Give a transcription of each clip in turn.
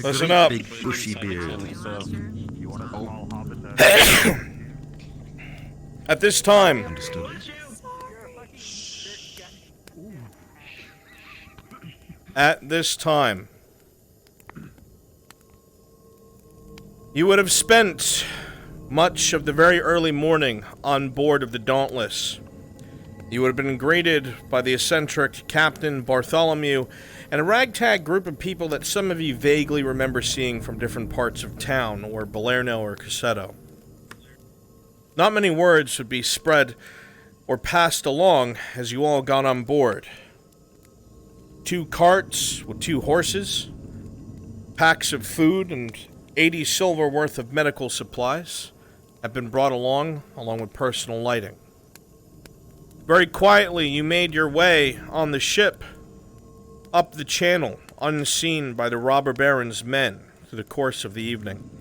Listen up. Big bushy beard. At this time, Understood. At this time, you would have spent much of the very early morning on board of the Dauntless. You would have been greeted by the eccentric Captain Bartholomew and a ragtag group of people that some of you vaguely remember seeing from different parts of town, or Balerno or Cassetto. Not many words would be spread or passed along as you all got on board. 2 carts with 2 horses, packs of food, and 80 silver worth of medical supplies have been brought along with personal lighting. Very quietly, you made your way on the ship up the channel, unseen by the robber baron's men through the course of the evening.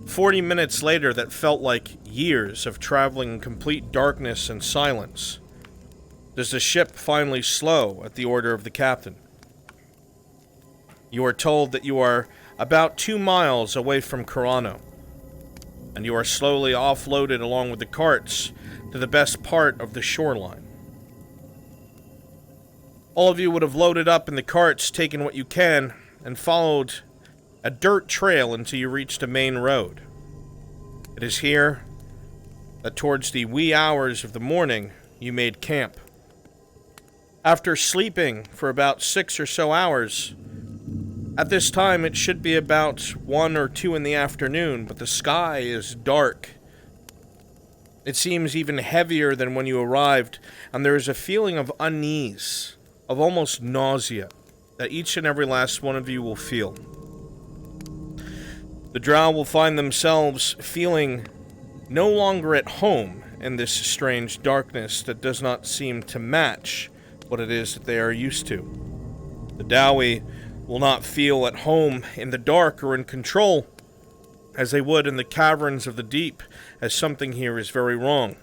40 minutes later, that felt like years of traveling in complete darkness and silence, does the ship finally slow at the order of the captain. You are told that you are about 2 miles away from Carano, and you are slowly offloaded along with the carts to the best part of the shoreline. All of you would have loaded up in the carts, taken what you can, and followed a dirt trail until you reached a main road. It is here that towards the wee hours of the morning you made camp. After sleeping for about 6 or so hours, at this time it should be about 1 or 2 in the afternoon, but the sky is dark. It seems even heavier than when you arrived, and there is a feeling of unease, of almost nausea, that each and every last one of you will feel. The drow will find themselves feeling no longer at home in this strange darkness that does not seem to match what it is that they are used to. The Dowie will not feel at home in the dark or in control, as they would in the caverns of the deep, as something here is very wrong.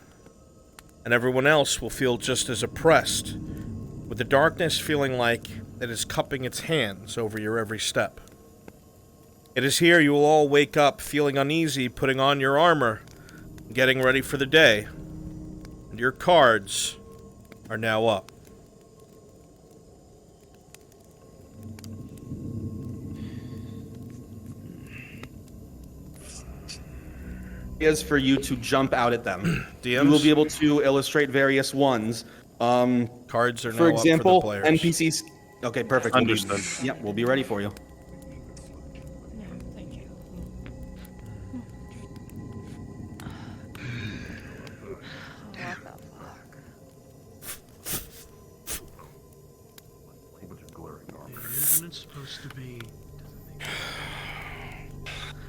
And everyone else will feel just as oppressed, with the darkness feeling like it is cupping its hands over your every step. It is here you will all wake up feeling uneasy, putting on your armor, getting ready for the day, and your cards are now up. Is for you to jump out at them. DMs? You will be able to illustrate various ones. Cards are now for example, up for the players. NPCs. Okay, perfect. Understood. Yep, we'll be ready for you. Yeah, thank you. Isn't it supposed to be?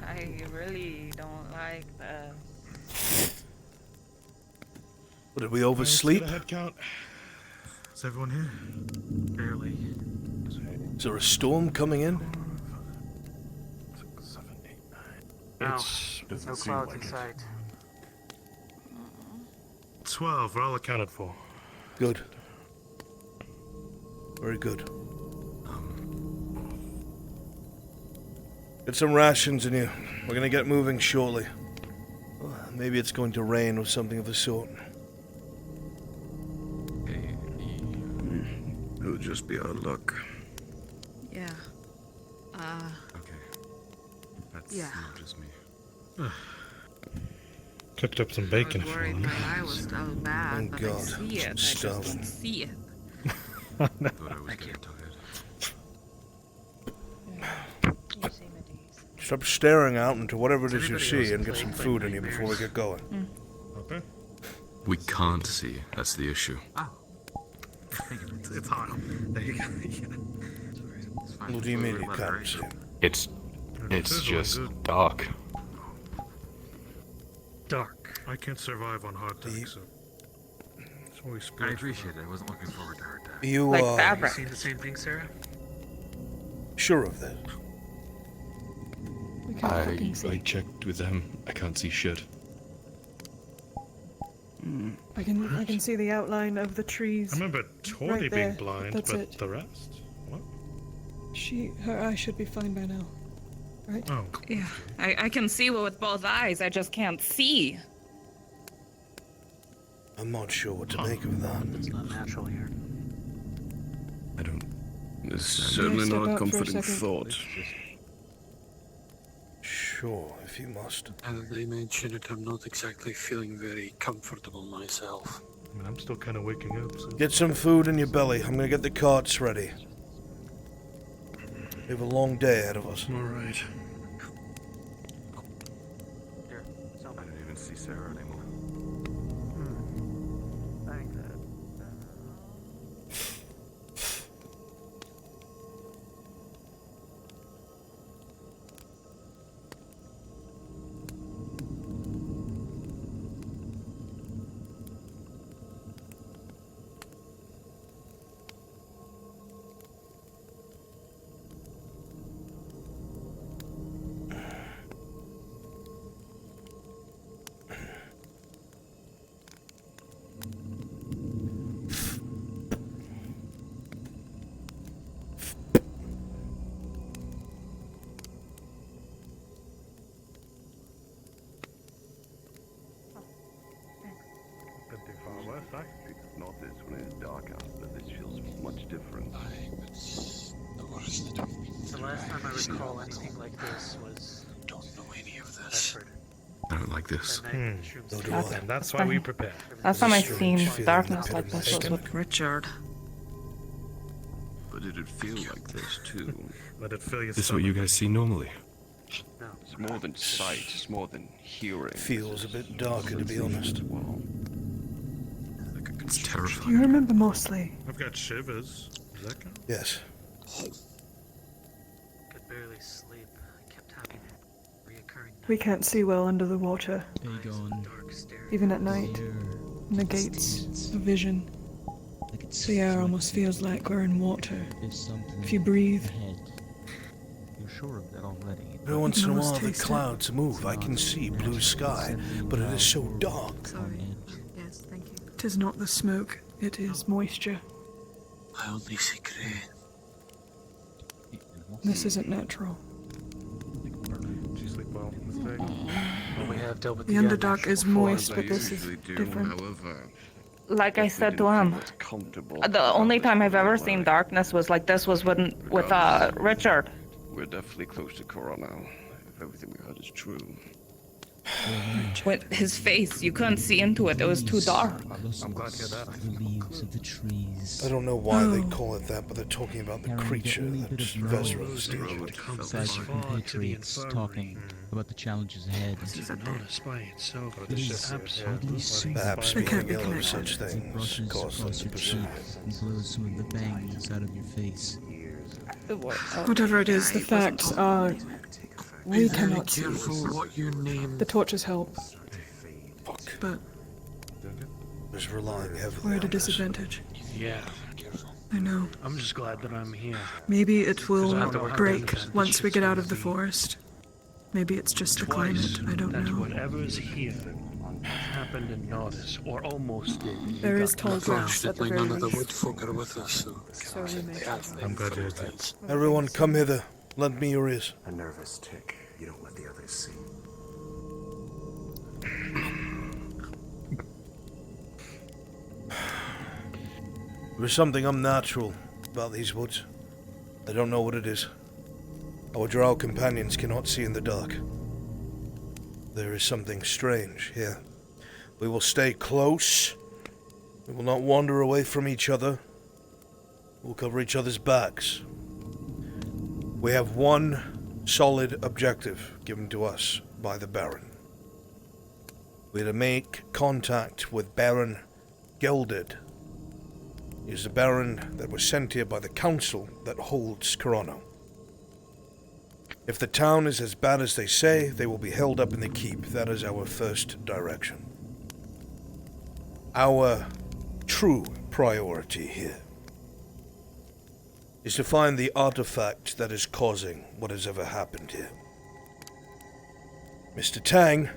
I really don't like the. Did we oversleep? Head count. Is everyone here? Barely. Is there a storm coming in? 6, 7, 8, 9. No, Doesn't no seem clouds like in it. sight. 12. We're all accounted for. Good. Very good. Get some rations in here. We're gonna get moving shortly. Maybe it's going to rain or something of the sort. It'll just be our luck. Yeah. Okay. That's Yeah. not just me. Cooked up some I bacon was for worried me. my eye was so bad, Oh, but God. I see it. I'm I just starving. don't see it. I thought I was getting tired. Stop staring out into whatever it is you Everybody see else and get played some like food in here before we nightmares. get going. Okay. We can't see. That's the issue. It's hot. There you go. It's fine. What do you mean you Weather, can't right? see? It's just dark. Dark. I can't survive on hardtack, so it's always I spiritual. appreciate it. I wasn't looking forward to hard time. You Like You fabric. seen the same thing, Sarah? sure of that? We can't fucking I see. checked with them. I can't see shit. I can see the outline of the trees. I remember Tori Right there. being blind, That's but it. the rest? What? Her eye should be fine by now. Right? Oh. Yeah, I can see with both eyes. I just can't see. I'm not sure what to make of that. It's not natural here. I don't It's certainly not a comforting thought. Sure, if you must. And they mention it, I'm not exactly feeling very comfortable myself. I mean, I'm still kind of waking up, so... Get some food in your belly. I'm gonna get the carts ready. We have a long day ahead of us. Alright. I don't even see Sarah anymore. It's not this when it's dark out, but this feels much different. It's the worst. The last time I recall anything like this was Don't know any of this. Bedford. I don't like this. That night with the shrooms. So do I. And that's why we prepare. Last time I Strange seen feeling darkness in the like pit of this my was stomach. with Richard. But it'd feel like this too. Let it fill your This is what you guys see normally. No. It's more than sight, it's more than hearing. Feels a bit darker, to be honest. Well, It's Do you terrifying. remember mostly? I've got shivers. Does that count? Yes. Could barely sleep. I kept having reoccurring We can't see well under the water, Aegon. Dark stare. even at night. Negates the vision. The air almost feels like we're in water. If you breathe, You're sure of that already. Every once in a Nose while, the taste it. clouds move. I can see blue sky, but it is so dark. Sorry. Yes, thank you. 'tis not the smoke, it is moisture. I only see grey. This isn't natural. Did you sleep well? Mistake? Well, we have dealt with The the Underdark is moist, but this is different. however, Like I if we said to didn't him, feel as comfortable the only about time this I've ever world, seen darkness was like this was with Richard. We're definitely close to Korra now. If everything we heard is true. With his face, you couldn't see into it. It was too dark. I'm glad to hear that. The leaves of the trees. I don't know why they Oh. call it that, but they're talking about the Carrying creature only that bit of Vezra road was Road dealing to with. come Besides this the far to the compatriots infirmary. talking about the challenges ahead. This is not a spy itself. Oh, It this is shit, yeah, oddly this soothing. Perhaps They can't speaking be ill of connected. such It things brushes cause them across to your pursue. cheek and blows some of the bangs out of your face. Whatever it is, the facts are we cannot see. Careful what you name. The torches help, Fuck. but Was relying heavily we're at a on this. disadvantage. Yeah. I know. I'm just glad that I'm here. Maybe it will I have to work break on that. once we get out of the forest. Maybe it's just the Twice. climate. I don't that know. whatever's here happened in Nordis, or almost did. There is tall grass at the Unfortunately, very none of the least. wood folk are with us, So we may I'm glad to hear that. Everyone, come hither. Lend me your ears. A nervous tick. You don't let the others see. There's something unnatural about these woods. I don't know what it is. Our drow companions cannot see in the dark. There is something strange here. We will stay close. We will not wander away from each other. We'll cover each other's backs. We have one solid objective given to us by the Baron. We're to make contact with Baron Gelded. He is the Baron that was sent here by the council that holds Corona. If the town is as bad as they say, they will be held up in the keep. That is our first direction. Our true priority here is to find the artifact that is causing what has ever happened here. Mr. Tang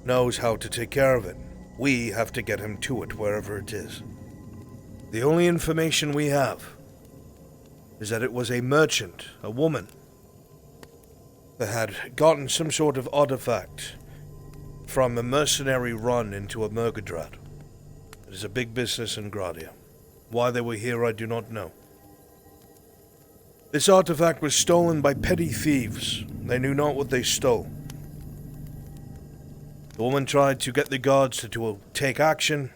knows how to take care of it. We have to get him to it wherever it is. The only information we have is that it was a merchant, a woman, that had gotten some sort of artifact from a mercenary run into a Murgadrad. It is a big business in Gradia. Why they were here, I do not know. This artifact was stolen by petty thieves. They knew not what they stole. The woman tried to get the guards to take action,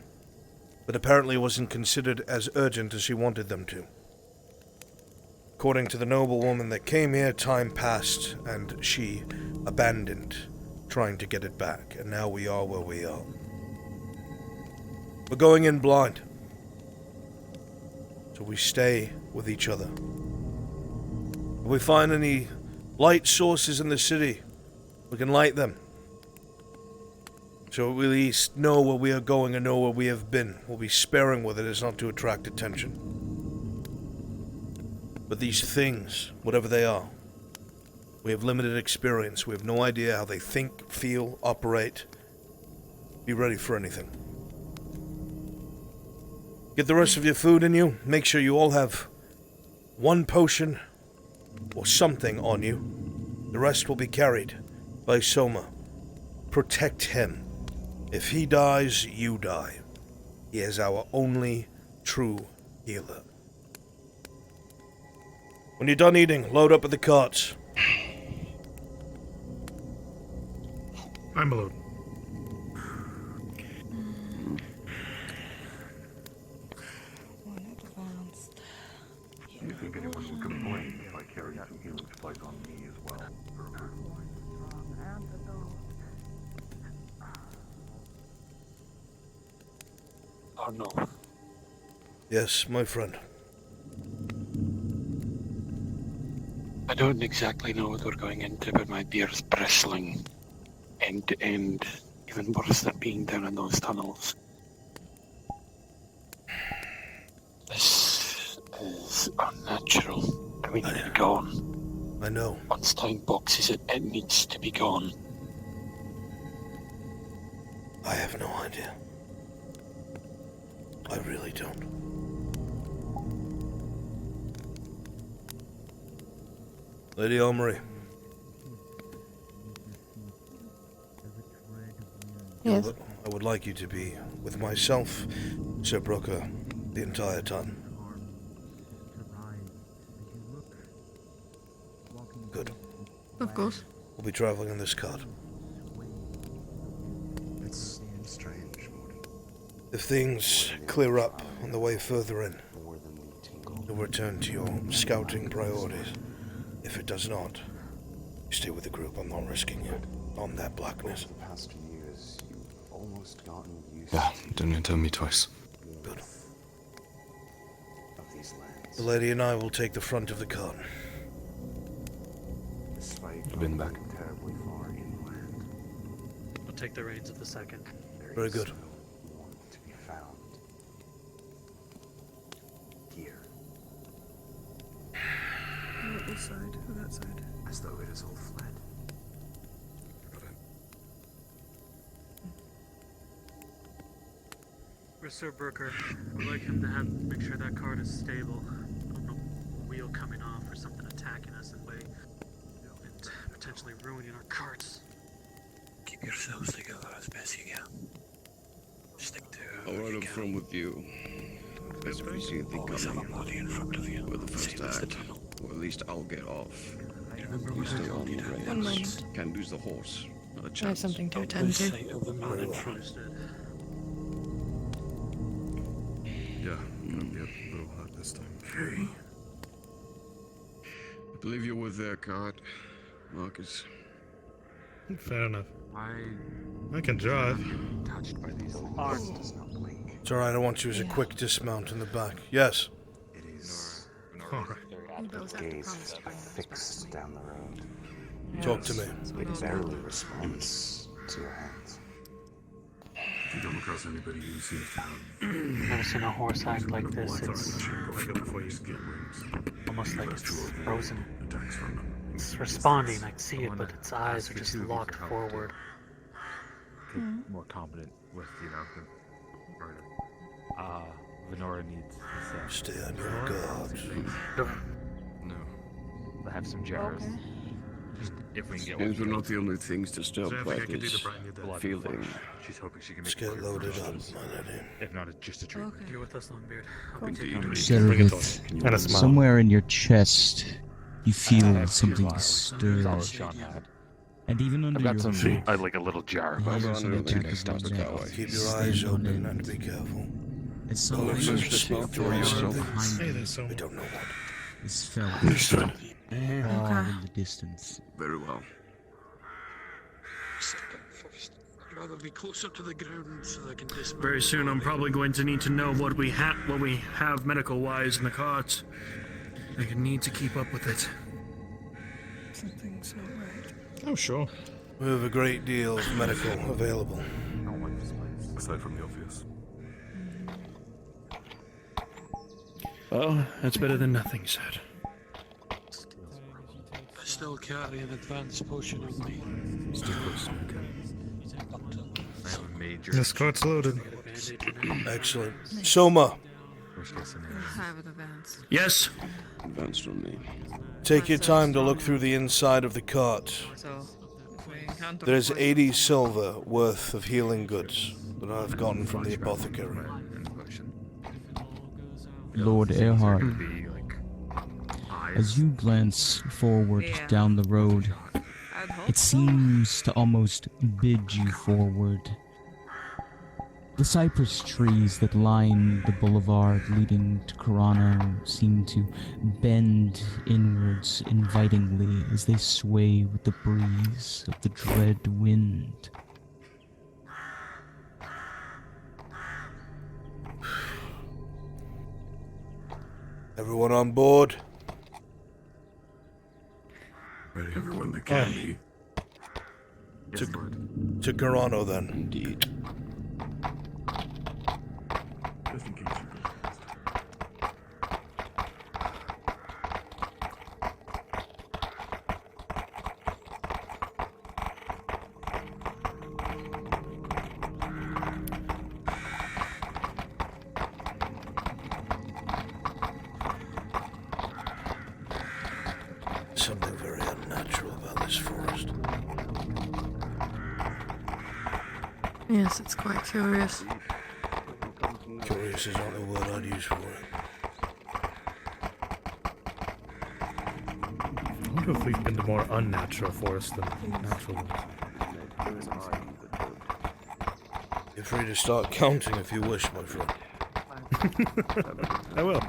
but apparently wasn't considered as urgent as she wanted them to. According to the noblewoman that came here, time passed, and she abandoned trying to get it back, and now we are where we are. We're going in blind, so we stay with each other. If we find any light sources in the city, we can light them. So we at least know where we are going and know where we have been. We'll be sparing with it as not to attract attention. But these things, whatever they are, we have limited experience. We have no idea how they think, feel, operate. Be ready for anything. Get the rest of your food in you. Make sure you all have one potion or something on you. The rest will be carried by Soma. Protect him. If he dies, you die. He is our only true healer. When you're done eating, load up at the carts. I'm alone. Do you think anyone would complain if I carried some healing supplies on me as well? Oh no. Yes, my friend. I don't exactly know what we're going into, but my beer's bristling end to end, even worse than being down in those tunnels. This is unnatural. We need it gone. I know. Once time boxes it, it needs to be gone. I have no idea. I really don't. Lady Omri. Yes. I would like you to be with myself, Sir Brooker, the entire time. Good. Of course. We'll be traveling in this cart. It's strange, Morty. If things clear up on the way further in, More than the tingle. you'll return to your scouting priorities. If it does not, you stay with the group. I'm not risking you on that blackness. For the past few years, you've almost gotten used Yeah, to don't need to tell me twice. the warmth of these lands. The lady and I will take the front of the cart. Despite I've been going back. terribly far inland, I'll take the reins of the second. there Very is good. still warmth to be found here, This side or that side? as though it is all fled. For Sir Brooker, we'd like him to make sure that cart is stable. No wheel coming off or something attacking us and and potentially ruining our carts. Keep yourselves together as best you can. Stick to I'll ride up front with you. As if we see anything always have a coming. body in front of you. We're the first Same as the act. tunnel. Or at least I'll get off. Remember You when I stay told on you the to have One reins. moment. Can't lose the horse. Not a I have chance. something to Don't attend lose to. sight of the man in front. Understood. Yeah, gonna be a little hot this time. Okay. I believe you're with their cart, Marcus. Fair enough. I can drive. Touched by these lands does not blink. It's alright, I want you as a quick dismount in the back. Yes. It is Alright. You both have to gaze promise to bring those fixed with down the road. Talk to me. It barely responds to your hands. If you come across anybody who seems to have Never seen a horse act like this. It's before you get wings, almost like it's frozen. attacks from them. It's responding, I see it, but its eyes are just locked forward. More competent with, the murder. Venora needs Stay on your guard. No. to have some jars. If we can get Hands one. were not the only things to Is stop there by anything I can do this to brighten you down? feeling. She's hoping she can Let's make get loaded up, my lady. If not, it's just a treatment. You're with us, Longbeard. Indeed. Settle Bring it with on. And a smile. somewhere in your chest, You feel have something two stir. vials. That's all Sean had. And even under I've got your some, feet, like a little jar. the hairs on the back next of stop your is that way. neck Keep your stand eyes on open end. and be careful. As Oh, something it's just speak for yourself. behind Hey you there, Soma. I don't know what. is felt Understood. far in the distance. Very well. I'd rather be closer to the ground so I can dismount. Very soon, I'm probably going to need to know what we have medical-wise in the carts. I need to keep up with it. Something's not right. Oh, sure. We have a great deal of medical available. I don't like this place. Aside from the obvious. Well, that's better than nothing, sir. I still carry an advanced potion of me. Stay close to me, okay? I have a major. This cart's loaded. Excellent. Soma, Worst case scenario. Have it advanced. Yes. Advanced on me. take your time to look through the inside of the cart. So, if we can't There's afford- 80 silver worth of healing goods that I've gotten from the apothecary. Lord Earhart, as you glance forward Yeah. down the road, I'd hope it so. seems to almost bid you forward. The cypress trees that line the boulevard leading to Corano seem to bend inwards invitingly as they sway with the breeze of the dread wind. Everyone on board? Ready, everyone that can be. To Corano, then. Indeed. Just in case you go first. Something very unnatural about this forest. Yes, it's quite curious. Curious is not the word I'd use for it. I wonder if we've been to more unnatural forests than natural ones. You're free to start counting if you wish, my friend. I will.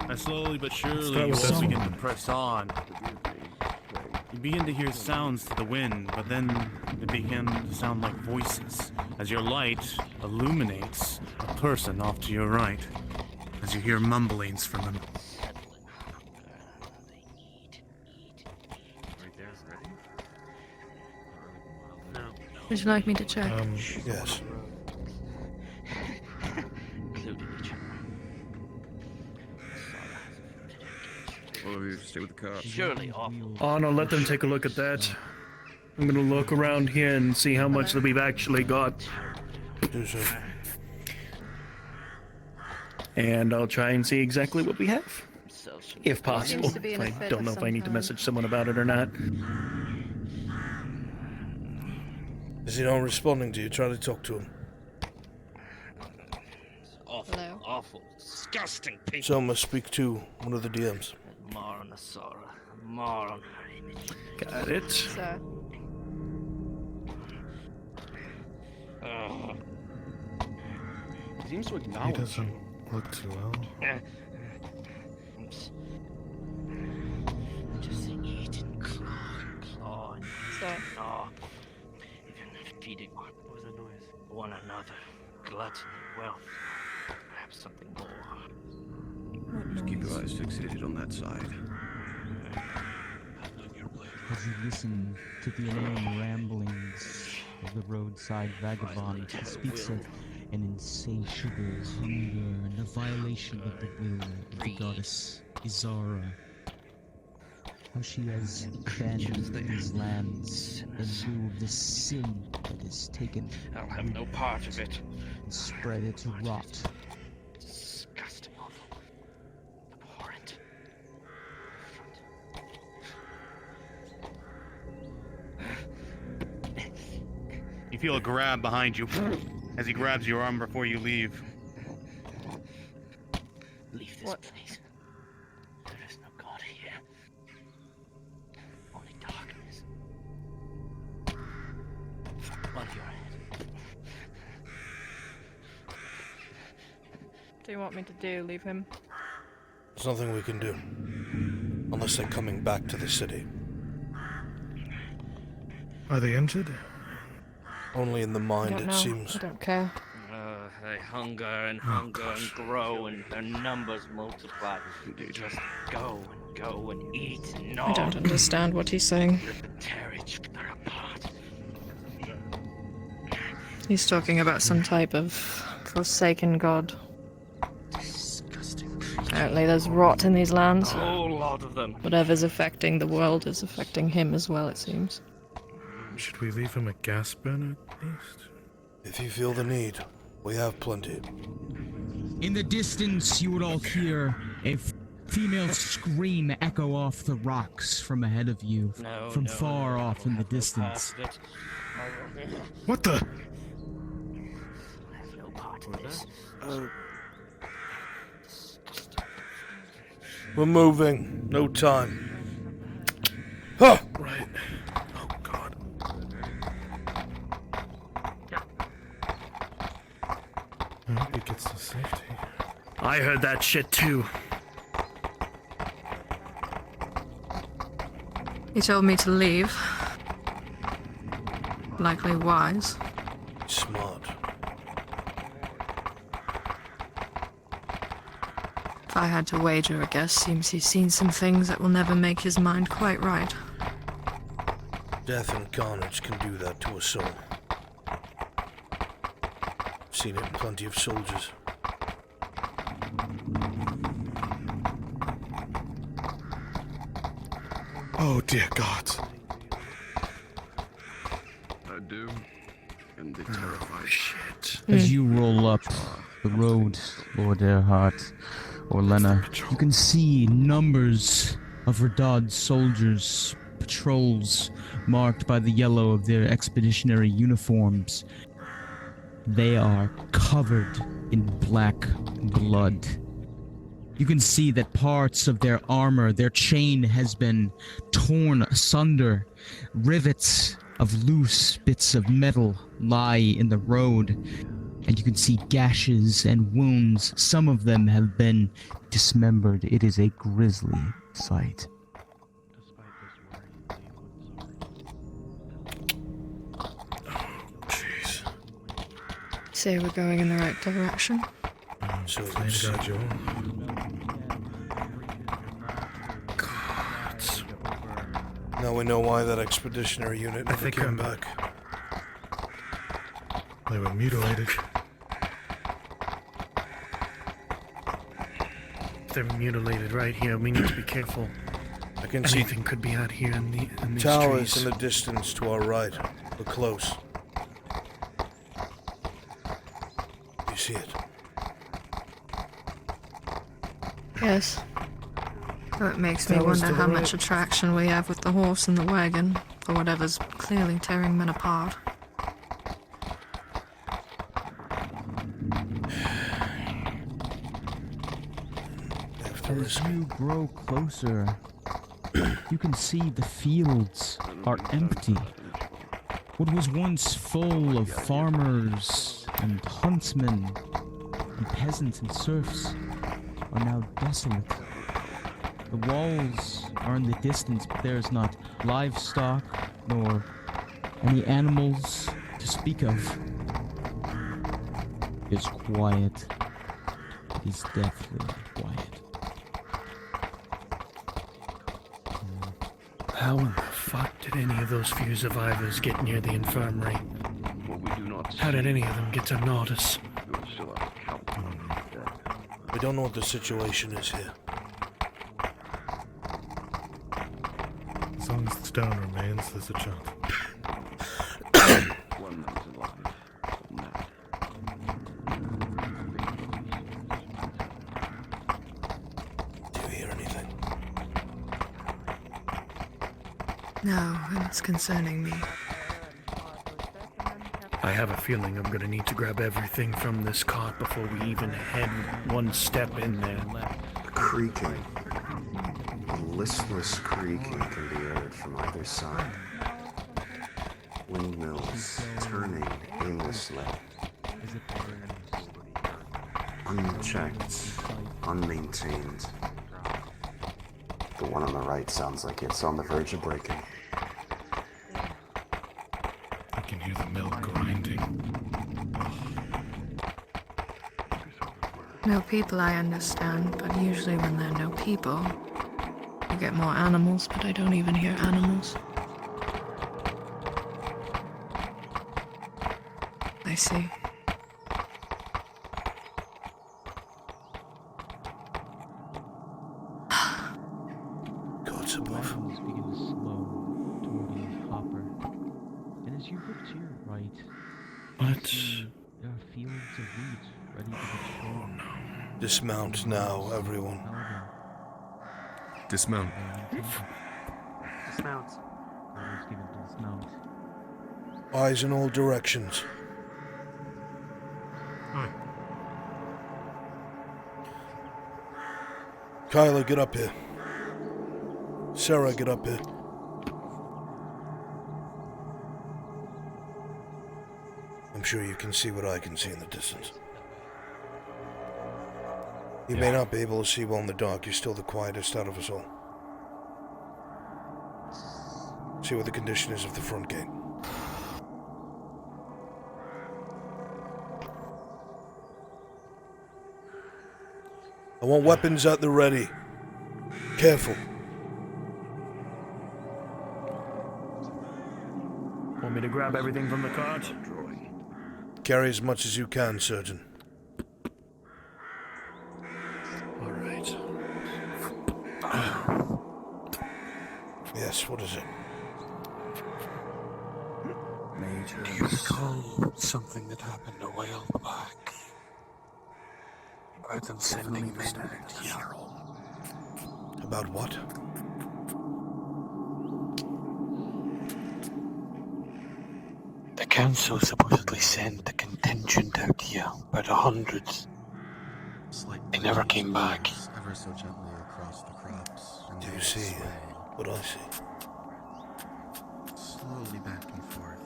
As slowly but Start surely you with all this begin one. to press on. You begin to hear sounds to the wind, but then they begin to sound like voices as your light illuminates a person off to your right, as you hear mumblings from them. Would you like me to check? Yes. All of you stay with the car. Surely awful. Oh no, let them take a look at that. I'm gonna look around here and see how much that we've actually got. Do so. And I'll try and see exactly what we have. If possible. Seems to be in a I fit don't of know if I some need to kind. message someone about it or not. Is he not responding to you? Try to talk to him. Awful, Hello? awful, disgusting people. Soma, speak to one of the DMs. More on the Sora, more on her image. Got it. Sir. He seems to He acknowledge. doesn't look too well. Just eat and claw and Sir. gnaw. Even feeding on one another. Gluttony, wealth, perhaps something more. Just keep your eyes fixated on that side. As you listen to the inane ramblings of the roadside vagabond, he speaks of an insatiable hunger and a violation of the will of the goddess Izara. How she has abandoned these lands in lieu of the sin that has taken I'll have no part of it. and spread it to rot. Disgusting, awful, abhorrent. You feel a grab behind you as he grabs your arm before you leave. Leave this place. There is no God here. do you want me to do? Leave him? There's nothing we can do. Unless they're coming back to the city. Are they injured? Only in the I mind, don't it know. seems. I don't care. They hunger and hunger and grow, and their numbers multiply. They just go and go and eat and gnaw. I don't understand what he's saying. Rip and tear each other apart. He's talking about some type of forsaken god. Apparently there's rot in these lands. A whole lot of them. Whatever's affecting the world is affecting him as well, it seems. Should we leave him a gas burner at least? If you feel the need, we have plenty. In the distance, you would all hear a female scream echo off the rocks from ahead of you, from far off in the distance. What the? We're moving. No time. Huh! Right. Oh, God. I hope he gets to safety. I heard that shit too. He told me to leave. Likely wise. Smart. If I had to wager, I guess, seems he's seen some things that will never make his mind quite right. Death and carnage can do that to a soul. Seen it in plenty of soldiers. Oh, dear God. I do. And they terrify shit. As you roll up the road, Lord Earhart, or Lena, you can see numbers of Radad soldiers, patrols marked by the yellow of their expeditionary uniforms. They are covered in black blood. You can see that parts of their armor, their chain has been torn asunder. Rivets of loose bits of metal lie in the road, and you can see gashes and wounds. Some of them have been dismembered. It is a grisly sight. Jeez. Say we're going in the right direction. So Thank God, Joe. now we know why that expeditionary unit never think came I'm- back. They were mutilated. They're mutilated right here. We need to be careful. I can see Anything could be out here in these towers trees. in the distance to our right. We're close. You see it? Yes. Though it makes me That was wonder to how the much right. attraction we have with the horse and the wagon, for whatever's clearly tearing men apart. As you grow closer, you can see the fields are empty. What was once full of farmers and huntsmen and peasants and serfs are now desolate. The walls are in the distance, but there is not livestock nor any animals to speak of. It is quiet. It is deathly quiet. How in the fuck did any of those few survivors get near the infirmary? What we do not How did see, any of them get to notice? we will still have to count on death. We don't know what the situation is here. As long as the stone remains, there's a chance. One that is alive, but not. Do you hear anything? No, and it's concerning me. I have a feeling I'm gonna need to grab everything from this cart before we even head one step in there. The creaking, a listless creaking can be heard from either side. Windmills turning aimlessly. Unchecked. Unmaintained. The one on the right sounds like it's on the verge of breaking. I can hear the mill grinding. No people, I understand, but usually when there are no people, you get more animals, but I don't even hear animals. I see. God's above. Wagons begin to slow toward the hopper, and as you look to your right, What? there are fields of wheat ready to be sown. Dismount now, everyone. Dismount. Dismount. Orders given to dismount. Eyes in all directions. Aye. Kyla, get up here. Sarah, get up here. I'm sure you can see what I can see in the distance. You may not be able to see well in the dark. You're still the quietest out of us all. See what the condition is of the front gate. I want weapons at the ready. Careful. Want me to grab everything from the cart? Carry as much as you can, Surgeon. All right. Yes, what is it? Do you recall something that happened a while back? About them sending men out here. About what? The council supposedly sent a contingent out here, about 100. They never came back. Ever so gently across the crops. Do you see what I see? Slowly back and forth.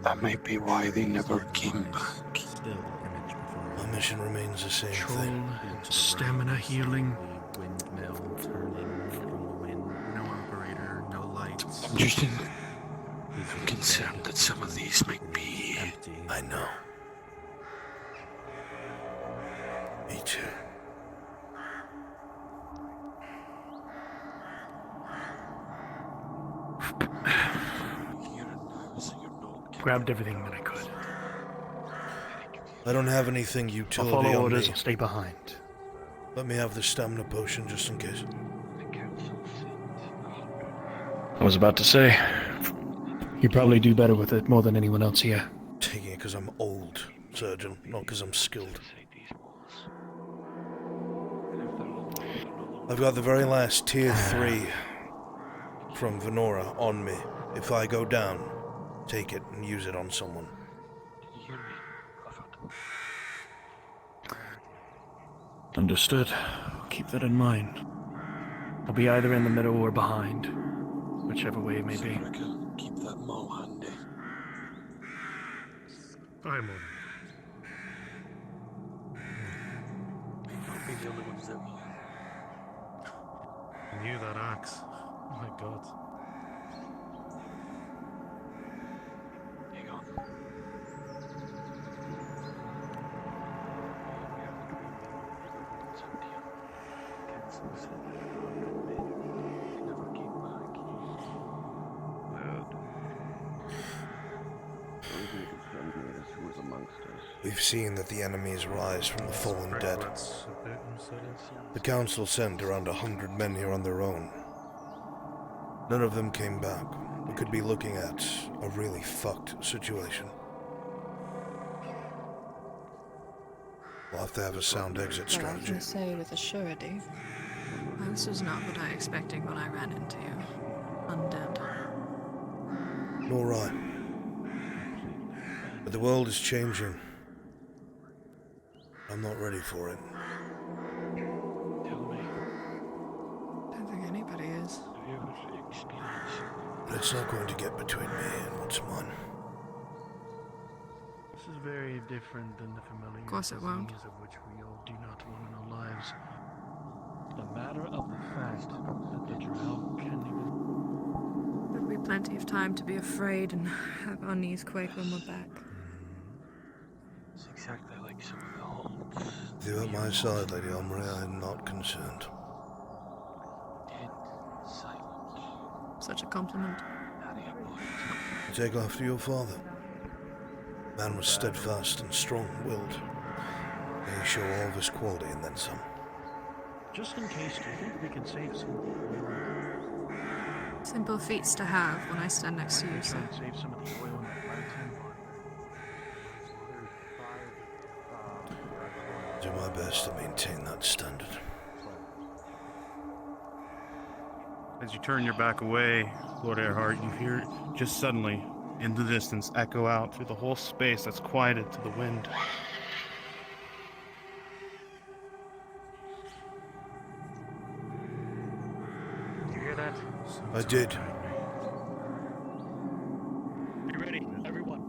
That might be why they never came back. Still image before My mission remains the same thing. Stamina healing. windmill turning from the wind. No operator, no lights. I'm just concerned that some of these might be empty. I know. Me too. Grabbed everything that I could. I don't have anything I'll utility follow on orders, me. I'll stay behind. Let me have the stamina potion just in case. I was about to say, you probably do better with it more than anyone else here. Taking it because I'm old, Surgeon, not because I'm skilled. I've got the very last tier 3 from Venora on me. If I go down, take it and use it on someone. Understood. Keep that in mind. I'll be either in the middle or behind, whichever way it may be. Keep that maul handy. I'm on. I'll be the only ones out here. I knew that axe. Oh my god. Hang on. We've seen that the enemies rise from the fallen dead. The council sent around 100 men here on their own. None of them came back. We could be looking at a really fucked situation. We'll have to have a sound exit Well, I strategy. can say with a surety, this was not what I expected when I ran into you. Undead. Nor I. But the world is changing. I'm not ready for it. Don't think anybody is. But it's not going to get between me and what's mine. This is very different than the familiar course it won't. disease of which we all do not want in our lives. The matter of the fact that the drow can even... There'll be plenty of time to be afraid and have our knees quake when we're back. It's exactly like some of the holds. With you at my side, Lady Omri, I am not concerned. Dead silent. Such a compliment. You take after your father. Man was steadfast and strong-willed. May he show all of his quality and then some. Just in case, do you think we can save some... Simple feats to have when I stand next to you, sir. Save some of the oil in the lantern? Do my best to maintain that standard. As you turn your back away, Lord Earhart, you hear just suddenly, in the distance, echo out through the whole space that's quieted to the wind. You hear that? I did. Be ready, everyone.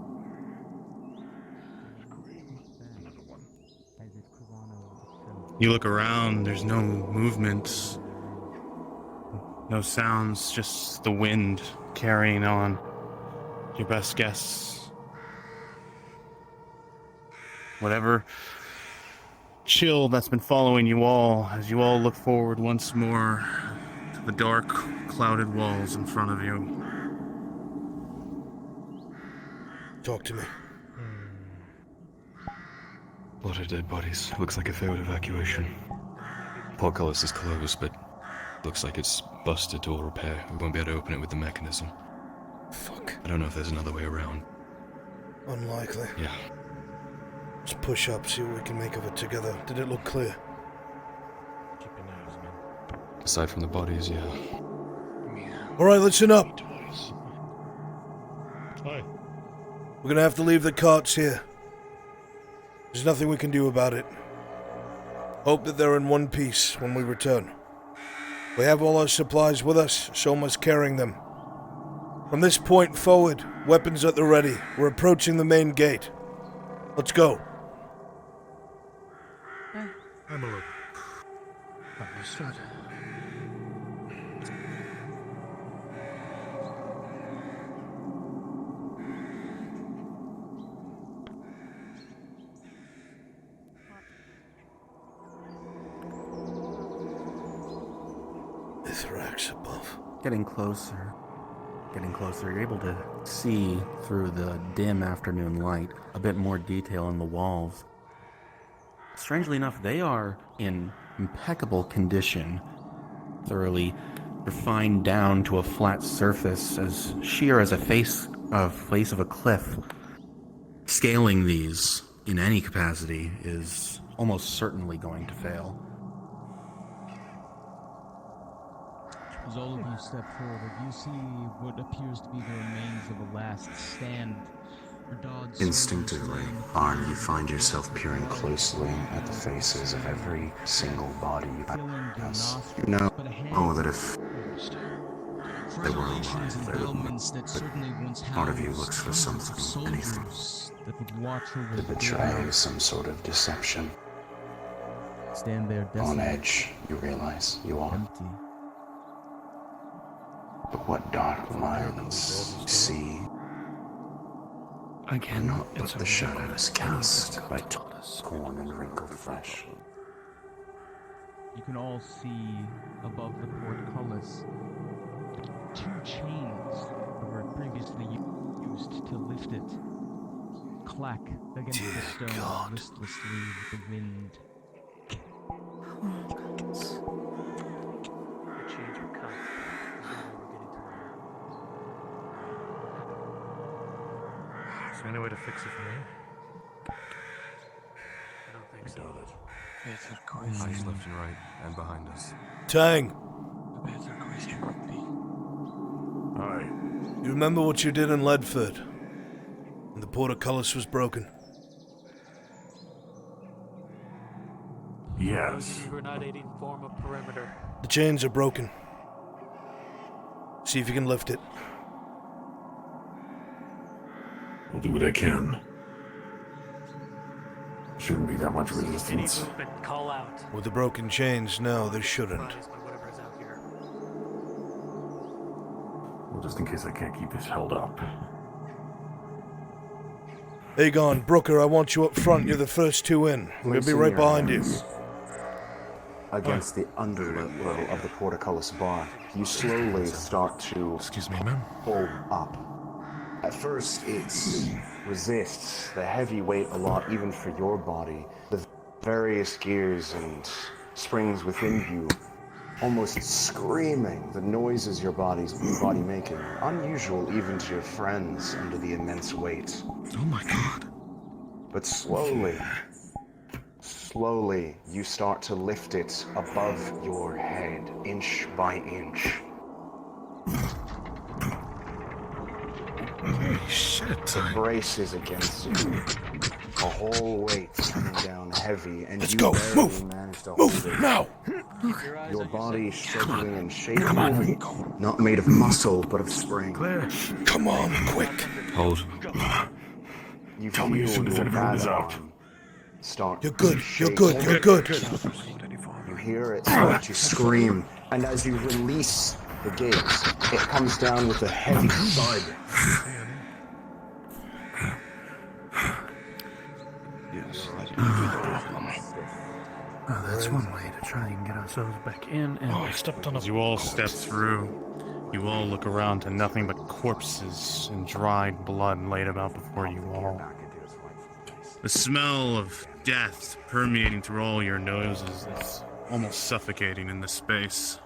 You look around, there's no movement, no sounds, just the wind carrying on. Your best guess. Whatever chill that's been following you all as you all look forward once more to the dark, clouded walls in front of you. Talk to me. A lot of dead bodies. Looks like a failed evacuation. Portcullis is closed, but looks like it's busted to all repair. We won't be able to open it with the mechanism. Fuck. I don't know if there's another way around. Unlikely. Yeah. Let's push up, see what we can make of it together. Did it look clear? Keep your nose, man. Aside from the bodies, yeah. Alright, listen up. Hi. We're gonna have to leave the carts here. There's nothing we can do about it. Hope that they're in one piece when we return. We have all our supplies with us, so must carrying them. From this point forward, weapons at the ready. We're approaching the main gate. Let's go. I'm a little... Understood. Ithrax above. Getting closer. Getting closer. You're able to see through the dim afternoon light a bit more detail in the walls. Strangely enough, they are in impeccable condition, thoroughly refined down to a flat surface as sheer as a face of a cliff. Scaling these in any capacity is almost certainly going to fail. As all of you step forward, you see what appears to be the remains of a last stand. Instinctively, Arn, you find yourself peering closely at the faces of every single body you pass. You know that if they were alive, they would but part of you looks for something, anything, to betray some sort of deception. Stand there On edge, you realize you are. empty. But what dark minds see Again, not but the shadows cast by torn and wrinkled flesh. You can all see above the portcullis two chains that were previously used to lift it clack against the stone listlessly with the wind. The change will come. Is there any way to fix it for me? I don't think so. Eyes left and right, and behind us. Tang, Aye. you remember what you did in Ledford? When the portcullis was broken? Yes. Grenadating form of perimeter. The chains are broken. See if you can lift it. I'll do what I can. shouldn't be that much resistance. Call out. With the broken chains, no, there shouldn't. Whatever is out here. Well, just in case I can't keep this held up. Aegon, Brooker, I want you up front. You're the first two in. We'll be right behind you. Against the underlow of the portcullis bar, you slowly start to Excuse me, ma'am. pull up. At first, it resists the heavy weight a lot, even for your body. The various gears and springs within you, almost screaming the noises your body making, unusual even to your friends under the immense weight. Oh my god. But slowly, you start to lift it above your head, inch by inch. Holy shit. It braces against you. A whole weight coming down heavy, and Let's you go. barely Move. manage to Move hold it. now. Your body struggling and shaking, not made of muscle, but of spring. Come on, quick. Hold. You Tell me as soon as everyone is out. Start. You're good. You're shake. good. You're good. You hear it start to scream, and as you release the gate, it comes down with a heavy thud. Yes. Oh, that's one way to try and get ourselves back in. And I stepped on. As you all step through, you all look around to nothing but corpses and dried blood laid about before you all. The smell of death permeating through all your noses is almost suffocating in this space.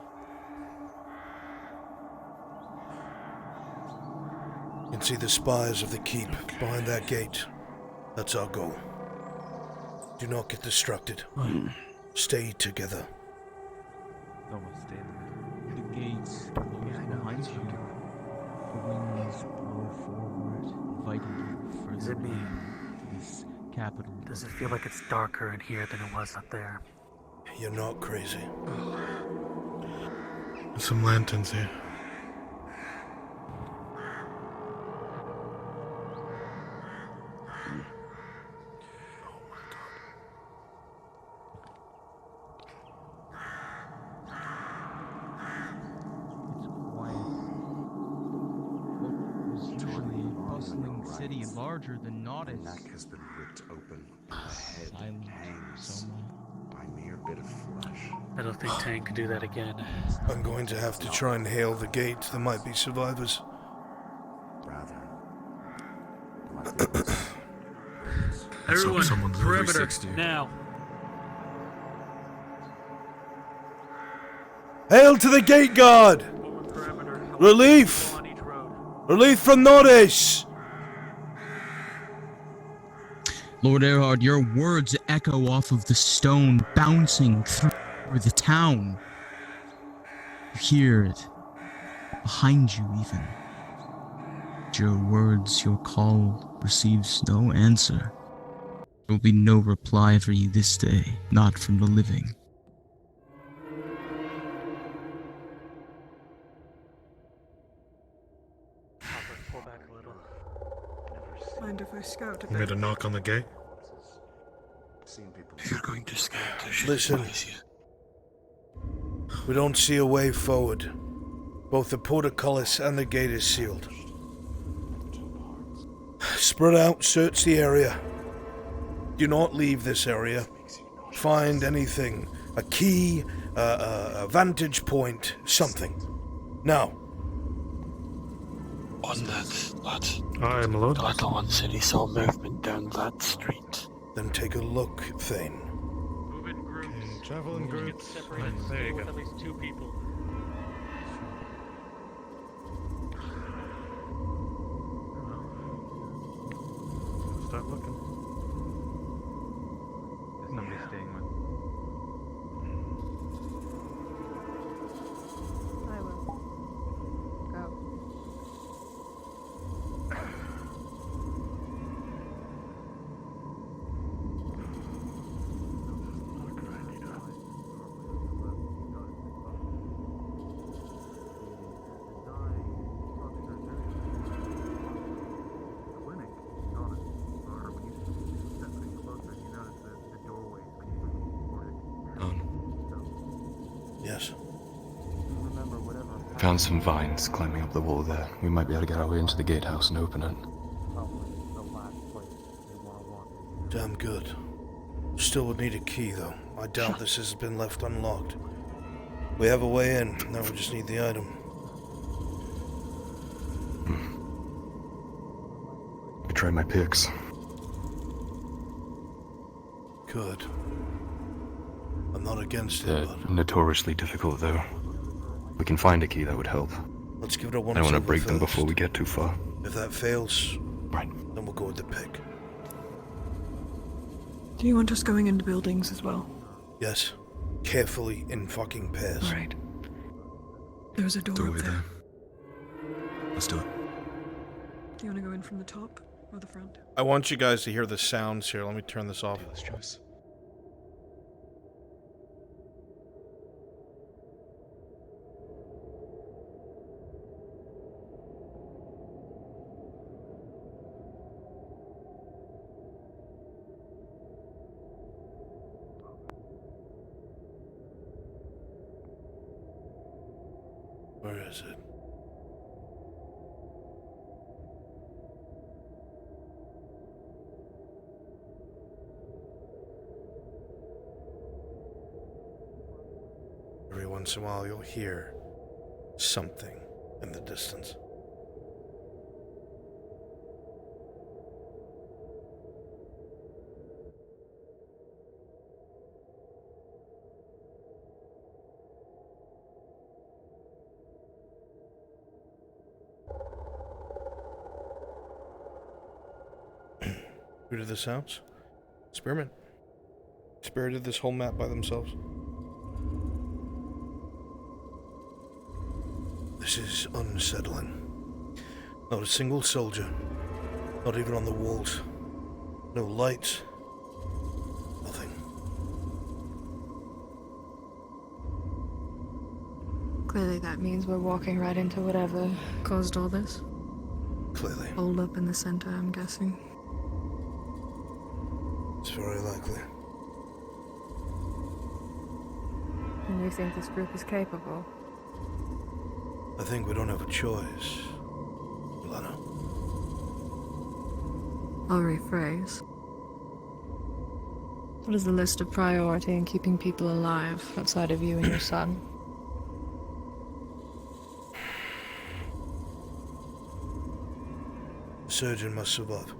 You can see the spires of the keep behind that gate. That's our goal. Do not get distracted. Stay together. The gates close behind you. The winds blow forward, inviting you further into this capital. does it feel like it's darker in here than it was up there? You're not crazy. There's some lanterns here. City larger than Nautice. The neck has been ripped open. The head Silent hangs by mere bit of flesh. I don't think Tank could do that again. I'm going to have to try and hail the gate. There might be survivors. Rather, Everyone, someone's perimeter, 360. now. Hail to the gate guard! Relief! Relief from Nordish! Lord Erhard, your words echo off of the stone, bouncing through the town. You hear it, behind you even. But your words, your call, receives no answer. There will be no reply for you this day, not from the living. Pull back a little. Mind if I scout a You made bit? a knock on the gate? If you're going to scout, I should Listen. advise you. We don't see a way forward. Both the portcullis and the gate is sealed. Spread out, search the area. Do not leave this area. Find anything. A key, a vantage point, something. Now. On that, lad. Aye, my lord. The little one said he saw movement down that street. Then take a look, Thane. Move in groups. Travel in groups. Get separated There you with go. at least 2 people. Start looking. There's nobody staying with. I will. Go. Yes. Found some vines climbing up the wall there. We might be able to get our way into the gatehouse and open it. Damn good. Still would need a key, though. I doubt this has been left unlocked. We have a way in, now we just need the item. I tried my picks. Good. I'm not against it, They're but... notoriously difficult, though. We can find a key that would help. Let's give it a once. I don't want to over break them first. before we get too far. If that fails, right, then we'll go with the pick. Do you want us going into buildings as well? Yes. Carefully in fucking pairs. Alright. There's a door up there. Let's do it. Do you want to go in from the top or the front? I want you guys to hear the sounds here. Let me turn this off. Let's choice. Where is it? Every once in a while you'll hear something in the distance. Who did this house? Spearman. Spirited this whole map by themselves. This is unsettling. Not a single soldier. Not even on the walls. No lights. Nothing. Clearly that means we're walking right into whatever caused all this. Clearly. Hold up in the center, I'm guessing. It's very likely. And you think this group is capable? I think we don't have a choice, Lana. I'll rephrase. What is the list of priority in keeping people alive outside of you and your son? The surgeon must survive.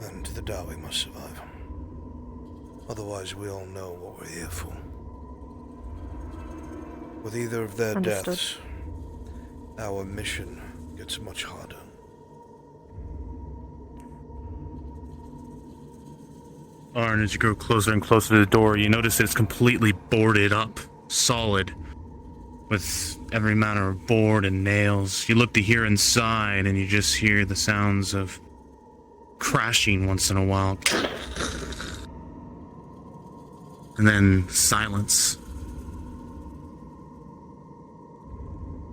And the Dawi must survive. Otherwise, we all know what we're here for. With either of their Understood. deaths, our mission gets much harder. Arn, as you go closer and closer to the door, you notice that it's completely boarded up, solid, with every manner of board and nails. You look to hear inside, and you just hear the sounds of crashing once in a while. And then silence.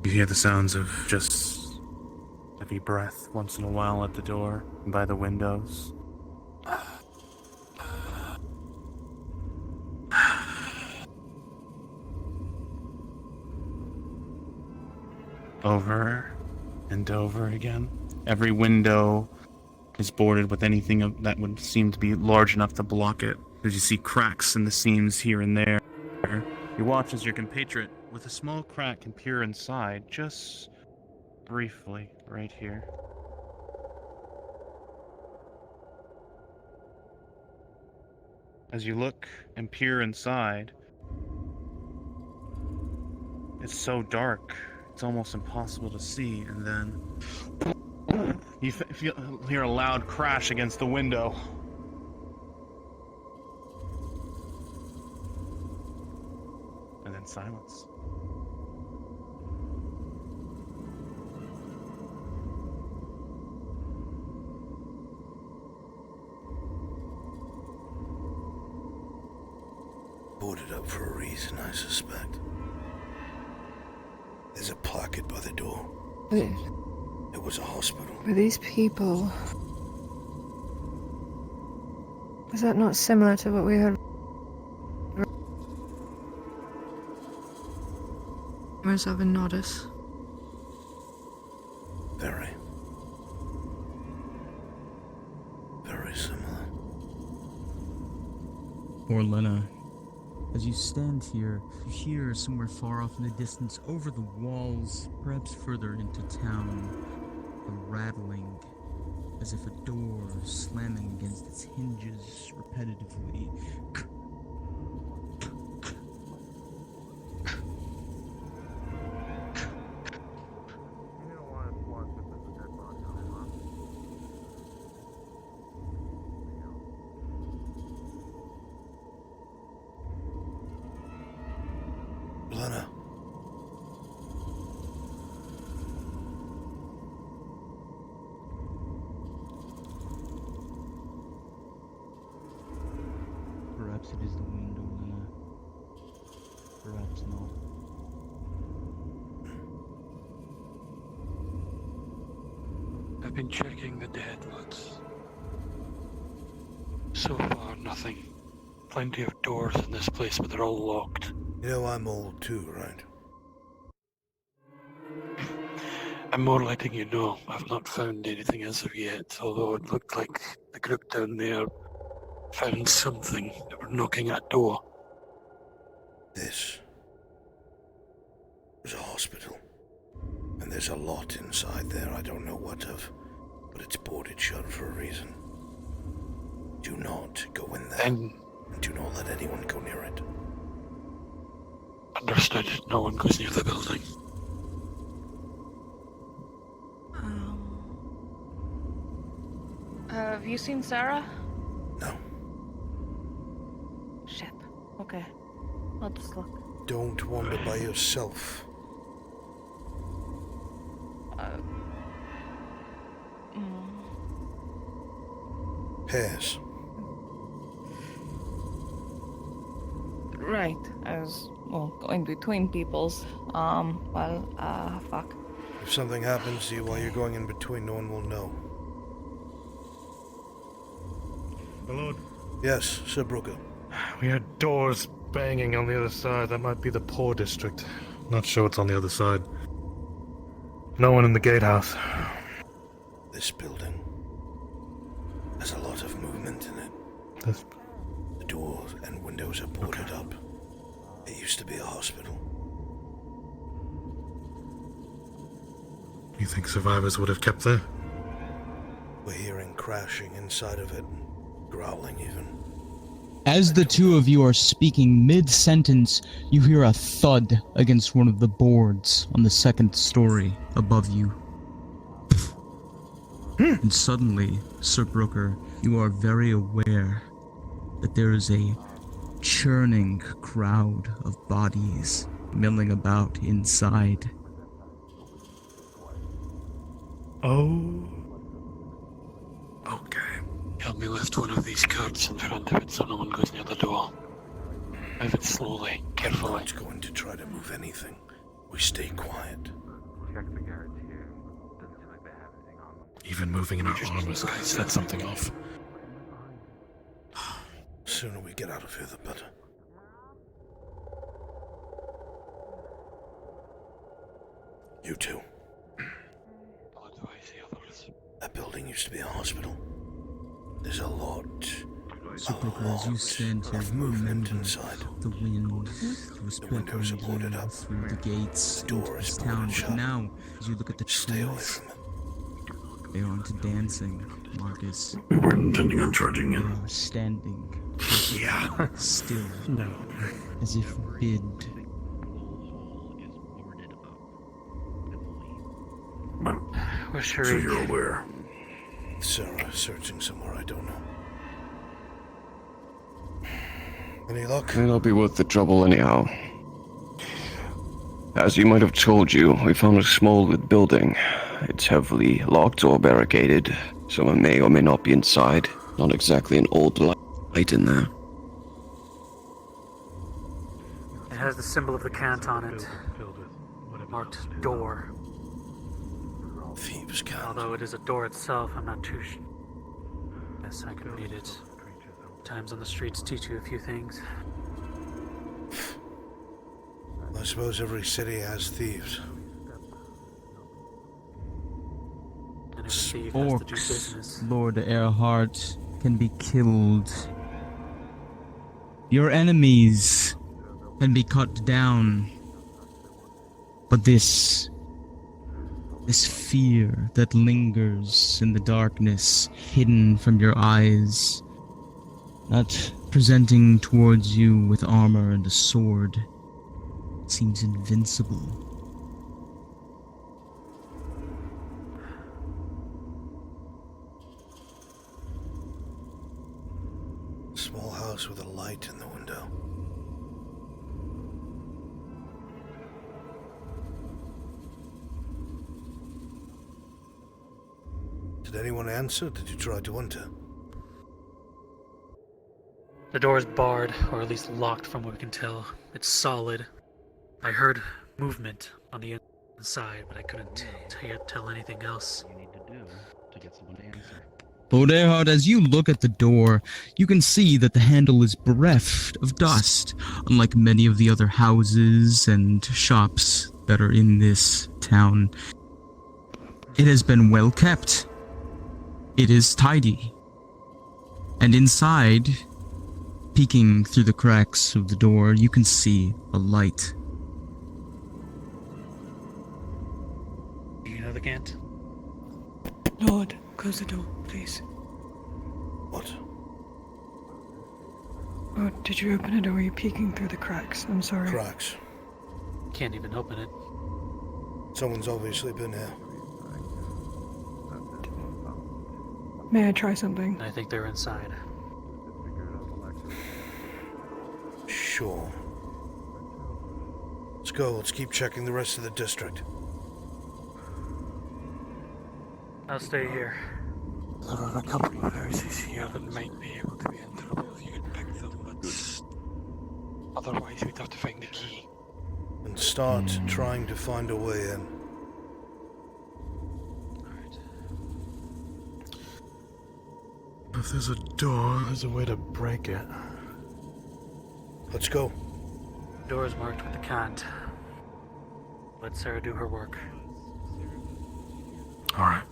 You hear the sounds of just heavy breath once in a while at the door and by the windows. Over and over again. Every window is boarded with anything that would seem to be large enough to block it. As you see cracks in the seams here and there. You watch as your compatriot with a small crack can peer inside, just briefly, right here. As you look and peer inside, it's so dark, it's almost impossible to see, and then you hear a loud crash against the window. And then silence. Boarded up for a reason, I suspect. There's a placard by the door. It was a hospital. Were these people... Is that not similar to what we heard ours have in Nodus? Very. Very similar. Orlena, as you stand here, you hear somewhere far off in the distance, over the walls, perhaps further into town, a rattling, as if a door slamming against its hinges repetitively. Lena. Perhaps it is the wind, Orlena. Perhaps not. I've been checking the deadlocks. So far, nothing. Plenty of doors in this place, but they're all locked. You know I'm old too, right? I'm more letting you know I've not found anything as of yet, although it looked like the group down there found something. They were knocking at a door. This is a hospital, and there's a lot inside there I don't know what of, but it's boarded shut for a reason. Do not go in there, and do not let anyone go near it. Understood. No one goes near the building. Have you seen Sarah? No. Shit. Okay. I'll just look. Don't wander by yourself. Pears. Right. I was, well, going between people's. Fuck. If something happens to you while you're going in between, no one will know. My lord. Yes, Sir Brooker. We had doors banging on the other side. That might be the poor district. Not sure what's on the other side. No one in the gatehouse. This building has a lot of movement in it. The doors and windows are boarded up. It used to be a hospital. You think survivors would have kept there? We're hearing crashing inside of it, growling even. As the two of you are speaking mid-sentence, you hear a thud against one of the boards on the second story above you. And suddenly, Sir Brooker, you are very aware that there is a churning crowd of bodies milling about inside. Oh. Okay. Help me lift one of these carts in front of it so no one goes near the door. Move it slowly, carefully. I'm not going to try to move anything. We stay quiet. Check the guards here. Doesn't seem like they have anything on them. Even moving in our armors could set something off. The sooner we get out of here, the better. You two. That building used to be a hospital. There's a lot Sir Brooker, as you stand here, you remember the wind was windows are boarded up. through the gates The door into is this town. boarded shut. But now, as you look at the Stay away trees, from it. they aren't dancing, Marcus. We weren't intending on charging They in. are standing Yeah. still, No. as if bid. We're sure So you're aware. Sarah searching somewhere I don't know. Any luck? May not be worth the trouble anyhow. As you might have told you, we found a small building. It's heavily locked or barricaded. Someone may or may not be inside. Not exactly an old light in there. It has the symbol of the cant on it. Marked door. Thieves' cant. Although it is a door itself, I'm not too sure. Yes, I can read it. Times on the streets teach you a few things. Let's suppose every city has thieves. And every thief has to do Orcs, business. Lord Earhart, can be killed. Your enemies can be cut down. But this fear that lingers in the darkness, hidden from your eyes, not presenting towards you with armor and a sword, seems invincible. Small house with a light in the window. Did anyone answer? Did you try to enter? The door is barred, or at least locked from what we can tell. It's solid. I heard movement on the inside, but I couldn't tell anything else. Lord Earhart, as you look at the door, you can see that the handle is bereft of dust, unlike many of the other houses and shops that are in this town. It has been well kept. It is tidy. And inside, peeking through the cracks of the door, you can see a light. You know the cant? Lord, close the door, please. What? Oh, did you open it or were you peeking through the cracks? I'm sorry. Cracks. Can't even open it. Someone's obviously been here. May I try something? I think they're inside. Sure. Let's go. Let's keep checking the rest of the district. I'll stay here. There are a couple of houses here that might be able to be in trouble if you could pick them, but otherwise we'd have to find the key. And start trying to find a way in. If there's a door, there's a way to break it. Let's go. Door is marked with the cant. Let Sarah do her work. Alright.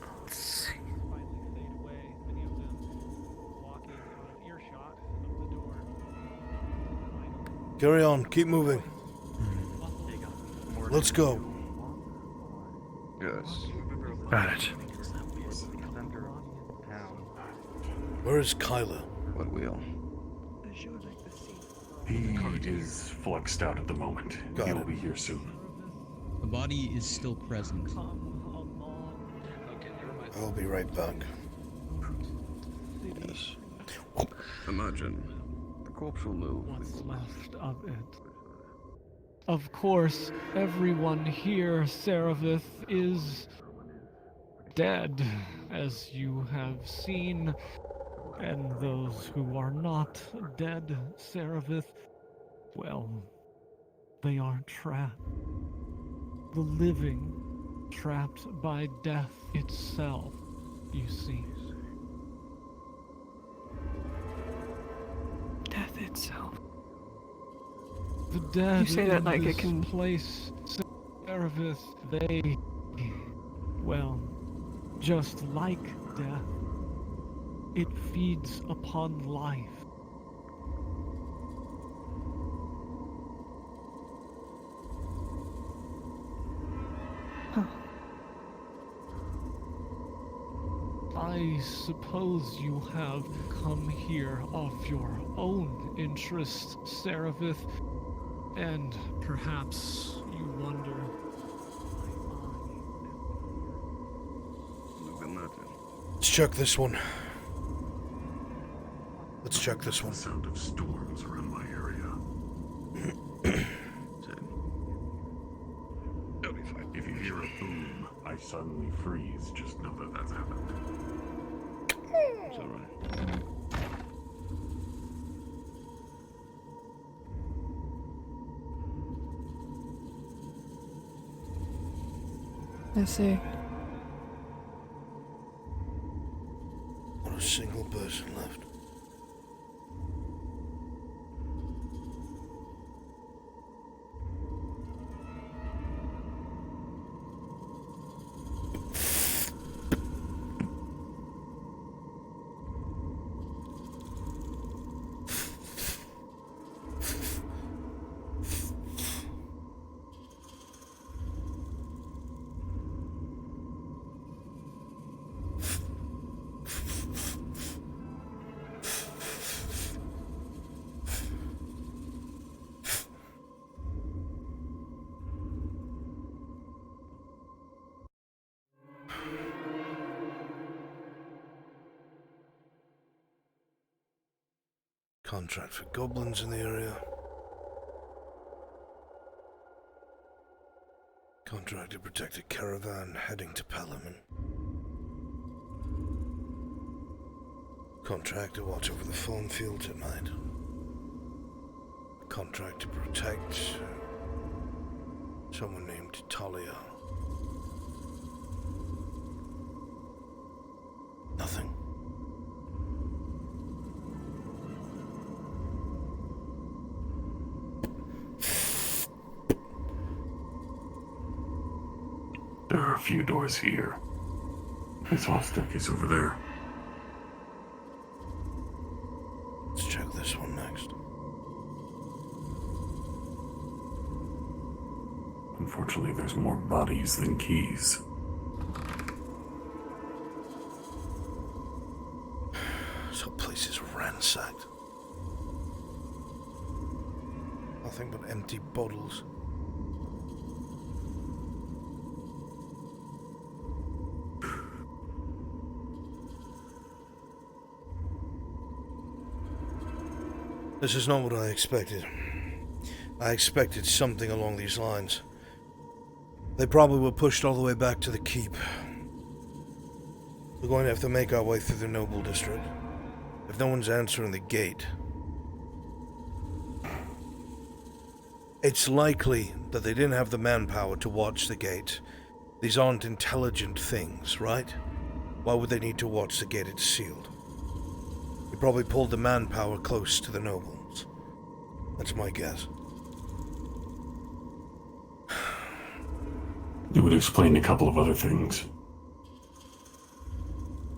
Carry on. Keep moving. Let's go. Yes. Got it. Where is Kyla? What wheel? He is flexed out at the moment. Got He'll it. be here soon. The body is still present. I'll be right back. Yes. Imagine. The corpse will move. What's left of it. Of course, everyone here, Serapith, is dead, as you have seen. And those who are not dead, Serapith, well, they are trapped. The living, trapped by death itself, you see. Death itself. The dead You say that in like it this can- place, Serapith, they, well, just like death, it feeds upon life. I suppose you have come here of your own interest, Serapith, and perhaps you wonder. Let's check this one. Let's check this one. The sound of storms around my area. If you hear a boom, I suddenly freeze. Just know that that's happened. It's alright. I see. Not a single person left. Contract for goblins in the area. Contract to protect a caravan heading to Palaman. Contract to watch over the farm fields at night. Contract to protect someone named Talia. Nothing. There are a few doors here. I saw a staircase over there. Let's check this one next. Unfortunately, there's more bodies than keys. This whole place is ransacked. Nothing but empty bottles. This is not what I expected. I expected something along these lines. They probably were pushed all the way back to the keep. We're going to have to make our way through the Noble District. If no one's answering the gate, it's likely that they didn't have the manpower to watch the gate. These aren't intelligent things, right? Why would they need to watch the gate? It's sealed. They probably pulled the manpower close to the nobles. That's my guess. It would explain a couple of other things.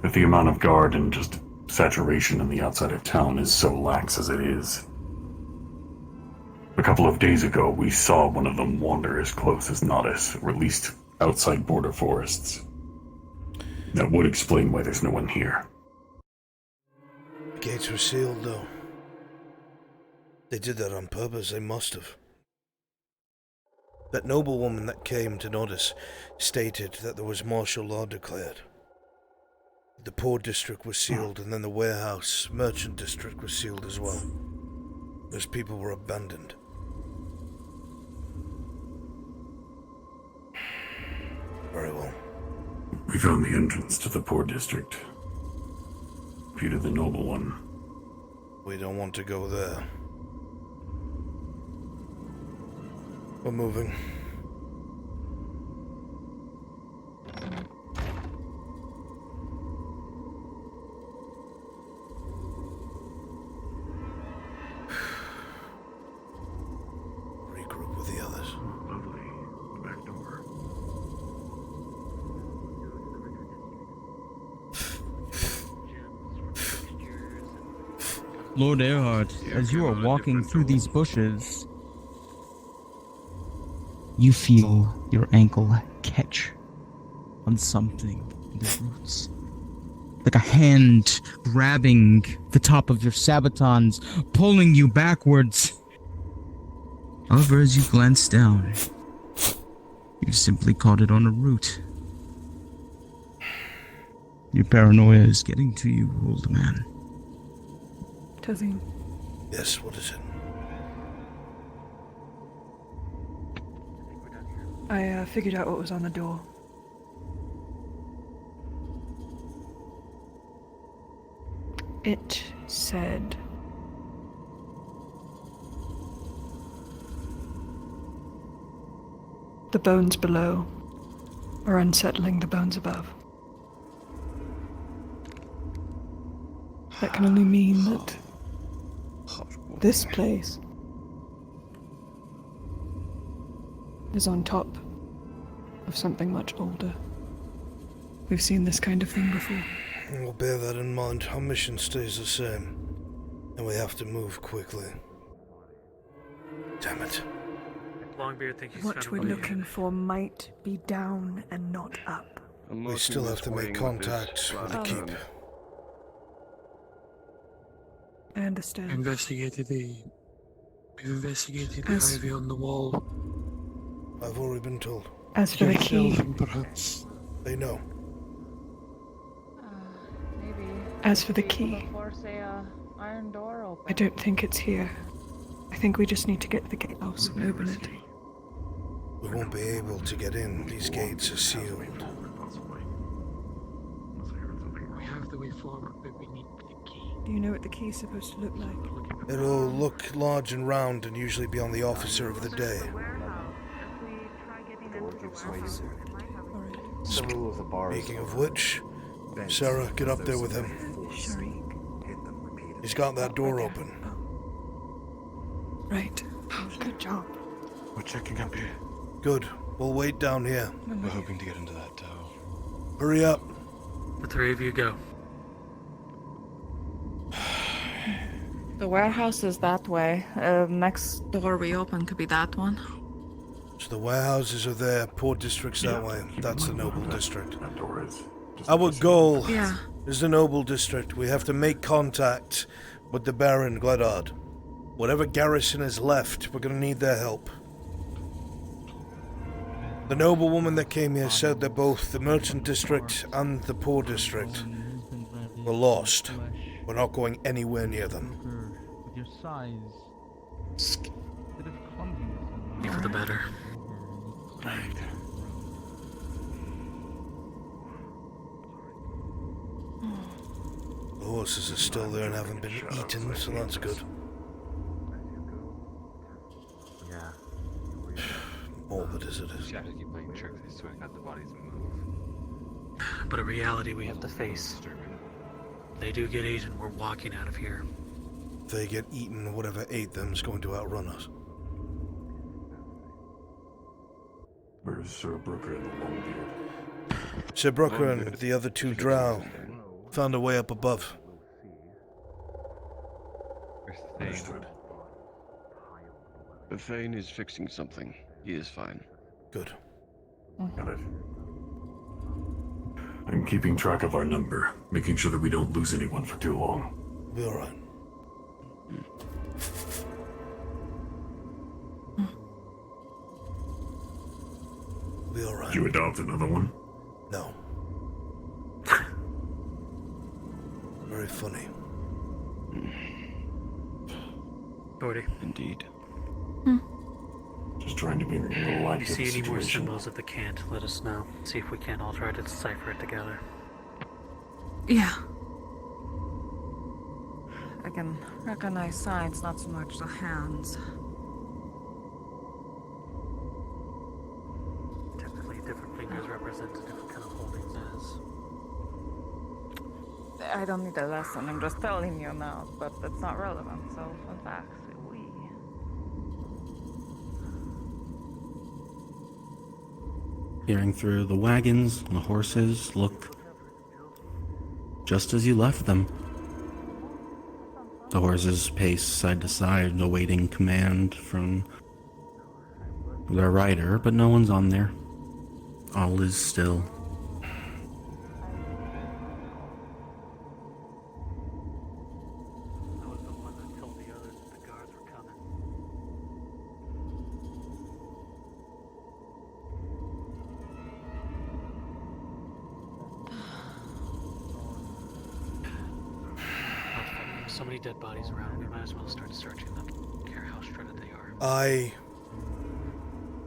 If the amount of guard and just saturation in the outside of town is so lax as it is. A couple of days ago, we saw one of them wander as close as Nodus, or at least outside border forests. That would explain why there's no one here. The gates were sealed, though. They did that on purpose, they must have. That noblewoman that came to Nodus stated that there was martial law declared. The poor district was sealed, and then the warehouse merchant district was sealed as well. Those people were abandoned. Very well. We found the entrance to the poor district. Few to the noble one. We don't want to go there. We're moving. Regroup with the others. Lovely. The back door. Lord Erhard, as you are walking through these bushes, you feel your ankle catch on something in the roots. Like a hand grabbing the top of your sabatons, pulling you backwards. However, as you glance down, you simply caught it on a root. Your paranoia is getting to you, old man. Tazine. Yes, what is it? I figured out what was on the door. It said, "The bones below are unsettling the bones above." That can only mean that this place is on top of something much older. We've seen this kind of thing before. We'll bear that in mind. Our mission stays the same, and we have to move quickly. Damn it. Longbeard, thank you. What we're looking for might be down and not up. We still have to make contact with the keep. I understand. We've investigated the ivy on the wall. I've already been told. As for the key, perhaps. They know. As for the key, Before say Iron door open. I don't think it's here. I think we just need to get to the gatehouse and open it. We won't be able to get in. These gates are sealed. We have the way forward, but we need the key. Do you know what the key's supposed to look like? It'll look large and round and usually be on the officer of the day. Speaking of which, Sarah, get up there with him. He's got that door open. Right. Good job. We're checking up here. Good. We'll wait down here. We're hoping to get into that tower. Hurry up. The three of you go. The warehouse is that way. Next door we open could be that one. So the warehouses are there, Port District's that way. That's the Noble District. That door is. Our goal Yeah. is the Noble District. We have to make contact with the Baron Gledard. Whatever garrison is left, we're gonna need their help. The noblewoman that came here said that both the Merchant District and the Poor District were lost. We're not going anywhere near them. With your size, Be for the better. Right. The horses are still there and haven't been eaten, so that's good. Yeah. Morbid as it is. You have to keep playing tricks so we can have the bodies move. But a reality we have to face. They do get eaten, we're walking out of here. If they get eaten, whatever ate them is going to outrun us. Where's Sir Brooker and the Longbeard? Sir Brooker and the other two drow found a way up above. Understood. The Thane is fixing something. He is fine. Good. Got it. I'm keeping track of our number, making sure that we don't lose anyone for too long. Be alright. Be alright. Did you adopt another one? No. Very funny. Doherty. Indeed. Just trying to be a little If like you the see any more situation. symbols of the cant, let us know. See if we can't all try to decipher it together. Yeah. I can recognize signs, not so much the hands. Typically, different fingers represent different kind of holdings as. I don't need a lesson, I'm just telling you now, but it's not relevant, so fun facts. Peering through the wagons and the horses look just as you left them. The horses pace side to side, awaiting command from their rider, but no one's on there. All is still. I was the one that told the others that the guards were coming. So many dead bodies around, we might as well start searching them. Don't care how shredded they are. I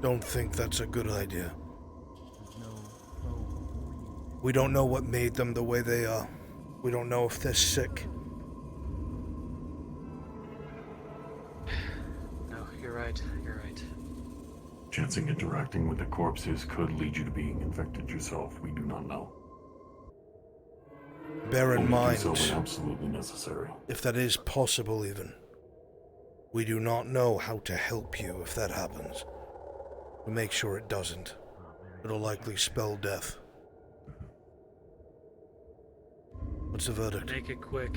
don't think that's a good idea. We don't know what made them the way they are. We don't know if they're sick. No, you're right. You're right. Chancing interacting with the corpses could lead you to being infected yourself. We do not know. Bear in Only do mind, so when absolutely necessary. if that is possible even, we do not know how to help you if that happens. We'll make sure it doesn't. It'll likely spell death. What's the verdict? Make it quick.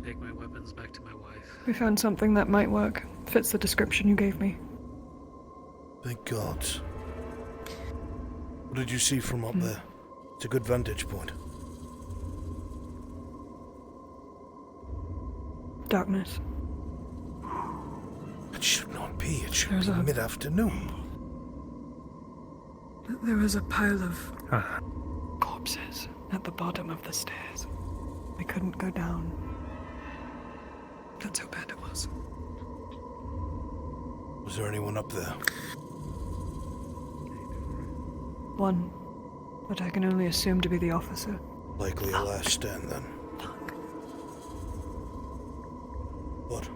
Take my weapons back to my wife. We found something that might work. Fits the description you gave me. Thank God. What did you see from up there? It's a good vantage point. Darkness. It should not be. It should There's be a- mid-afternoon. There was a pile of corpses at the bottom of the stairs. I couldn't go down. That's how bad it was. Was there anyone up there? One, but I can only assume to be the officer. Likely a last stand then. What?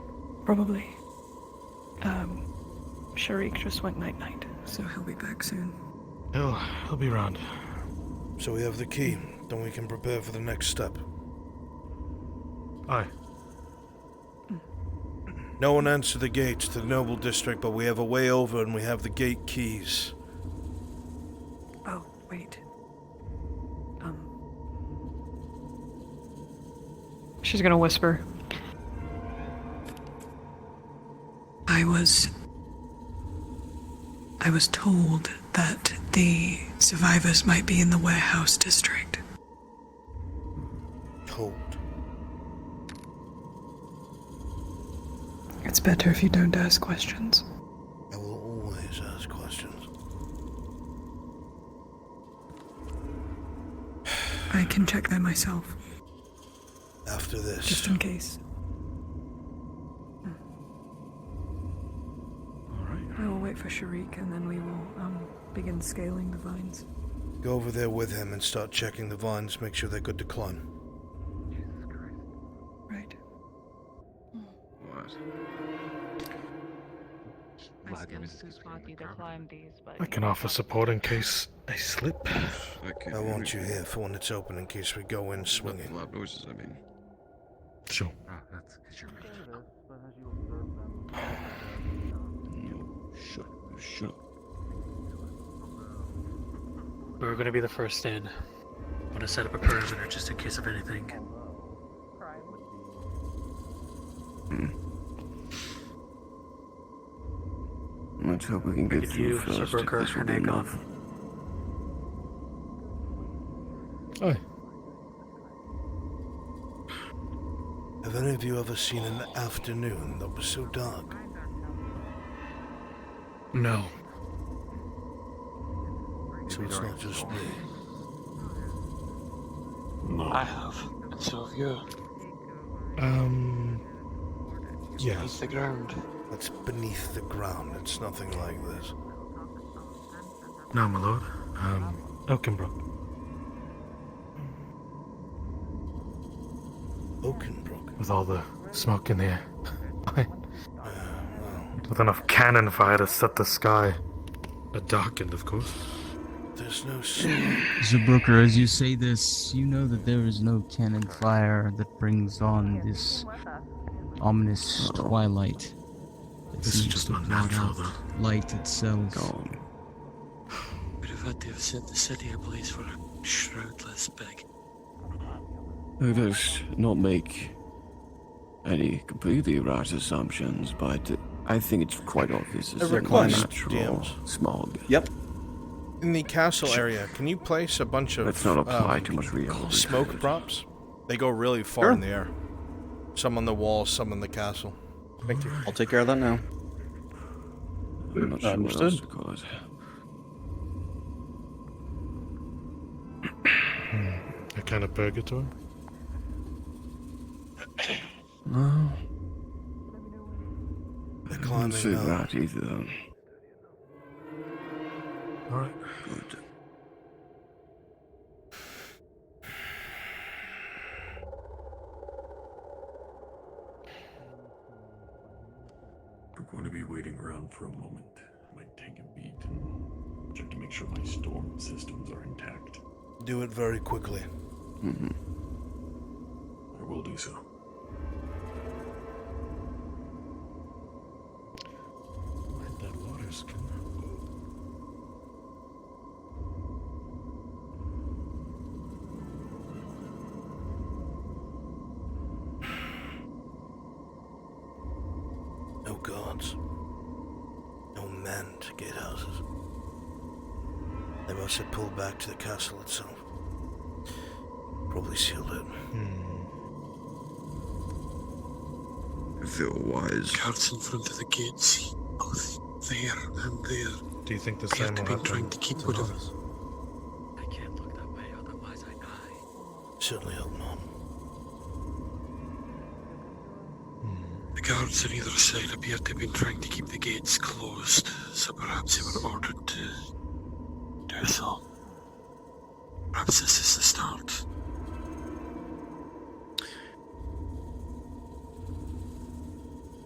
Probably. Sharik just went night-night, so he'll be back soon. He'll be around. So we have the key, then we can prepare for the next step. Aye. No one answered the gates to the Noble District, but we have a way over and we have the gate keys. Oh, wait. She's gonna whisper. I was told that the survivors might be in the warehouse district. Told. It's better if you don't ask questions. I will always ask questions. I can check that myself. After this. Just in case. I will wait for Sharik and then we will begin scaling the vines. Go over there with him and start checking the vines, make sure they're good to climb. Right. What? My skill's too spotty to climb these, but I can offer support in case I slip. I want you here for when it's open in case we go in swinging. Loud noises, I mean. Sure. That's because you're Shut. We're gonna be the first in. I'm gonna set up a perimeter just in case of anything. Let's hope we can get Did through you, first. Sir Brooker, This will be and Akon? enough. Aye. Have any of you ever seen an afternoon that was so dark? No. So it's not just me. No. I have, and so have you. Yes. Beneath the ground. It's beneath the ground. It's nothing like this. No, my lord. Oakenbrook. Oakenbrook? With all the smoke in the air. With enough cannon fire to set the sky. Darkened, of course. There's no Zabrooker, as you say this, you know that there is no cannon fire that brings on this ominous twilight. This is just unnatural, though. Light itself. Would have had to have set the city ablaze for a shroud less big. Let us not make any completely rash assumptions, but I think it's quite obvious it's A request, natural smog. Yep. In the castle area, can you place a bunch of Let's not apply too much reality. smoke props? They go really far in the air. Some on the walls, some in the castle. Thank you. I'll take care of that now. I'm not sure what Understood. else to cause. A kind of purgatory? No. They're I climbing don't see up. that either. Alright. Good. We're going to be waiting around for a moment. Might take a beat and check to make sure my storm systems are intact. Do it very quickly. I will do so. That water skin. No guards. No men to gatehouses. They must have pulled back to the castle itself. Probably sealed it. I feel wise. Guards in front of the gates, both there and there. Do you think the Appear same to will be happen trying to keep to whatever. us? I can't look that way, otherwise I die. Certainly hope not. guards on either side appear to have been trying to keep the gates closed, so perhaps they were ordered to do so. Perhaps this is the start.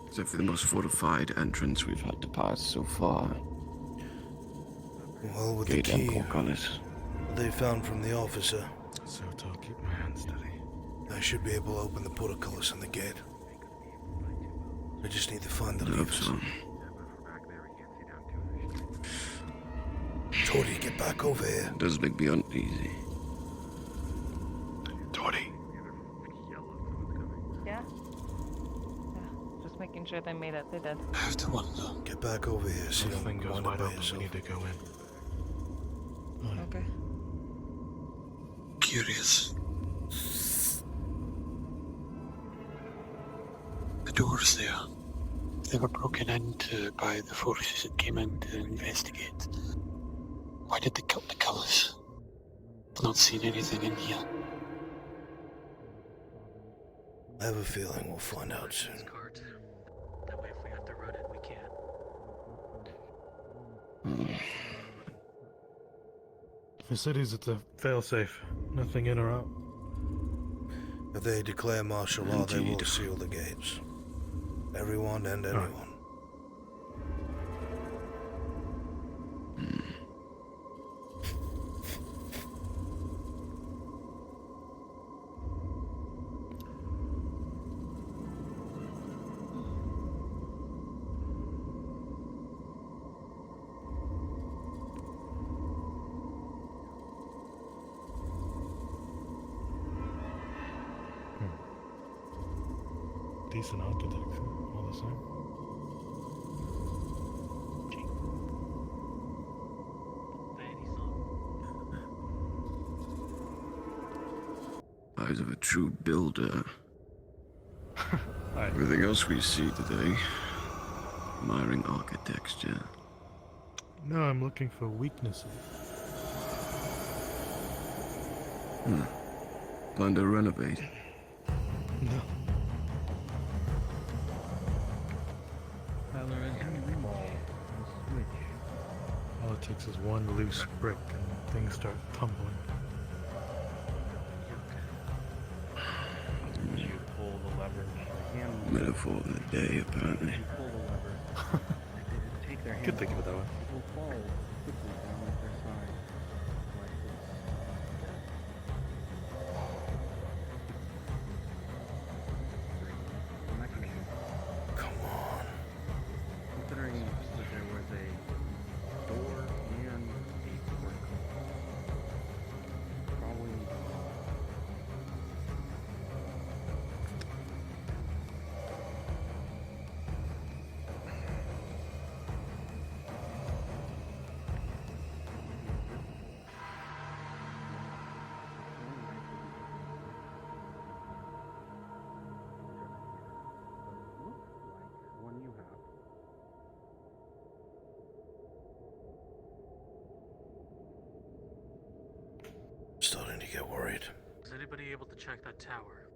Except for the most fortified entrance we've had to pass so far. Well, with Gate the and key portcullis. they found from the officer, So I'll keep my hand steady. I should be able to open the portcullis and the gate. I just need to find the levers. Tori, get back over here. It does make me uneasy. Tori. Yeah? Yeah. Just making sure they made it. They did. I have to wonder. Get back over here so you This thing don't goes wind up wide by open. We yourself. need to go in. Okay. Curious. The doors there. They were broken into by the forces that came in to investigate. Why did they cut the colours? I've not seen anything in here. I have a feeling we'll find out soon. That way, if we have to run it, we can. The city's at the failsafe. Nothing in or out. If they declare martial law, they will seal the gates. Everyone and anyone. Decent architecture, all the same. Eyes of a true builder. Everything else we see today, admiring architecture. No, I'm looking for weaknesses. Plan to renovate. No. All it takes is one loose brick and things start tumbling. You pull the lever. Metaphor of the day, apparently. Pull the lever. Take their hand. Could think of it that way. It will fall quickly down at their side. Come on. Considering that there was a door and a port, probably one you have. Starting to get worried. Is anybody able to check that tower?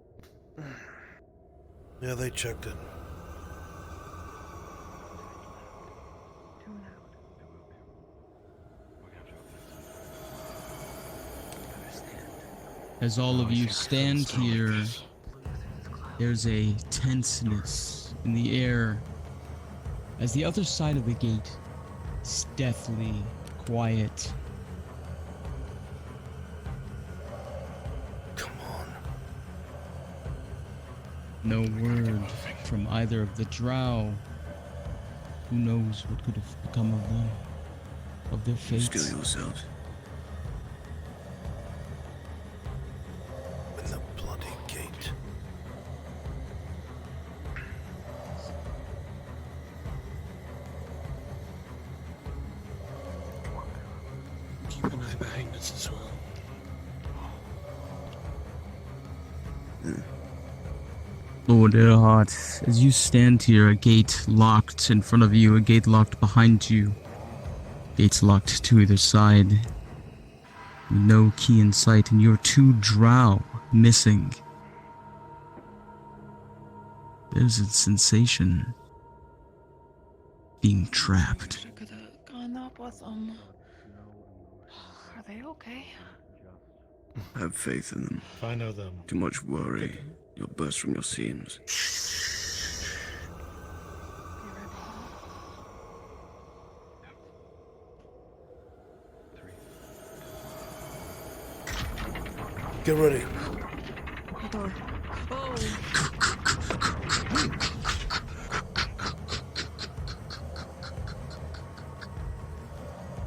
Yeah, they checked it. As all of you stand here, there's a tenseness in the air as the other side of the gate is deathly quiet. Come on. No word from either of the drow. Who knows what could have become of them, of their fates. Still yourselves. In the bloody gate. Keep an eye behind us as well. Lord Earhart, as you stand here, a gate locked in front of you, a gate locked behind you, gates locked to either side, no key in sight, and your two drow missing. There's a sensation being trapped. I could have gone up with them. Are they okay? Have faith in them. If I know them. Too much worry. You'll burst from your scenes. Get ready. The door. Oh.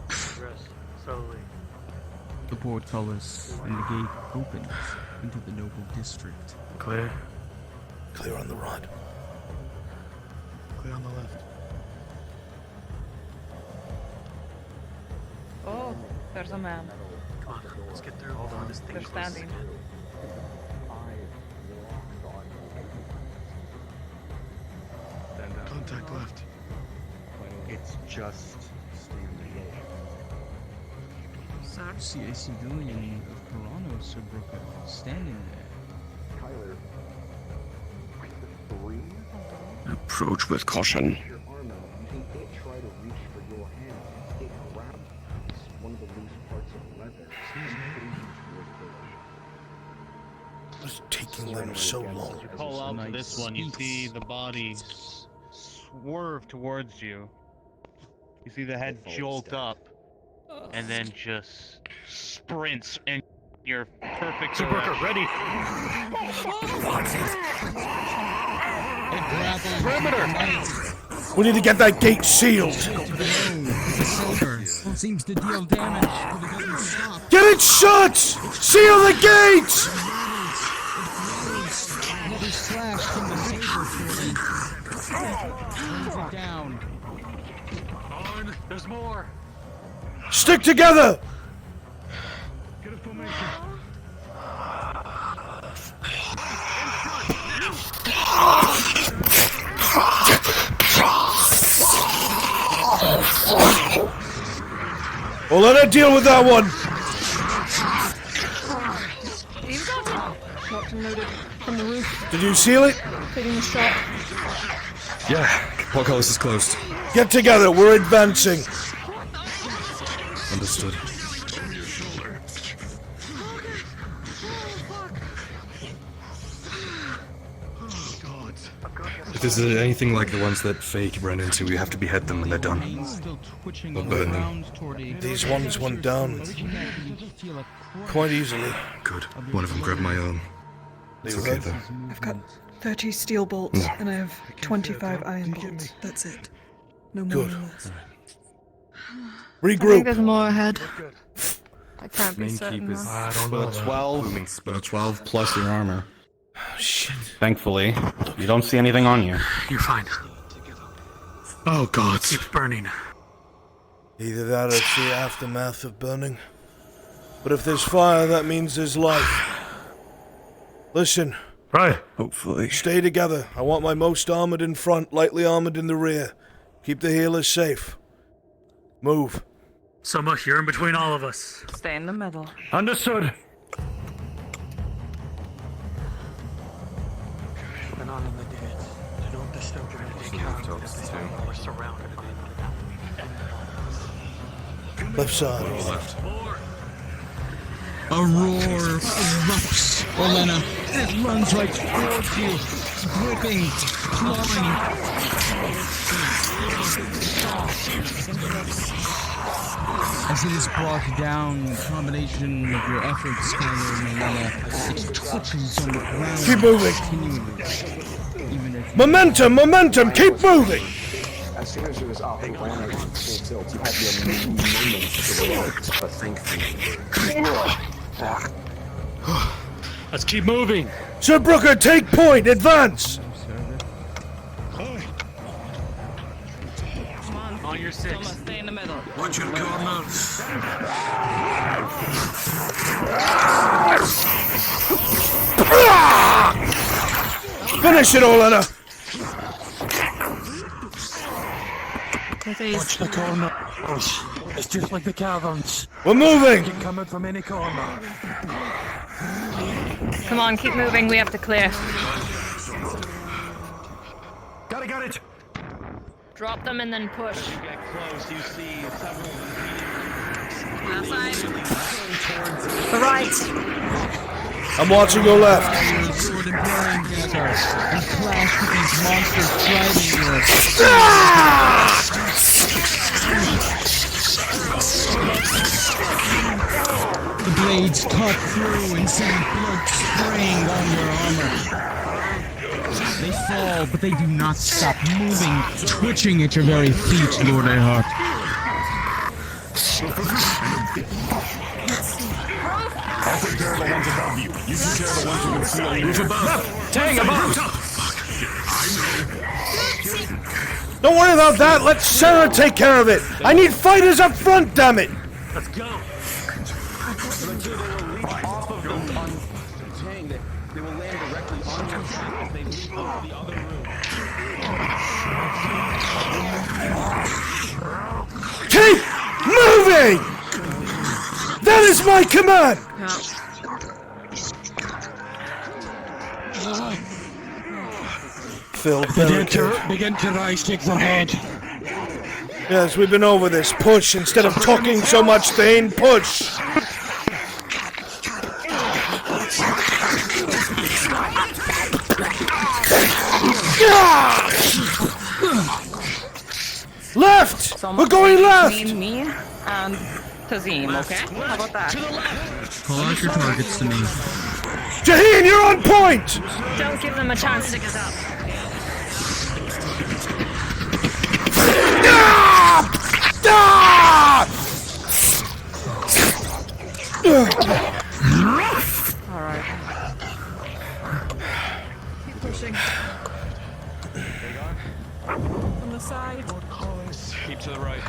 Rest slowly. The portcullis and the gate opens into the noble district. Clear. Clear on the right. Clear on the left. Oh, there's a man. Come on, let's get through. Hold on, this thing They're standing. Contact left. It's just standing. Sir? See a civilian of Pirano, Sir Brooker, standing there. Tyler, Approach with caution. your arm out using it try to reach for your hand. It grabbed one of the loose parts of leather. What's taking them so long? As you pull out to this one, you see the body swerve towards you. You see the head jolt up, and then just sprints in your perfect direction. Ready? Perimeter! We need to get that gate sealed. Seems to deal damage, but it doesn't stop. Get it shut! Seal the gate! Another slash from the saber brings it down. On, there's more. Stick together! Get a formation. Well, let her deal with that one. You've got it. Locked and loaded from the roof. Did you seal it? Taking the shot. Yeah, portcullis is closed. Get together. We're advancing. Understood. If there's anything like the ones that Fake ran into, we have to behead them when they're done. Or burn them. These ones went down quite easily. Good. One of them grabbed my arm. It's okay though. I've got 30 steel bolts and I have 25 iron bolts. That's it. No more, Good. no less. I think Regroup. there's more ahead. I can't be Main certain. keep is though. I don't know. 12 plus your armor. Shit. Thankfully, you don't see anything on you. You're fine. Oh god, it keeps burning. Either that or it's the aftermath of burning. But if there's fire, that means there's life. Listen. Right. Hopefully. Stay together. I want my most armored in front, lightly armored in the rear. Keep the healers safe. Move. Soma, you're in between all of us. Stay in the middle. Understood. We're not in the dead. They don't disturb your character. We're surrounded by them. Left side. Left. A roar erupts. Olena, it runs right towards you, gripping, clawing. As it is brought down, the combination of your efforts, Skylar and Olena, it twitches on the ground. Keep moving. Even as Momentum, keep moving. As soon as it was up, it ran over full tilt. You had your moments to react, but thankfully. Let's keep moving. Sir Brooker, take point. Advance. Come on. On your six. Thomas, stay in the middle. Watch your corners. Finish it, Olena. Watch the corner. It's just like the caverns. We're moving. Keep coming from any corner. Come on, keep moving. We have to clear. Drop them and then push. As you get close, you see several Left side. the right. I'm watching your left. And clash with these monsters driving you. The blades cut through and send blood spraying on your armor. They fall, but they do not stop moving, twitching at your very feet, Lord Earhart. I'll take care of the ones above you. You take care of the ones who can see on the roof above. Tang above! Don't worry about that. Let Sarah take care of it. I need fighters up front, damn it. Let's go! Keep moving! That is my command! Phil, Begin to rise, take the head. Yes, we've been over this. Push instead of talking so much, Thane. Push! Left! We're going left! Between me and Kazim, okay? How about that? Call out your targets to me. Jaheen, you're on point! Don't give them a chance to get up. Alright. Keep pushing. From the side. Keep to the right.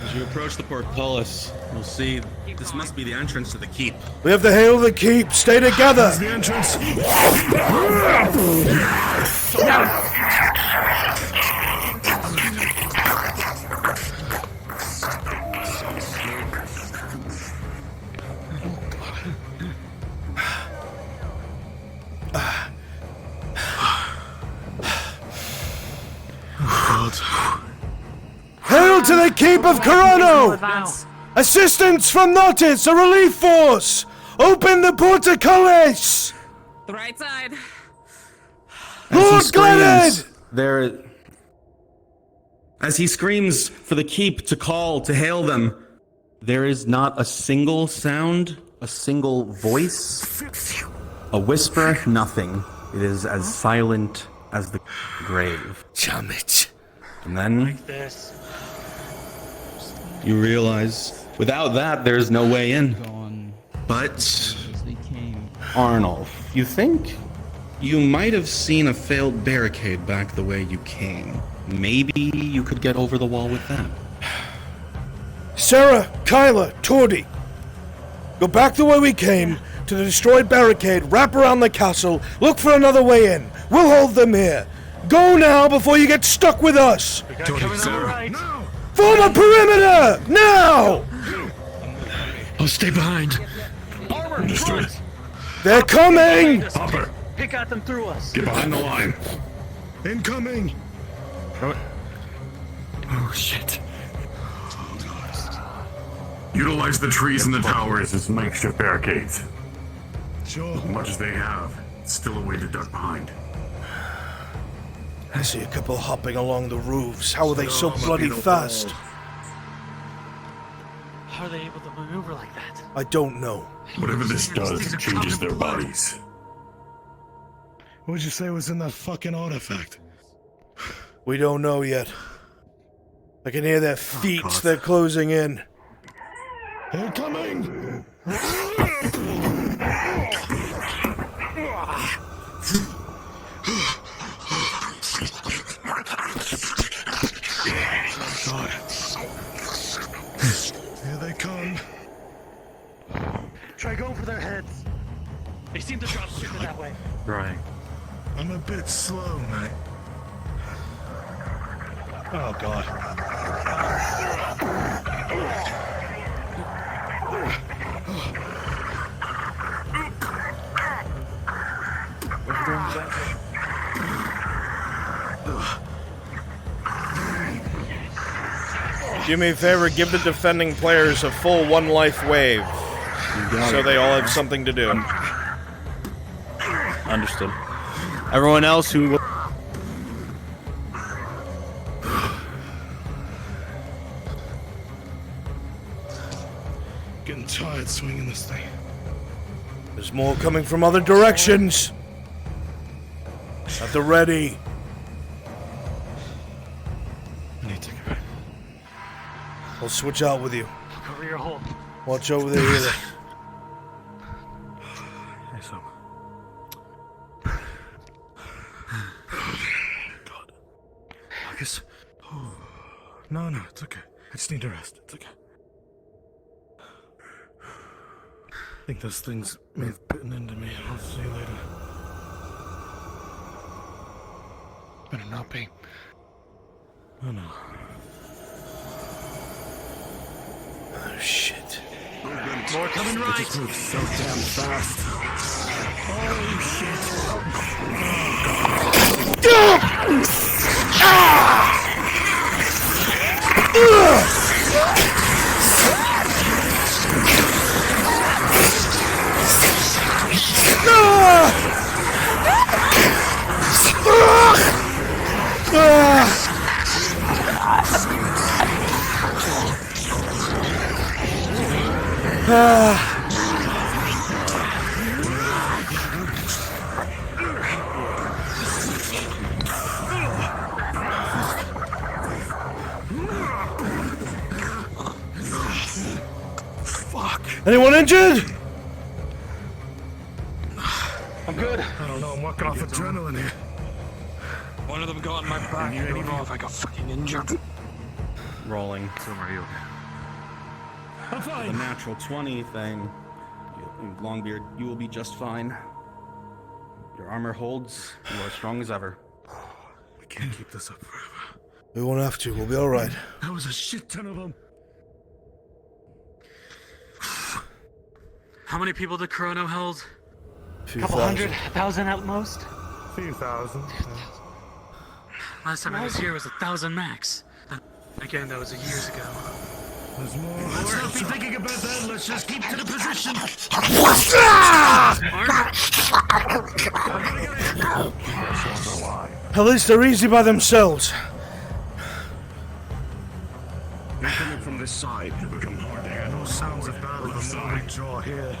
As you approach the portcullis, you'll see this must be the entrance to the keep. We have to hail the keep. Stay together. That's the entrance. Hail to the keep of Corano! Assistance from Notice, a relief force! Open the portcullis! The right side. Lord Glennon! As he screams for the keep to call, to hail them, there is not a single sound, a single voice, a whisper, nothing. It is as silent as the grave. Damn it. And then you realize, without that, there's no way in. But, Arnold, you think you might have seen a failed barricade back the way you came. Maybe you could get over the wall with that. Sarah, Kyla, Tordy. Go back the way we came, to the destroyed barricade, wrap around the castle, look for another way in. We'll hold them here. Go now before you get stuck with us. Form a perimeter! Now! I'll stay behind. Understood. They're coming! Hopper, Pick at them through us. get behind the line. Incoming! Oh, shit. Utilize the trees in the towers as makeshift barricades. Sure. As much as they have, it's still a way to duck behind. I see a couple hopping along the roofs. How are they so bloody fast? How are they able to maneuver like that? I don't know. Whatever this does, it changes their bodies. What would you say was in that fucking artifact? We don't know yet. I can hear their feet. They're closing in. They're coming! God. Here they come. Try going for their heads. They seem to drop quicker that way. Right. I'm a bit slow, mate. Oh, God. Do me a favor, give the defending players a full 1 life wave. So they all have something to do. Understood. Everyone else who... Getting tired swinging this thing. There's more coming from other directions. At the ready. I need to take a breath. I'll switch out with you. Cover your hole. Watch over there either. Hey, Sam. God. Marcus. Oh. No, it's okay. I just need to rest. It's okay. I think those things may have bitten into me. I'll see you later. Better not be. Oh no. Oh shit. More coming right. It just moves so damn fast. Holy shit. Fuck. Anyone injured? I'm good. I don't know, I'm working off adrenaline here. One of them got on my back. I don't know if I got fucking injured. Rolling. So are you? I'm fine. The natural 20 thing. Longbeard, you will be just fine. Your armor holds. You are strong as ever. We can't keep this up forever. We won't have to. We'll be alright. That was a shit ton of them. How many people did Chrono hold? Couple hundred, 1,000 at most. Few thousand. Last time I was here was 1,000 max. Again, that was years ago. There's more. Let's not be thinking about that. Let's just keep to the position. At least they're easy by themselves. They're coming from this side. It'll become hard to hear those sounds of battle the more we draw here.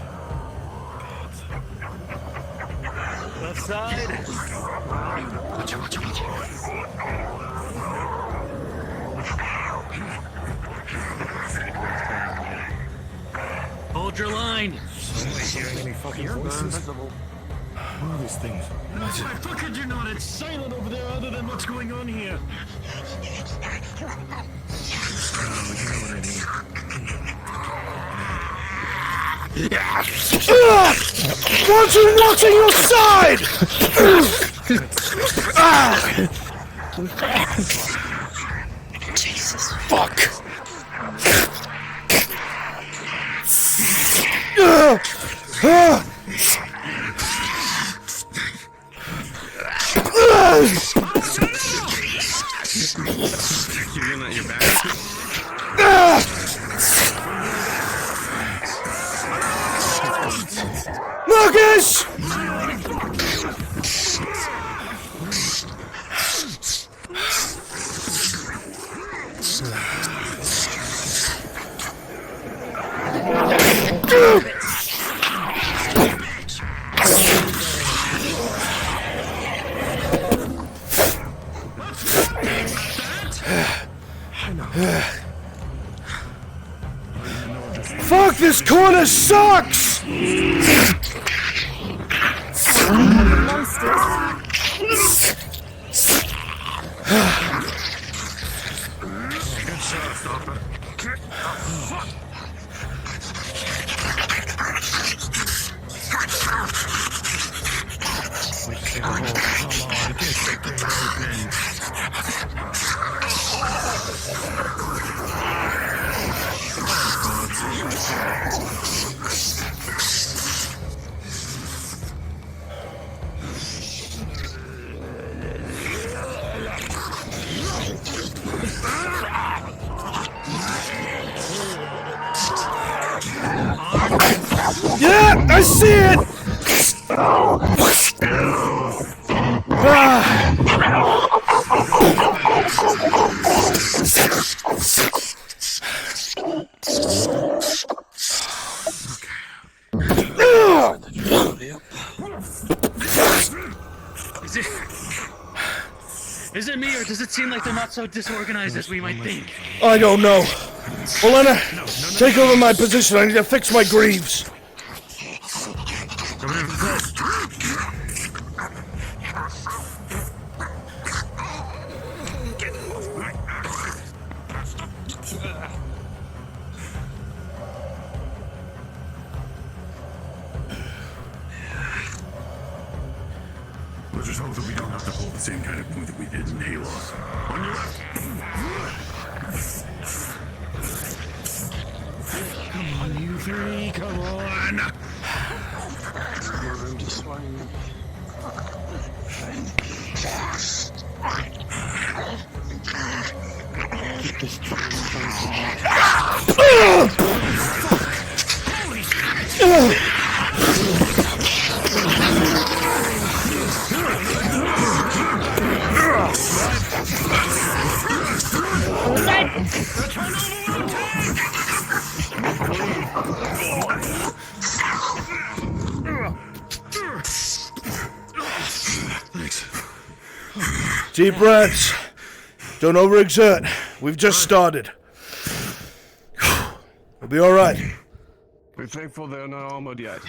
Left side. Watch it. Hold your line. Nobody's hearing any fucking voices. What are these things? Why fucking you're not? It's silent over there other than what's going on here. You know what I mean. Watching your side! Jesus. Fuck! You're gonna let your back. Marcus! Fuck, this corner sucks! I see it! Is it me, or does it seem like they're not so disorganized as we might think? I don't know. Elena, take over my position. I need to fix my greaves. Let's just hope that we don't have to pull the same kind of move that we did in Halos. On your left. Come on, you three, come on! I'm just flying. Keep this Deep breaths. Don't overexert. We've just started. We'll be alright. We're thankful they're not armored yet.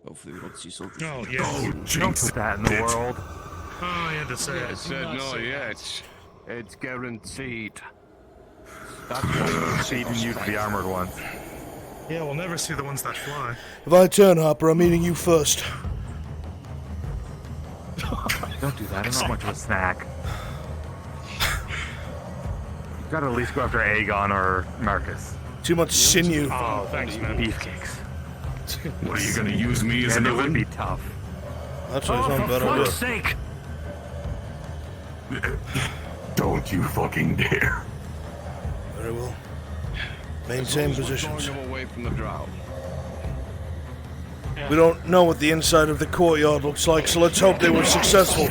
Hopefully we don't see something. Oh, yeah. Don't put that in the world. Oh, I had to say it. I said no yet. It's guaranteed. That's why Feeding you to the armored ones. Yeah, we'll never see the ones that fly. If I turn, Harper, I'm eating you first. Don't do that. I'm not much of a snack. You gotta at least go after Aegon or Marcus. Too much sinew. Oh, thanks, man. Beefcakes. What, are you gonna use me as And an it would oven? be tough. That's what I'm better For with. fuck's sake! Don't you fucking dare. Very well. Maintain positions. Throwing them away from the drow. We don't know what the inside of the courtyard looks like, so let's hope they were successful.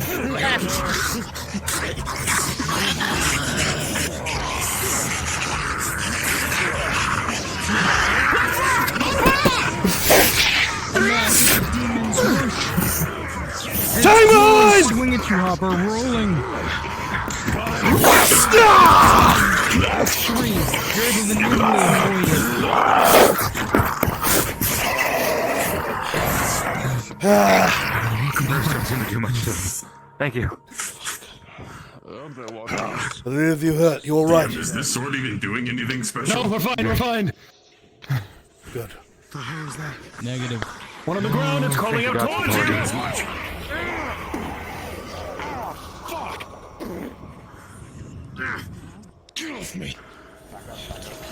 Time on! Swing at you, Hopper, rolling. 3, greater than Too much. Thank you. Are any of you hurt? You alright? Is this sword even doing anything special? No, we're fine, we're fine. Good. The hell is that? Negative. One on the ground, it's calling out towards you! As much. Get off me!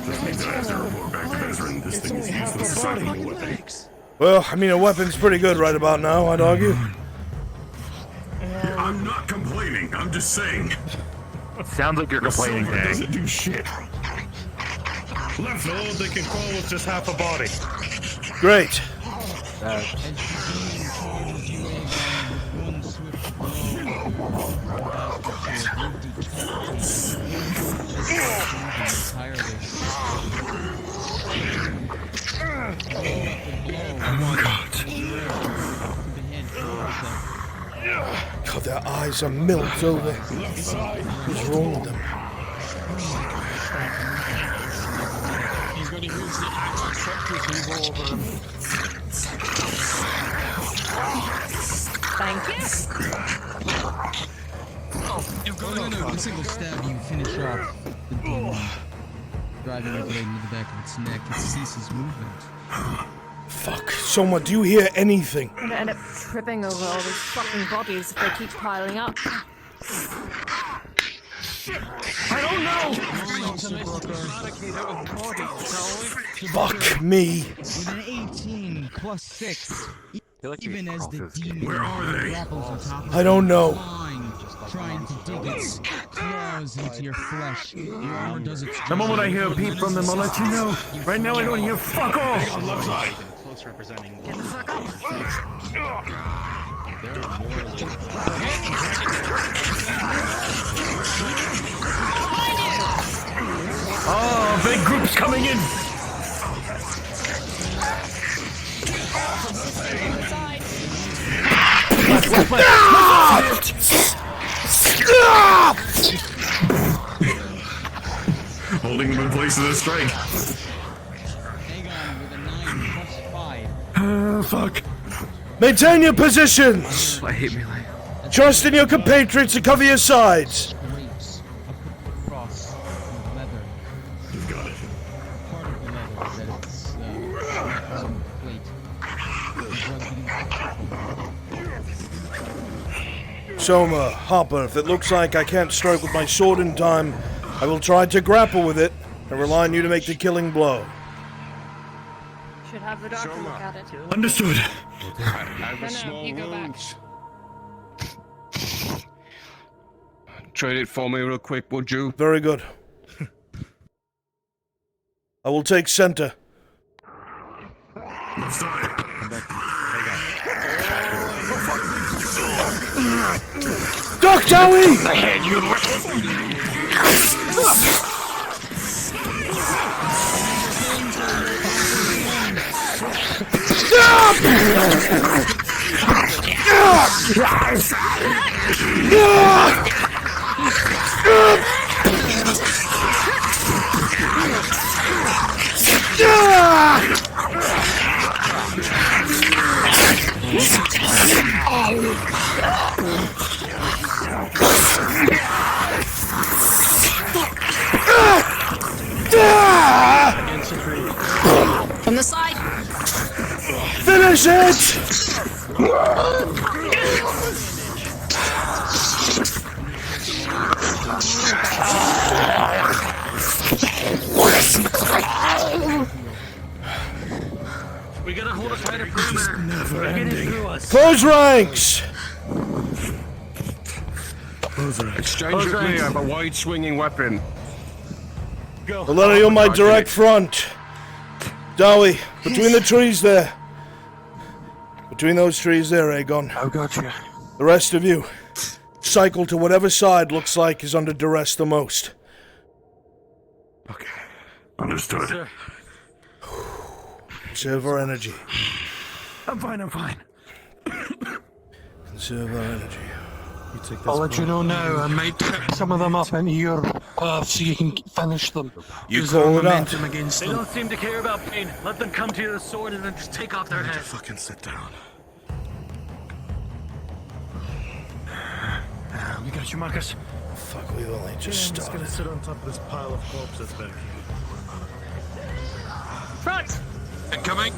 This means that I have to report back to Veteran. This thing is useless aside from the weapon. Well, I mean, a weapon's pretty good right about now, I'd argue. I'm not complaining. I'm just saying. Sounds like you're complaining, Silver Dang. doesn't do shit. Left load, they can crawl with just half a body. Great. God, their eyes are milked over. What's wrong with them? He's going to use the axe to move over. Thank you. No, a single stab, you finish off the demon, driving your blade into the back of its neck. It ceases movement. Fuck. Someone, do you hear anything? I'm gonna end up tripping over all these fucking bodies if they keep piling up. I don't know! Fuck me. With an 18 plus 6, even as the demon grapples on top of I don't know. line, trying to dig its claws into your flesh. Your armor does its The moment I hear a peep from them, I'll let you know. Right now, I don't hear fuck all. ghost representing. Get the fuck up! Oh, big groups coming in! Holding them in place of the strike. Fuck. Maintain your positions! I hate melee. Trust in your compatriots to cover your sides! You've got it. Soma, Hopper, if it looks like I can't strike with my sword in time, I will try to grapple with it and rely on you to make the killing blow. Should have the doctor look at it. Understood. I have a small you go back. wound. Trade it for me real quick, would you? Very good. I will take center. Duck, Dowie! I had you. From the side! Finish it! We gotta hold a tighter perimeter. Never They're getting ending. through us. Close ranks! Exchange with me, I have a wide swinging weapon. Go. Elena, you're my direct front. Dowie, between the trees there. Between those trees there, Aegon. I've got you. The rest of you, cycle to whatever side looks like is under duress the most. Okay. Understood. Sir. Conserve our energy. I'm fine. Conserve our energy. You take this I'll let you know now. I might pick some of them up into your path so you can finish them. You Use call our it out. momentum against They them. don't seem to care about pain. Let them come to you with a sword and then just take off their head. Fucking sit down. We got you, Marcus. Fuck, we've only just I'm just gonna started. sit on top of this pile of corpses back here. Front! Incoming.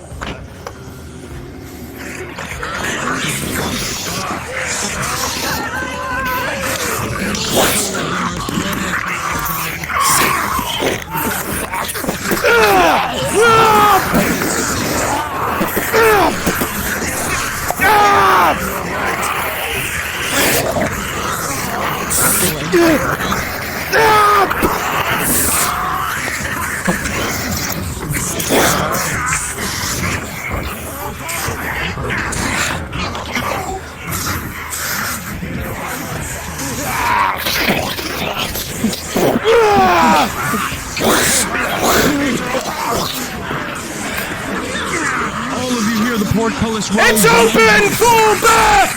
All of you hear the portcullis roll. It's open! Fall back!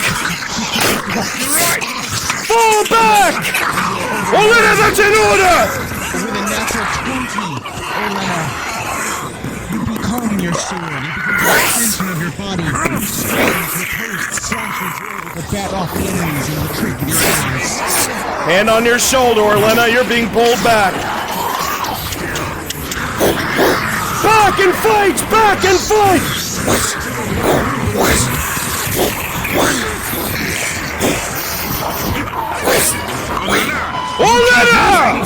Fall back! Olena, that's in order! With a natural 20, Olena, you become your sword. You become the extension of your body. Your post slashes the bat off the enemies and retreat with your eyes. Hand on your shoulder, Orlena, you're being pulled back. Back and fight! Back and fight! Orlena!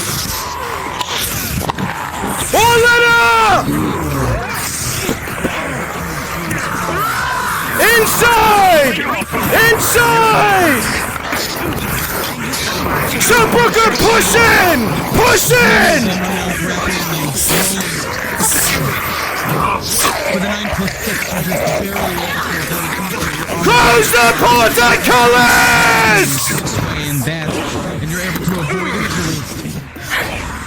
Orlena! Inside! Inside! Sir Booker, push in! Push in! With a 9 plus 6, you just barely Close the portcullis! and that, and you're able to avoid injury.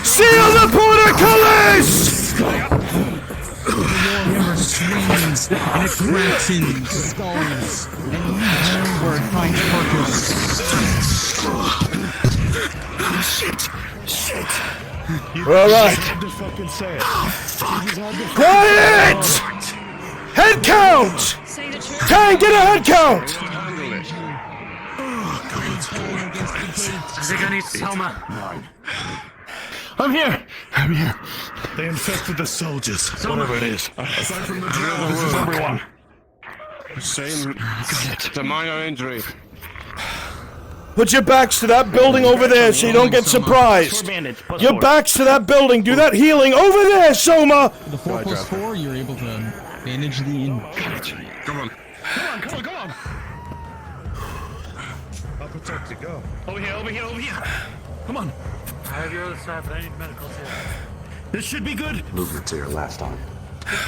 Seal the portcullis! The warhammer swings, and it cracks in skulls, and each word finds purpose. Shit. We're alright. Quiet! Head count! Kang, get a head count! I think I need Selma. I'm here. They infected the soldiers. Whatever it is. Aside from the drill, this is everyone. Same. It's a minor injury. Put your backs to that building over there so you don't get surprised. Your backs to that building. Do that healing over there, Soma! The 4 plus 4, you're able to bandage the injury. Come on. I'll protect you. Go. Over here. Come on. I have your other side, but I need medicals here. This should be good. Movement to your left arm.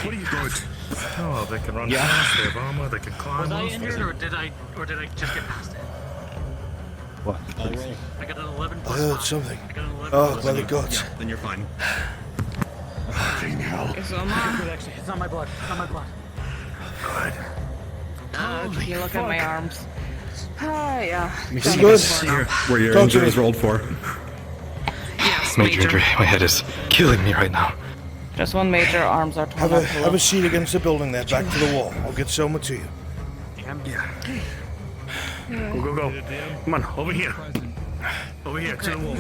What are you doing? Oh, they can run fast. They have armor. They can climb. Was I injured, or did I just get past it? What? I got an 11 plus I heard 5. something. I got an 11 Oh, plus by the 5. gods. Then you're fine. Fucking hell. It's on my... Actually, it's not my blood. It's not my blood. Good. Can you look at my arms? Yeah. You good? Where your Talk to injury me. is rolled for. Yes, Major injury. My head is killing me right now. Just one major, arms are torn up. Have a seat against the building there, back to the wall. I'll get Soma to you. Go. Come on, over here. Over here, to the wall.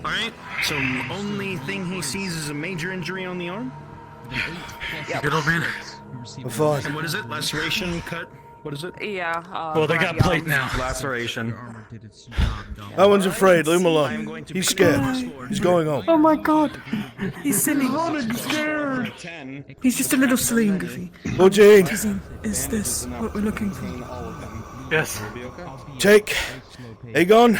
Alright, so only thing he sees is a major injury on the arm? Yep. Good old man. I'm fine. And what is it? Laceration, cut? What is it? Yeah. Well, they got plate now. Laceration. That one's afraid. Leave him alone. He's scared. He's going home. Oh my god. He's silly. He's just a little silly and goofy. Oh, Jane. Is this what we're looking for? Yes. Take. Aegon.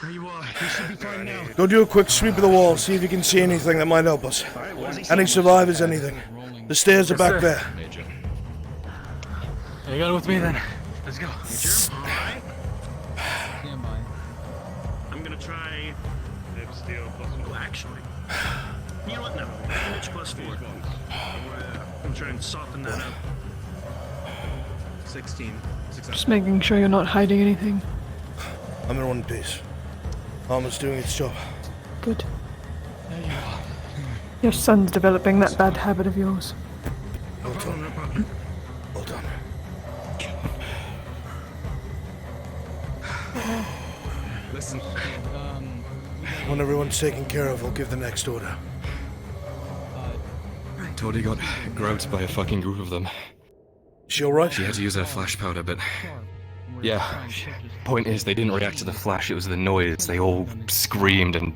There you are. You should be fine now. Go do a quick sweep of the wall. See if you can see anything that might help us. Any survivors, anything. The stairs are back there. You got it with me then. Let's go. Alright. I'm gonna try. Steel plus 4. Actually. You know what? No. H plus 4. I'm trying to soften that up. 16. Just making sure you're not hiding anything. I'm in one piece. Armor's doing its job. Good. Your son's developing that bad habit of yours. Well done. Well done. Listen. When everyone's taken care of, I'll give the next order. Tori got grabbed by a fucking group of them. She alright? She had to use her flash powder, but... Yeah. Point is, they didn't react to the flash, it was the noise. They all screamed and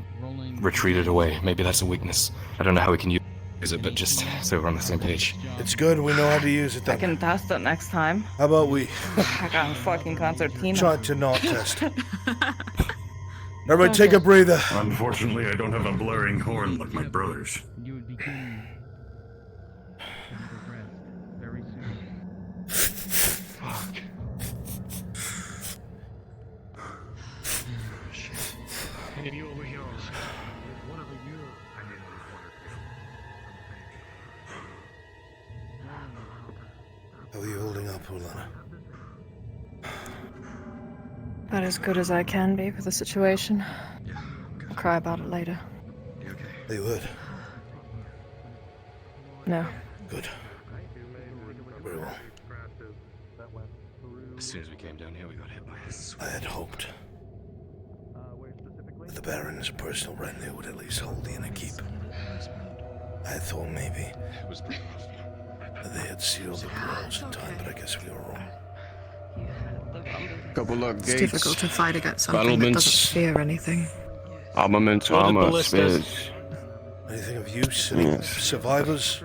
retreated away. Maybe that's a weakness. I don't know how we can use it, but just so we're on the same page. It's good, we know how to use it I then. can test it next time. How about we? I got a fucking concertina. Try to not test. Everybody take a breather. Unfortunately, I don't have a blaring horn like my brothers. You would begin very soon. Fuck. Hey, you over here. Whatever you. How are you holding up, Ulana? About as good as I can be for the situation. I'll cry about it later. Are you hurt? No. Good. Very well. As soon as we came down here, we got hit by a I had hoped that the Baron as a personal retinue would at least hold the inner keep. I had thought maybe that they had sealed the walls in time, but I guess we were wrong. Couple of It's gates. difficult to fight against something that battlements, doesn't fear anything. armaments, armor, spears. Anything of use? Any survivors?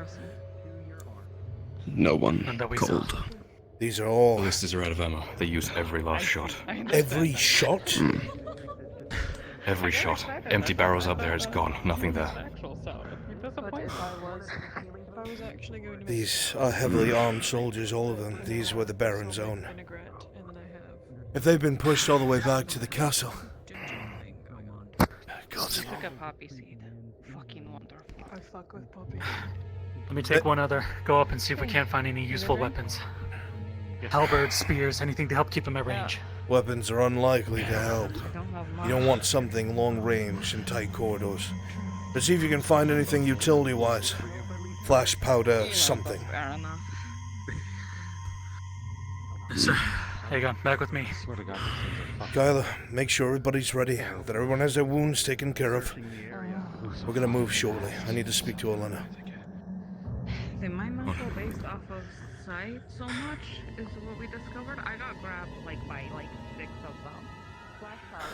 No one cold. These are all... Ballistas are out of ammo. They use every last shot. Every shot? Every shot. Empty barrels up there is gone. Nothing there. These are heavily armed soldiers, all of them. These were the Baron's own. If they've been pushed all the way back to the castle... God. Took a poppy seed. Fucking wonderful. I fuck with Poppy. Let me take one other. Go up and see if we can't find any useful weapons. Halberds, spears, anything to help keep them at range. Weapons are unlikely to help. You don't want something long range in tight corridors. But see if you can find anything utility-wise. Flash powder, something. Fair enough. Sir, there you go. Back with me. Kyla, make sure everybody's ready, that everyone has their wounds taken care of. We're gonna move shortly. I need to speak to Elena. They might not go based off of sight so much, is what we discovered. I got grabbed by 6 of them. Flash powder.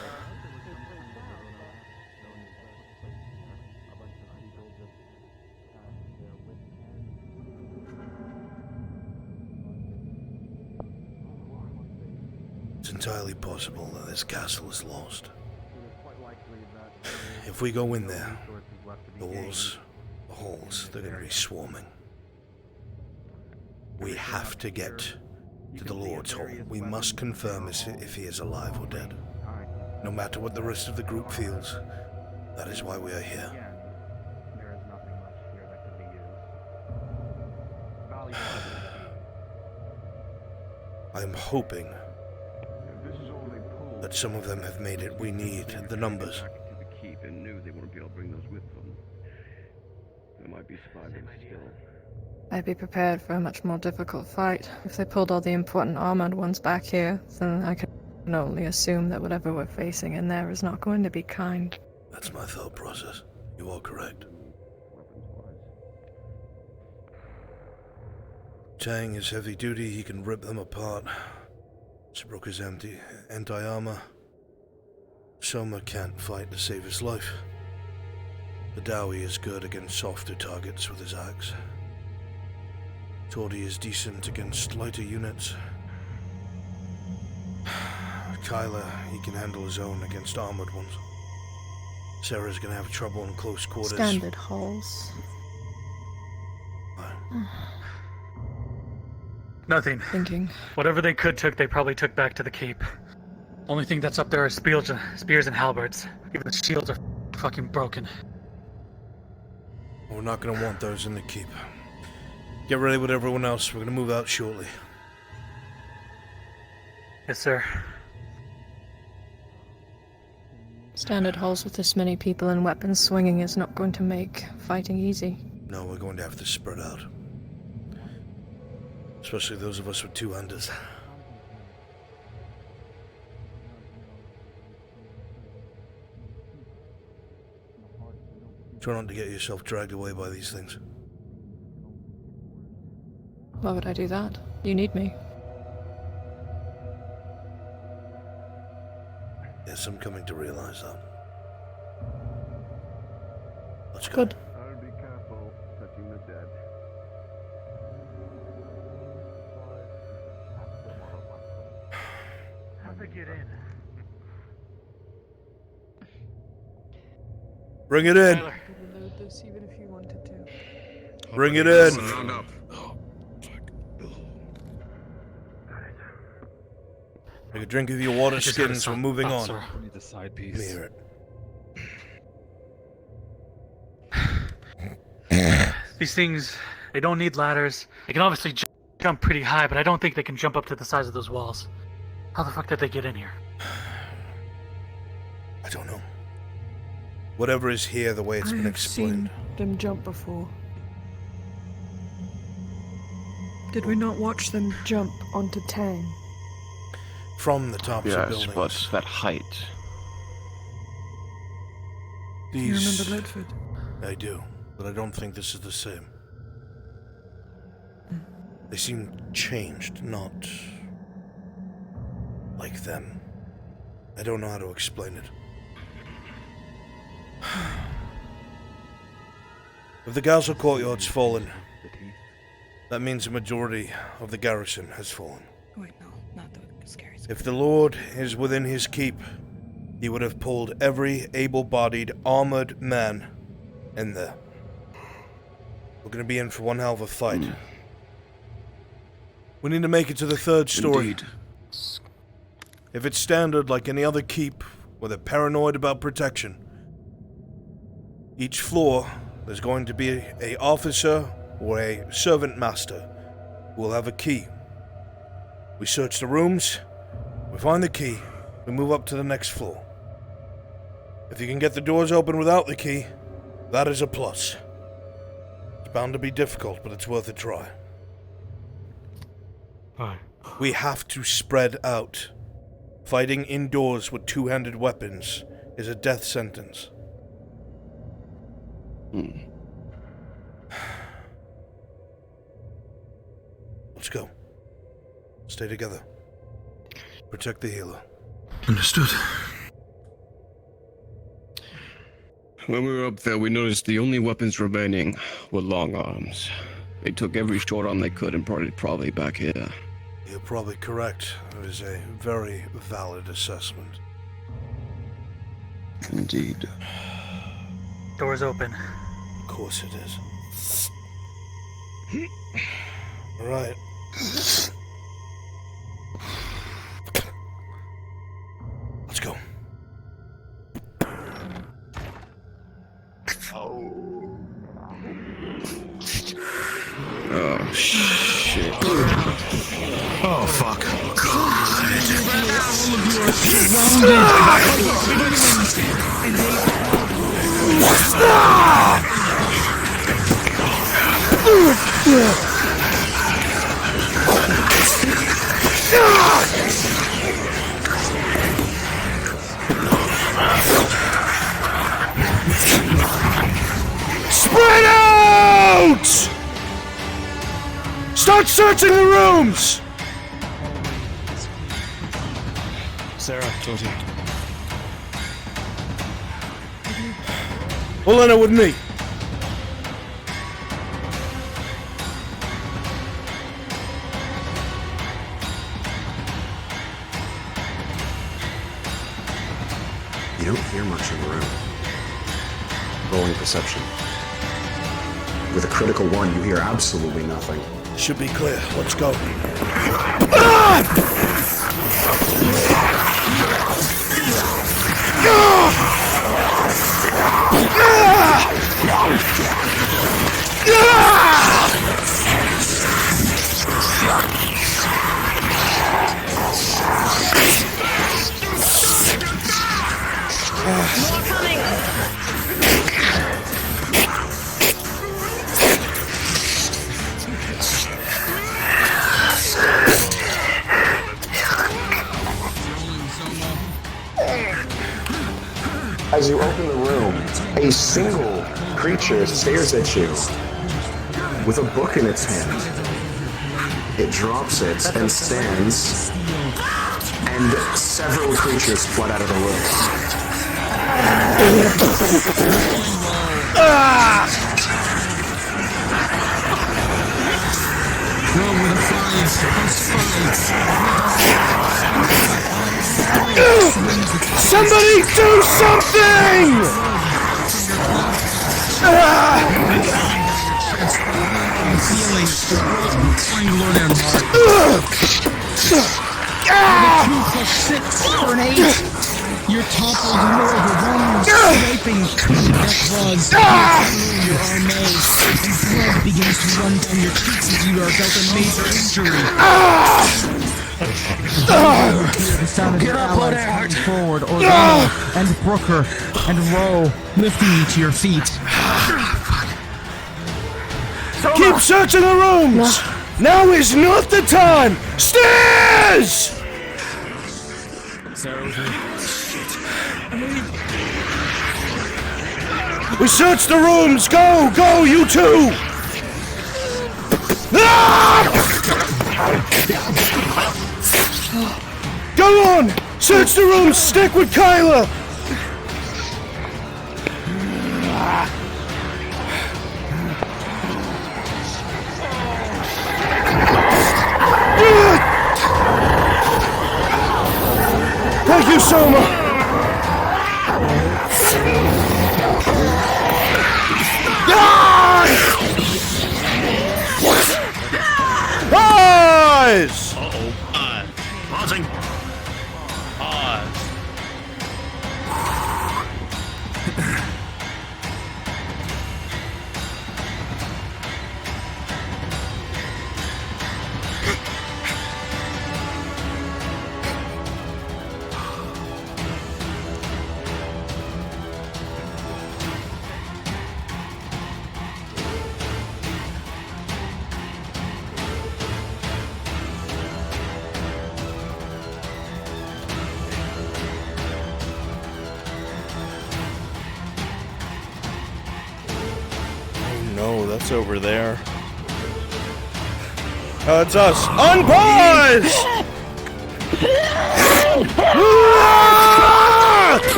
It's entirely possible that this castle is lost. If we go in there, the walls, the halls, they're gonna be swarming. We have to get to the Lord's Hall. We must confirm if he is alive or dead. No matter what the rest of the group feels, that is why we are here. I am hoping that some of them have made it. We need the numbers. And knew they wouldn't be able to bring those with them. There might be survivors still. I'd be prepared for a much more difficult fight. If they pulled all the important armored ones back here, then I can only assume that whatever we're facing in there is not going to be kind. That's my thought process. You are correct. Tang is heavy duty, he can rip them apart. Seabrook is empty, anti-armor. Soma can't fight to save his life. The Dowie is good against softer targets with his axe. Tordy is decent against lighter units. Kyla, he can handle his own against armored ones. Sarah's gonna have trouble in close quarters. Standard halls. Nothing. Thinking. Whatever they they probably took back to the keep. Only thing that's up there is spears and halberds. Even the shields are fucking broken. We're not gonna want those in the keep. Get ready with everyone else. We're gonna move out shortly. Yes, sir. Standard halls with this many people and weapons swinging is not going to make fighting easy. No, we're going to have to spread out. Especially those of us with two-handers. Try not to get yourself dragged away by these things. Why would I do that? You need me. Yes, I'm coming to realize that. Let's go. Good. I'll be careful touching the dead. How'd they get in? Bring it in. Reload this even if you wanted to. Bring it in. Take a drink of your water skins. We're moving on. Sir. The side piece. Let me hear it. These things, they don't need ladders. They can obviously jump pretty high, but I don't think they can jump up to the size of those walls. How the fuck did they get in here? I don't know. Whatever is here, the way it's been explained. I've seen them jump before. Did we not watch them jump onto Tang? From the tops of buildings. Yes, but that height. Do you remember Ledford? I do, but I don't think this is the same. They seem changed, not like them. I don't know how to explain it. If the castle courtyard's fallen, that means the majority of the garrison has fallen. Wait, no, not the scary. If the Lord is within his keep, he would have pulled every able-bodied, armored man in there. We're gonna be in for one hell of a fight. We need to make it to the 3rd story. Indeed. If it's standard like any other keep, where they're paranoid about protection, each floor there's going to be a officer or a servant master who will have a key. We search the rooms, we find the key, we move up to the next floor. If you can get the doors open without the key, that is a plus. It's bound to be difficult, but it's worth a try. Aye. We have to spread out. Fighting indoors with two-handed weapons is a death sentence. Let's go. Stay together. Protect the healer. Understood. When we were up there, we noticed the only weapons remaining were long arms. They took every short arm they could and brought it probably back here. You're probably correct. It is a very valid assessment. Indeed. Doors open. Of course it is. Alright. Let's go. Oh, shit. Oh, fuck. Spread out! Start searching the rooms! Sarah, told you. Elena with me. You don't hear much in the room. Rolling perception. With a critical 1, you hear absolutely nothing. Should be clear. Let's go. As you open the room, a single creature stares at you with a book in its hand. It drops it and stands, and several creatures flood out of the room. Somebody do something! You're toppled more overwhelming, scraping that was your arm and blood begins to run down your cheeks as you are dealt a major injury. The sound of your allies coming forward, Orlando and Brooker and Roe lifting you to your feet. Keep searching the rooms! Now is not the time! Stairs! We search the rooms! Go! Go, you two! Go on! Search the rooms! Stick with Kyla! Thank you, Soma! Pause! Uh-oh. Pausing. Pause. No, that's over there. It's us. Unpause!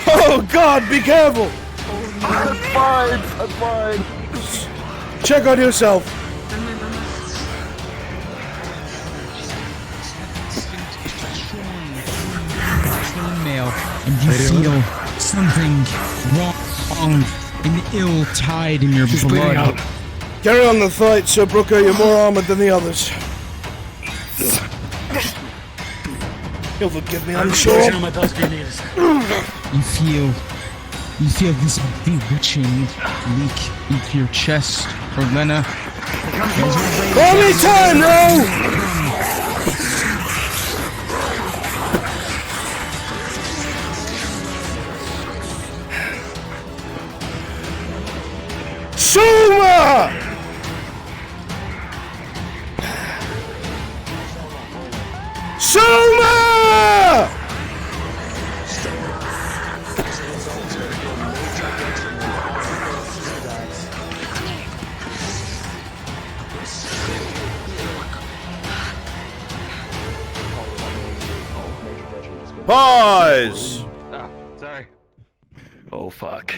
Oh God, be careful! I'm fine. Check on yourself. Male, and you feel something wrong and ill tide in your blood. Carry on the fight, Sir Brooker. You're more armored than the others. You'll forgive me, I'm sure. You feel this bewitching leak into your chest, Orlena. Call me time, Ro! Suma! Suma! Pause! Ah, sorry. Oh, fuck.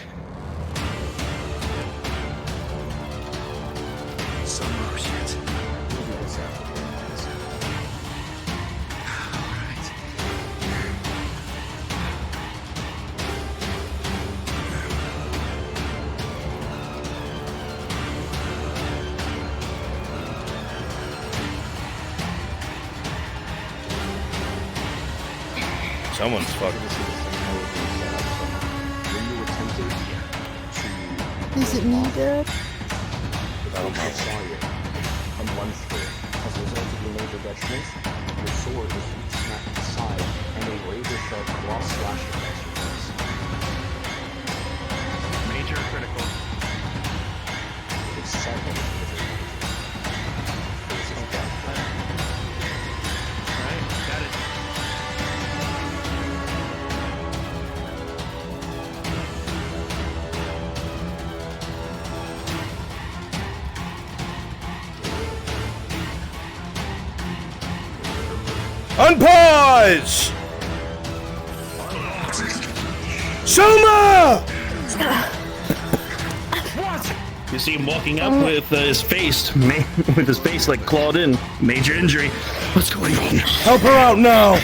Someone's fucking. Is it me, Dad? I saw you from one sphere. As a result of your major detriments, your sword was snapped aside and a razor-sharp claw slash across your face. Major critical. It's 7 Alright, got it. Unpause! Soma! You see him walking up with his face, with his face like clawed in. Major injury. What's going on? Help her out now!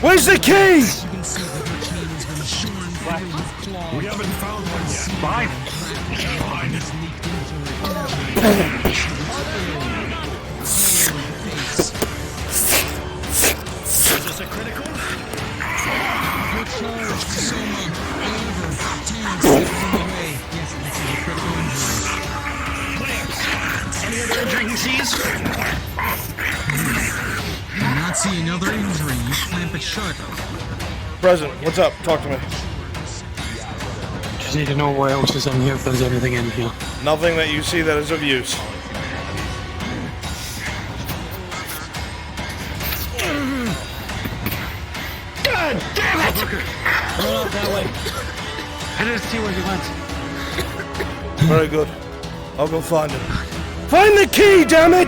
Where's the key? We haven't found one yet. Fine. Is this a critical? Any other injury he sees? Do not see another injury. You clamp it shut. Present, what's up? Talk to me. Just need to know what else is in here, if there's anything in here. Nothing that you see that is of use. God damn it! Run out that way. I didn't see where he went. Very good. I'll go find him. Find the key, damn it!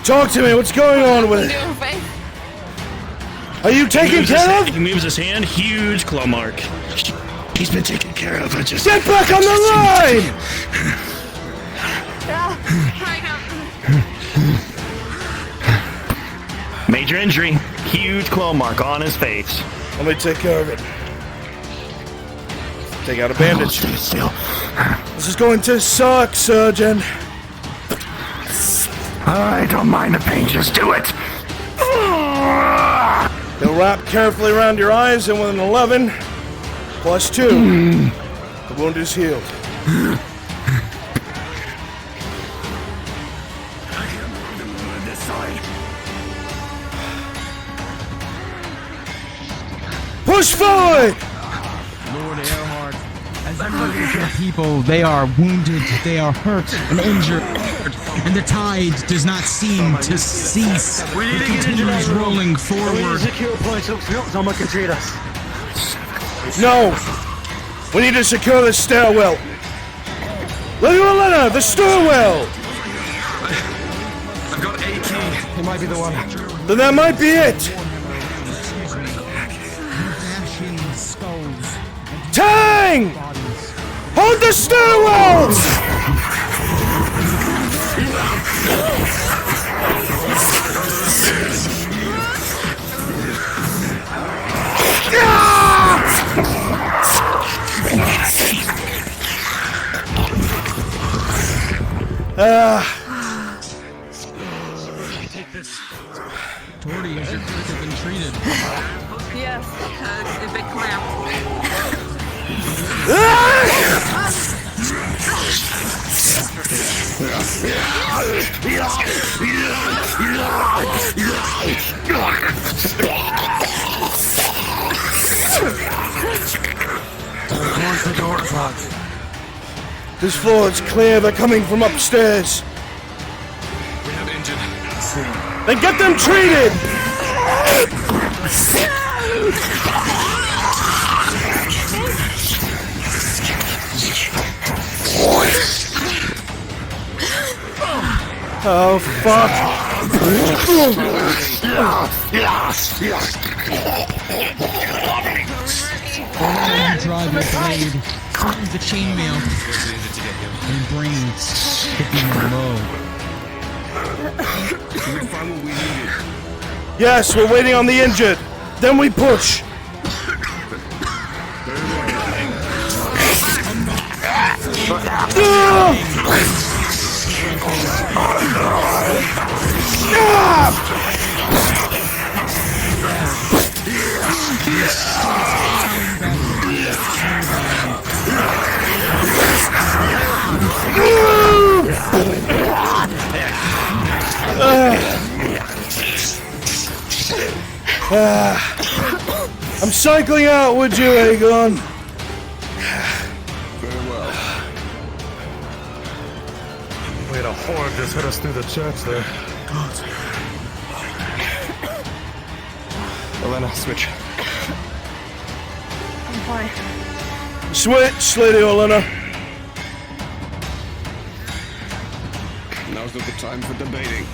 Talk to me, what's going on with it? Are you taken care of? He moves his hand, huge claw mark. He's been taken care of. I just get back on the line! Major injury, huge claw mark on his face. Let me take care of it. Take out a bandage. This is going to suck, surgeon. I don't mind the pain, just do it. He'll wrap carefully around your eyes, and with an 11 plus 2, the wound is healed. Push forward! Lord Earhart, as you look at your people, they are wounded, they are hurt and injured, and the tide does not seem to cease. It continues rolling forward. Someone can treat us. No! We need to secure the stairwell. Leona, the stairwell! I've got a key. It might be the one. Then that might be it! Tang! Hold the stairwells! Take this. Torty, has your foot been treated? Yes, a big clamp. This floor is clear, they're coming from upstairs. We have injured. Then get them treated! Oh, fuck. Drive your blade through the chainmail and brains hitting low. Yes, we're waiting on the injured. Then we push. I'm cycling out, would you, Aegon? Very well. We had a horde just hit us through the church there. Elena, switch. I'm fine. Switch, Lady Olenna. Now's not the time for debating.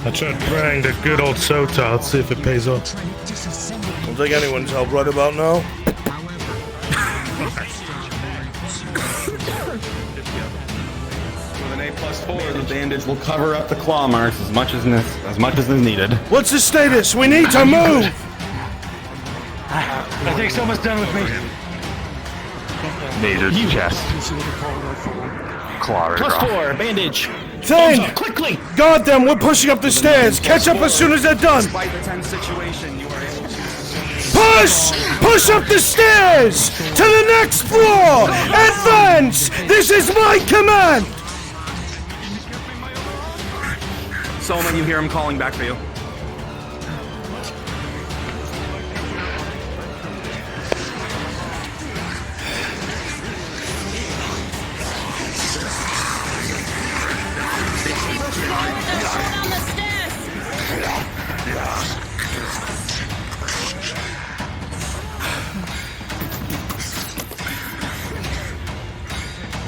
I tried praying to good old Sota. Let's see if it pays off. I'll take anyone's help right about now. With an A+4, the bandage will cover up the claw marks as much as is needed. What's the status? We need to move! I think someone's done with me. Major chest. Claw +4, bandage. Thane! Quickly! Guard them, we're pushing up the stairs! Catch up as soon as they're done! Despite the tense situation, you are able to... Push! Push up the stairs! To the next floor! Advance! This is my command! Solomon, you hear him calling back for you.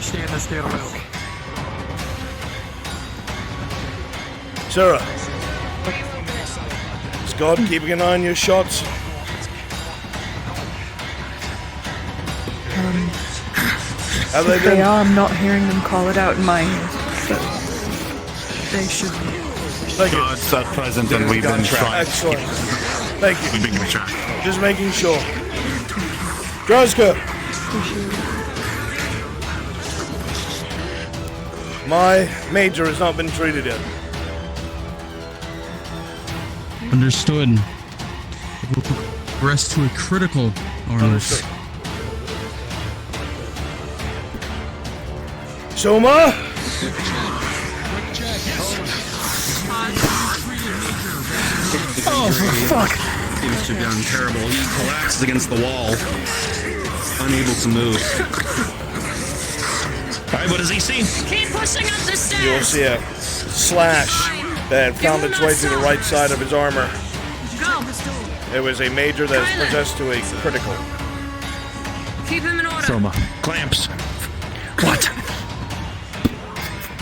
Stay in the stairwell. Sarah. Is God keeping an eye on your shots? Have they If been? they are, I'm not hearing them call it out in my ears. But they should be. Thank you. God's at present, and we've been trying. Excellent. Thank you. We've been trying. Just making sure. Droska! My major has not been treated yet. Understood. It will progress to a critical, Arnold. Soma? Oh, for fuck! Seems to have gone terrible. He collapses against the wall, unable to move. Alright, what does he see? Keep pushing up the stairs! You'll see a slash that found its way through the right side of his armor. Go! It was a major that is possessed to a critical. Keep him in order. Soma. Clamps. What?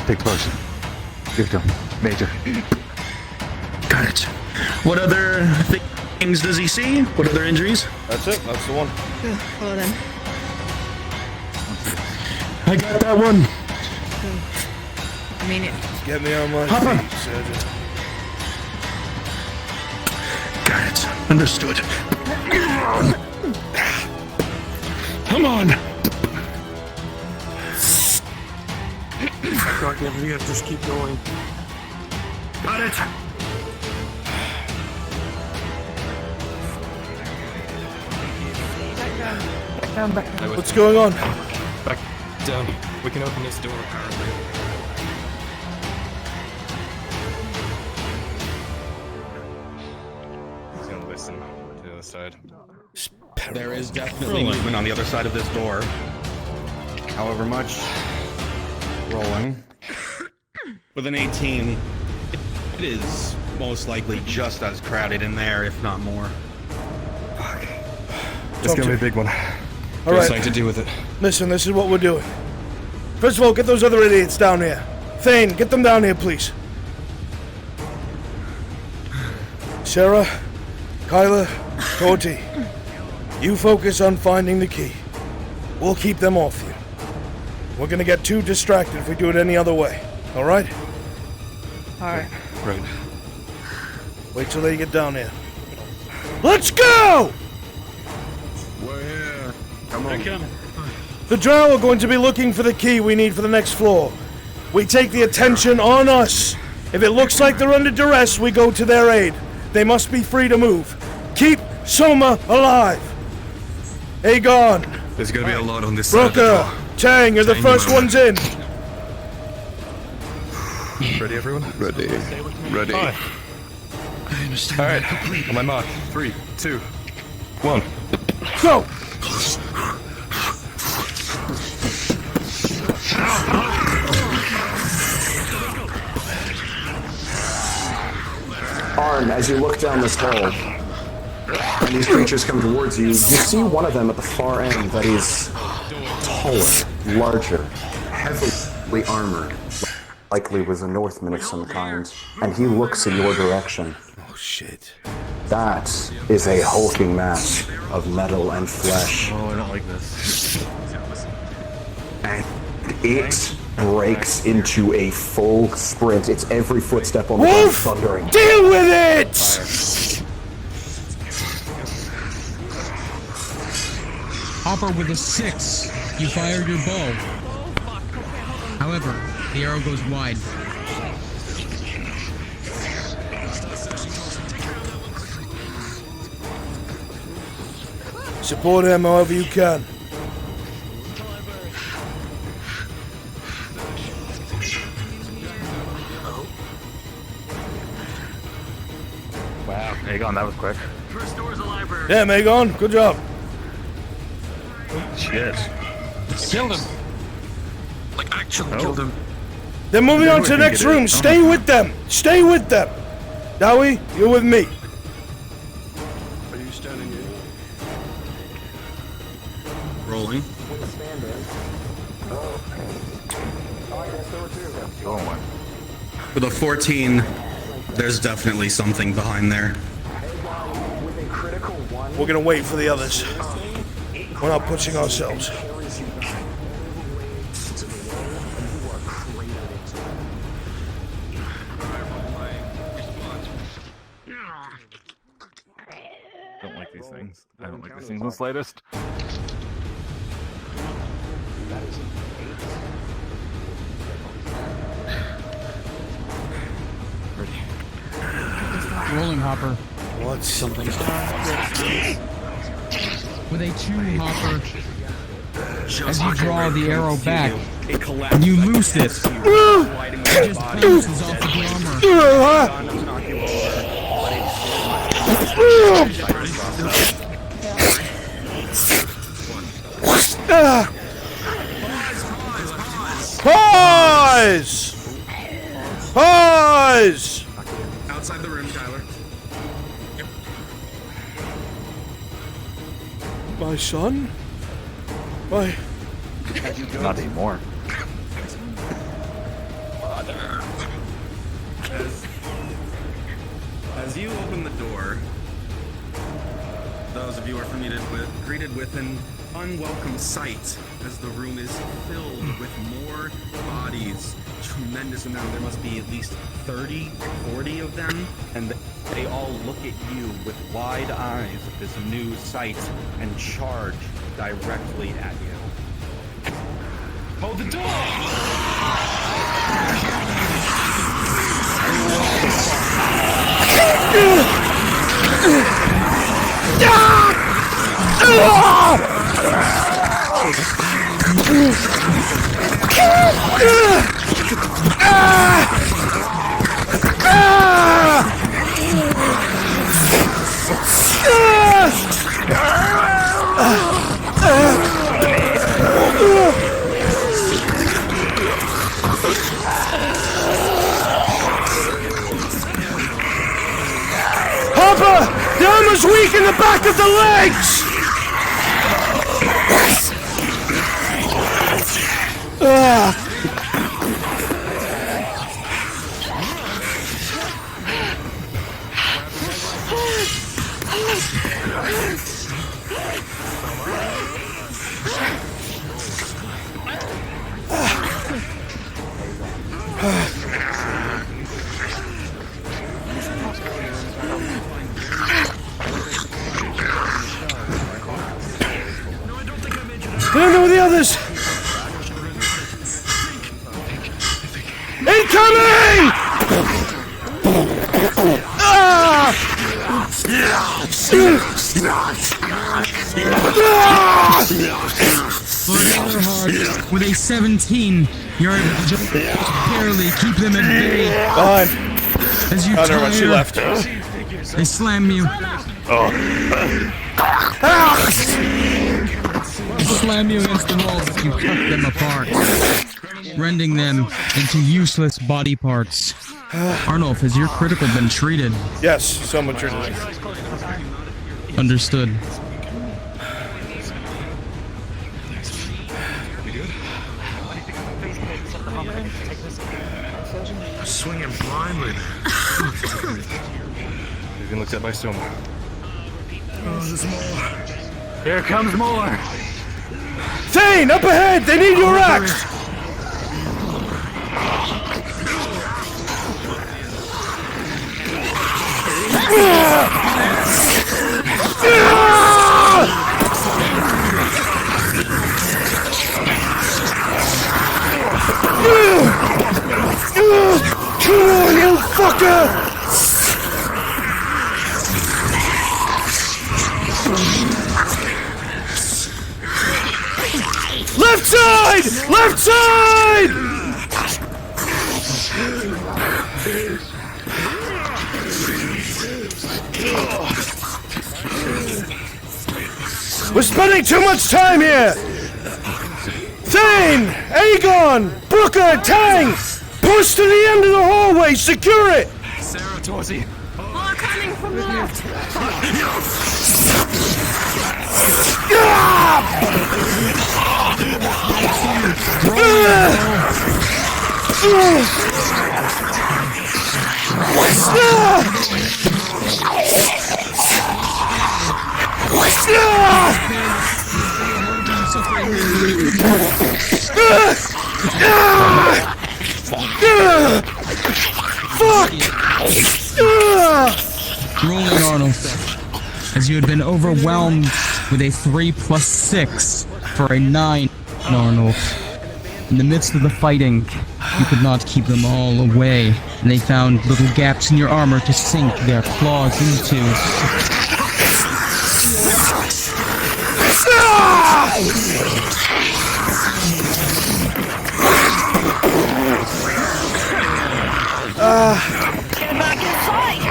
Take the potion. Give it to him. Major. Got it. What other things does he see? What other injuries? That's it. That's the one. Well then. I got that one. I mean it. Get me on my Hopper. feet, Surgeon. Got it. Understood. Come on. God, yeah, we gotta just keep going. Got it. Back down, back down. What's going on? Back down. We can open this door, apparently. He's gonna listen to the other side. There is definitely movement on the other side of this door. However much rolling. With an 18, it is most likely just as crowded in there, if not more. Fuck. It's gonna be a big one. All right. Something to do with it. Listen, this is what we're doing. First of all, get those other idiots down here. Thane, get them down here, please. Sarah, Kyla, Torty, you focus on finding the key. We'll keep them off you. We're gonna get too distracted if we do it any other way. All right? Alright. Right. Wait till they get down here. Let's go! We're here. Come on. The drow are going to be looking for the key we need for the next floor. We take the attention on us. If it looks like they're under duress, we go to their aid. They must be free to move. Keep Soma alive. Aegon. There's gonna be a lot on this side of the Brooker. door. Tang are the first ones in. Ready, everyone? Ready. Ready. I understand. All right. On my mark. 3, 2, 1. Go. Arn, as you look down this hall, and these creatures come towards you, you see one of them at the far end that is taller, larger, heavily armored, Likely was a Northman of some kind, and he looks in your direction. Oh shit. That is a hulking mass of metal and flesh. Oh, I don't like this. And it breaks into a full sprint. Its every footstep on the ground Wolf! thundering. Deal with it! Hopper with a 6. You fired your bow. However, the arrow goes wide. Support him however you can. Wow, Aegon, that was quick. Yeah, Aegon, good job. Shit. Killed him. Like, actually killed him. They're moving on to the next room. Stay with them. Stay with them. Dowie, you're with me. Are you standing in? Rolling. With a 14, there's definitely something behind there. We're gonna wait for the others. We're not pushing ourselves. Don't like these things. I don't like these things in the slightest. Rolling Hopper. What's something? With a 2 Hopper, as you draw the arrow back, you loose it. It just bounces off of the armor. Pause! Pause! Outside the room, Tyler. My son? My... Not anymore. As you open the door, those of you are greeted with an unwelcome sight, as the room is filled with more bodies. Tremendous amount. There must be at least 30, 40 of them, and they all look at you with wide eyes at this new sight and charge directly at you. Hold the Hopper! The armor's weak in the back of the legs! I don't know where the others. Incoming! With a 17, you're able to just barely keep them at bay. Fine. As you never mind, she left. They slam you. They slam you against the walls as you cut them apart, rending them into useless body parts. Arnulf, has your critical been treated? Yes, someone treated me. Understood. swinging blindly. You've been looked at by Soma. Oh, there's more. Here comes more. Thane, up ahead! They need your axe! Come on, you fucker! Left side! Left side! We're spending too much time here! Thane! Aegon! Brooker! Tang! Push to the end of the hallway! Secure it! Sarah, Torsey. More coming from the left. Rolling, Arnold. As you had been overwhelmed with a 3+6 for a 9, Arnold. In the midst of the fighting, you could not keep them all away, and they found little gaps in your armor to sink their claws into. Get back inside.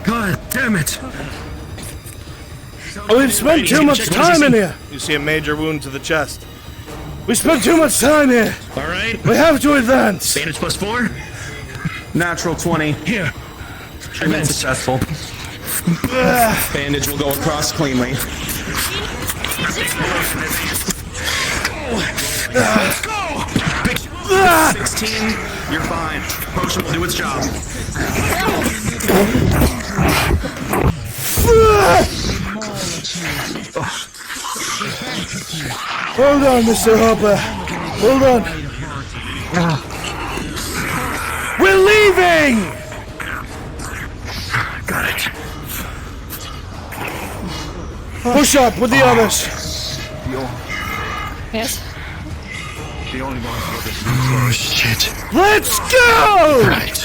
God damn it! Oh, we've spent too much time in here! You see a major wound to the chest. We spent too much time here! Alright. We have to advance! Bandage +4? Natural 20. Here. Treatment successful. Bandage will go across cleanly. Let's go! 16, you're fine. Potion will do its job. Hold on, Mr. Hopper. Hold on. We're leaving! Got it. Push up with the others. Yes? The only one who this oh, shit. Let's go! Right.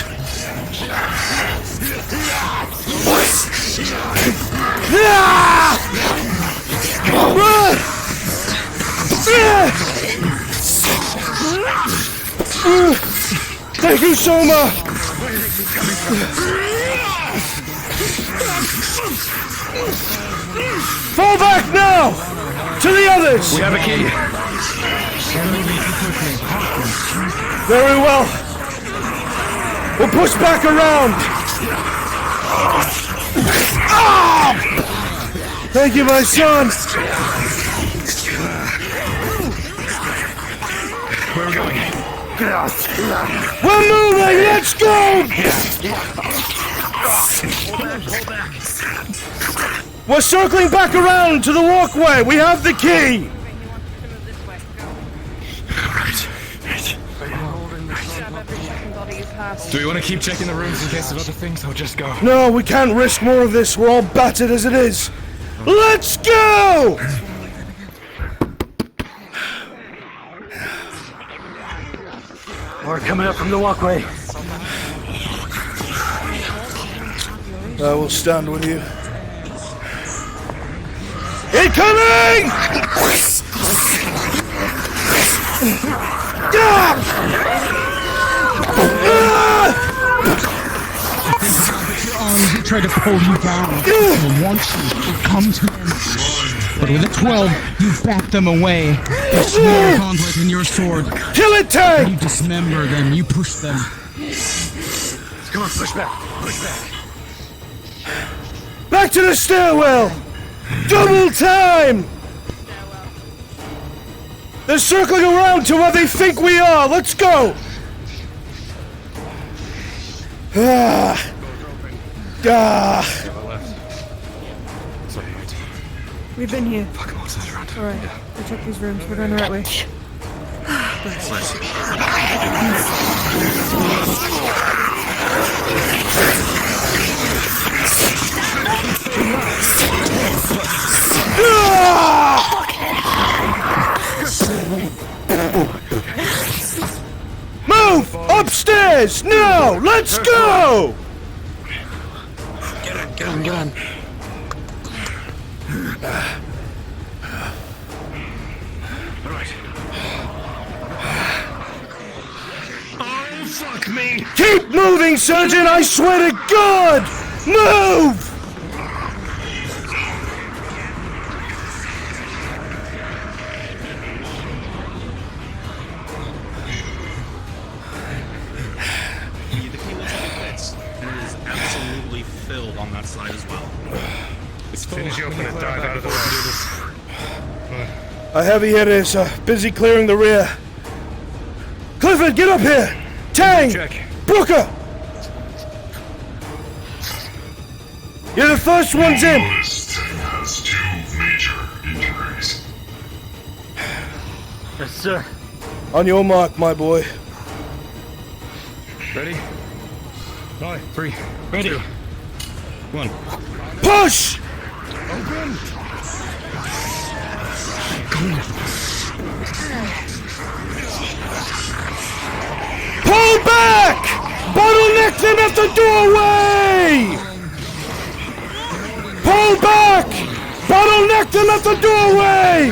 Thank you, Soma! Fall back now! To the others! We have a key. Very well. We'll push back around. Thank you, my son. Where are we going? We're moving. Let's go. Hold back. We're circling back around to the walkway. We have the key. Do we want to keep checking the rooms in case of other things, or just go? No, we can't risk more of this. We're all battered as it is. Let's go! More coming up from the walkway. I will stand with you. Incoming! Arms try to pull you down. And once you come to them, but with a 12, you back them away. Your small gauntlet and your sword. Kill it, Tang! You dismember them. You push them. Come on, push back. Push back. Back to the stairwell! Double time! They're circling around to where they think we are! Let's go! Ah. We've been here. Fuck, what's this around? Alright, we check these rooms. We're going the right way. Move! Upstairs! Now! Let's go! Get on. Alright. Oh, fuck me! Keep moving, Surgeon! I swear to God! Move! The key looks like it fits, and it is absolutely filled on that side as well. As soon as you open it, dive out of the way. A heavy hitter is busy clearing the rear. Clifford, get up here! Tang! Brooker! You're the first ones in! Has 2 major injuries. Yes, sir. On your mark, my boy. Ready? 3, Ready. 2, 1. Push! Open! Pull back! Bottleneck them at the doorway! Pull back! Bottleneck them at the doorway!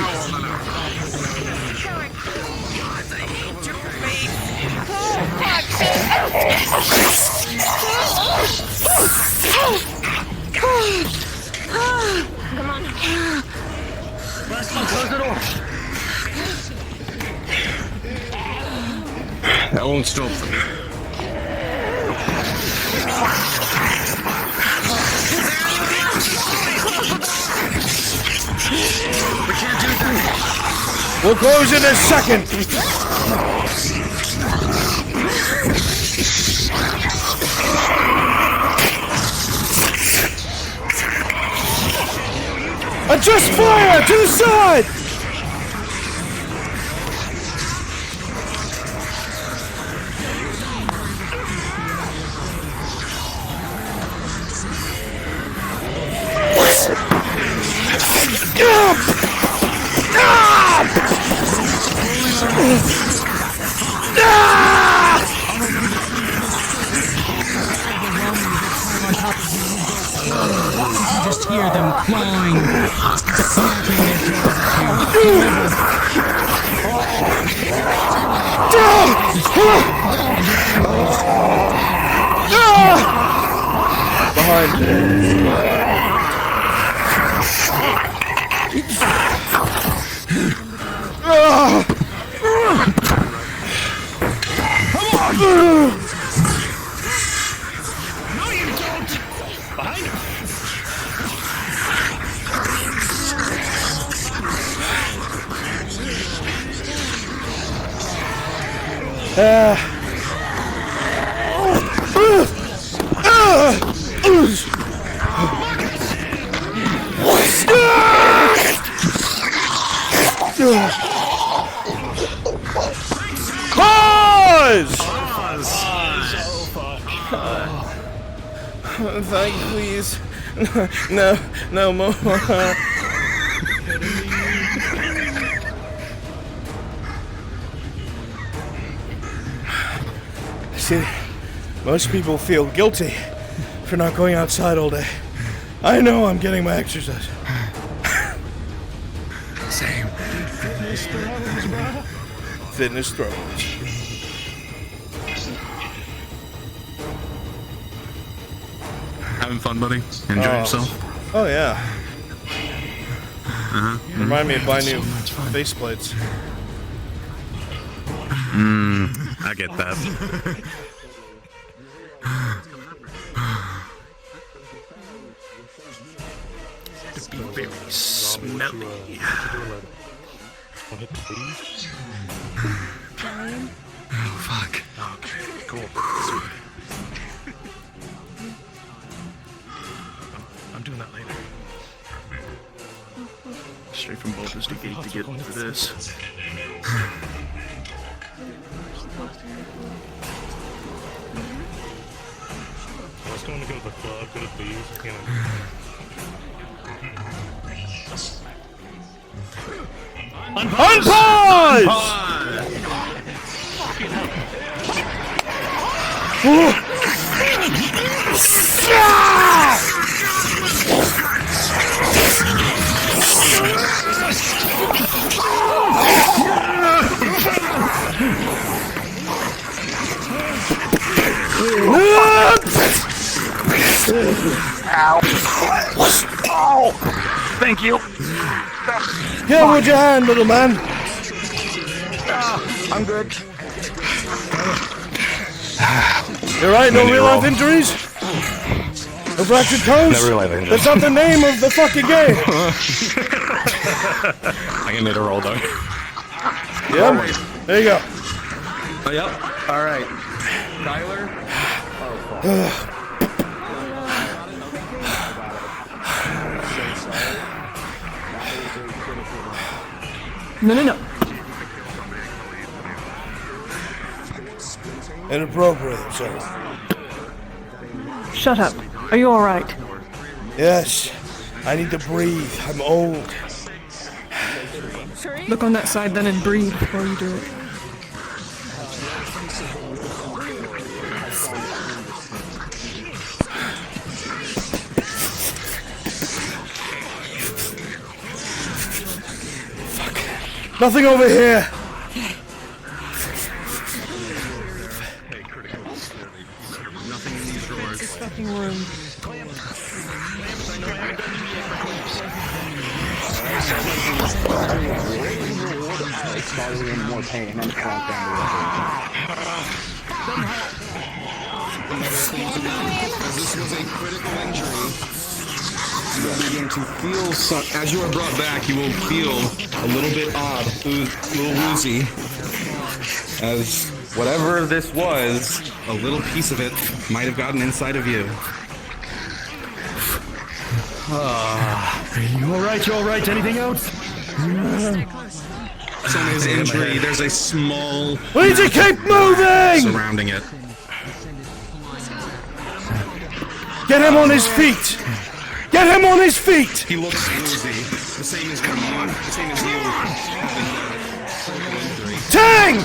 Come on. Last one, close the door. That won't stop for me. We can't do that. We'll close in a second. Adjust fire to the side! You just hear them clawing, No, you don't! Behind her! Thank you, please. No more. See, most people feel guilty for not going outside all day. I know I'm getting my exercise. Same. Fitness throws. Having fun, buddy? Enjoy yourself? Oh, yeah. Remind me to buy new fun. faceplates. I get that. melt you, me. what you doing later? Wanna hit the bees? Oh, fuck. Okay, cool. I'm doing that later. Straight from Baldur's Gate to get to this. I was going to go to the club, go to the bees, you know. Unpause! Ow! Thank you. Here with your hand, little man. I'm good. You alright? No real life injuries? No fractured toes? No real life injuries. That's not the name of the fucking game. I'm gonna need a roll though. Yep. There you go. Oh, yep. All right. Tyler. No. Inappropriate, sir. Shut up. Are you alright? Yes. I need to breathe. I'm old. Look on that side then and breathe before you do it. Nothing over here. Nothing in these drawers. This fucking room. Causing him more pain and cramp down As this was a critical injury, you will begin to feel some. As you are brought back, you will feel a little bit odd, a little woozy, as whatever this was, a little piece of it might have gotten inside of you. You alright? You alright? Anything else? So in his injury, there's a small. We need to keep moving! Surrounding it. Get him on his feet! Get him on his feet! He looks woozy. The same as you. The same as you. Tang!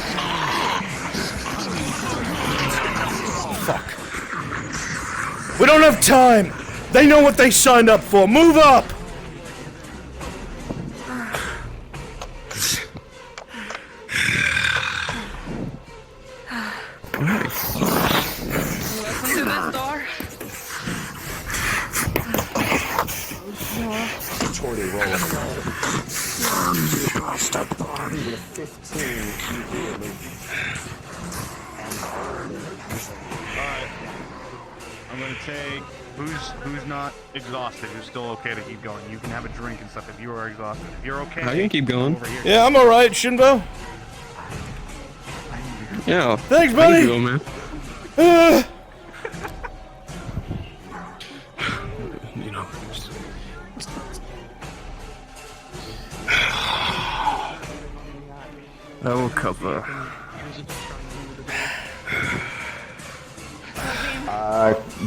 Fuck. We don't have time. They know what they signed up for. Move up! To this door. Torty roll. Stop. With a 15, you immediately. Alright. I'm gonna take who's not exhausted, who's still okay to keep going. You can have a drink and stuff if you are exhausted. If you're okay, I can keep going. over here. Yeah, I'm alright, Shinbo. Yeah. Thanks, buddy. I can go, man. You know. I will cover.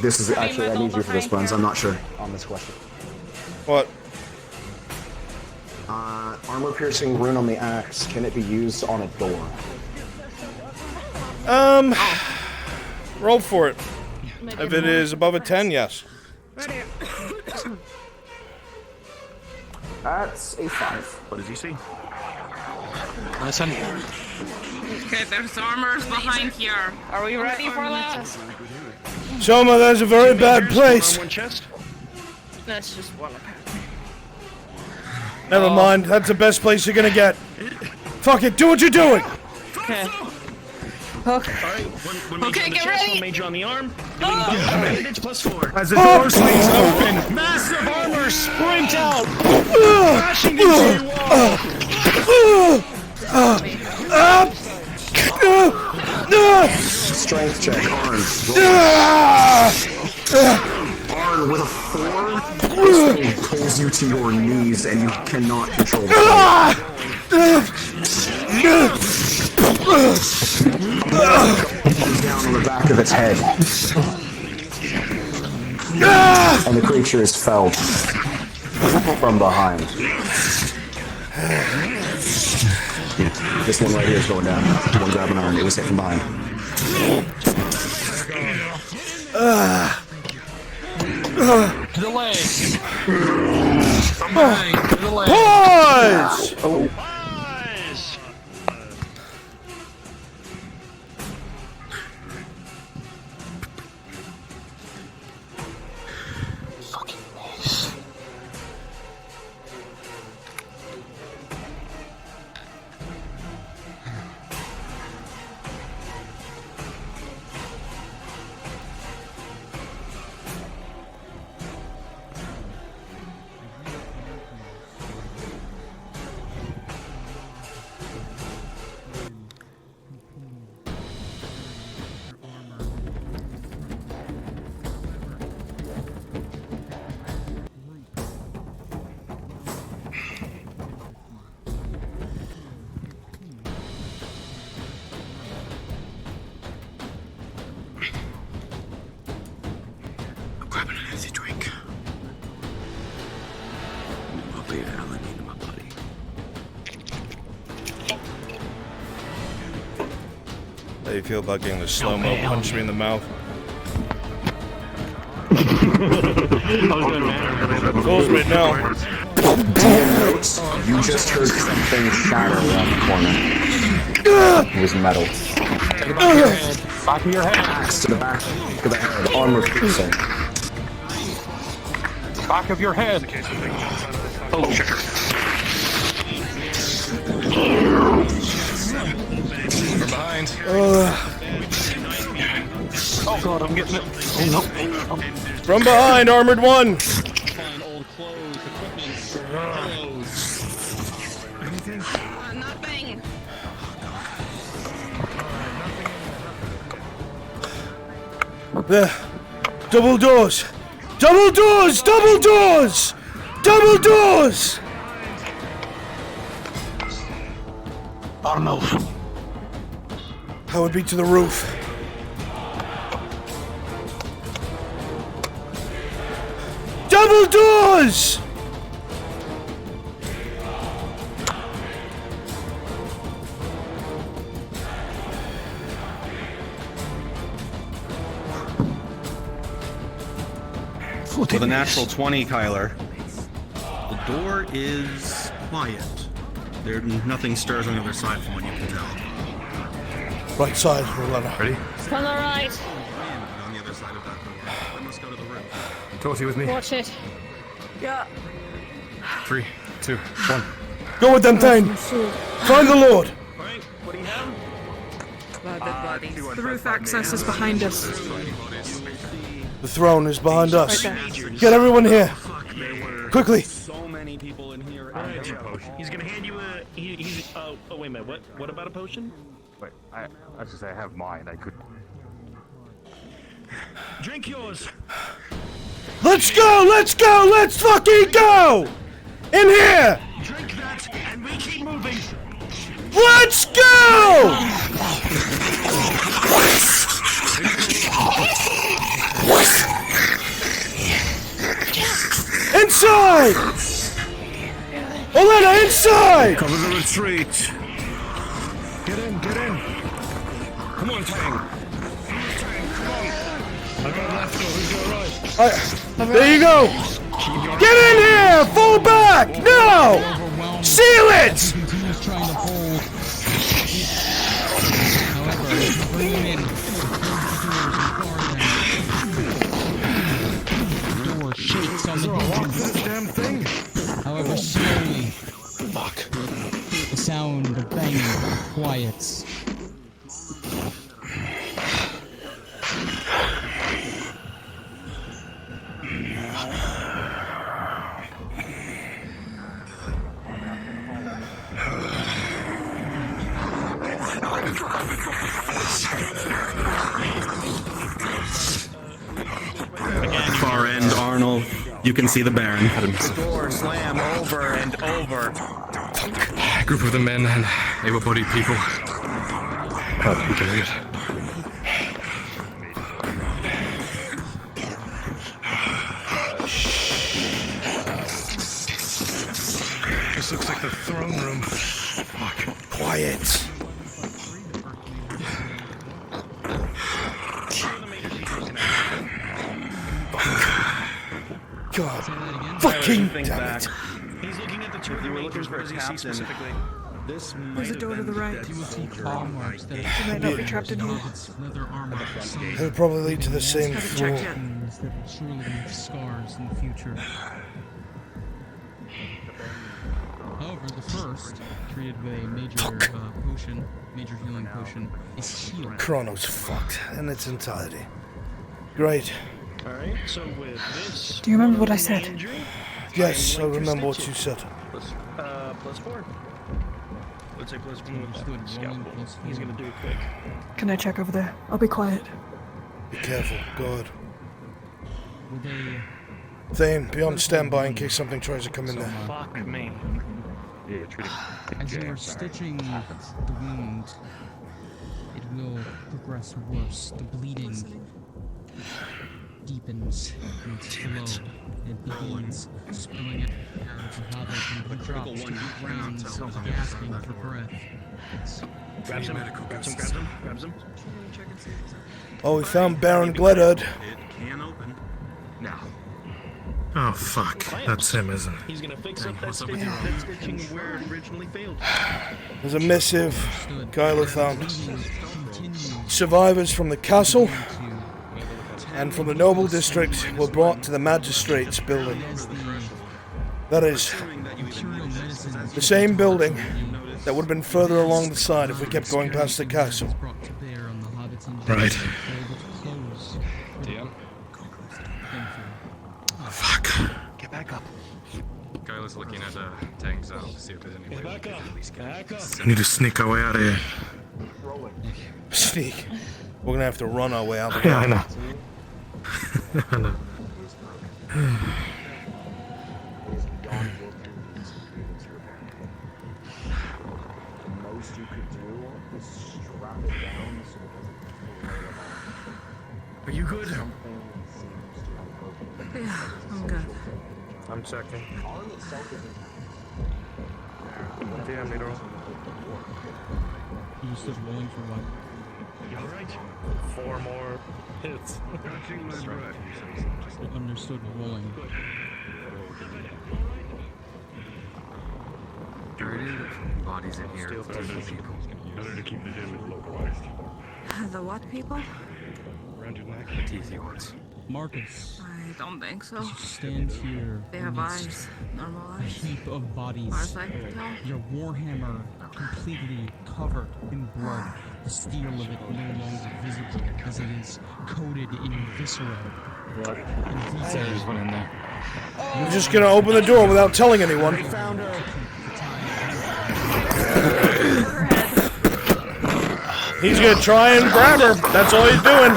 This is actually, I need you for this, Buns. I'm not sure on this question. What? Armor-piercing rune on the axe, can it be used on a door? Roll for it. If it is above a 10, yes. That's a 5. What does he see? Nice one. Okay, there's armors behind here. Are we ready for that? Soma, that's a very bad place. One chest? That's just one apparently. Never mind, that's the best place you're gonna get. Fuck it, do what you're doing! Okay. Okay, get ready. Major on the arm. Doing bandage +4. As the door swings open, massive armor sprint out, crashing into your wall. Strength check. Arn with a 4. This thing pulls you to your knees and you cannot control the down on the back of its head. And the creature is felled from behind. This one right here is going down. One grabbing Arn. It was hit from behind. To the leg. To the leg. Pause! Oh. Fucking mace. I'm grabbing an energy drink. I'll be alanine in my body. How do you feel about getting the slow-mo punch me in the mouth? Close me now. You just heard something shatter around the corner. It was metal. Back of your head. Axe to the back of the head. Armor piercing. Back of your head. Oh, shit. From behind. Oh god, I'm getting it. Oh no. From behind, armored one. Nothing. There. Double doors. Double doors! Double doors! Double doors! Arnold. How would be to the roof? Double doors! With a natural 20, Kyler. The door is quiet. Nothing stirs on the other side from what you can tell. Right side, Roletta. Ready? On the right. On the other side of that door. I must go to the roof. Tosi with me. Watch it. Yeah. 3, 2, 1. Go with them thing! Find the Lord! What do you have? The roof access is behind us. The throne is behind us. Right there. Get everyone here! Quickly! So many people in here. He's gonna hand you a. Oh wait a minute. What about a potion? Wait, I was just say I have mine. I could. Drink yours. Let's go! Let's go! Let's fucking go! In here! Drink that, and we keep moving. Let's go! Inside! Olena, inside! Cover the retreat. Get in, get in. Come on, Tang. I got left, who's your right? There you go! Get in here! Fall back! No! Seal it! Continues trying to hold. However, bring him in. The door shakes on the hinges. However, slowly. Fuck. The sound of banging quiets. Far end, Arnold. You can see the Baron. Door slam over and over. A group of the men and able-bodied people. Oh, we can read it. This looks like the throne room. Fuck. Quiet. God. Fucking damn it. He's looking at the two majors. What does he see specifically? This There's a door to the right. She might not be trapped in here. It'll probably lead to the same Haven't floor. checked yet. That will surely leave scars in the future. However, the first, treated with a major healing potion, is healed. Chrono's fucked in its entirety. Great. Alright, so with this... Do you remember what I said? Injury, Yes, I remember what you said. plus 4. Let's say plus 1 with that scalpel. He's gonna do it quick. Can I check over there? I'll be quiet. Be careful. God. With a Thane, be on standby in case something tries to come in there. Fuck me. As you are stitching the wound, it will progress worse. The bleeding deepens and slow. It begins spilling out of the hobbit and drops to the ground, gasping for breath. Grabs him, grabs him. Oh, we found Baron Gledard. It can open. Now. Oh, fuck. That's him, isn't it? He's gonna fix up that stitching where it originally failed. There's a missive Gyla found. Survivors from the castle and from the noble district were brought to the magistrate's building. That is, the same building that would have been further along the side if we kept going past the castle. Right. DM? Oh, fuck. Get back up. Kyla's looking at Tang's out to see if there's any way we could at least get I need to sneak our way out of here. Sneak. We're gonna have to run our way out. Yeah, I know. I know. Most you could do is strap it down so it doesn't Are you good? Yeah, I'm good. I'm checking. Damn, me, roll. You just stood rolling for what? You alright? 4 more hits. Understood rolling. bodies in here. Better to keep the damage localized. The what people? Around your neck. The teethy ones. Marcus. I don't think so. As you stand here. They have amidst eyes. Normal a eyes. heap of bodies. Far as I can tell. Your warhammer completely covered in blood. The steel of it no longer visible as it is coated in viscera. There's one in there. You're just gonna open the door without telling anyone. Found her. He's gonna try and grab her. That's all he's doing.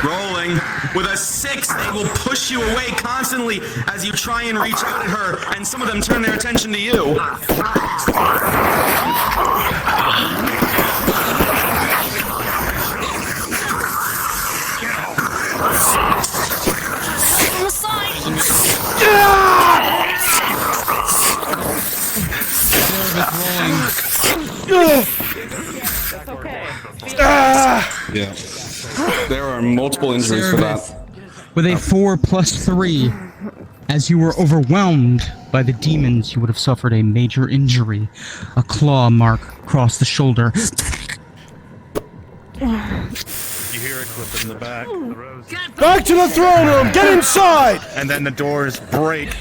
Rolling. With a 6, they will push you away constantly as you try and reach out at her, and some of them turn their attention to you. On the side! That's okay. Yeah. There are multiple injuries for that. With a 4+3, as you were overwhelmed by the demons, you would have suffered a major injury. A claw mark across the shoulder. You hear it clip in the back. Back to the throne room! Get inside! And then the doors break.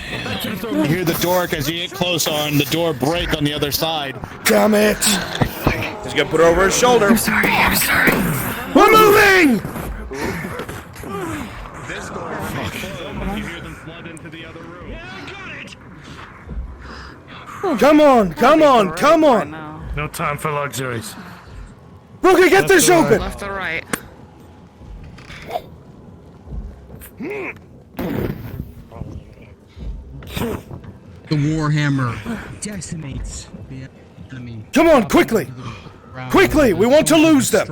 You hear the door as you get close on the door break on the other side. Damn it! He's gonna put her over his shoulder. I'm sorry. We're moving! This door you hear them flood into the other room. Yeah, I got it! Come on, come on, come on! No time for luxuries. Brookie, get this open! Left or right? The Warhammer decimates the enemy. Come on, quickly! Quickly, we want to lose them!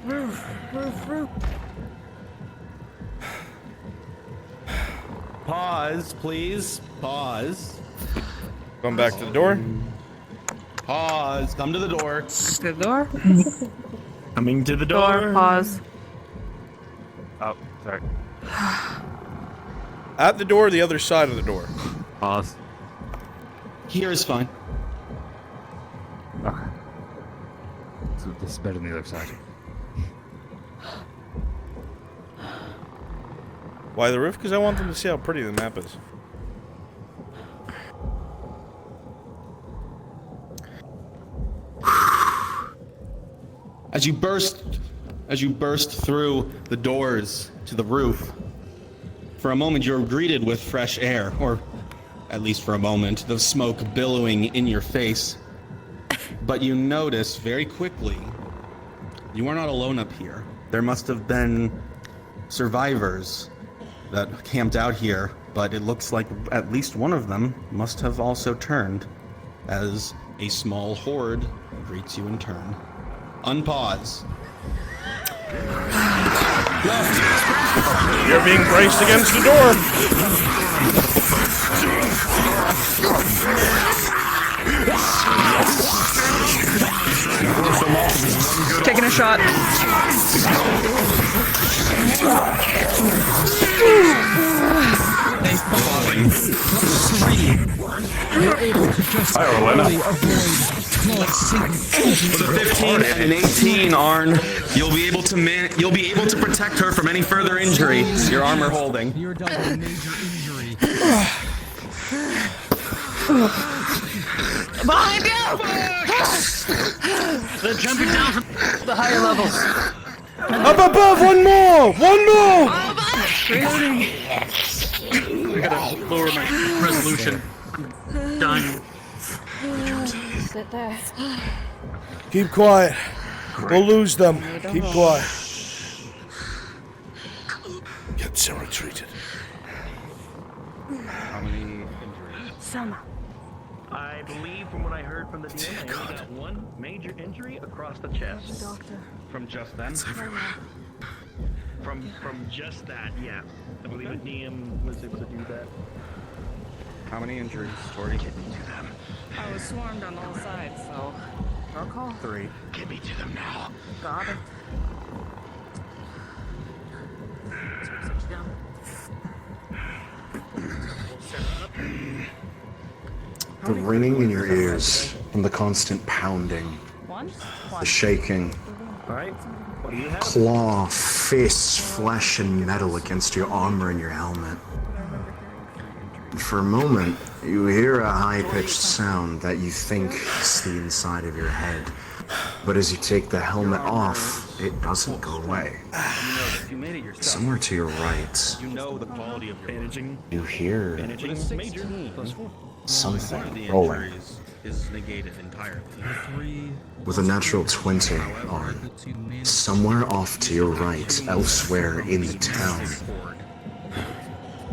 Roof. Pause, please. Pause. Going back to the door. Pause. Come to the door. To the door? Coming to the door. Pause. Oh, sorry. At the door, the other side of the door. Pause. Here is fine. Okay. So this is better than the other side. Why the roof? Because I want them to see how pretty the map is. As you burst through the doors to the roof, for a moment you're greeted with fresh air, or at least for a moment, the smoke billowing in your face. But you notice very quickly, you are not alone up here. There must have been survivors that camped out here, but it looks like at least one of them must have also turned, as a small horde greets you in turn. Unpause. You're being braced against the door. Taking a shot. You're able to just barely avoid With a 15 and an 18, Arn, you'll be able to protect her from any further injury. Your armor holding. You're dealt with a major injury. Behind you! They're jumping down from the higher levels. Up above, one more! One more! I gotta lower my resolution. Done. Sit there. Keep quiet. We'll lose them. Keep quiet. Get Sarah treated. How many injuries? Selma. I believe from what I heard from the DM, I only got one major injury across the chest. Doctor. From just then? From just that, yeah. I believe the DM was able to do that. How many injuries, Tori? I was swarmed on all sides, so. Your call. 3. Get me to them now. Got it. Sit you down. The ringing in your ears from the constant pounding, One. the shaking, Alright, what do you have? claw, fists, flesh, and metal against your armor and your helmet. And for a moment, you hear a high-pitched sound that you think is the inside of your head. But as you take the helmet off, it doesn't go away. You made it yourself. Somewhere to your right, You know the quality of your bandaging. you hear Major something rolling. Is negated entirely. With a natural 20 on, somewhere off to your right, elsewhere in the town,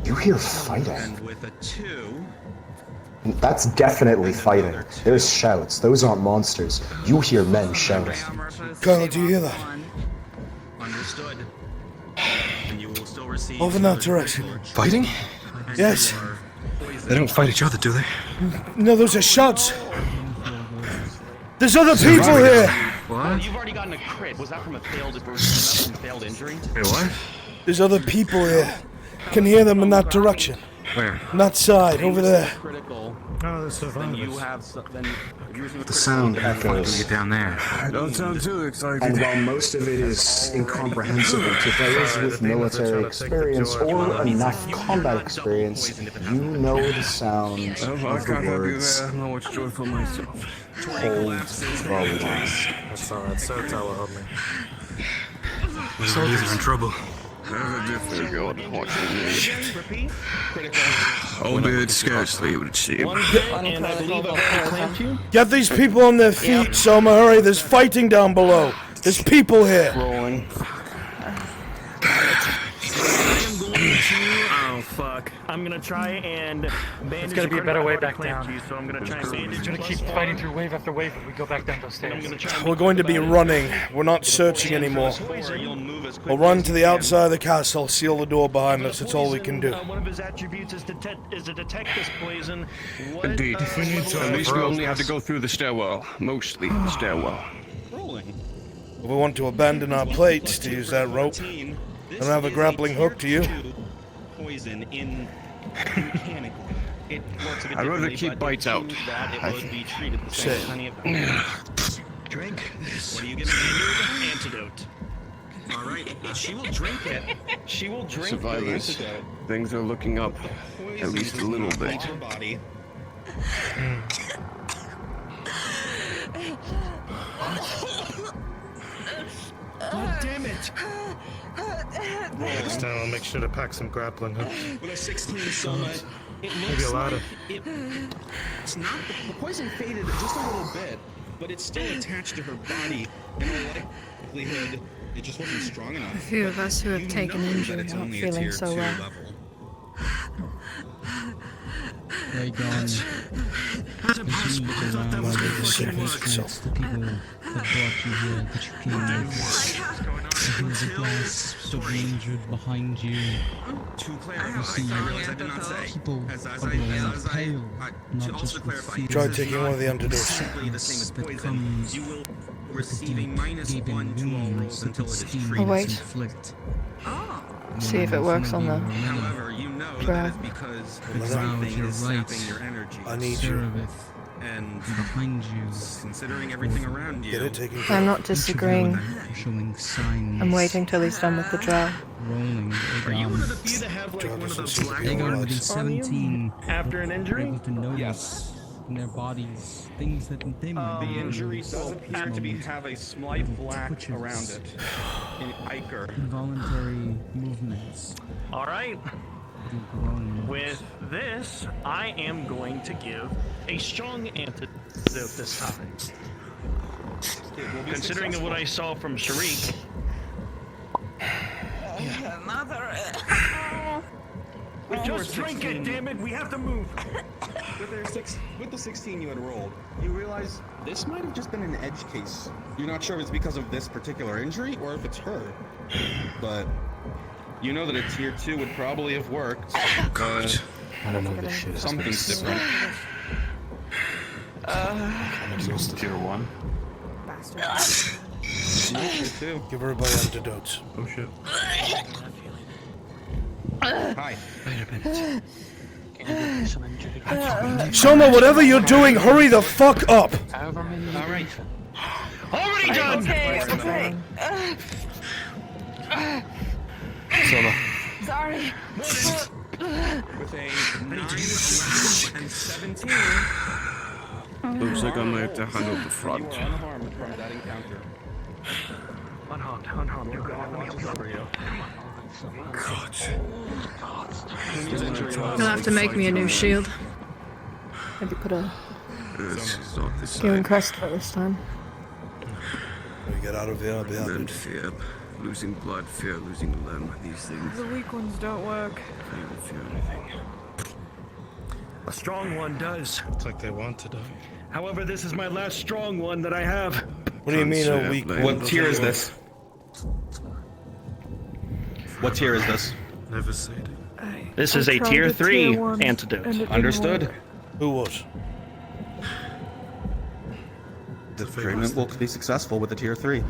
you hear fighting. And with a 2, That's definitely fighting. There's shouts. Those aren't monsters. You hear men shouting. Colonel, do you hear that? understood. And you will still receive Over in that direction. Fighting? Yes. They don't fight each other, do they? No, those are shots. There's other people here. Well, you've already gotten a crit. Was that from a failed injury? Wait, what? There's other people here. Can hear them in that direction. Where? On that side, over there. Critical. Oh, that's Then you have then The sound echoes. Get down there. Don't sound too excited. And while most of it is incomprehensible to those with military experience or enough combat experience, you know the sound I of can't the help you words there. I'm not much joyful myself. Hold Trojans. That's alright, so tell her help me. Soldiers are in trouble. Have a different god watching me. Repeat. Albeit scarcely, it would seem. And I believe I've already clamped you. Get these people on their feet, Soma, hurry, there's fighting down below. There's people here. Rolling. Oh fuck! I'm gonna try and bandage. There's gotta be a better way back down. You, so I'm gonna try and bandage. We're gonna keep fighting through wave after wave if we go back down those stairs. We're going to be running. We're not searching anymore. We'll run to the outside of the castle, seal the door behind us. That's all we can do. One of his attributes is to detect this poison. Indeed. At least we only have to go through the stairwell. Mostly the stairwell. Rolling. If we want to abandon our plates to use that rope, I don't have a grappling hook to you. Poison in mechanically. It works a bit I'd rather differently, keep but bites to out. That it would be treated the same. Say. Honey of Drink this. What are you giving me? Antidote. All right, she will drink it. She will drink Survivors, the antidote. things are looking up. At least a little bit. Her body. God damn it! Next time I'll make sure to pack some grappling hooks. With a 16 Soma, it looks Maybe a ladder. like it's not the poison faded just a little bit, but it's still attached to her body. In all likelihood, it just wasn't strong enough. A few of us who have taken injury aren't feeling so well. Raygon, How's it possible? I thought that was gonna fucking work. the people that brought you here, that you came with. There was a glass of the injured behind you. To clarify, You see, I did not say. people As are growing pale, not just with fear. Try taking one of the antidotes. Simply the same as that poison. comes You will with receiving the -1 gaping to all rolls wounds until that it is the free. Oh, wait. inflict. See if it works on the However, you know that is because something is sapping your energy. I need you. And behind you, considering everything around you, Get it taken care I'm of. not disagreeing. showing signs. I'm waiting till he's done with the drow. Rolling. Are you one of the few that have like one of the black Aegon within marks on you 17 after an injury? able to notice in their bodies things that they might the not injury notice does at appear this to be moment. have a slight black Twitches. around it. In ichor. Involuntary movements. All right. Groans. With this, I am going to give a strong antidote this time. Considering what I saw from Sharik. Just drink it, damn it! We have to move. With the 16 you had rolled, you realize this might have just been an edge case. You're not sure if it's because of this particular injury or if it's her. But you know that a tier 2 would probably have worked. God. I don't know this shit. Something's different. I'm exhausted. Tier 1. Give everybody antidotes. Oh shit. Hi. Soma, whatever you're doing, hurry the fuck up! Alright. Already done! Okay. Soma. Sorry. With a 9 and 17, Looks like I might have to handle the you front. are unharmed from that encounter. Unharmed, you're good. Let me help you for you. You'll have to make me a new shield. Maybe put a This is not the healing same. crest for it this time. When we get out of here, I'll be Then happy. fear. Losing blood, fear losing a limb. These things. The weak ones don't work. I don't fear anything. A strong one does. It's like they want to die. However, this is my last strong one that I have. What do you mean a weak one? What tier is this? What tier is this? Never say it. This is a tried tier the 3 tier 1 and antidote. it didn't Understood. work. Who was? The treatment will be successful with the tier 3.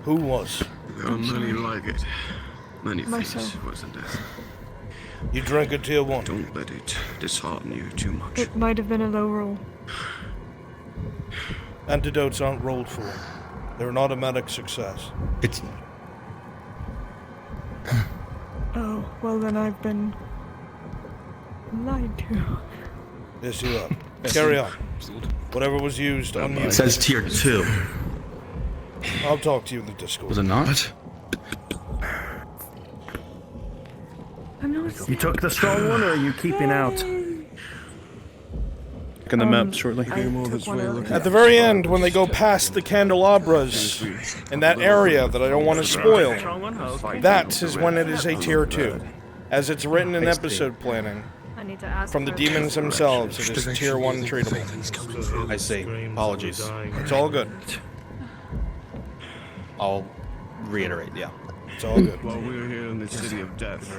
Who was? There are many like it. Many Myself. faces, wasn't there? You drank a tier 1. Don't let it dishearten you too much. It might have been a low roll. Antidotes aren't rolled for. They're an automatic success. It's Oh, well then I've been lied to. Yes, you are. Carry on. Whatever was used on you. it says tier 2. I'll talk to you in the Discord. Was it not? You took the strong one, or are you keeping out? Look on the map shortly. At the very end, when they go past the candelabras in that area that I don't want to spoil, that is when it is a tier 2. As it's written in episode planning, I need to ask from the her. demons themselves, it is tier 1 treatable. I see. Apologies. It's all good. I'll reiterate, yeah. It's all good. While we're here in the city of death.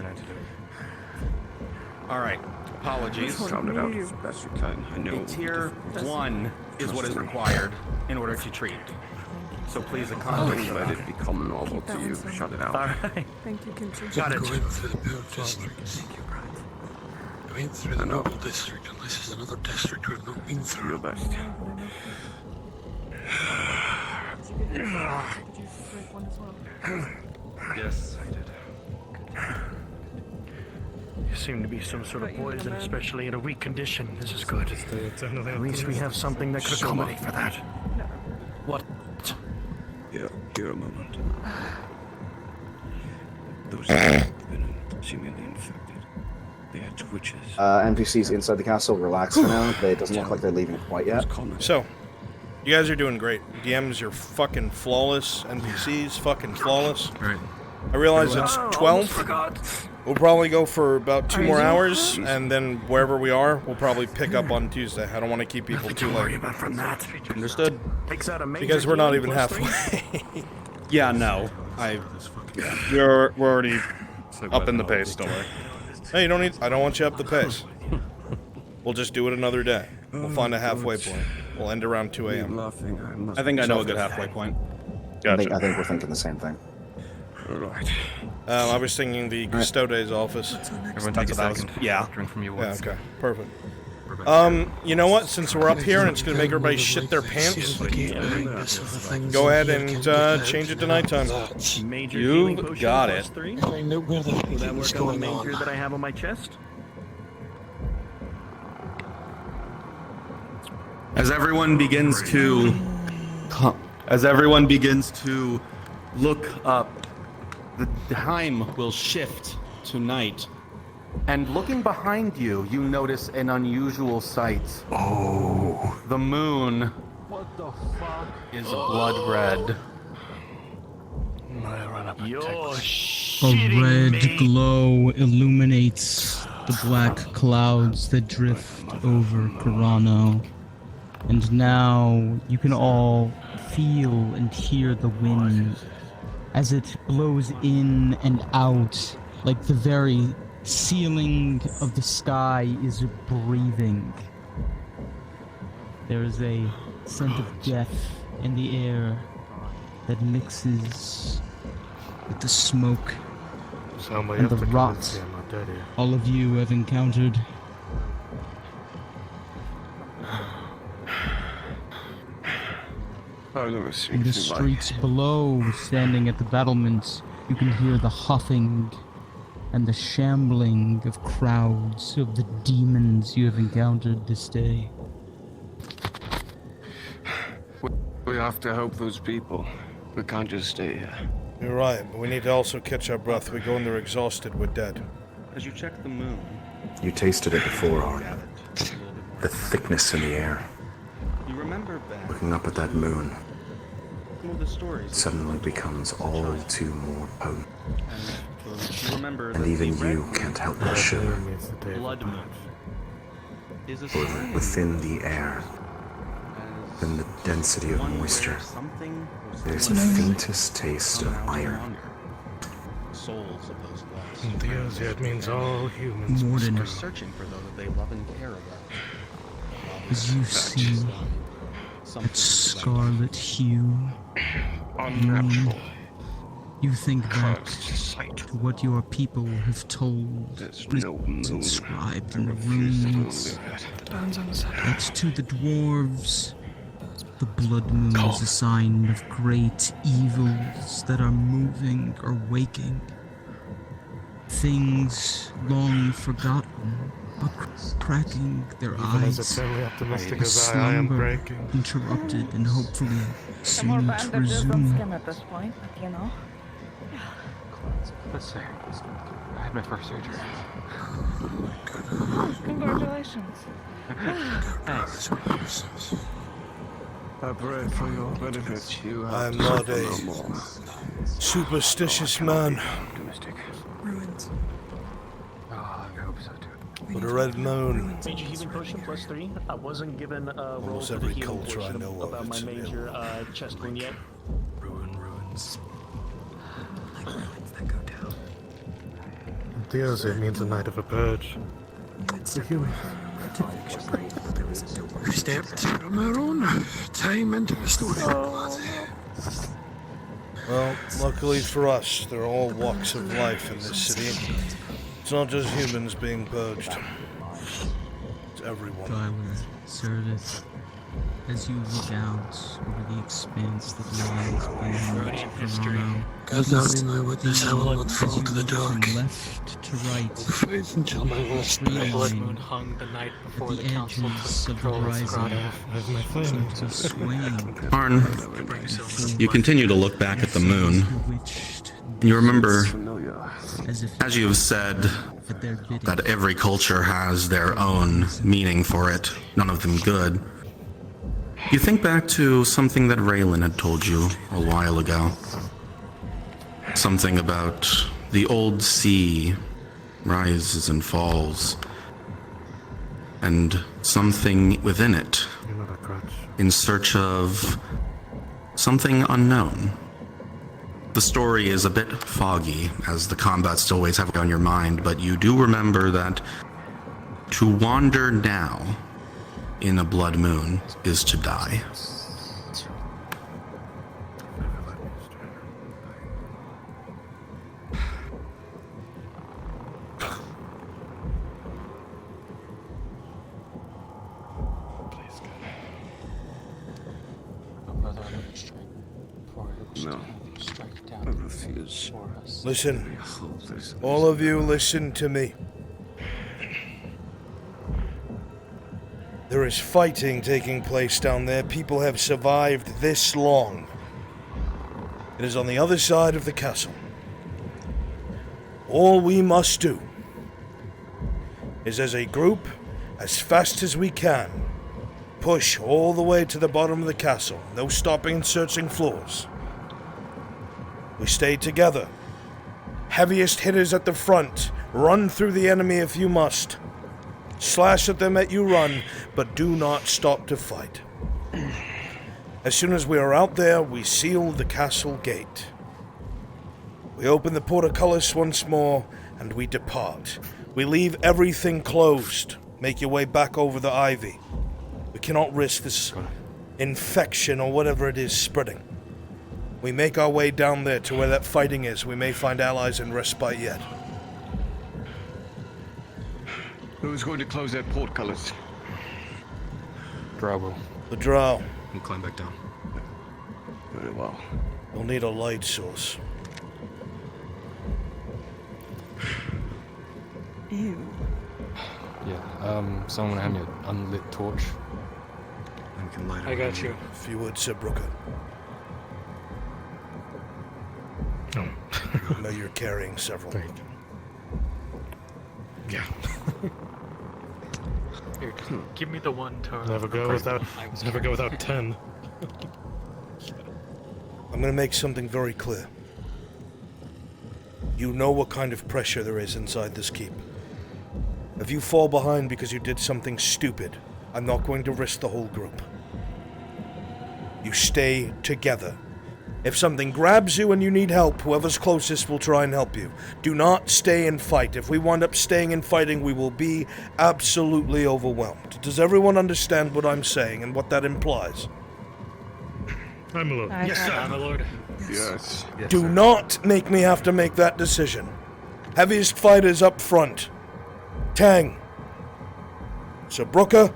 Alright, apologies. Count it out as best you can. I know. A tier 1 is what is required in order to treat. So please accommodate Don't let it become normal to you. Shut it out. Alright. Thank you, Kintu. Got it. Going through the Poor District. Thank you, Brad. Going through the Noble District, and this is another district we've not been through. Your best. Did you break one as well? Yes, I did. You seem to be some sort of poison, especially in a weak condition. This is good. At least we have something that could accommodate for that. What? Here a moment. Those have been seemingly infected. They are twitches. NPCs inside the castle, relax for now. It doesn't look like they're leaving quite yet. So, you guys are doing great. DMs, you're fucking flawless. NPCs, fucking flawless. Right. I realize it's 12. We'll probably go for about 2 more hours, and then wherever we are, we'll probably pick up on Tuesday. I don't want to keep people too late. From that. Understood. Because we're not even halfway. Yeah, no. We're already up in the pace, don't worry. Hey, you don't need. I don't want you up the pace. We'll just do it another day. We'll find a halfway point. We'll end around 2 a.m. I think I know a good halfway point. I think we're thinking the same thing. Right. I was thinking the Custodes office. Everyone take a second. Yeah. Drink from your Yeah, water. okay. Perfect. You know what? Since we're up here and it's going to make everybody shit their pants, go ahead and change it to nighttime. Major You healing potion got plus it. 3? I know where the Will heck that is work on the going major on. that I have on my chest? As everyone begins to look up, the time will shift to night. And looking behind you, you notice an unusual sight. Oh. The moon What the fuck? is blood red. You're A shitting red me. glow illuminates the black clouds that drift over Carano. And now you can all feel and hear the wind as it blows in and out, like the very ceiling of the sky is breathing. There is a scent of death in the air that mixes with the smoke and the rot all of you have encountered. In the streets below, standing at the battlements, you can hear the huffing and the shambling of crowds of the demons you have encountered this day. We have to help those people. We can't just stay here. You're right, but we need to also catch our breath. We go in there exhausted, we're dead. As you check the moon, You tasted it before, Arden. The thickness in the air. you remember back Looking up at that moon, some of the stories. it suddenly becomes all too more potent. You remember And that even the you can't help but shiver. blood moon is a For sign within the air, in the density of one where moisture, something was there's the faintest taste of iron. souls of those lost. Theosia means all humans. Morden, Are searching for those that they love and care about. as you see that scarlet hue, Unnatural. you think back to what your people have told, There's what is no moon. inscribed in the Refuse to runes. believe it. That to the dwarves, the blood moon is a sign of great evils that are moving or waking. Things long forgotten, but cracking their eyes. As eternally optimistic A as I am slumber breaking. interrupted and hopefully Some more soon to bandages on resume. skin at this point, you know? Let's say I had my first surgery. Oh, congratulations. Thanks. I pray for your benefit. You have I'm to not suffer a no more. superstitious man. Optimistic. Ruins. Oh, I hope so too. With a red moon. Major healing potion +3. I wasn't given a roll Almost for the every healing culture I portion know of, about my it's major chest wound yet. Ruins. Like ruins that go down. Diaz, it means the night of a purge. The human. There was a door. Stepped from our own time into the story. Well, luckily for us, there are all walks of life in this city. It's not just humans being purged. It's everyone. Tyler, Service, as you look out over the expanse that lies beneath Toronto, God help me, my witness, I will not fall to the dark. from left to right, Faith until my last tree breath. Blood line moon hung the night before at the the council edges took of the control of horizon, Scrata. seems to swing. Arn, you continue to look back at the moon. You remember, as you have said, that every culture has their own meaning for it, none of them good. You think back to something that Raylan had told you a while ago. Something about the old sea rises and falls, and something within it in search of something unknown. The story is a bit foggy, as the combat still weighs heavily on your mind, but you do remember that to wander now in a blood moon is to die. No. I refuse. Listen, all of you listen to me. There is fighting taking place down there. People have survived this long. It is on the other side of the castle. All we must do is, as a group, as fast as we can, push all the way to the bottom of the castle. No stopping and searching floors. We stay together. Heaviest hitters at the front. Run through the enemy if you must. Slash at them as you run, but do not stop to fight. As soon as we are out there, we seal the castle gate. We open the portcullis once more, and we depart. We leave everything closed. Make your way back over the ivy. We cannot risk this infection or whatever it is spreading. We make our way down there to where that fighting is. We may find allies in respite yet. Who's going to close that portcullis? Drow will. The drow. And climb back down. Very well. We'll need a light source. Ew. Yeah, someone hand me an unlit torch. And we can light it. I got you. If you would, Sir Brooker. No. I know you're carrying several. Thank you. Yeah. Here, give me the one to Never go without 10. I'm gonna make something very clear. You know what kind of pressure there is inside this keep. If you fall behind because you did something stupid, I'm not going to risk the whole group. You stay together. If something grabs you and you need help, whoever's closest will try and help you. Do not stay and fight. If we wind up staying and fighting, we will be absolutely overwhelmed. Does everyone understand what I'm saying and what that implies? I'm a lord. Yes, sir. I'm a lord. Yes. Do not make me have to make that decision. Heaviest fighters up front. Tang. Sir Brooker.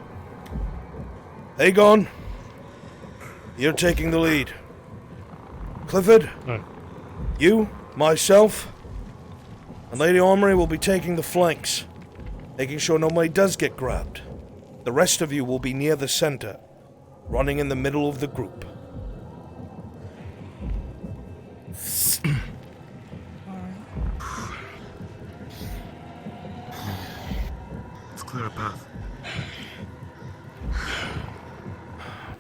Aegon. You're taking the lead. Clifford. Aye. You, myself, and Lady Ormery will be taking the flanks, making sure nobody does get grabbed. The rest of you will be near the center, running in the middle of the group.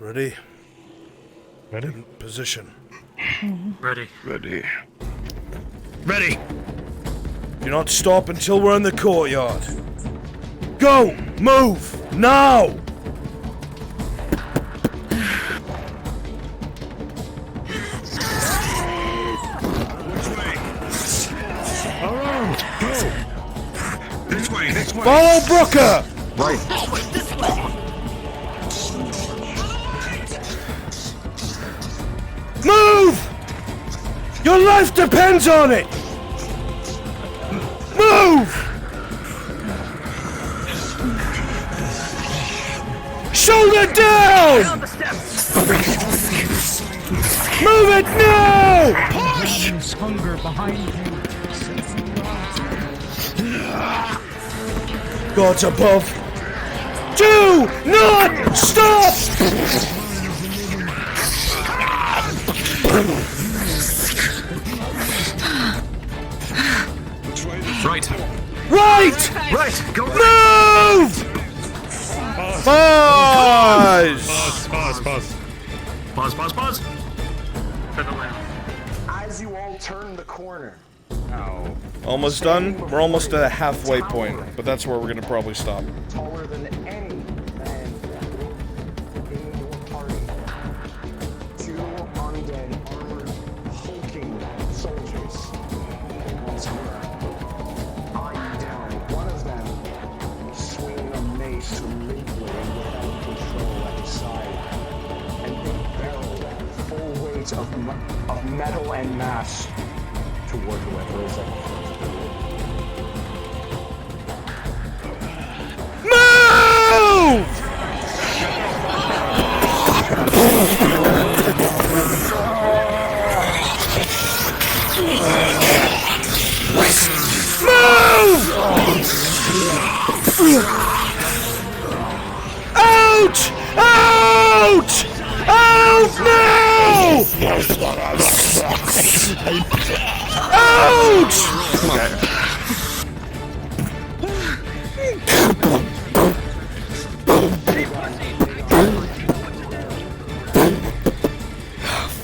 Ready? Ready? In position. Ready. Ready. Ready! Do not stop until we're in the courtyard. Go! Move! Now! Around! Go! This way, this way! Follow Brooker! Right. Move! Your life depends on it! Move! Shoulder down! Move it now! Push! Hunger behind you. Gods above. Do not stop! Right. Right! Right! Go Move! Pause! Pause. For the lamp. As you all turn the corner, Almost done? We're almost at a halfway point, but that's where we're gonna probably stop. taller than any man in your party, two undead, armored, hulking soldiers. Once were eyeing down. One of them swinging a mace limply and without control at his side, and they barreled full weight of metal and mass toward whoever is at the front. Move! Out! Out! Out now! Out!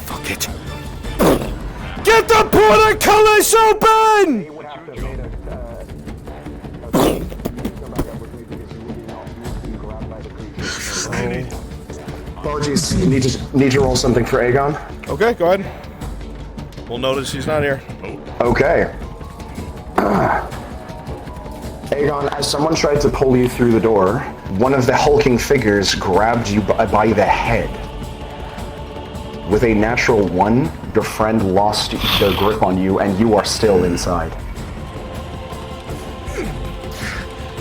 Fuck it. Get the portcullis open! Apologies, you need to roll something for Aegon. Okay, go ahead. We'll notice he's not here. Okay. Aegon, as someone tried to pull you through the door, one of the hulking figures grabbed you by the head. With a natural 1, your friend lost their grip on you, and you are still inside.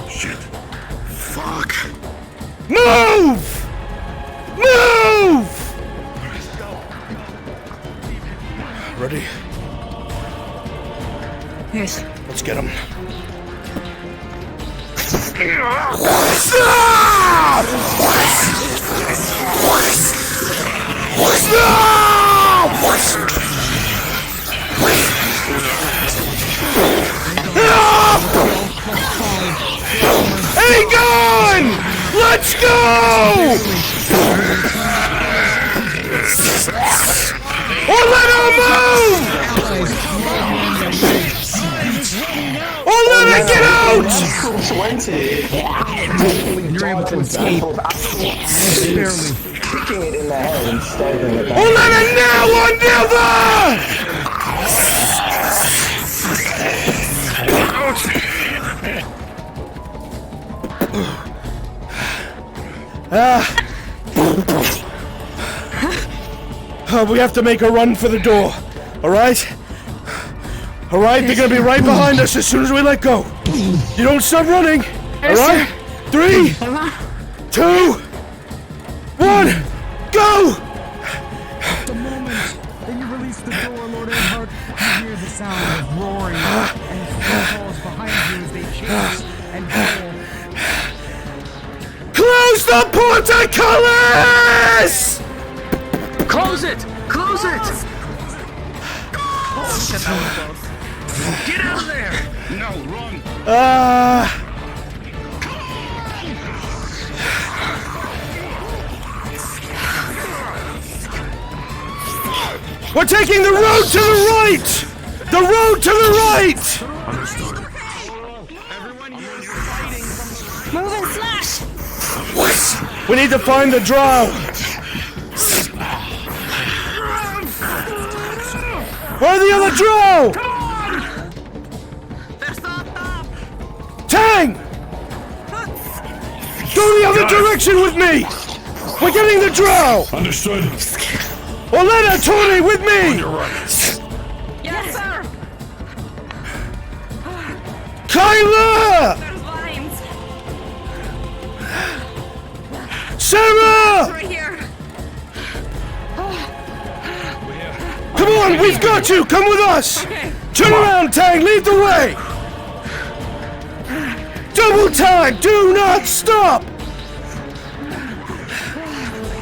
Shit. Fuck. Move! Move! Ready? Yes. Let's get him. Aegon! Let's go! Or let her move! Or let her get out! 20. You're able to escape. Barely. Kicking it in the head and stabbing it back. Or let her now or never! We have to make a run for the door. Alright? Alright, they're gonna be right behind us as soon as we let go. You don't stop running. Alright? 3, 2, 1, go! The moment that you release the door, Lord Earhart, you hear the sound of roaring and footfalls behind you as they chase and pull. Close the portcullis! Close it! Close it! Get out of there! No, run! We're taking the road to the right! The road to the right! Move and slash! We need to find the drow! Where are the other drow? Tang! Go the other direction with me! We're getting the drow! Understood. Olena, Tony, with me! Yes, sir! Kyla! There's lines. Sarah! Right here. Come on, we've got you! Come with us! Okay. Turn around, Tang! Lead the way! Double time! Do not stop!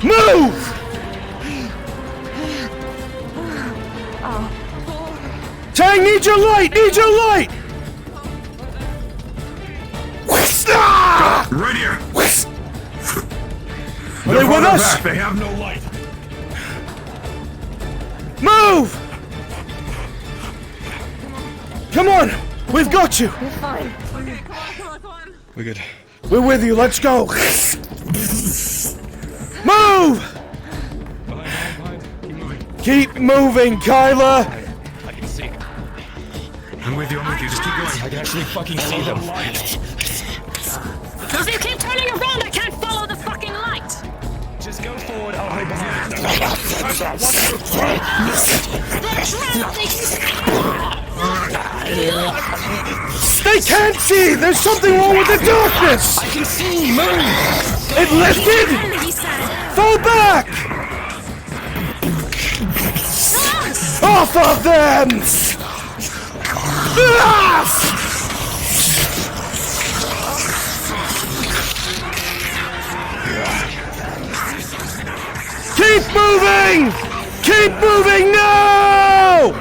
Move! Tang, need your light! Need your light! Right here. Are they with us? Back. They have no light. Move! Come on! We've got you! You're fine. Okay, come on. We're good. We're with you, let's go! Move! Keep moving, Kyla! I can see. I'm with you. Just keep going. I can actually fucking see them. If you keep turning around, I can't follow the fucking light! Just go forward, I'll hide behind. They can't see! There's something wrong with the darkness! I can see! Move! It lifted! Fall back! Off of them! Ah! Keep moving! Keep moving! No!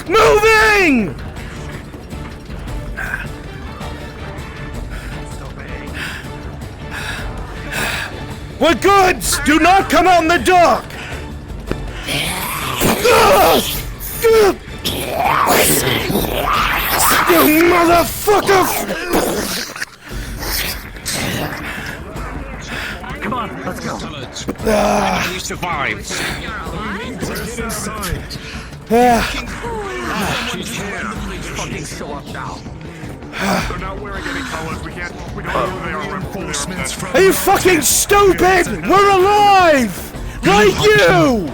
Moving! We're good! Do not come out in the dark! You motherfucker! Come on, let's go. You survived. Get inside. Fucking show up now. They're not wearing any colors. We don't know who they are. Reinforcements from. Are you fucking stupid? We're alive! Like you!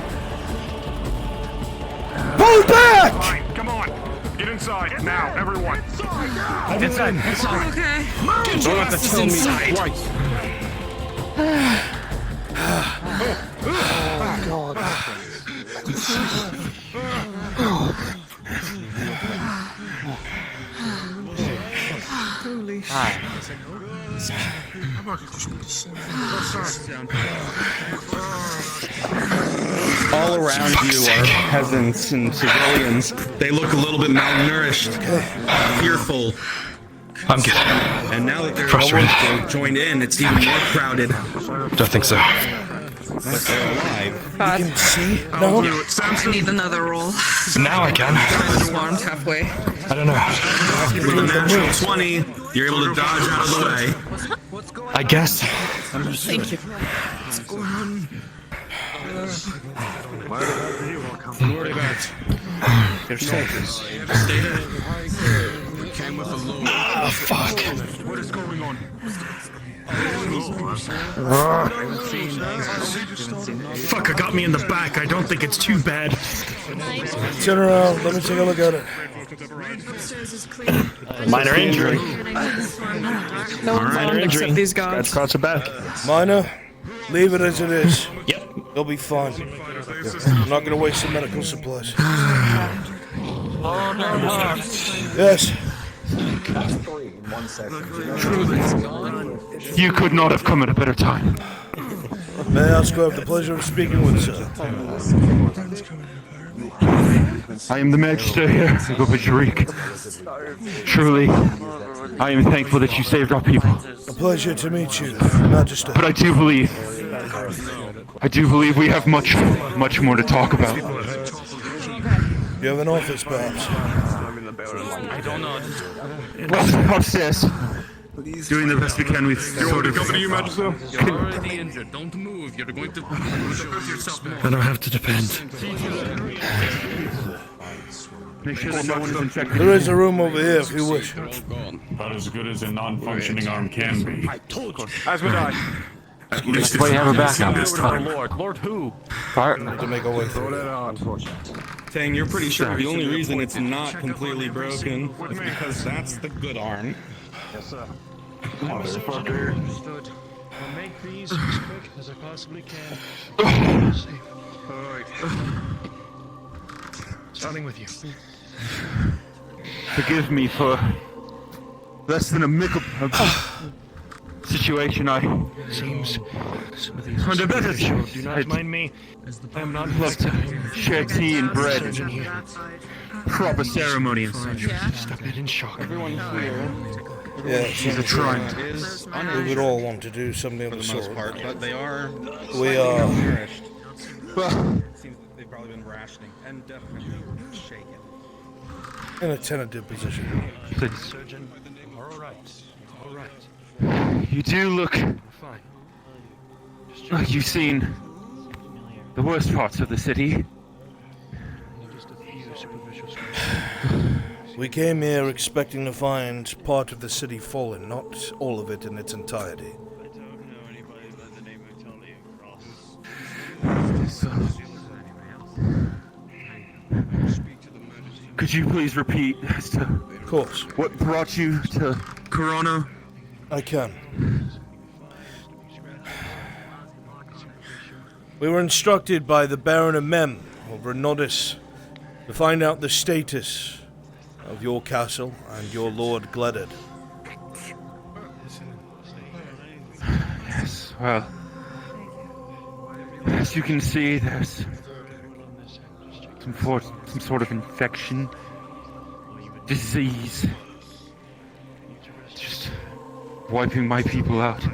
Pull back! Fine, come on. Get inside now, everyone. Inside. Okay. Don't have to tell me twice. Holy Hi. All around you are peasants and civilians. They look a little bit malnourished, fearful. I'm good. And now that they're Frustrated. almost joined in, it's even more crowded. Don't think so. But they're alive. God. You can see? I'll No? do it. I need another roll. Now I can. Swarmed halfway. I don't know. With a natural 20, you're able to dodge out of the way. I guess. Thank you. Don't worry about it. They're safe. Ah, fuck. What is going on? Fucker got me in the back. I don't think it's too bad. Turn around, let me take a look at it. Minor injury. No one Minor found except injury. these guards. Scratch across the back. Minor, leave it as it is. Yep. You'll be fine. I'm not gonna waste the medical supplies. Yes. You could not have come at a better time. May I ask who I have the pleasure of speaking with, sir? I am the magister here, Sharik. Truly, I am thankful that you saved our people. A pleasure to meet you, Magister. But I do believe I do believe we have much more to talk about. You have an office, perhaps? I don't know. Well, upstairs. Doing the best we can with sort of... Company, you Magister? You're already injured. Don't move. You're going to hurt yourself. Then I have to depend. Make sure that no one is infected. There is a room over here if you wish. About as good as a non-functioning arm can be. I told you. As would I. At least Why you have a backup This this time? Lord who? To make a way Throw through. that on. Tang, you're pretty sure the only reason it's not completely broken is because that's the good arm. Yes, sir. Motherfucker. Understood. I'll make these as quick as I possibly can. Alright. Starting with you. Forgive me for less than a amicable situation. Seems some of these Under better do not mind me. I am not love to share tea and bread. surgeon here. Proper ceremony and such. Stop it in shock. Everyone here Yeah, She's a trying. is we would all want to do something for of the the most sort. part, but they are We are. nourished. Well, It seems like they've probably been rationing and definitely shaken. In a tentative position. please. Surgeon, all right. All right. You do look Fine. like you've seen the worst parts of the city. Just a few superficial scratches. We came here expecting to find part of the city fallen, not all of it in its entirety. I don't know anybody by the name of Tony Cross. Could you please repeat as to Of course, what brought you to Corona? I can. We were instructed by the Baron of Mem over in Nodis to find out the status of your castle and your Lord Gleddard. Yes, well, as you can see, there's some sort of infection, disease, just wiping my people out. Do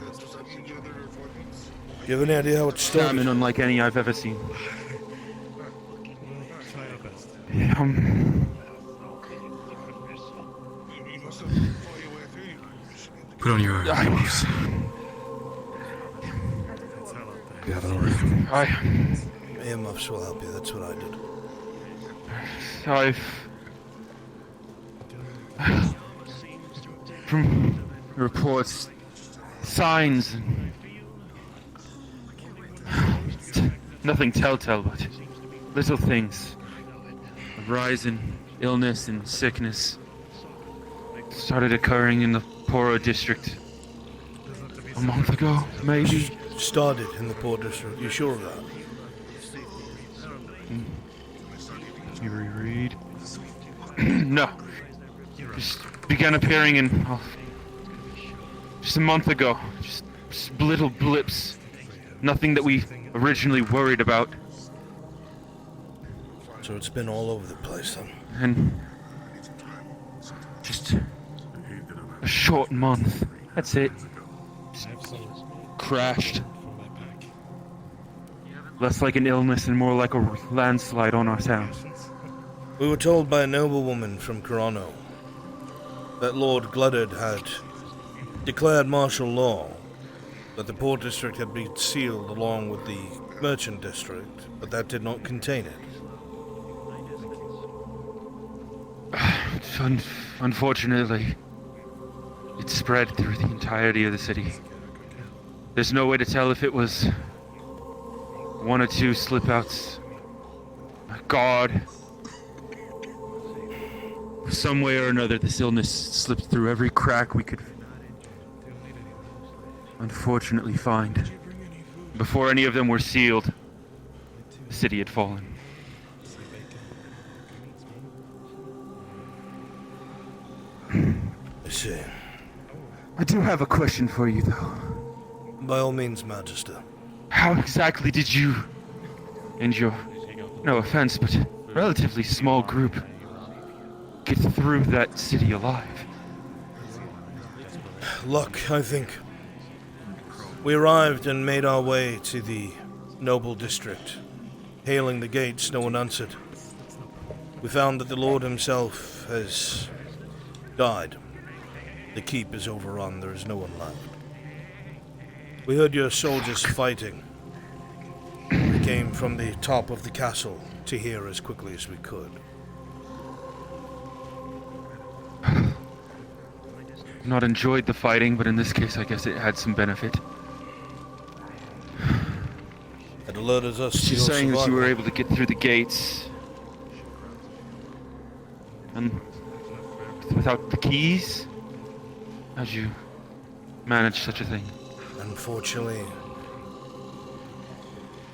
you have any idea how it started? Famine unlike any I've ever seen. Put on your earmuffs. Yeah, don't worry. Earmuffs will help you, that's what I did. From reports, signs, nothing telltale, but little things. A rise in illness and sickness started occurring in the Poro district a month ago, maybe. Started in the Port District, you sure of that? Let me reread. No. Just began appearing in just a month ago. Just little blips. Nothing that we originally worried about. So it's been all over the place then. And just a short month. That's it. Just crashed. Less like an illness and more like a landslide on our town. We were told by a noblewoman from Corano that Lord Gleddard had declared martial law, that the Port District had been sealed along with the Merchant District, but that did not contain it. Unfortunately, it spread through the entirety of the city. There's no way to tell if it was one or two slip-outs. God. Some way or another, this illness slipped through every crack we could unfortunately find. Before any of them were sealed, the city had fallen. I see. I do have a question for you, though. By all means, Magister. How exactly did you and your, no offense, but relatively small group get through that city alive? Luck, I think. We arrived and made our way to the noble district. Hailing the gates, no one answered. We found that the Lord himself has died. The keep is overrun, there is no one left. We heard your soldiers fighting. We came from the top of the castle to here as quickly as we could. Not enjoyed the fighting, but in this case I guess it had some benefit. It alerted us to She's your saying that you survival. were able to get through the gates. And without the keys? How'd you manage such a thing? Unfortunately,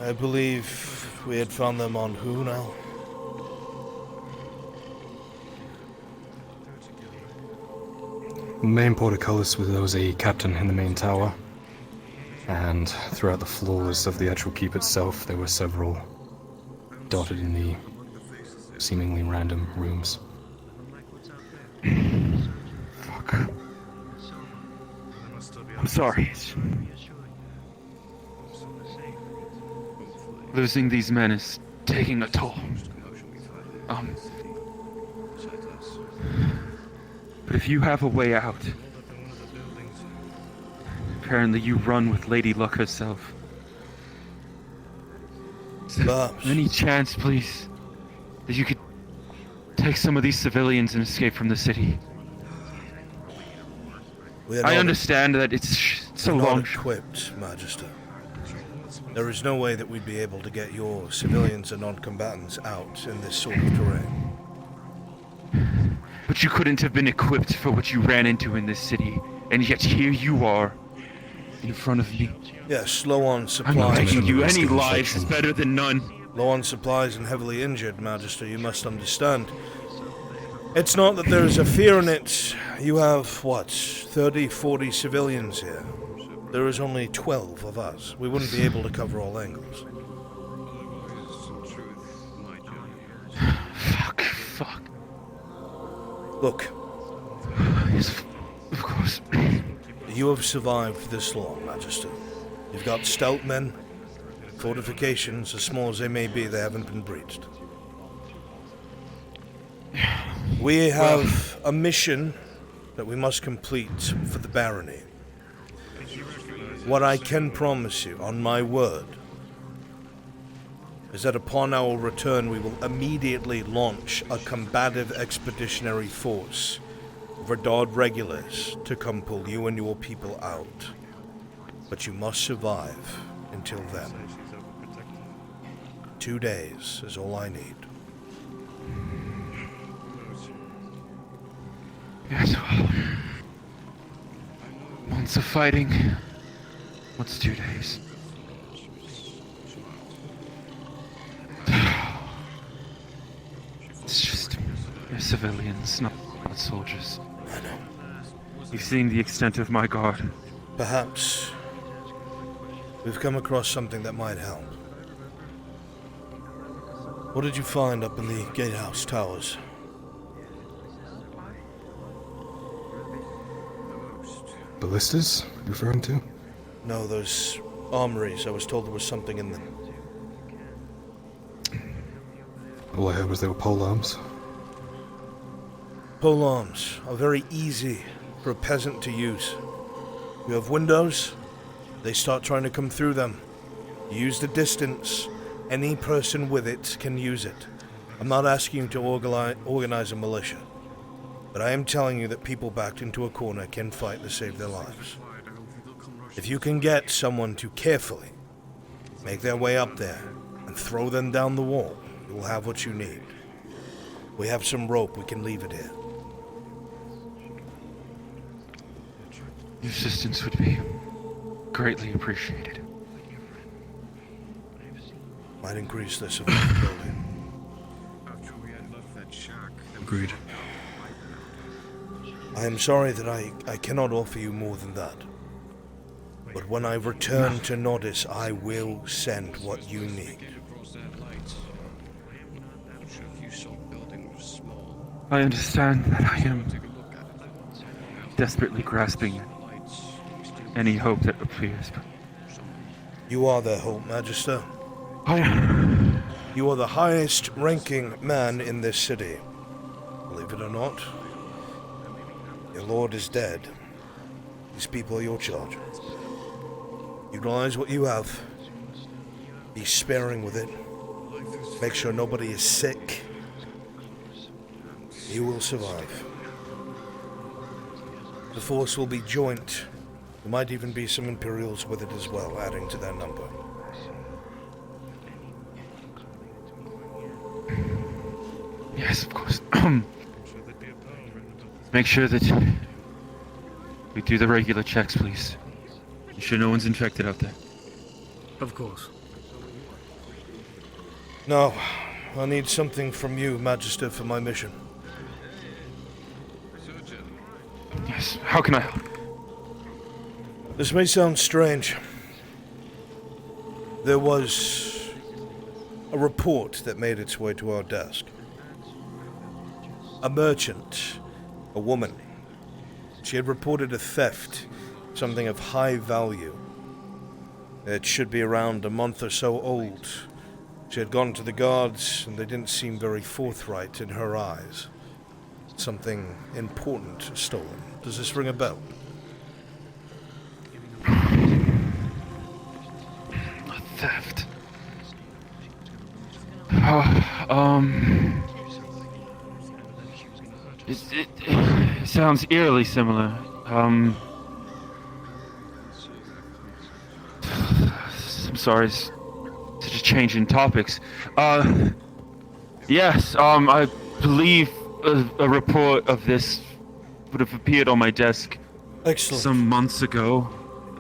I believe we had found them on who now? The main portcullis was a captain in the main tower, and throughout the floors of the actual keep itself, there were several dotted in the seemingly random rooms. Fuck. I'm sorry. Losing these men is taking a toll. But if you have a way out, apparently you run with Lady Luck herself. Is there any chance, please, that you could take some of these civilians and escape from the city? I understand that it's so long. Not equipped, Magister. There is no way that we'd be able to get your civilians and non-combatants out in this sort of terrain. But you couldn't have been equipped for what you ran into in this city, and yet here you are, in front of me. Yes, low on supplies. I'm not taking you any lives is better than none. Low on supplies and heavily injured, Magister, you must understand. It's not that there is a fear in it. You have, what, 30, 40 civilians here. There is only 12 of us. We wouldn't be able to cover all angles. Fuck. Look. Yes, of course. You have survived this long, Magister. You've got stout men. Fortifications, as small as they may be, they haven't been breached. We have a mission that we must complete for the barony. What I can promise you, on my word, is that upon our return we will immediately launch a combative expeditionary force of Verdard regulars to come pull you and your people out. But you must survive until then. 2 days is all I need. Yes, well, months of fighting. What's 2 days? It's just you're civilians, not soldiers. I know. You've seen the extent of my guard. Perhaps we've come across something that might help. What did you find up in the gatehouse towers? Ballistas, you referring to? No, those armories. I was told there was something in them. All I heard was they were pole arms. Pole arms are very easy for a peasant to use. You have windows, they start trying to come through them. You use the distance, any person with it can use it. I'm not asking you to organize a militia, but I am telling you that people backed into a corner can fight to save their lives. If you can get someone to carefully make their way up there and throw them down the wall, you will have what you need. We have some rope, we can leave it here. Your assistance would be greatly appreciated. Might increase the survivability. Agreed. I am sorry that I cannot offer you more than that. But when I return to Nordis, I will send what you need. I understand that I am desperately grasping at any hope that appears, but You are their hope, Magister. I... You are the highest ranking man in this city. Believe it or not, your lord is dead. These people are your charge. Utilize what you have. Be sparing with it. Make sure nobody is sick. You will survive. The force will be joint. There might even be some Imperials with it as well, adding to their number. Yes, of course. Make sure that we do the regular checks, please. Make sure no one's infected out there. Of course. No, I need something from you, Magister, for my mission. Yes, how can I help? This may sound strange. There was a report that made its way to our desk. A merchant, a woman. She had reported a theft, something of high value. It should be around a month or so old. She had gone to the guards, and they didn't seem very forthright in her eyes. Something important stolen. Does this ring a bell? A theft. It sounds eerily similar. I'm sorry, such a change in topics. Yes, I believe a report of this would have appeared on my desk. Excellent. Some months ago.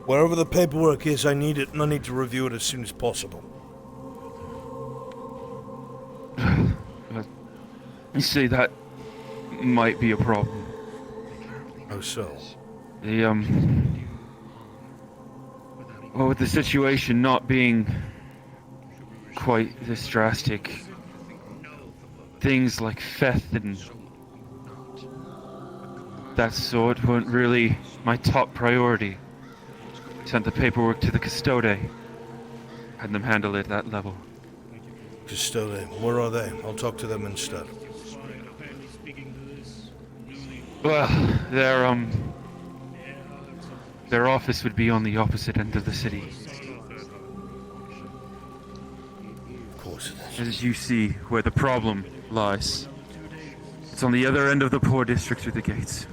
Wherever the paperwork is, I need it, and I need to review it as soon as possible. You see, that might be a problem. How so? Well, with the situation not being quite this drastic, things like theft and that sort weren't really my top priority. Sent the paperwork to the custode. Had them handle it at that level. Custode, where are they? I'll talk to them instead. Well, their office would be on the opposite end of the city. Of course it is. As you see where the problem lies. It's on the other end of the poor district through the gates.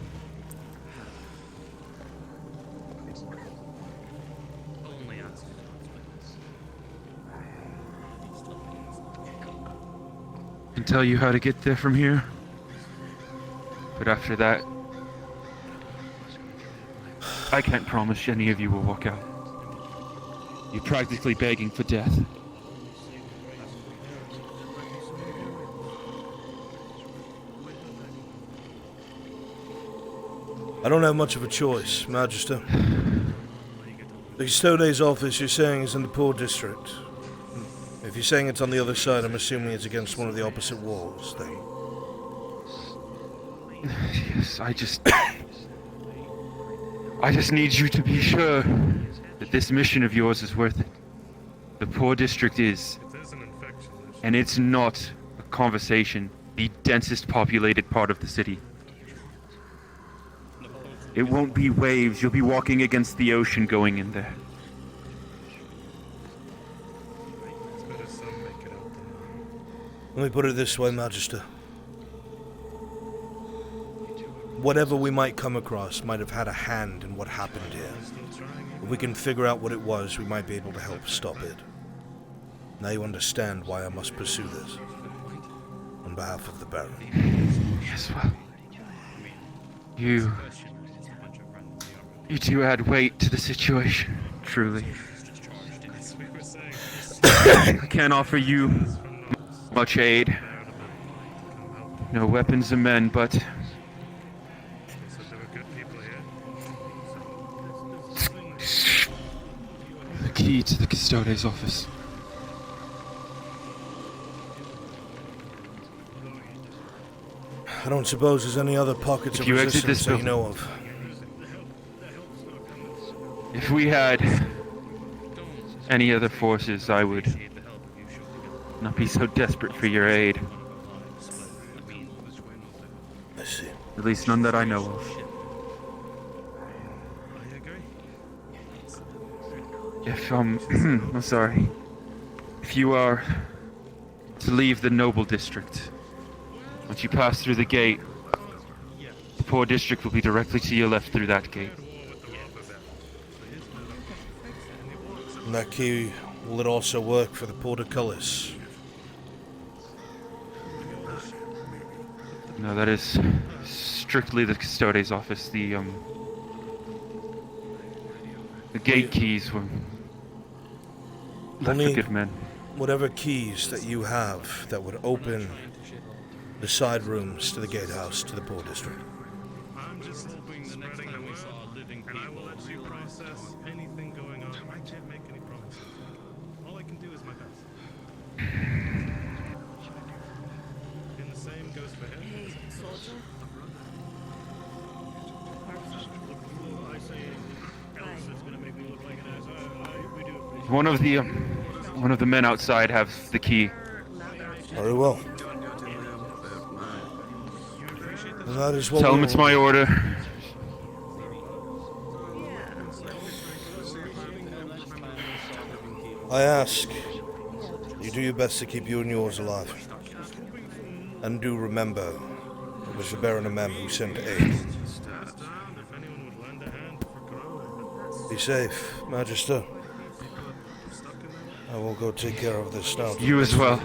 I can tell you how to get there from here. But after that, I can't promise any of you will walk out. You're practically begging for death. I don't have much of a choice, Magister. The custode's office you're saying is in the poor district. If you're saying it's on the other side, I'm assuming it's against one of the opposite walls, then. Yes, I just need you to be sure that this mission of yours is worth it. The poor district is. And it's not a conversation, the densest populated part of the city. It won't be waves, you'll be walking against the ocean going in there. Let me put it this way, Magister. Whatever we might come across might have had a hand in what happened here. If we can figure out what it was, we might be able to help stop it. Now you understand why I must pursue this. On behalf of the Baron. Yes, well... You do add weight to the situation, truly. I can't offer you much aid. No weapons and men, but... the key to the custode's office. I don't suppose there's any other pockets of resistance that you know of. If we had any other forces, I would not be so desperate for your aid. I see. At least none that I know of. If, I'm sorry. If you are to leave the Noble District, once you pass through the gate, the poor district will be directly to your left through that gate. And that key, will it also work for the portcullis? No, that is strictly the custodes office. The gate keys were left for good men. Whatever keys that you have that would open the side rooms to the gatehouse to the poor district. I'm just hoping the next time we saw living people, and I will let you process anything going on. I can't make any promises. All I can do is my best. And the same goes for him. Hey, soldier. I say else is gonna make me look like an ass. We do it. One of the men outside have the key. Very well. That is what Tell him it's my order. I ask, you do your best to keep you and yours alive. And do remember, it was the Baron of Mem who sent aid. Be safe, Magister. I will go take care of this now. You as well.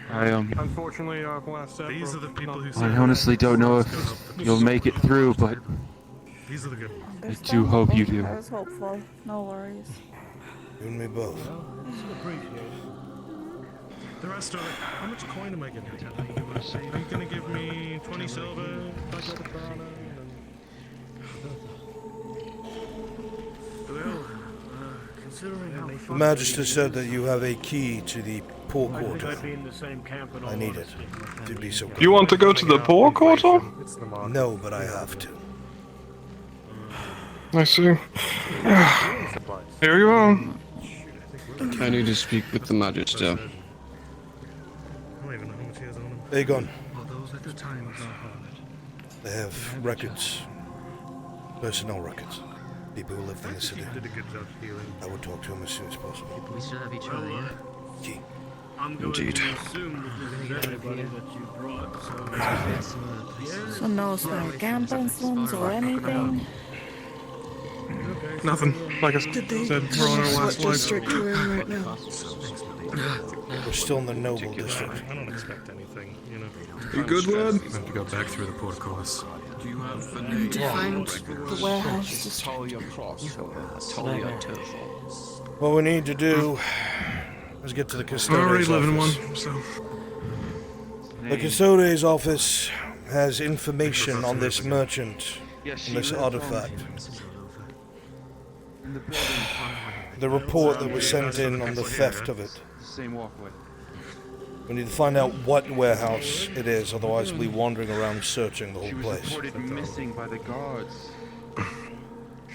Unfortunately, our last step. These are the people who. I honestly don't know if you'll make it through, but These are the good ones. I do hope you do. I was hopeful. No worries. You and me both. The rest of it. How much coin am I getting? Are you gonna give me 20 silver? The Magister said that you have a key to the poor quarter. I need it. To be so good. You want to go to the poor quarter? No, but I have to. I see. Here you are. I need to speak with the Magister. Aegon. They have records. Personnel records. People who lived in the city. I will talk to him as soon as possible. We still have each other, yeah? Key. Indeed. So no like gambling slums or anything? Nothing. Like I Did they said, tell we're on us our what last life. district we're in right now? We're still in the Noble District. I don't expect anything, you know. You good, lad? We have to go back through the portcullis. We need to find the warehouse district. What we need to do is get to the I already Custodes live in one, office. so. The Custodes office has information on this merchant and this artifact. The report that was sent in on the theft of it. Same walkway. We need to find out what warehouse it is, otherwise we'll be wandering around searching the She whole was place. reported missing by the guards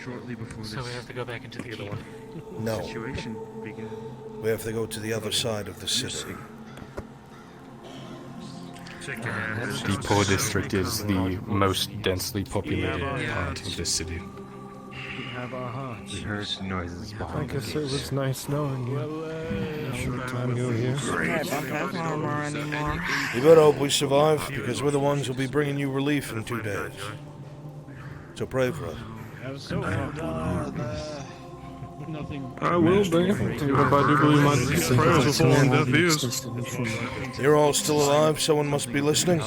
shortly before this. So we have to go back into the other one. No. Situation began. We have to go to the other side of the city. The poor district is the most densely populated part of the city. We heard noises I behind guess it was nice knowing you. Short time you were here. I don't have armor anymore. You better hope we survive, because we're the ones who'll be bringing you relief in 2 days. So pray for us. I will be. But I do believe my prayers will fall on deaf ears. You're all still alive, someone must be listening.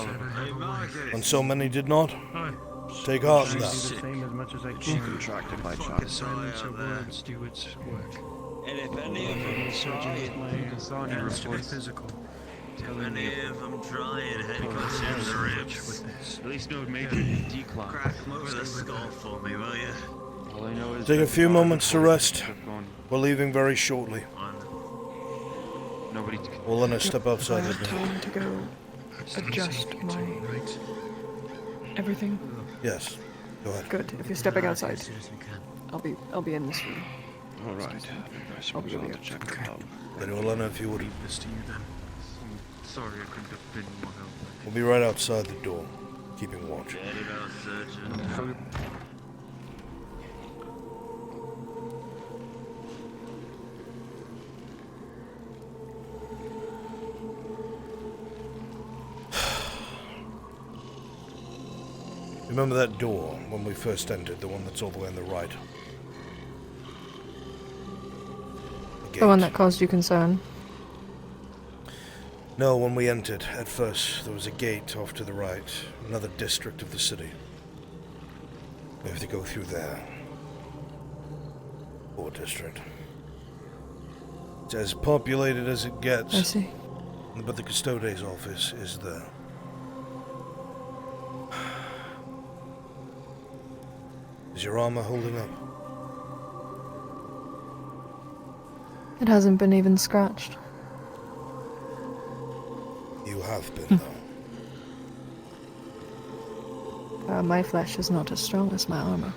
And so many did not. Take heart in that. Contracted by chance. And if any of them physical. if any of them try and headbutt you in the ribs, At least no major decline. crack them over the skull for me, will you? All I know is Take a few moments to rest. have gone. We're leaving very shortly. Nobody. We'll let us step I outside have with me. time to go adjust my everything. Yes. Go ahead. Good. If you're stepping outside. I'll be in this room. All right. I suppose I'll have to check it out. Then we'll let know if you would. This to you then. I'm sorry I couldn't have been more helpful. We'll be right outside the door, keeping watch. Remember that door when we first entered, the one that's all the way on the right? The one that caused you concern? No, when we entered, at first, there was a gate off to the right, another district of the city. We have to go through there. Poor district. It's as populated as it gets. I see. But the custodes office is there. Is your armor holding up? It hasn't been even scratched. You have been, though. My flesh is not as strong as my armor.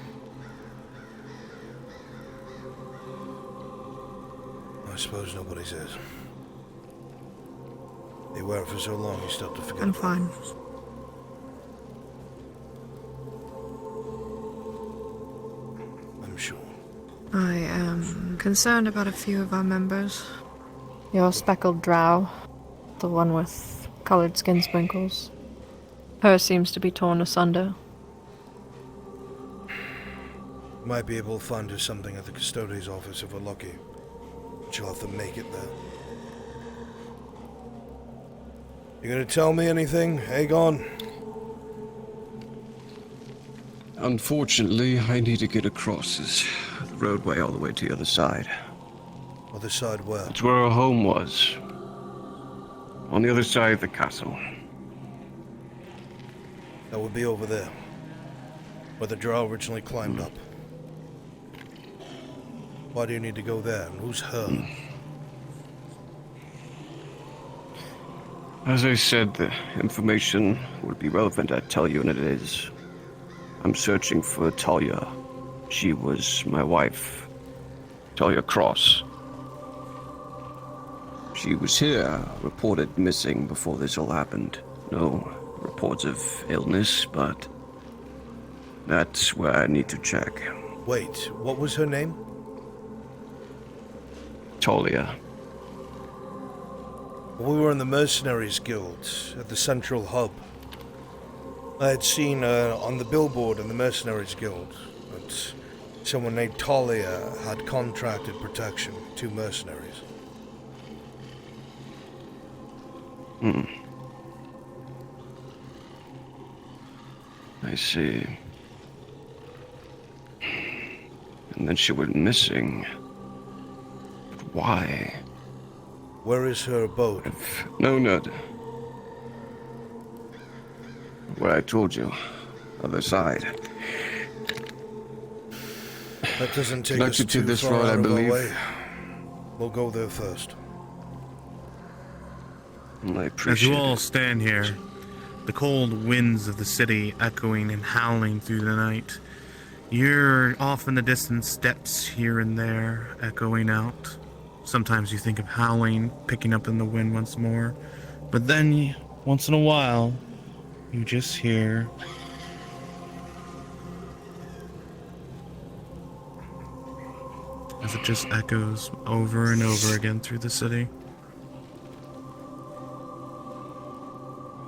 I suppose nobody's is. You wear it for so long, you start to forget. I'm about fine. it. I'm sure. I am concerned about a few of our members. Your speckled drow, the one with colored skin sprinkles. Her seems to be torn asunder. Might be able to find her something at the custodes office if we're lucky. She'll have to make it there. You gonna tell me anything, Aegon? Unfortunately, I need to get across this roadway all the way to the other side. Other side where? It's where our home was. On the other side of the castle. That would be over there. Where the drow originally climbed up. Why do you need to go there? And who's her? As I said, the information would be relevant, I'd tell you, and it is. I'm searching for Talia. She was my wife, Talia Cross. She was here, reported missing before this all happened. No reports of illness, but that's where I need to check. Wait, what was her name? Talia. We were in the Mercenaries Guild at the Central Hub. I had seen on the billboard in the Mercenaries Guild that someone named Talia had contracted protection to mercenaries. I see. And then she went missing. But why? Where is her abode? No, Ned. Where I told you. Other side. That doesn't take Connected us to too this far road, I out of our believe. way. We'll go there first. I As appreciate you all it. stand here, the cold winds of the city echoing and howling through the night, you're off in the distance, steps here and there echoing out. Sometimes you think of howling, picking up in the wind once more, but then, once in a while, you just hear as it just echoes over and over again through the city.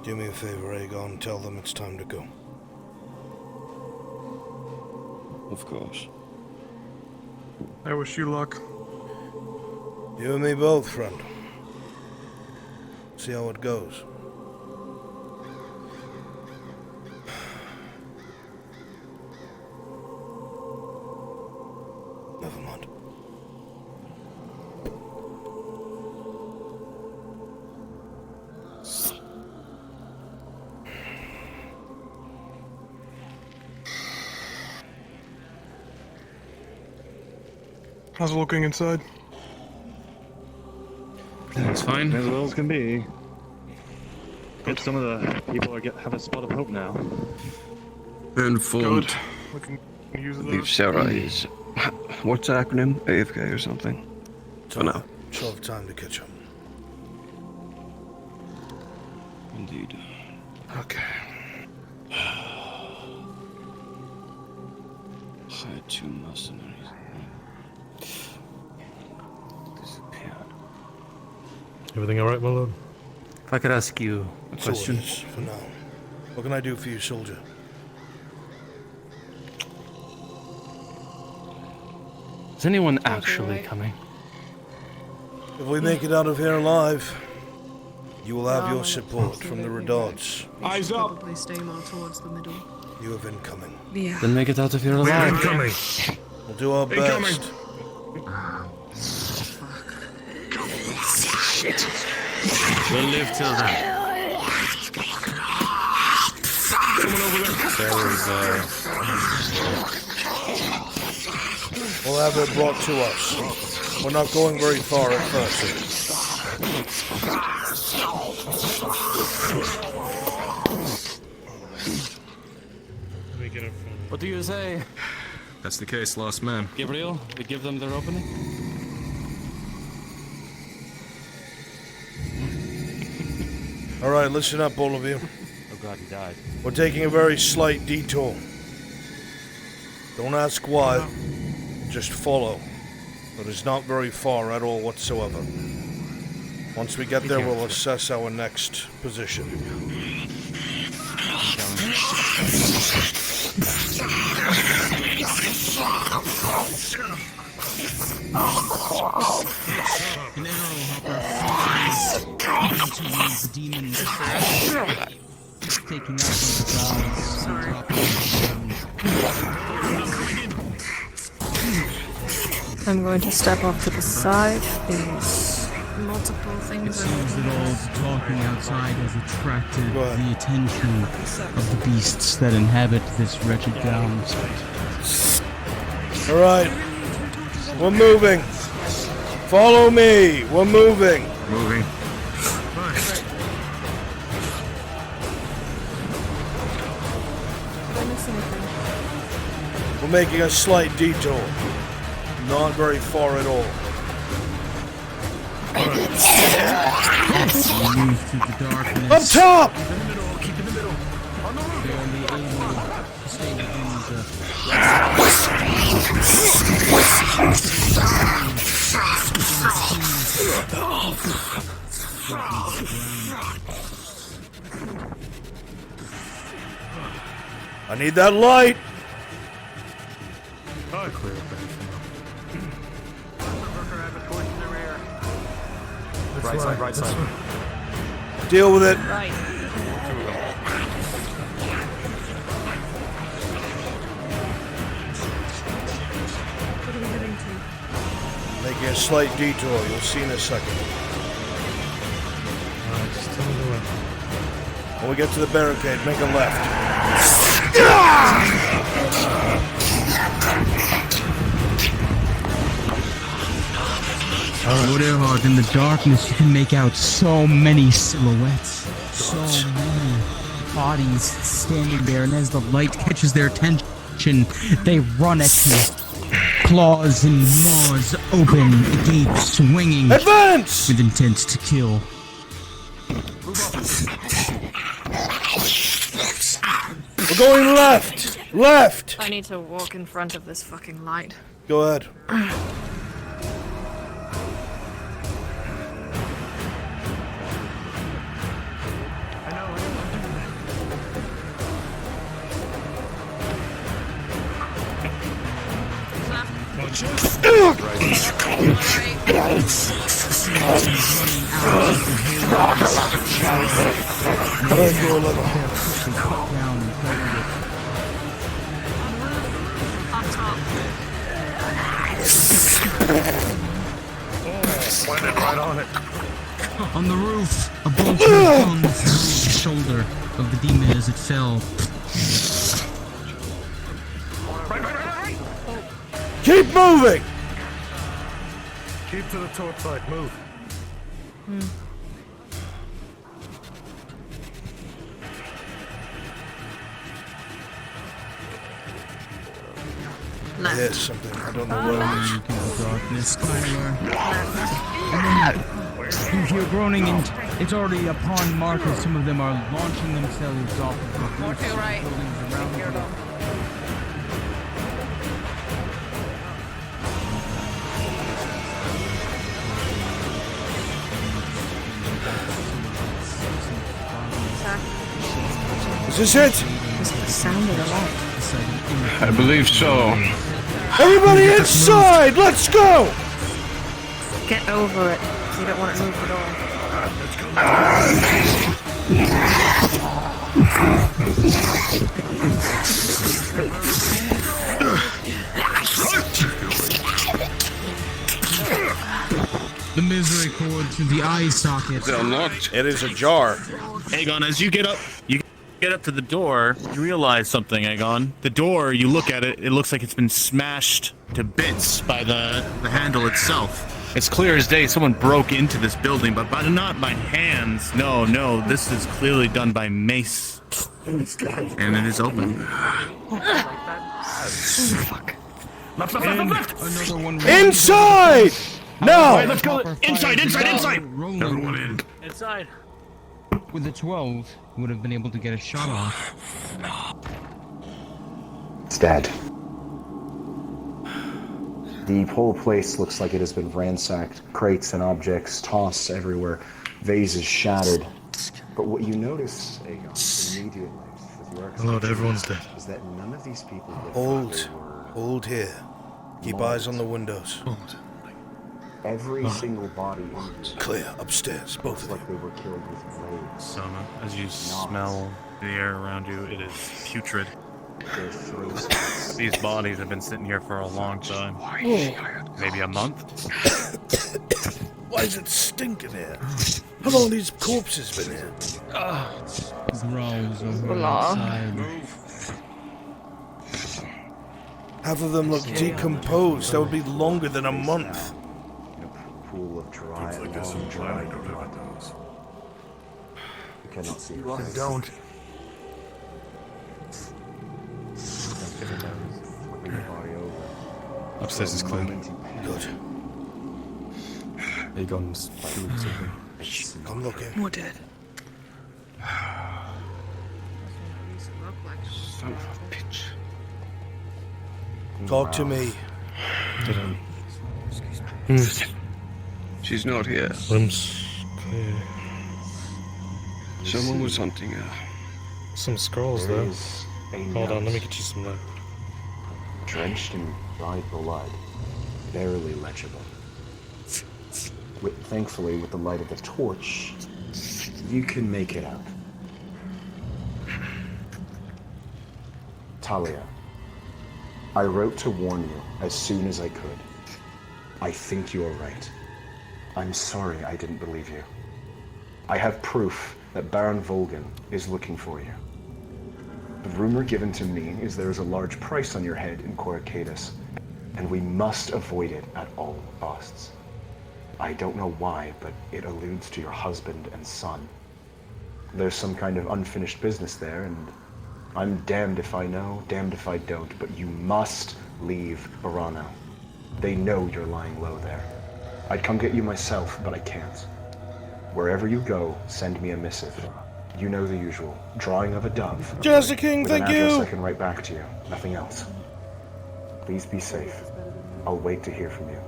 Do me a favor, Aegon. Tell them it's time to go. Of course. I wish you luck. You and me both, friend. See how it goes. Never mind. How's it looking inside? That's fine. As well as can be. Hope some of the people have a spot of hope now. We're informed. We can use I that. believe Sarah is What's the acronym? AFK or something? For now. 12 time to catch up. Indeed. Okay. Hired 2 mercenaries. Disappeared. Everything alright, my lord? If I could ask you a That's all it question. is for now. What can I do for you, soldier? Is anyone actually coming? If we make it out of here alive, you will have your support from the Redards. Eyes up! Probably stay more towards the middle. You have incoming. Yeah. Then make it out of here alive. Incoming! We'll do our best. Shit! We'll live till then. Someone over there. We'll have it brought to us. We're not going very far at first. What do you say? That's the case, lost man. Gabriel, we give them their opening? Alright, listen up, all of you. Oh god, he died. We're taking a very slight detour. Don't ask why, just follow. But it's not very far at all whatsoever. Once we get there, we'll assess our next position. An arrow hopper flies towards the demon, taking out the I'm going to step off to the side. These multiple It things. seems that all the talking outside has attracted the attention of the beasts that inhabit this wretched grounds. Alright, we're moving. Follow me, we're moving. Moving. We're making a slight detour. Not very far at all. Move through the darkness. Up top! Keep in the middle. They're only able to stay I need that light! I'll clear it back. Right side. Deal with it. Right. What are we heading to? Making a slight detour, you'll see in a second. Alright, just tell me the way. When we get to the barricade, make a left. Whatever, in the darkness you can make out so many silhouettes, so many bodies standing there, and as the light catches their attention, they run at you. Claws and maws open, agape swinging. Advance! With intent to kill. We're going left! Left! I need to walk in front of this fucking light. Go ahead. Landed right on it. On the roof, a bolt hung through the shoulder of the demon as it fell. Keep moving! Keep to the torch light, move. I hear something. I don't know what it is. Into the darkness, Tyler. And then you hear groaning, and it's already upon Marcus. Some of them are launching themselves off of the roofs of buildings around them. Is this it? This is the sound of the light. I believe so. Everybody inside! Let's go! Get over it. You don't want to move at all. The misery cord to the eye socket. They're not. It is ajar. Aegon, as you get up to the door, you realize something, Aegon. The door, you look at it, it looks like it's been smashed to bits by the handle itself. It's clear as day someone broke into this building, but not by hands. No, this is clearly done by mace. And it is open. Fuck. Left. Another one. Inside! Now! Alright, let's go. Inside. Everyone in. Inside. With a 12, he would have been able to get a shot off. It's dead. The whole place looks like it has been ransacked. Crates and objects tossed everywhere. Vases shattered. But what you notice, Aegon, immediately, with your Hello, everyone's dead. is that none of these people look Hold here. Keep eyes on the windows. Every single body in here Clear, upstairs, both of like they were killed with blades. Sama, as you smell the air around you, it is putrid. These bodies have been sitting here for a long time. Maybe a month? Why is it stinking here? How long have these corpses been here? Growls over outside. Half of them look decomposed. That would be longer than a month. Pool of dry, long dry. You cannot see. Don't. Upstairs is clean. Good. Aegon's doing something. I'm looking. More dead. Son of a bitch. Talk to me. She's not here. Room's clear. Someone was hunting her. Some scrolls There though. is a Hold on, note let me get you some light. drenched in dried blood, barely legible. Thankfully, with the light of the torch, you can make it out. Talia, I wrote to warn you as soon as I could. I think you are right. I'm sorry I didn't believe you. I have proof that Baron Volgan is looking for you. The rumor given to me is there is a large price on your head in Coracadus, and we must avoid it at all costs. I don't know why, but it alludes to your husband and son. There's some kind of unfinished business there, and I'm damned if I know, damned if I don't, but you must leave Barano. They know you're lying low there. I'd come get you myself, but I can't. Wherever you go, send me a missive. You know the usual. Drawing of a dove. Jazz the King, with thank an address you! I can write back to you. Nothing else. Please be safe. I'll wait to hear from you.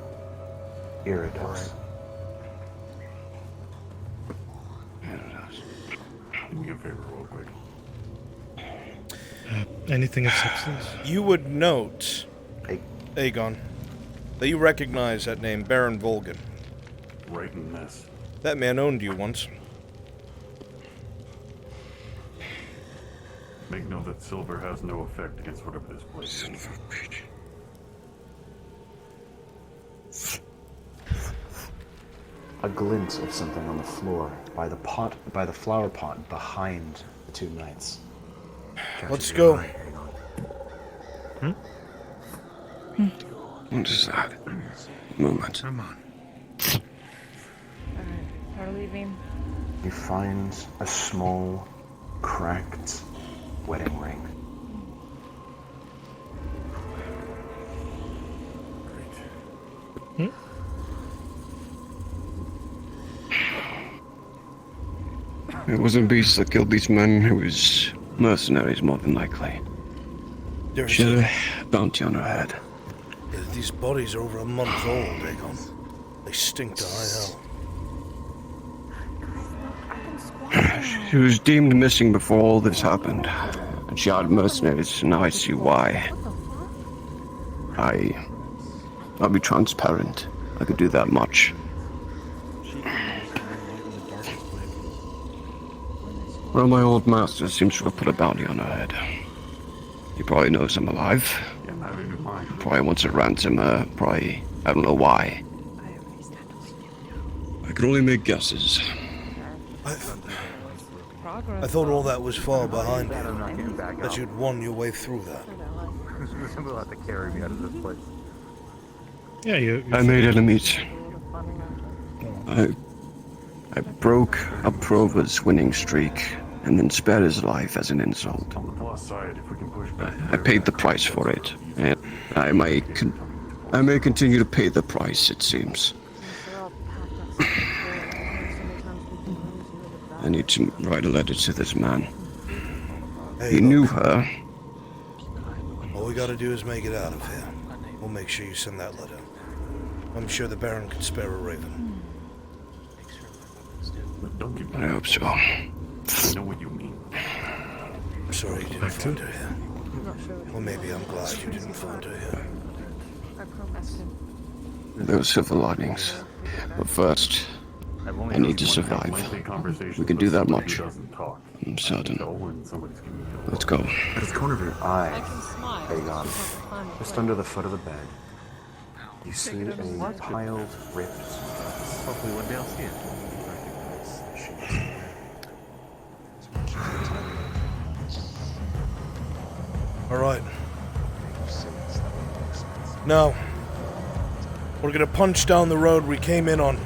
Iridos. Do me a favor real quick. Anything of substance? You would note, Aegon, that you recognize that name, Baron Volgan. Right in this. That man owned you once. Make note that silver has no effect against whatever this place is. Son of a bitch. A glint of something on the floor by the flower pot behind the two knights. Let's go. What is that? Movement. Come on. We're leaving. You find a small, cracked wedding ring. It wasn't beasts that killed these men, it was mercenaries more than likely. She had a bounty on her head. These bodies are over a month old, Aegon. They stink to high hell. She was deemed missing before all this happened. And she hired mercenaries, and now I see why. I'll be transparent. I could do that much. Well, my old master seems to have put a bounty on her head. He probably knows I'm alive. Probably wants to ransom her. Probably, I don't know why. I could only make guesses. I thought all that was far behind you. That you'd won your way through that. Somebody will have to carry me out of this place. Yeah, I made enemies. I broke up Prova's winning streak and then spared his life as an insult. I paid the price for it, and I may continue to pay the price, it seems. I need to write a letter to this man. Hey, He knew her. All we gotta do is make it out of here. We'll make sure you send that letter. I'm sure the Baron could spare a raven. I hope so. I know what you mean. I'm sorry you didn't find her here. Well, maybe I'm glad you didn't find her here. There were silver linings. But first, I need to survive. We can do that much. I'm certain. Let's go. At the corner of your eye, Aegon, just under the foot of the bed, you see a piled, ripped. Hopefully one day I'll see it. Alright. Now, we're gonna punch down the road we came in on.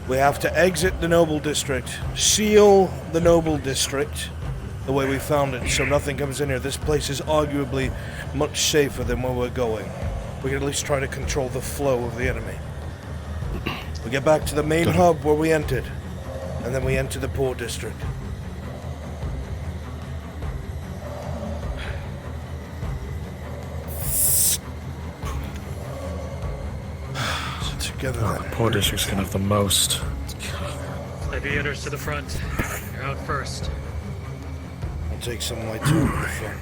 We have to exit the Noble District, seal the Noble District the way we found it so nothing comes in here. This place is arguably much safer than where we're going. We can at least try to control the flow of the enemy. We get back to the main hub where we entered, and then we enter the Port District. Together then. The Port District's gonna have the most. Aviators to the front. You're out first. I'll take some of my tools to the front.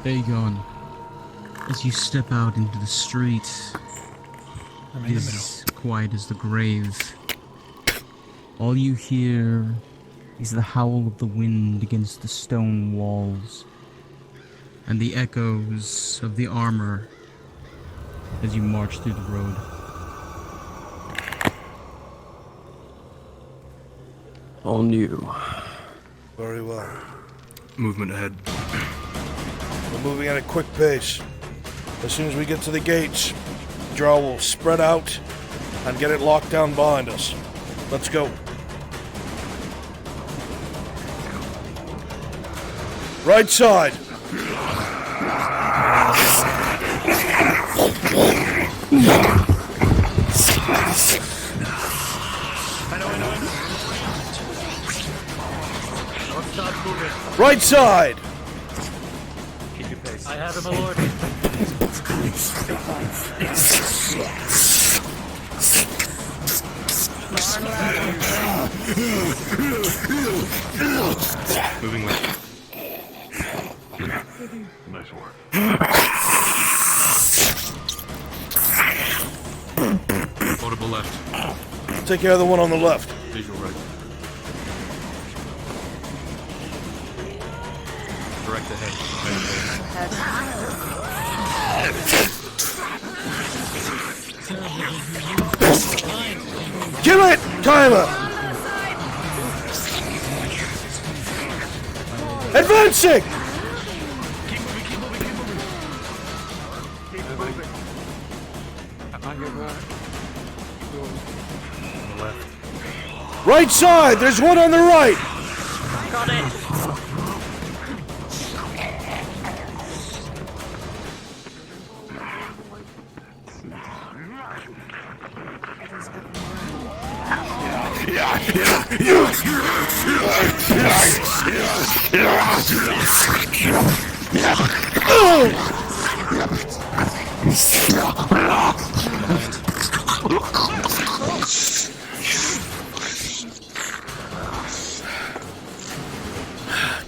Aegon, as you step out into the street, it is quiet as the grave. All you hear is the howl of the wind against the stone walls, and the echoes of the armor as you march through the road. All new. Very well. Movement ahead. We're moving at a quick pace. As soon as we get to the gates, Drow will spread out and get it locked down behind us. Let's go. Right side. Right side. I have him, my lord. Moving left. Nice work. Audible left. Take care of the one on the left. Visual right. Direct ahead. Kill it, Tyler! Advancing! Right side, there's one on the right! Got it.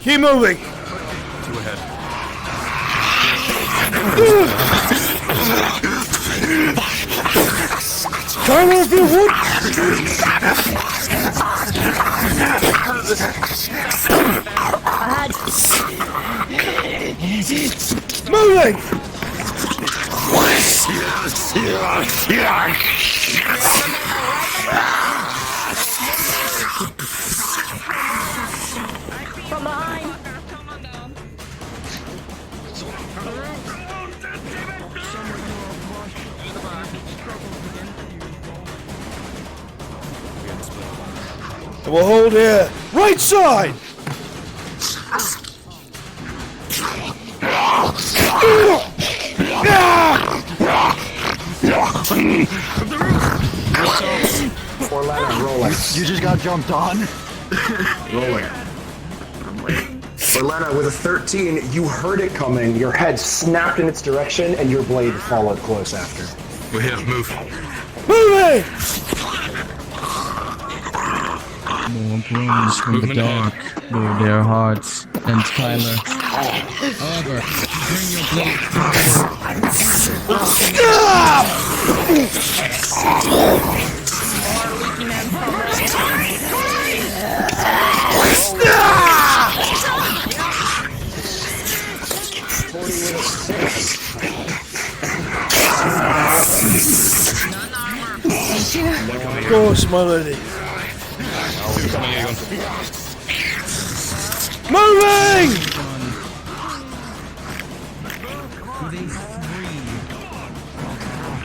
Keep moving. Two ahead. Tyler, if you would. Moving. From behind. We'll hold here. Right side. Orlana, rolling. You just got jumped on. Rolling. Orlana, with a 13, you heard it coming, your head snapped in its direction, and your blade followed close after. We're here, move. Moving! More groans from the dark near their hearts, and Tyler. However, bring your blade Of course, my lady. Moving!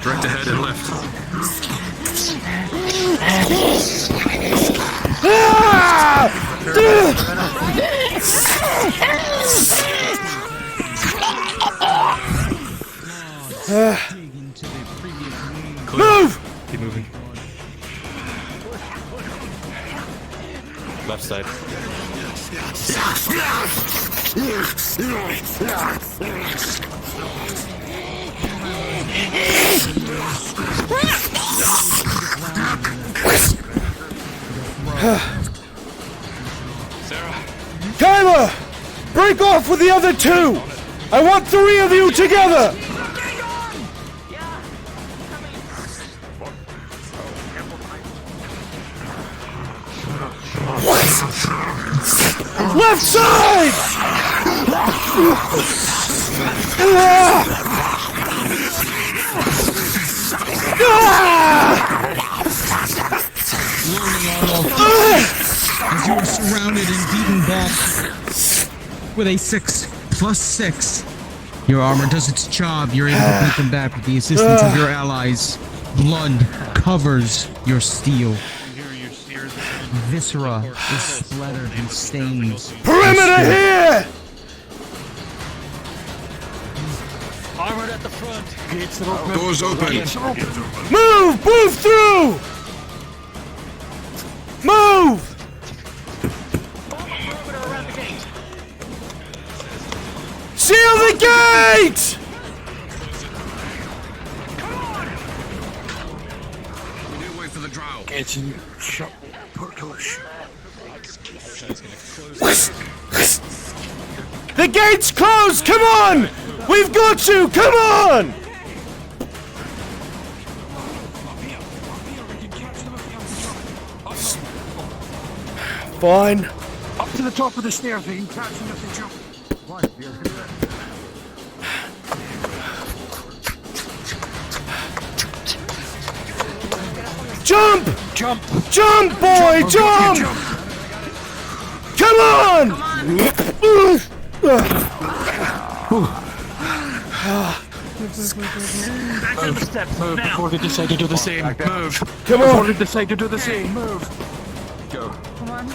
Direct ahead and left. Move! Keep moving. Left side. Kyler! Break off with the other two! I want 3 of you together! Left side! as you are surrounded and beaten back with a 6+6. Your armor does its job. You're able to beat them back with the assistance of your allies. Blood covers your steel. Viscera is splattered and stained. Perimeter here! Armored at the front. Gates open. Doors open. Move! Move through! Move! Seal the gate! Wait for the drow. Getting shot. Percolation. The gate's closed! Come on! We've got you! Come on! Fine. Up to the top of the stairs, they can catch them if they jump. Jump! Jump! Jump, boy! Jump! Come on! Back to the steps. Move before they decide to do the same. Move. Come on! Before they decide to do the same. Move. Go. Come on.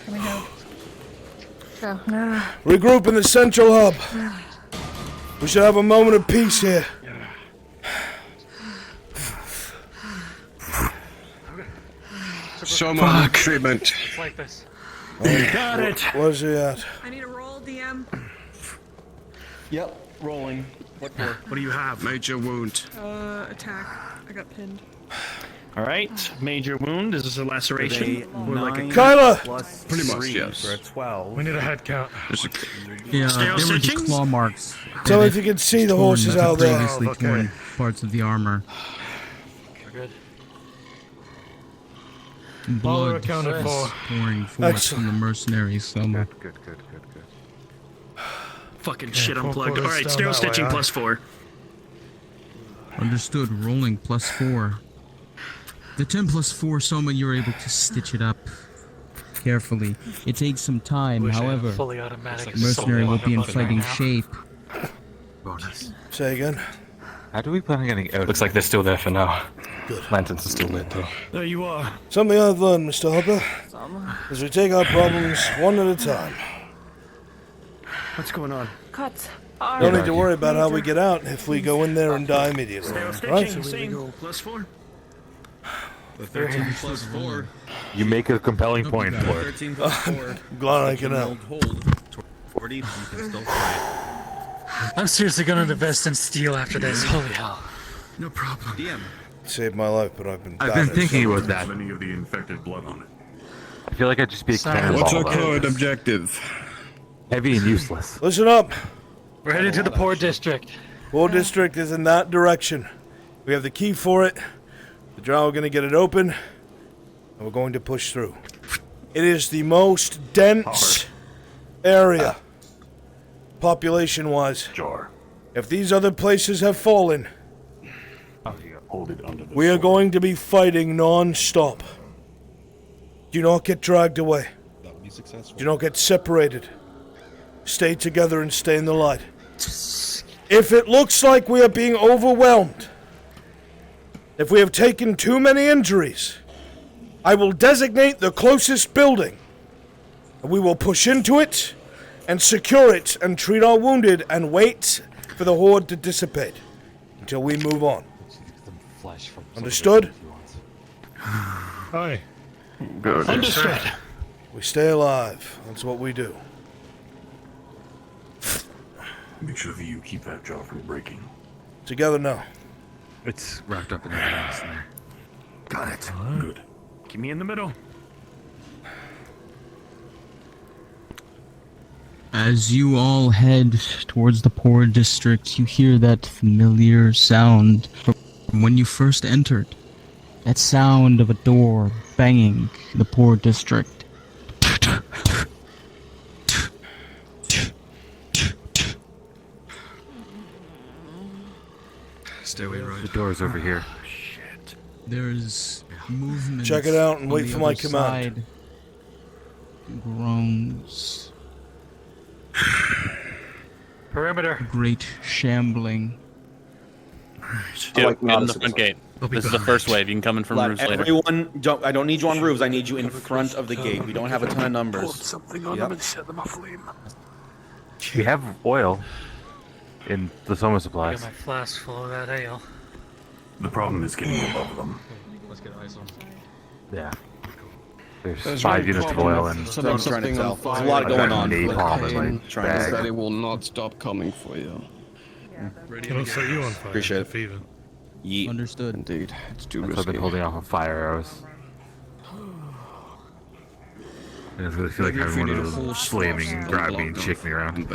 Let me go. Go. Regroup in the central hub. We should have a moment of peace here. Soma, treatment. It's like this. Got it. Where's he at? I need a roll, DM. Yep, rolling. What do you have? Major wound. Attack. I got pinned. All right, major wound. Is this a laceration? Or like a Kyla! Pretty much, yes. For a 12. We need a head count. Yeah, Stale there were the stitchings? claw marks. Tell that if you had can see the torn horses out there. previously Okay. torn parts of the armor. We're good. All Blood accounted for. pouring forth from the mercenaries. Soma. Good. fucking Yeah, shit unplugged. 4 All right, down sterile that way, stitching huh? +4. Understood. Rolling +4. The 10 +4, Soma, you're able to stitch it up carefully. It takes some time, Wish I had a however. fully automatic Mercenary will be in assault weapon fighting right now. shape. Bonus. Say again. How do we plan on getting out? Looks like they're still there for now. Good. Lanterns are still lit though. There you are. Something I've learned, Mr. Hopper, is we take our problems one at a time. What's going on? Cuts. Don't need to worry about how we get out if we go in there and die immediately, Sterile right? stitching, same. +4. The 13 +4. You make a compelling point for it. 13 +4. Glad I can help. Hold. 40, you can still fight. I'm seriously gonna invest in steel after this. Holy hell. No problem. DM. Saved my life, but I've been I've battered been thinking so about that. Any of the infected blood on it. I feel like I'd just be a Sorry. cannonball. What's our though. current objective? Heavy and useless. Listen up. We're headed to the poor district. Poor district is in that direction. We have the key for it. The drow are going to get it open, and we're going to push through. It is the most dense area, population-wise. Jar. If these other places have fallen, Hold it under the we are going to be fighting non-stop. Do not get dragged away. That would be successful. Do not get separated. Stay together and stay in the light. If it looks like we are being overwhelmed, if we have taken too many injuries, I will designate the closest building. And we will push into it and secure it and treat our wounded and wait for the horde to dissipate until we move on. Understood? Hi. Good. Understood. We stay alive. That's what we do. Make sure that you keep that jar from breaking. Together now. It's wrapped up in the glass there. Got it. Good. Keep me in the middle. As you all head towards the poor district, you hear that familiar sound from when you first entered. That sound of a door banging in the poor district. Stairway right. The door's over here. There's movement. Check it out and on wait the for my other command. side. Groans. Perimeter. Great shambling. Dude, get in the front gate. This is the first wave. You can come in from roofs later. Everyone, I don't need you on roofs. I need you in front of the gate. We don't have a ton of numbers. Something on them and set them aflame. We have oil in the Soma I supplies. got my flask full of that ale. The problem is getting above them. Let's get ice on. Yeah. There's There's 5 one units of problem oil with and setting something on on fire. There's a lot going on. napalm in my Is bag. that it will not stop coming for you. It'll set you on fire. Appreciate it. Fever. Yeet. Understood. Indeed, it's too I've risky. been holding off on fire arrows. I just really feel like having one of those flaming and grab me and shake me around.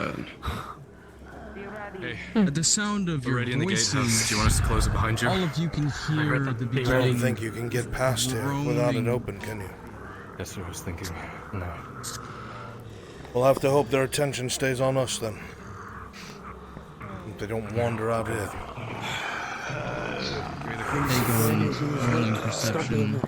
At the sound of your Already in the voices, gatehouse. Do you want us to close it behind you? all of you can hear the I don't beginning. think you can get past here without it open, can you? That's what I was thinking. No. We'll have to hope their attention stays on us then. They don't wander out here. Rolling perception.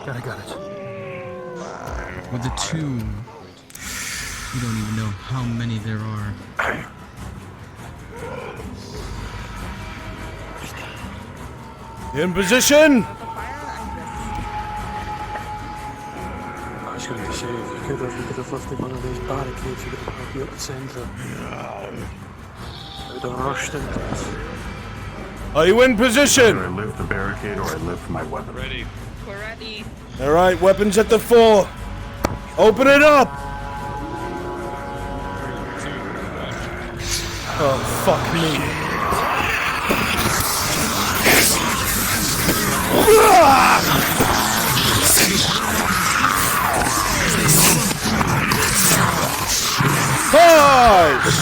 I got it. With the 2, you don't even know how many there are. In position! I was gonna say, you could have left one of those barricades. You could have here at the center. Don't rush them. Are you in position? Either I lift the barricade or I lift my weapon. Ready. We're ready. Alright, weapons at the fore. Open it up! Oh, fuck me.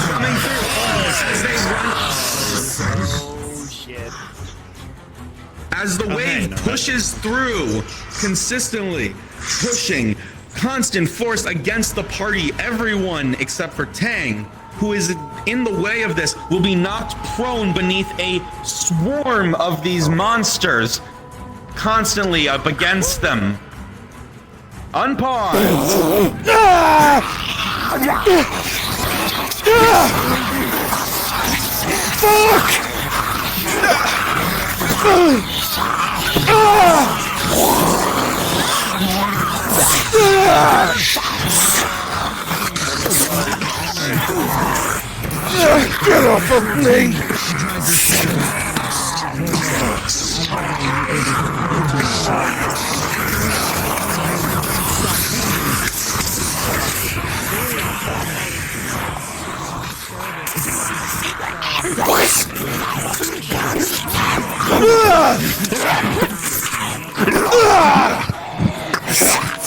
Coming through walls as they run. Oh shit. As the wave pushes through, consistently pushing, constant force against the party, everyone except for Tang, who is in the way of this, will be knocked prone beneath a swarm of these monsters, constantly up against them. Unpause. Fuck! Get off of me!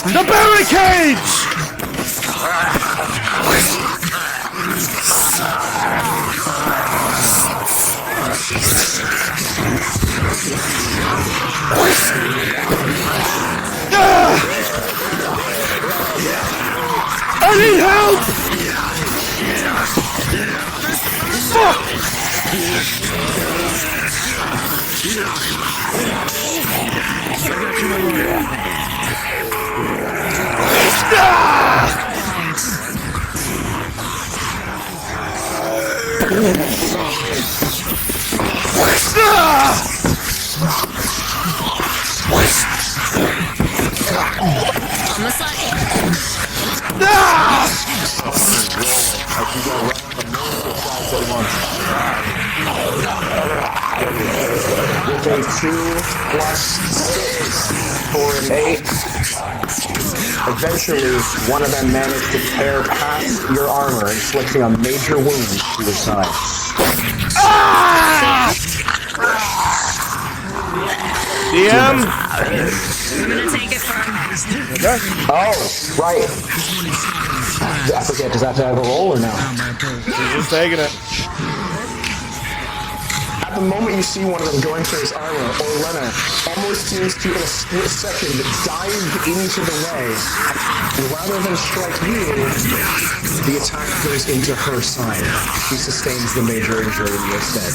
The barricades! I need help! Fuck! With a 2 plus 6 for an 8. Eventually, one of them managed to tear past your armor, inflicting a major wound to your side. DM? I'm gonna take it first. Okay. Oh, right. I forget, does that have a roll or no? He's taking it. At the moment you see one of them going for his armor, Orlena almost seems to, in a split second, dive into the way. And rather than strike you, the attack goes into her side. She sustains the major injury in your stead.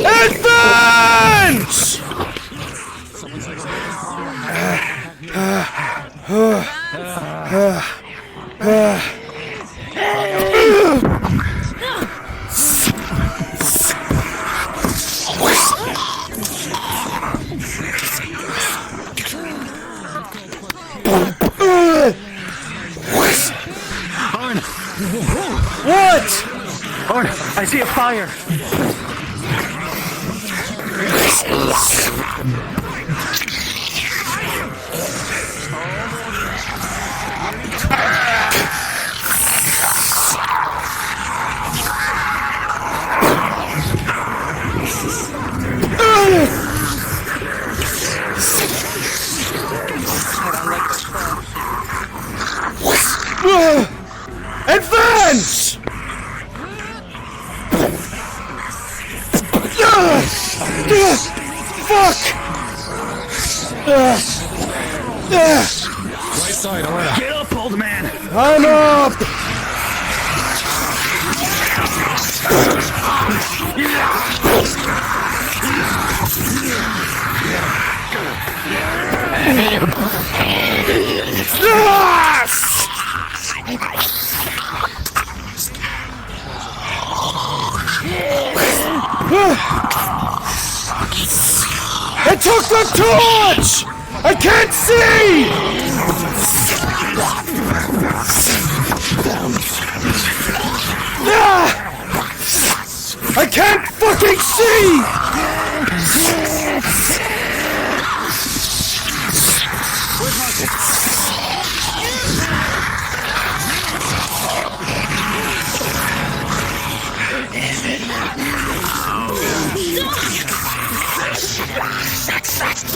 Advance! What? Arn, I see a fire. Advance! Fuck! Right side, Alana. Get up, old man. I'm up! I took the torch! I can't see! I can't fucking see!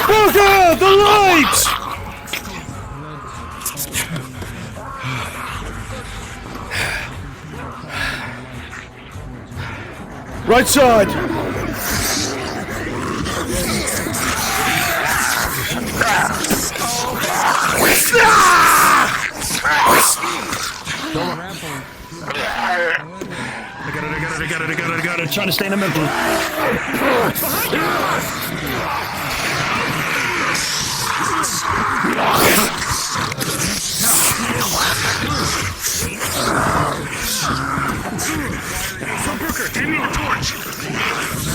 Bugger! The light! Right side! I got it. Trying to stay in the middle. Brooker, hand me the torch!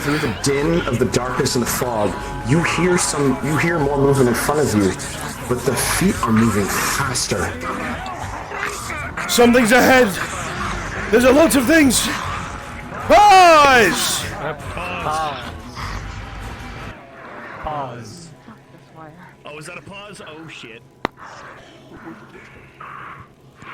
Through the din of the darkness and the fog, you hear more movement in front of you, but the feet are moving faster. Something's ahead! There's a lot of things! Pause! Pause. Oh, is that a pause? Oh shit.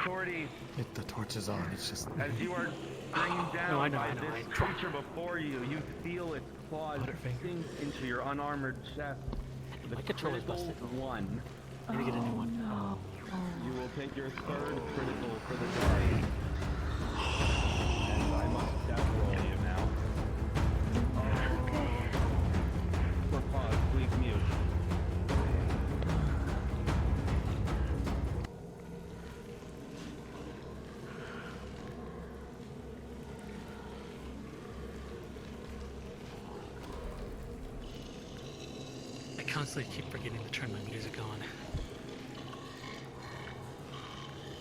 Torty, The torch is on. It's just. as you are bringing down by this creature before you, you feel its claws sink into your unarmored chest. The critical one. I'm gonna get a new one. You will take your third critical for the day. And I must death roll you now. For pause, please mute. I constantly keep forgetting to turn my music on.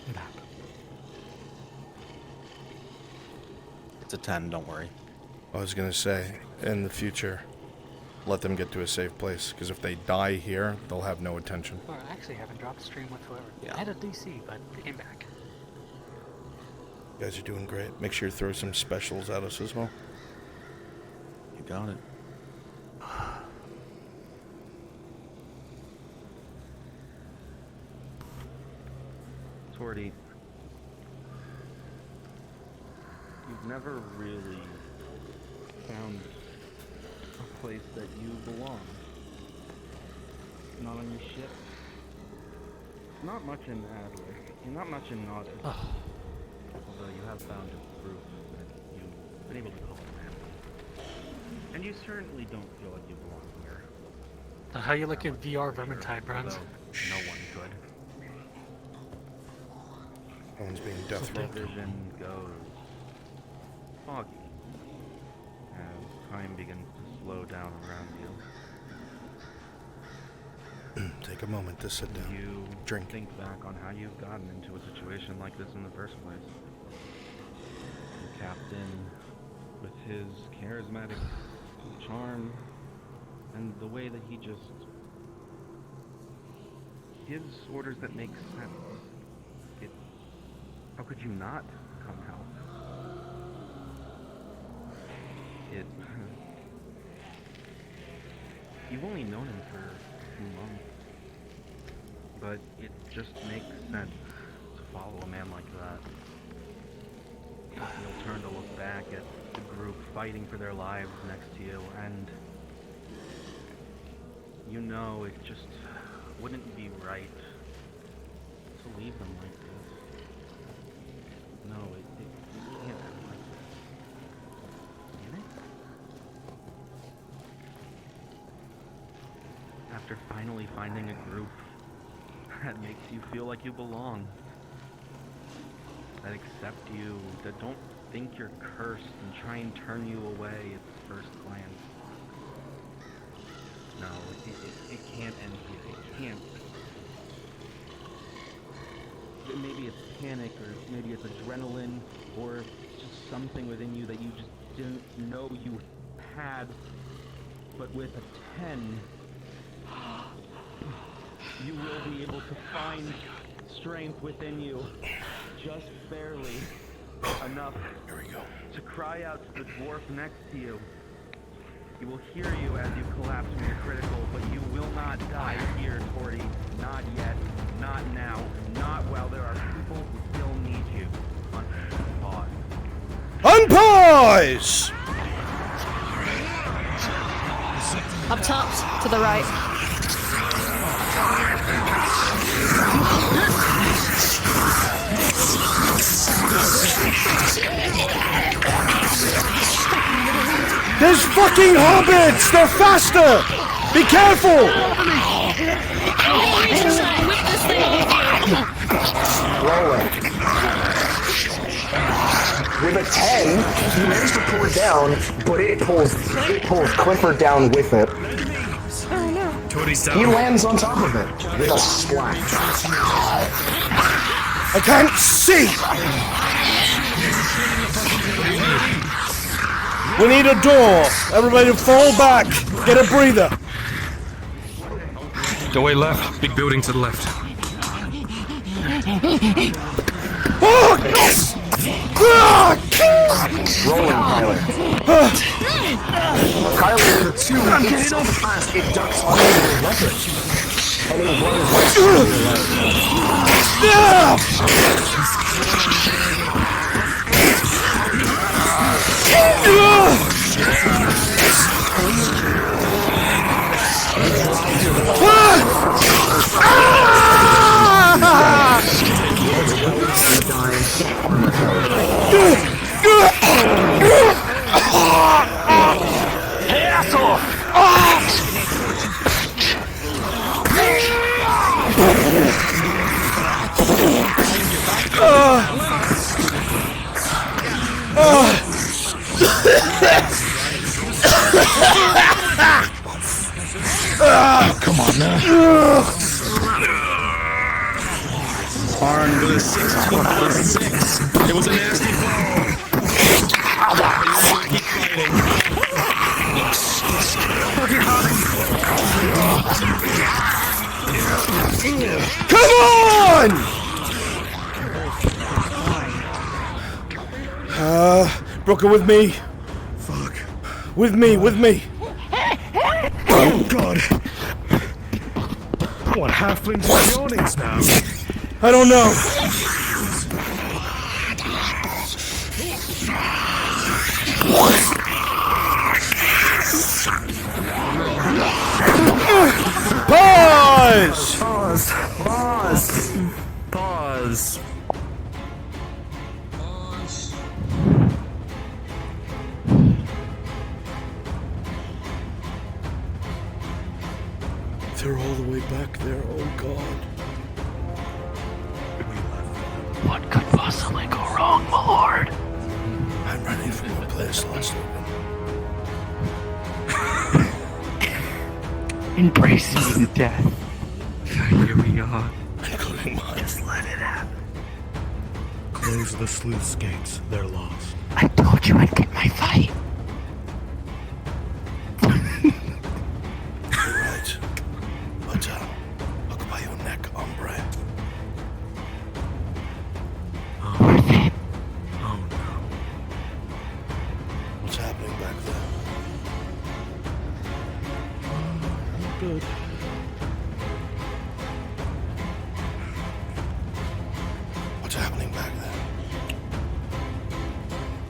What happened? It's a 10, don't worry. I was gonna say, in the future, let them get to a safe place, because if they die here, they'll have no attention. Well, I actually haven't dropped a stream whatsoever. Yeah. I had a DC, but they came back. You guys are doing great. Make sure you throw some specials at us as well. You got it. Torty, you've never really found a place that you belong. Not on your ship. Not much in Adler. Not much in Nodus. Although you have found a group that you've been able to call family. And you certainly don't feel like you belong here. Now, how you like in VR Vermintide, Bruns? No one could. No one's being death The rolled. vision goes foggy as time begins to slow down around you. Take a moment to sit down. You Drink. think back on how you've gotten into a situation like this in the first place. The captain, with his charismatic charm and the way that he just gives orders that make sense. How could you not come help? You've only known him for a few months, but it just makes sense to follow a man like that. You'll turn to look back at the group fighting for their lives next to you, and you know it just wouldn't be right to leave them like this. No, it can't happen like this. Can it? After finally finding a group that makes you feel like you belong, that accept you, that don't think you're cursed and try and turn you away at the first glance. No, it can't end here. It can't. Maybe it's panic, or maybe it's adrenaline, or it's just something within you that you just didn't know you had. But with a 10, you will be able to find strength within you, just barely enough to cry out to the dwarf next to you. He will hear you as you collapse when you're critical, but you will not die here, Torty. Not yet, not now, not while there are people who still need you. Unpause. Unpause! Up top, to the right. There's fucking hobbits! They're faster! Be careful! Rolling. With a 10, you manage to pull it down, but it pulls Clifford down with it. Oh no. He lands on top of it with a splash. I can't see! We need a door! Everybody fall back! Get a breather! Doorway left. Big building to the left. Rolling, Kyler. Kyler with a 2 hits so fast it ducks under the weapon. And it runs right through Hey, asshole! Come on now. Arn with a 16 plus 6. It was a nasty blow. Keep fighting. Come on! Brooker, with me. Fuck. With me. Oh god. What, halflings with awnings now? I don't know. Pause! Pause. They're all the way back there, oh god. What could possibly go wrong, my lord? I'm running from a place last week. Embracing death. Here we are. Including mine. Just let it happen. Close the sluice gates. They're lost. I told you I'd get my fight. You're right. But, look by your neck, hombre. Worth it. Oh no. What's happening back there? Good. What's happening back there?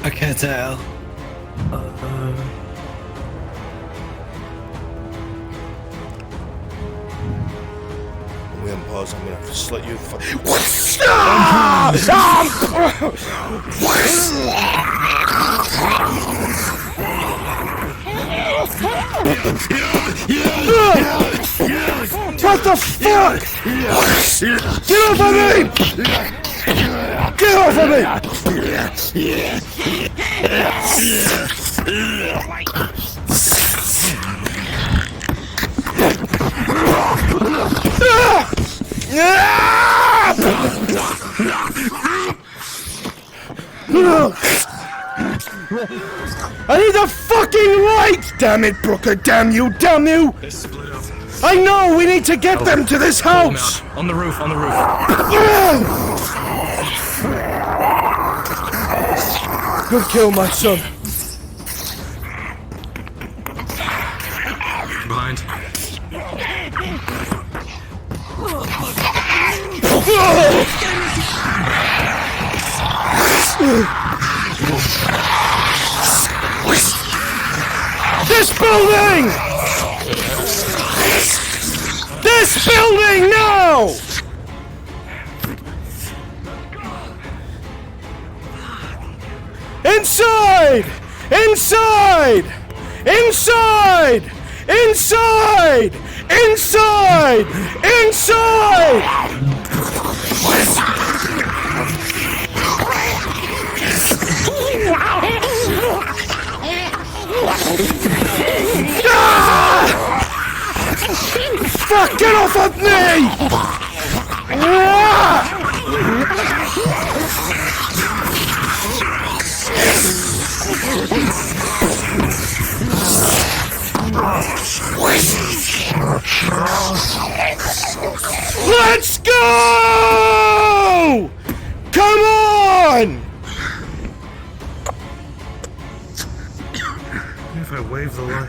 I can't tell. pause. I'm gonna have to slit you the fuck. What the fuck? Get off of me! Get off of me! I need the fucking light! Damn it, Brooker! Damn you! Damn you! I know! We need to get them to this house! On the roof, on the roof. Good kill, my son. Behind. This building! This building now! Inside! Inside! Inside! Inside! Inside! Inside! Ah! Fuck, get off of me! Ah! Let's go! Come on! If I wave the light.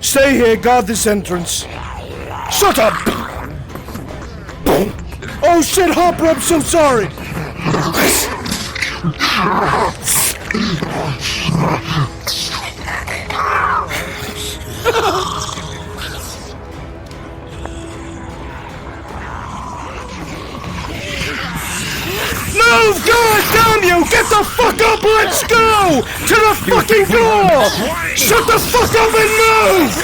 Stay here, guard this entrance. Shut up! Oh shit, Hopper, I'm so sorry! Move! God damn you! Get the fuck up! Let's go! To the fucking door! Shut the fuck up and move!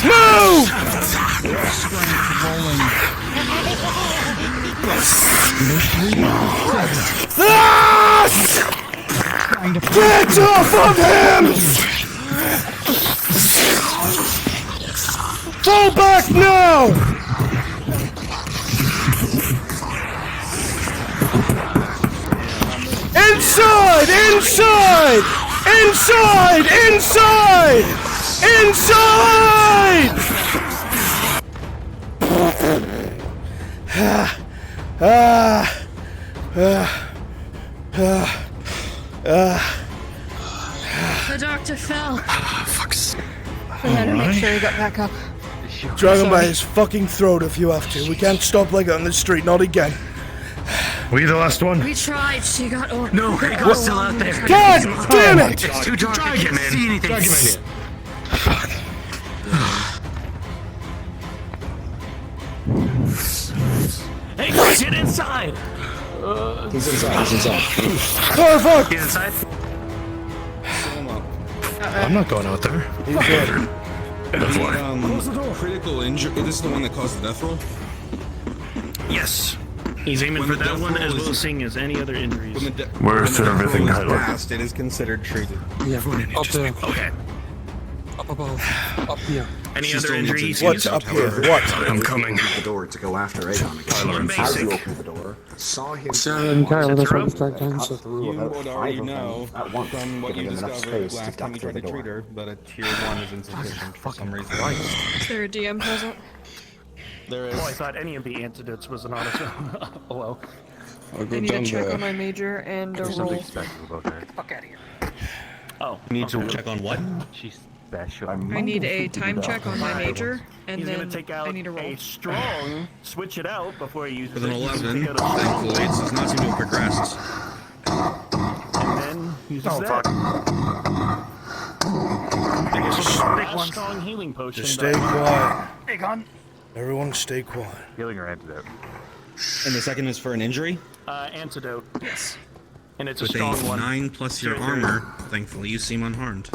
Move! Ah! Get off of him! Fall back now! Inside! Inside! Inside! Inside! Inside! The doctor fell. Fuck's. We had to make sure he got back up. Drag him by his fucking throat if you have to. We can't stop like that on the street, not again. Were you the last one? We tried. She got over. No, he got still out there. God damn it! It's too dark. I can't see anything. Drag him in here. Hey, get inside! He's inside, he's inside. Oh fuck! He's inside? I'm not going out there. He's dead. Close the door. Critical injury. This is the one that caused the death roll? Yes. He's aiming for that one as well as seeing as any other injuries. Where's everything, Tyler? Passed, it is considered treated. Yeah, up there. Okay. Up above. Up here. Any other injuries? What's up here? What? I'm coming. The door to go after Aegon again. As you opened the door, saw him. Tyler, that's what the strike time. Cut through You about would 5 already of them know at once, from what you giving them enough discovered space to last time duck you through tried the to treat door. her, but a tier 1 is insufficient for some reason. Is there a DM present? There is. Oh, I thought any of the antidotes was an auto. Oh well. I need a check on my major and a roll. special about her. Fuck out of here. Oh. You need to check on what? She's special. I need a time check on my major, and He's then gonna take out I need a roll. strong, switch it out before he uses With an it. 11, thankfully, it does not seem to have progressed. And then Use Oh, that. Big one. Strong healing potion. Just stay quiet. Big on. Everyone stay quiet. Healing or antidote? And the second is for an injury? Antidote. Yes. And it's With a strong one. 9 plus your armor, thankfully you seem unharmed.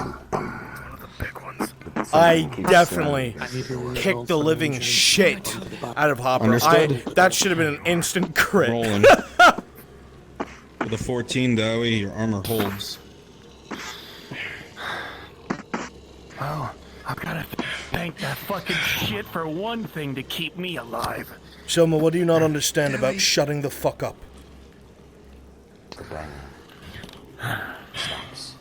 I definitely kicked the living shit out of Hopper. Understood. That should have been an instant crit. Rolling. With a 14, Dowie, your armor holds. Oh, I've got to thank that fucking shit for one thing to keep me alive. Selma, what do you not understand about shutting the fuck up? The bang stops.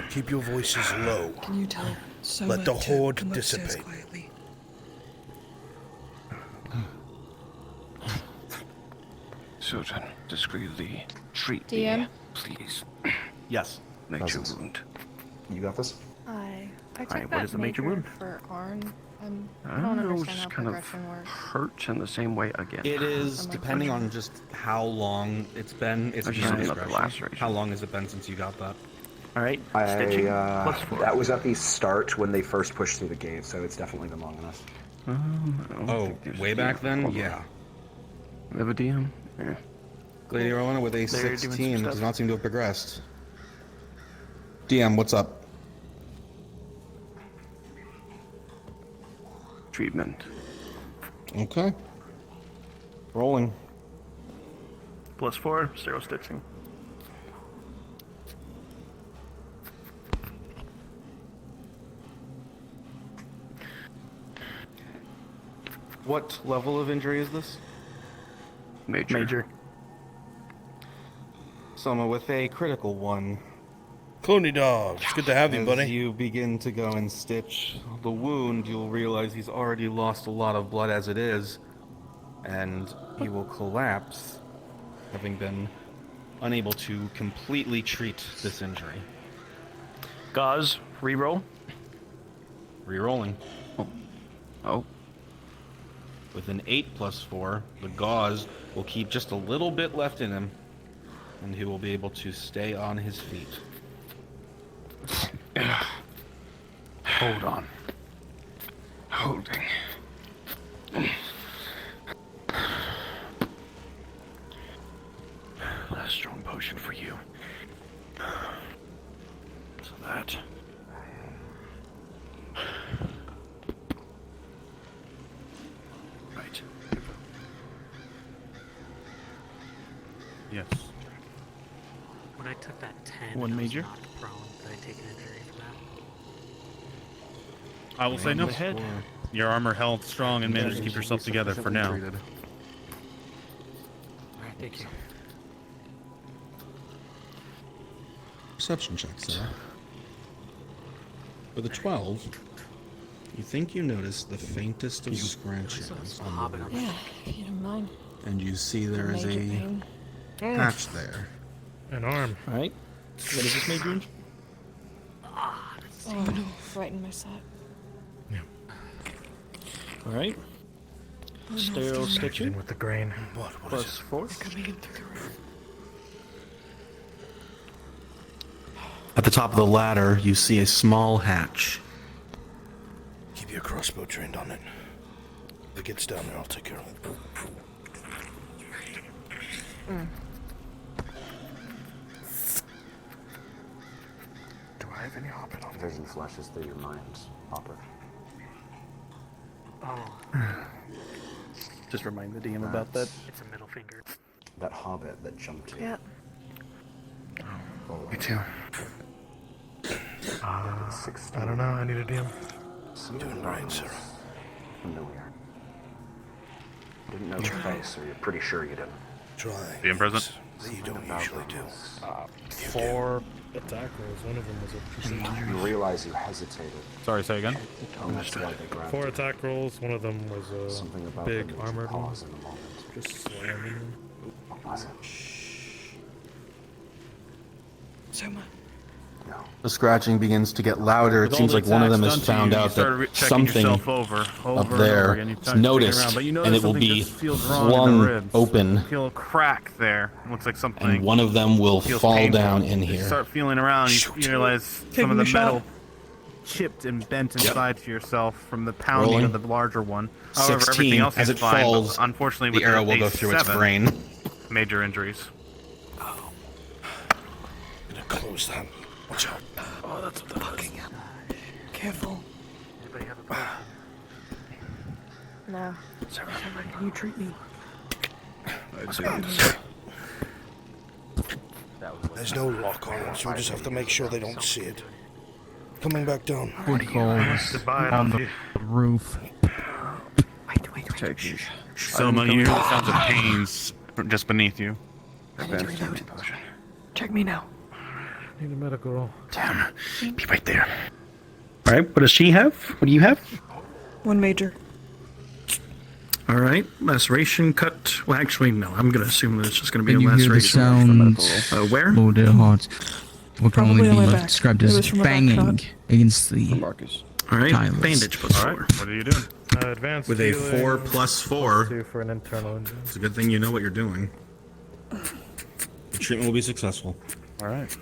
Keep your voices low. Can you tell Soma Let the to horde come upstairs dissipate. quietly? Susan, discreetly treat DM? me, please. Yes. Major wound. You got this? I took Alright, that what is the major wound? for Arn. I I don't don't know, understand how just kind of progression works. hurts in the same way again. It is depending on just how long it's been. It's I just beyond need another discretion. laceration. How long has it been since you got that? Alright, stitching. Plus 4. That was at the start when they first pushed through the gate, so it's definitely been long enough. Oh, way back then? Yeah. We have a DM? Yeah. Lady Rowena with a They're doing some 16 does stuff. not seem to have progressed. DM, what's up? Treatment. Okay. Rolling. Plus 4, 0 stitching. What level of injury is this? Major. Soma with a critical one. Clooney dog, it's good to have you, As buddy. you begin to go and stitch the wound, you'll realize he's already lost a lot of blood as it is, and he will collapse, having been unable to completely treat this injury. Gauze, reroll. Rerolling. Oh. With an 8 plus 4, the gauze will keep just a little bit left in him, and he will be able to stay on his feet. Hold on. Holding. Last strong potion for you. So that. Right. Yes. When I took that 10, One I was major. knocked prone. Did I take an injury for that? I will say no. Head. Your armor held strong and managed to keep yourself together for now. Alright, thank you. Perception check, sir. With a 12, you think you notice the faintest of scratchings on the roof. Yeah, if you don't mind. And you see there is Major a pain. patch there. An arm. Alright. What is this major wound? Oh no, right in my side. Alright. Sterile stitching. With the grain. Plus 4. Coming in through the roof. At the top of the ladder, you see a small hatch. Keep your crossbow trained on it. If it gets down there, I'll take care of it. Do I have any Hopper? Vision flashes through your mind, Hopper. Oh, Just remind the DM about that. it's a middle finger. That hobbit that jumped you. Yeah. Me too. I don't know. I need a DM. Doing right, sir. Familiar. Didn't know the face, or you're pretty sure you didn't. Try. DM present. That you don't usually do. 4 attack rolls. One of them was a precision. You realize you hesitated. Sorry, say again. And that's why they grabbed 4 you. attack rolls. One of them was a Something about big them made you armored one. pause in the moment. Just slamming. What was it? Soma. The scratching begins to get louder. It With seems all like the one of them attacks has done to found you, you out start that checking something yourself over up and over there again. You is start to dig noticed, around, but you and notice it will something be just feels wrong in the flung ribs. open, You feel a crack there. It looks like something. and one of them will feels fall painful. down in You here. start feeling around. You realize some of the metal chipped and bent inside to yourself from the pounding Rolling. of the larger one. However, 16, everything else as is it fine. falls, But unfortunately, the with arrow will go through its A7, brain. Major injuries. Gonna close that. Watch out. Oh, that's what the fucking hell. Careful. Anybody have a problem? No. Sarah, Can you treat me? There's no lock on it, so we just have to make sure they don't see it. Coming back down. Footfalls on the roof. Soma, you hear the sounds of pains just beneath you. Check me now. Need a medical roll. Damn. Be right there. Alright, what does she have? What do you have? 1 major. Alright, laceration cut. Well, actually, no. I'm gonna assume that it's just gonna be And a you hear the laceration. sounds. Where? Oh, dear hearts. What can Probably only on be my back. described It as was from a back banging shot. against the Alright, tilers. bandage plus 4. What are you doing? Advanced With a healing, 4 plus 4. +2 for an internal injury. It's a good thing you know what you're doing. The treatment will be successful. Alright.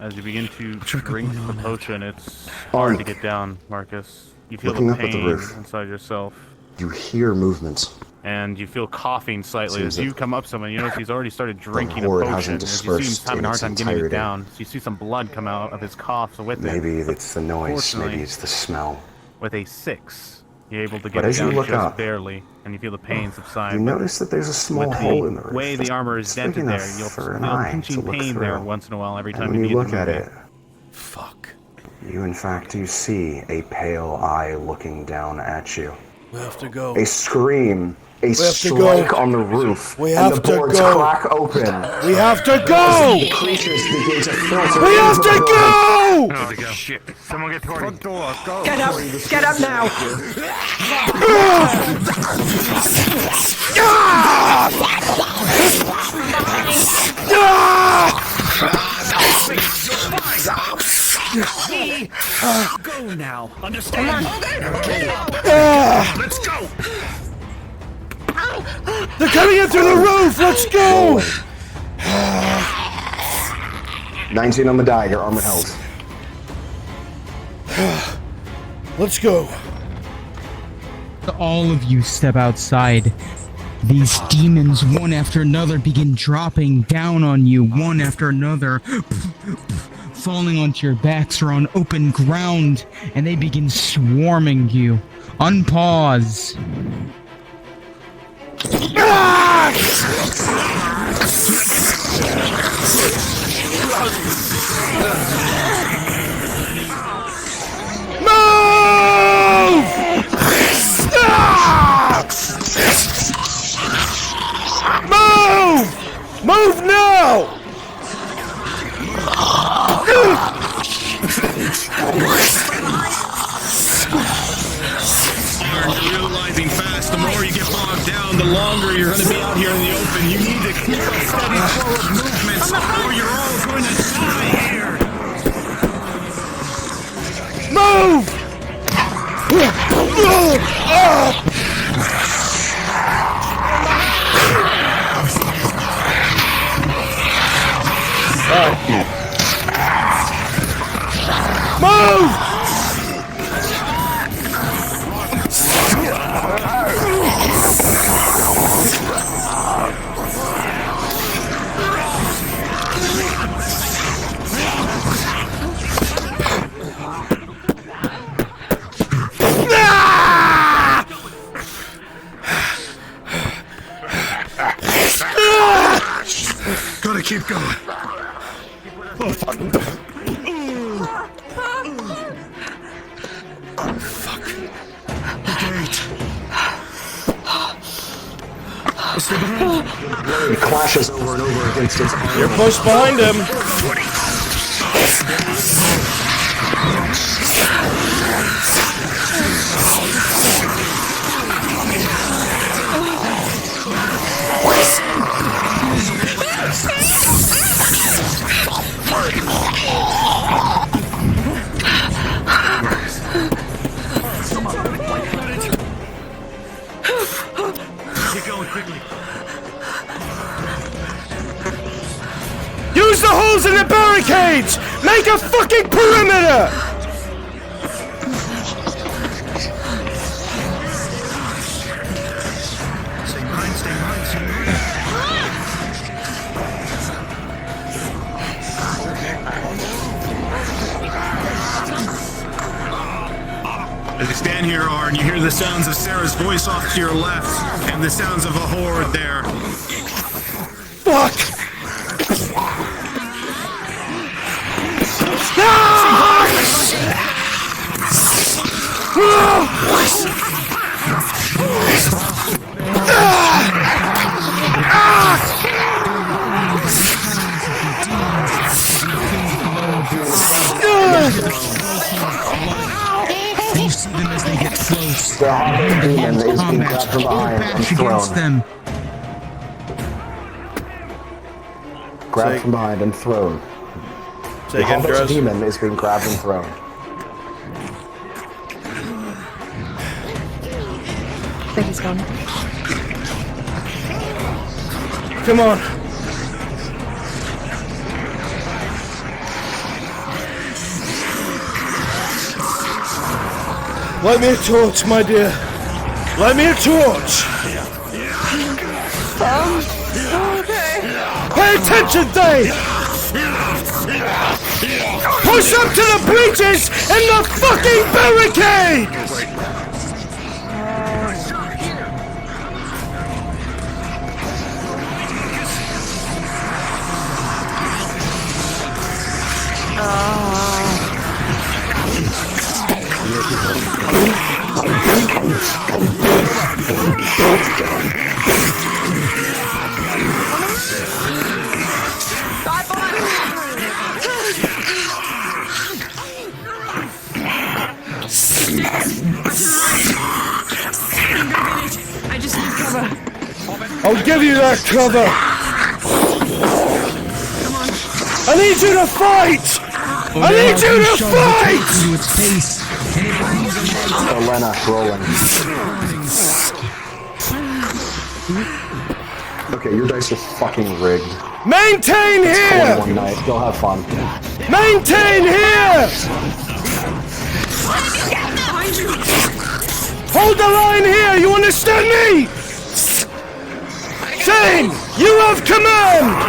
As you begin to drink the potion, it's hard to get down, Marcus. You feel Looking the up at the pain roof. inside yourself. You hear movements. And you feel coughing slightly Seems as you that come up to him and you notice he's already started drinking a horde potion. hasn't As you see him dispersed having in a hard its time getting it entirety. down. So you see some blood come out of his cough, so with it. Maybe it's the noise, Fortunately, maybe it's the smell. With a 6, you're able to get But it as you down look just up, barely, and you feel the pain subside. You but notice that there's a small with hole in the roof. way the armor is It's dented big there, enough you'll for an feel eye pinching to look pain there through. once in a while every time And when you you begin look to at move it, you in fact do see a pale eye looking down at you. We have to go. A scream, a have to strike go. on the roof, We and have the to boards go. crack open. We have to As go! the creatures begin to filter We have into to the go! Oh shit. Someone get Tori. Front door, go. Get up! Get up now! Go now. Understand? Let's go! They're coming in through the roof! Let's go! 19 on the die, your armor held. Let's go. All of you step outside. These demons, one after another, begin dropping down on you, one after another, falling onto your backs or on open ground, and they begin swarming you. Unpause. Move! Move now! You're realizing fast, the more you get bogged down, the longer you're going to be out here in the open. You need to keep a steady flow of movements, or you're all going to die here. Move! Move! Gotta keep going. Oh, fuck. Blade clashes over and over against its armor. You're pushed behind him. barricades! Make a fucking perimeter! As you stand here, Arn, you hear the sounds of Sarah's voice off to your left, and the sounds of a horde there. Fuck! You see them as they get close. The Hawk demon is being grabbed from behind and thrown. Them. Grabbed from behind and thrown. The Hobbit's demon is being grabbed and thrown. I think he's gone. Come on. Light me a torch, my dear. Light me a torch. Okay. Pay attention, Dave! Push up to the breaches in the fucking barricade! I just need cover. I'll give you that cover! I need you to fight! I need you to fight! Elena rolling. Okay, your dice are fucking rigged. Maintain It's here! one night. Go have fun. Maintain here! Hold the line here, you understand me? Shane, you have command!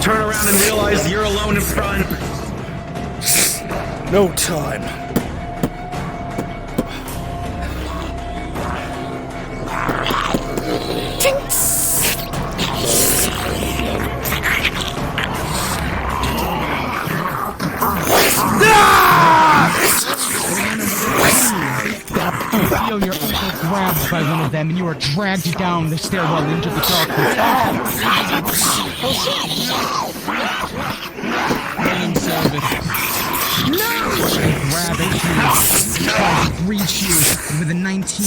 Turn around and realize you're alone in front. No time. Feel your ankle grabbed by one of them, and you are dragged down the stairwell into the darkness. Grab at you, try to reach you, and with a 19,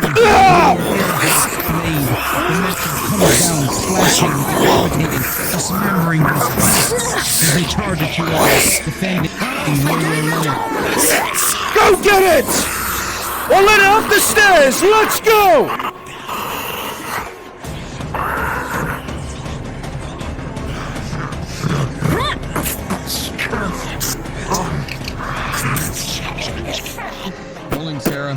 your arm, blade, the metal comes down, slashing, decapitating, dismembering those beasts as they charge at you all, defending, Go get it! Or let it up the stairs! Let's go! Rolling, Sarah.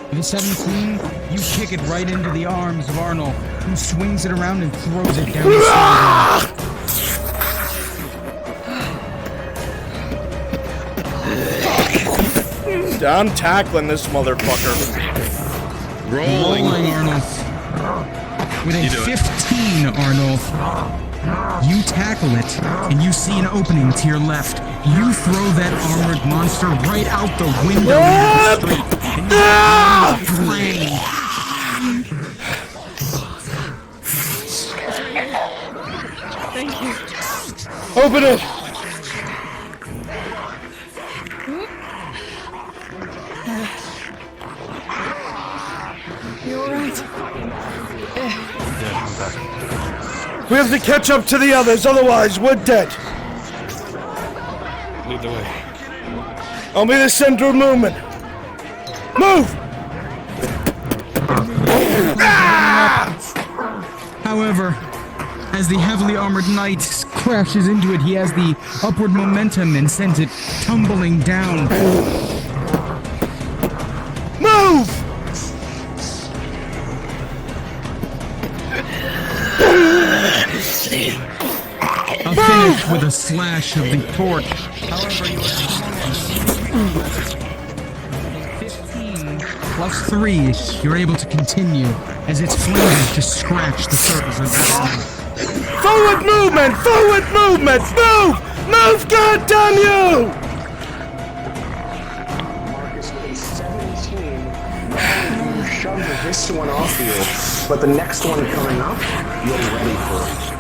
With a 17, you kick it right into the arms of Arnold, who swings it around and throws it down the stairs. I'm tackling this motherfucker. Rolling, Arnold. With a 15, Arnold. You tackle it, and you see an opening to your left. You throw that armored monster right out the window into the street. Thank you. Open it! You alright? We have to catch up to the others, otherwise we're dead. Lead the way. I'll be the center of movement. Move! However, as the heavily armored knight crashes into it, he has the upward momentum and sends it tumbling down. Move! A finish with a slash of the torch. However, you 15 plus 3, you're able to continue as its flames just scratch the surface of the body. Forward movement! Forward movement! Move! Move, goddamn you! Marcus, with a 17, you shoved this one off you, but the next one coming up, you're ready for it.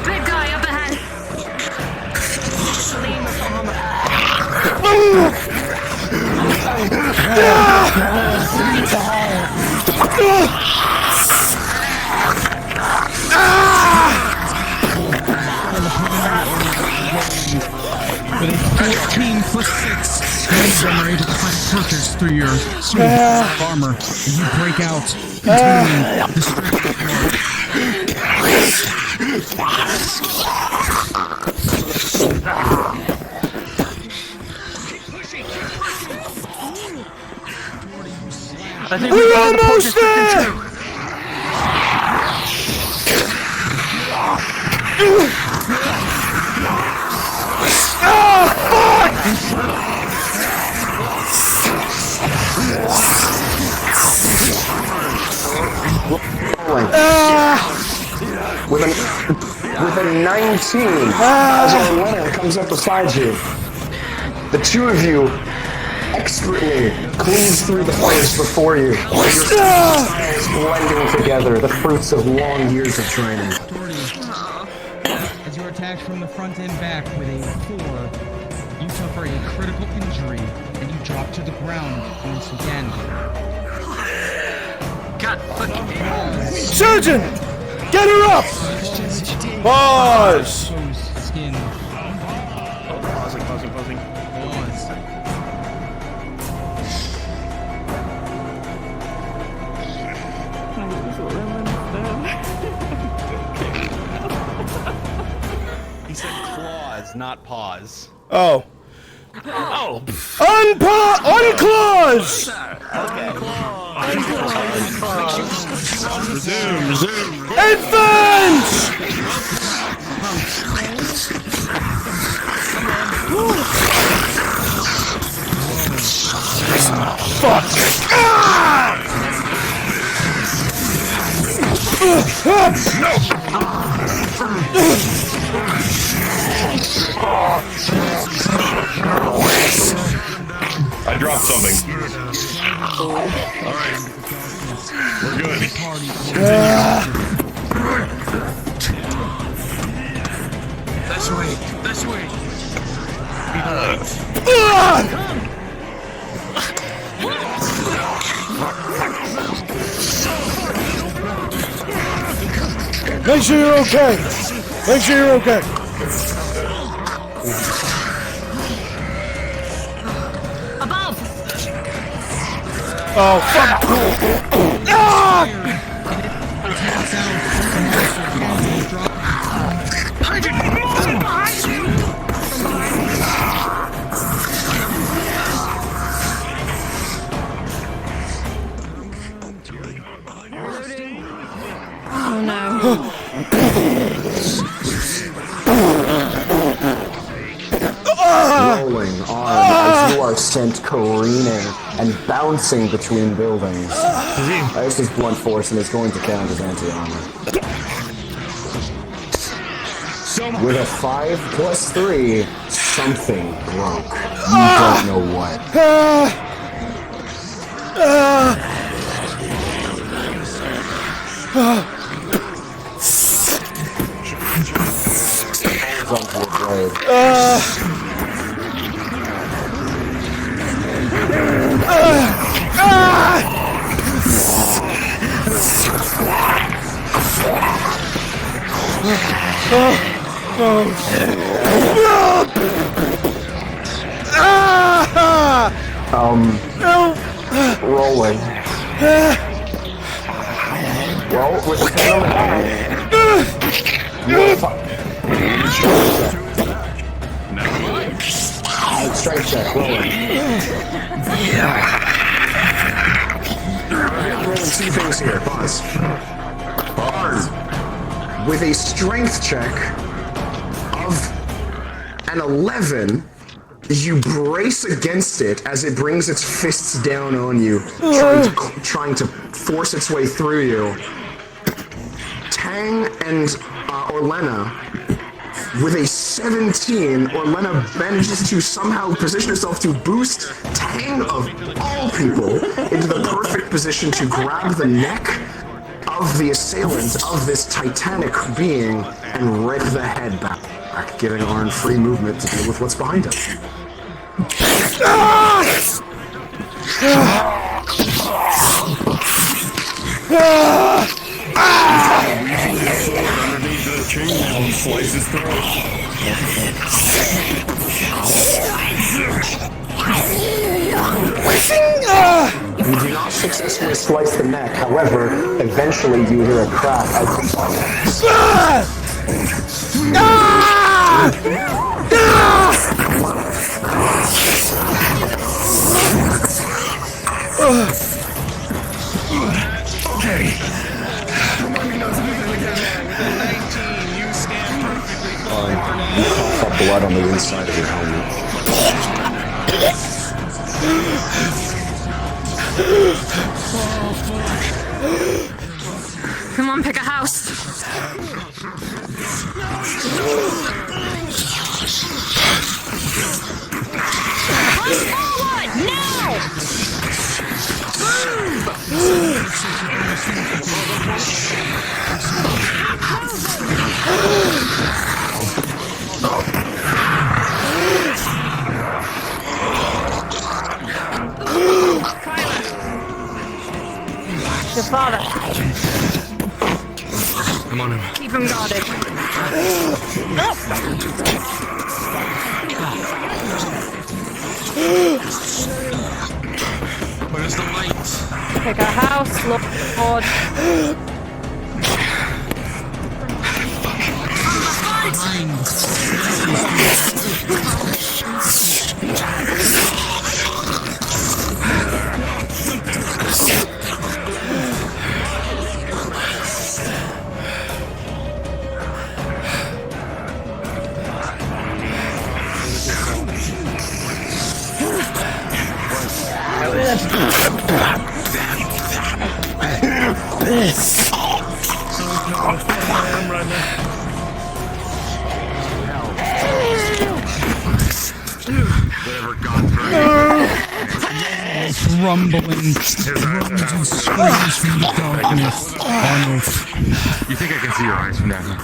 Big guy up ahead. With a 14 plus 6, none of them are able to find purchase through your suit of armor, and you break out, continuing I think we're almost there! With a 19, as our winner comes up beside you, the two of you expertly cleave through the flames before you. Your styles blending together, the fruits of long years of training. As you're attacked from the front and back with a 4, you suffer a critical injury, and you drop to the ground once again. God fucking Surgeon! Get her up! Pause! Skin. Pausing. He said claws, not pause. Oh. Oh. Unclaws! Resume. Advance! Fuck! I dropped something. Alright. We're good. This way. Make sure you're okay. Make sure you're okay. Above! Oh, fuck! as you are sent careening and bouncing between buildings. This is blunt force and is going to count as anti-armor. With a 5 plus 3, something broke. You don't know what. Onto your blade. Rolling. Well, with the pen on the strength check, rolling. Rolling 2 things here, pause. With a strength check of an 11, you brace against it as it brings its fists down on you, trying to force its way through you. Tang and Orlena, with a 17, Orlena manages to somehow position herself to boost Tang, of all people, into the perfect position to grab the neck of the assailant of this titanic being and rip the head back, giving Arn free movement to deal with what's behind him. Underneath the chainmail and slice his throat. You do not successfully slice the neck, however, eventually you hear a crack out of the Okay. You cough up blood on the inside of your helmet. Come on, pick a house. Push forward, now! Your father. I'm on him. Keep him guarded. Where's the light? Pick a house, Lord. Whatever got through. Rumbling, drums and screams from the darkness. Arnold. You think I can see your eyes from down here?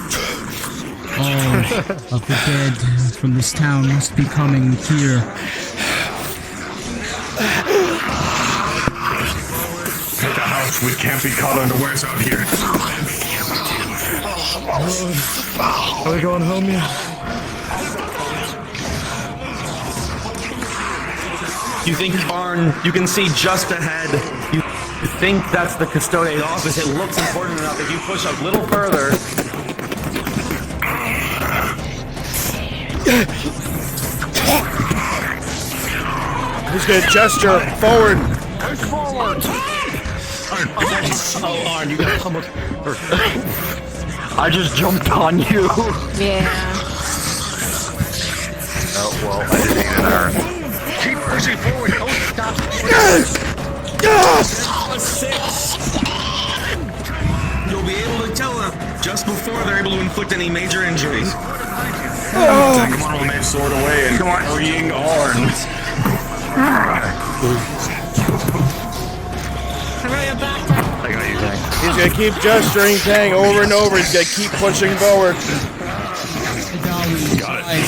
All of the dead from this town must be coming here. At the house, we can't be caught unawares out here. Are we going home yet? You think, Arn, you can see just ahead. You think that's the custodian office. It looks important enough. If you push a little further. He's gonna gesture forward. Push forward. Oh, Arn, you got pummeled. I just jumped on you. Yeah. Oh, well, I didn't need an Arn. inflict any major injuries. Come on, old man, sword away and carrying arms. I got you, Tang. He's gonna keep gesturing Tang over and over. He's gonna keep pushing forward. Slides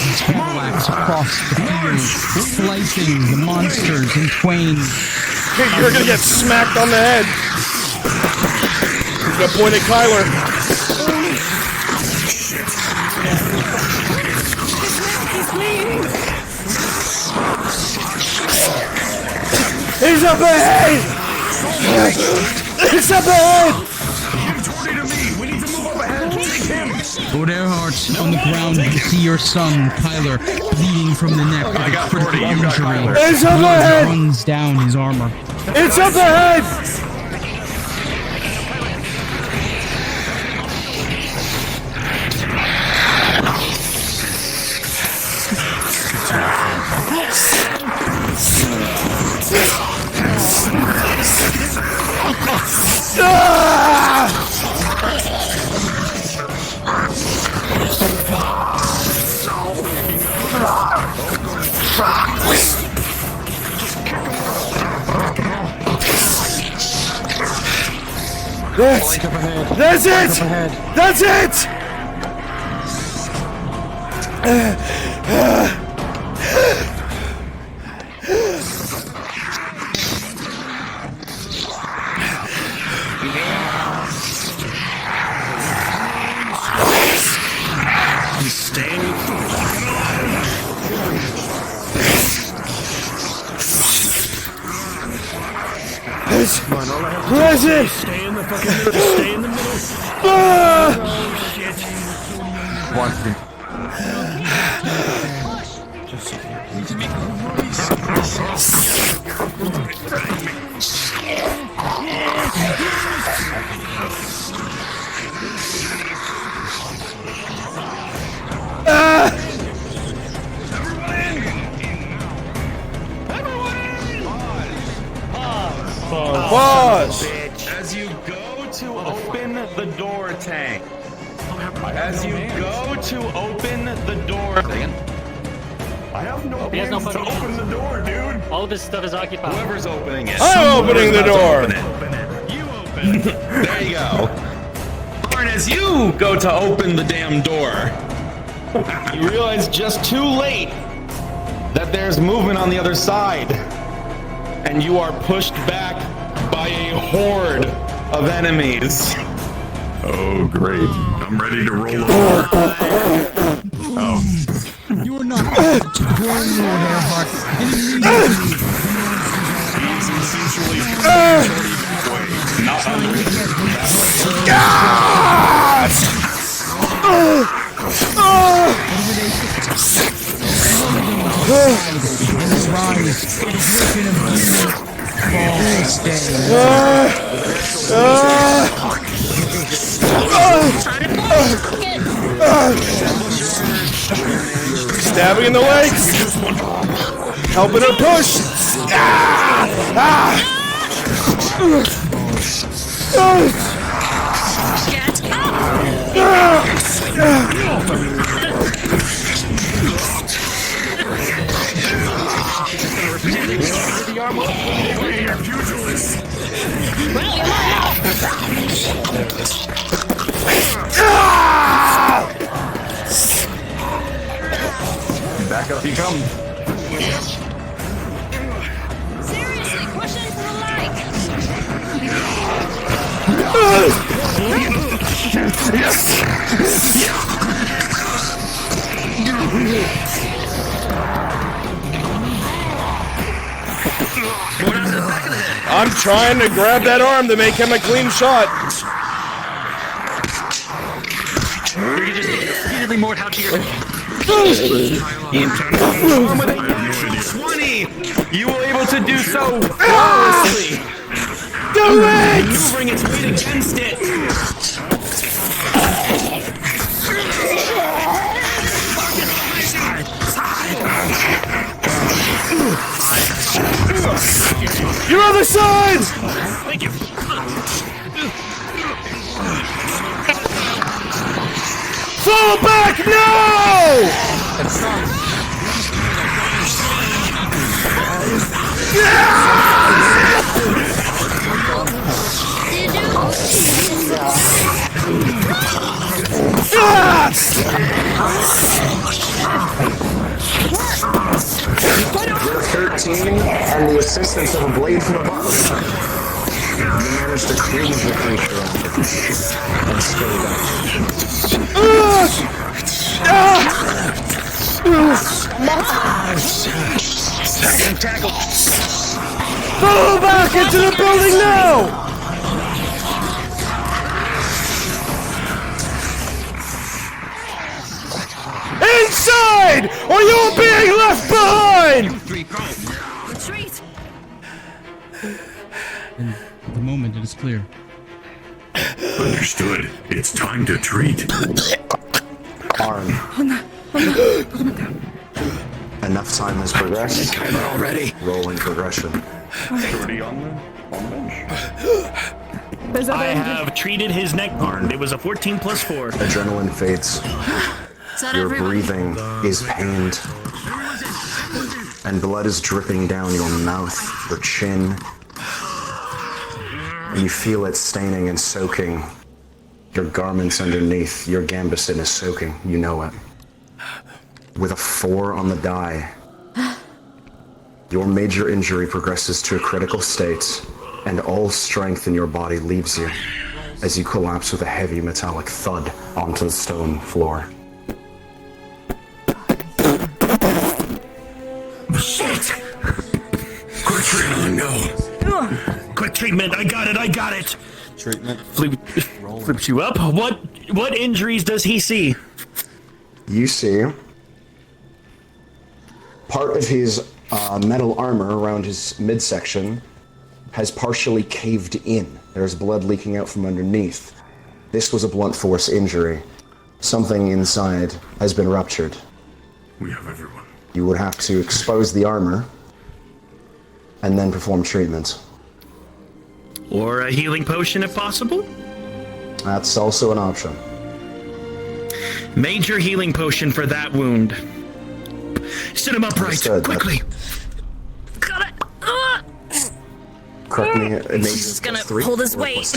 his battle axe across the field, slicing the monsters in twain. You're gonna get smacked on the head. He's gonna point at Kyler. He's up ahead! He's up ahead! Lord Earhart's on the ground. You see your son, Kyler, bleeding from the neck with a critical injury. It's up ahead! Runs down his armor. It's up ahead! That's it! That's it! He's staying. Where's it? Stay in the fucking middle. Stay in the middle. Pause! As you go to open the door, Tang. As you go to open the door. I have no plans to open the door, dude. All of his stuff is occupied. Whoever's opening it. I'm opening the door! You open it. There you go. Lauren, as you go to open the damn door, you realize just too late that there's movement on the other side. And you are pushed back by a horde of enemies. Oh, great. I'm ready to roll over. You are not to burn Lord Earhart. Not under Stabbing in the legs! Helping her push! Back up you come. Seriously, push into the light. I'm trying to grab that arm to make him a clean shot. You just repeatedly more how to your... 20! You were able to do so flawlessly! Do it! Maneuvering its weight against it! Your other side! Thank you. Fall back now! You're 13, and the assistance of a blade from above. You managed to cleave the creature and scurry back. Fall back into the building now! Inside, or you're being left behind! Retreat! And at the moment, it is clear. Understood. It's time to treat. Arn. Enough time has progressed. Already. Rolling progression. I have treated his neck burn. It was a 14 plus 4. Adrenaline fades. Your breathing is pained. And blood is dripping down your mouth, your chin. And you feel it staining and soaking your garments underneath. Your gambeson is soaking. You know it. With a 4 on the die, your major injury progresses to a critical state, and all strength in your body leaves you as you collapse with a heavy metallic thud onto the stone floor. Shit! Quick treatment, no. Quick treatment. I got it. Treatment. Flips you up. What injuries does he see? You see part of his metal armor around his midsection has partially caved in. There's blood leaking out from underneath. This was a blunt force injury. Something inside has been ruptured. We have everyone. You would have to expose the armor and then perform treatment. Or a healing potion if possible? That's also an option. Major healing potion for that wound. Sit him upright, Understood. quickly. Got it! Correct me. He's just gonna hold his weight.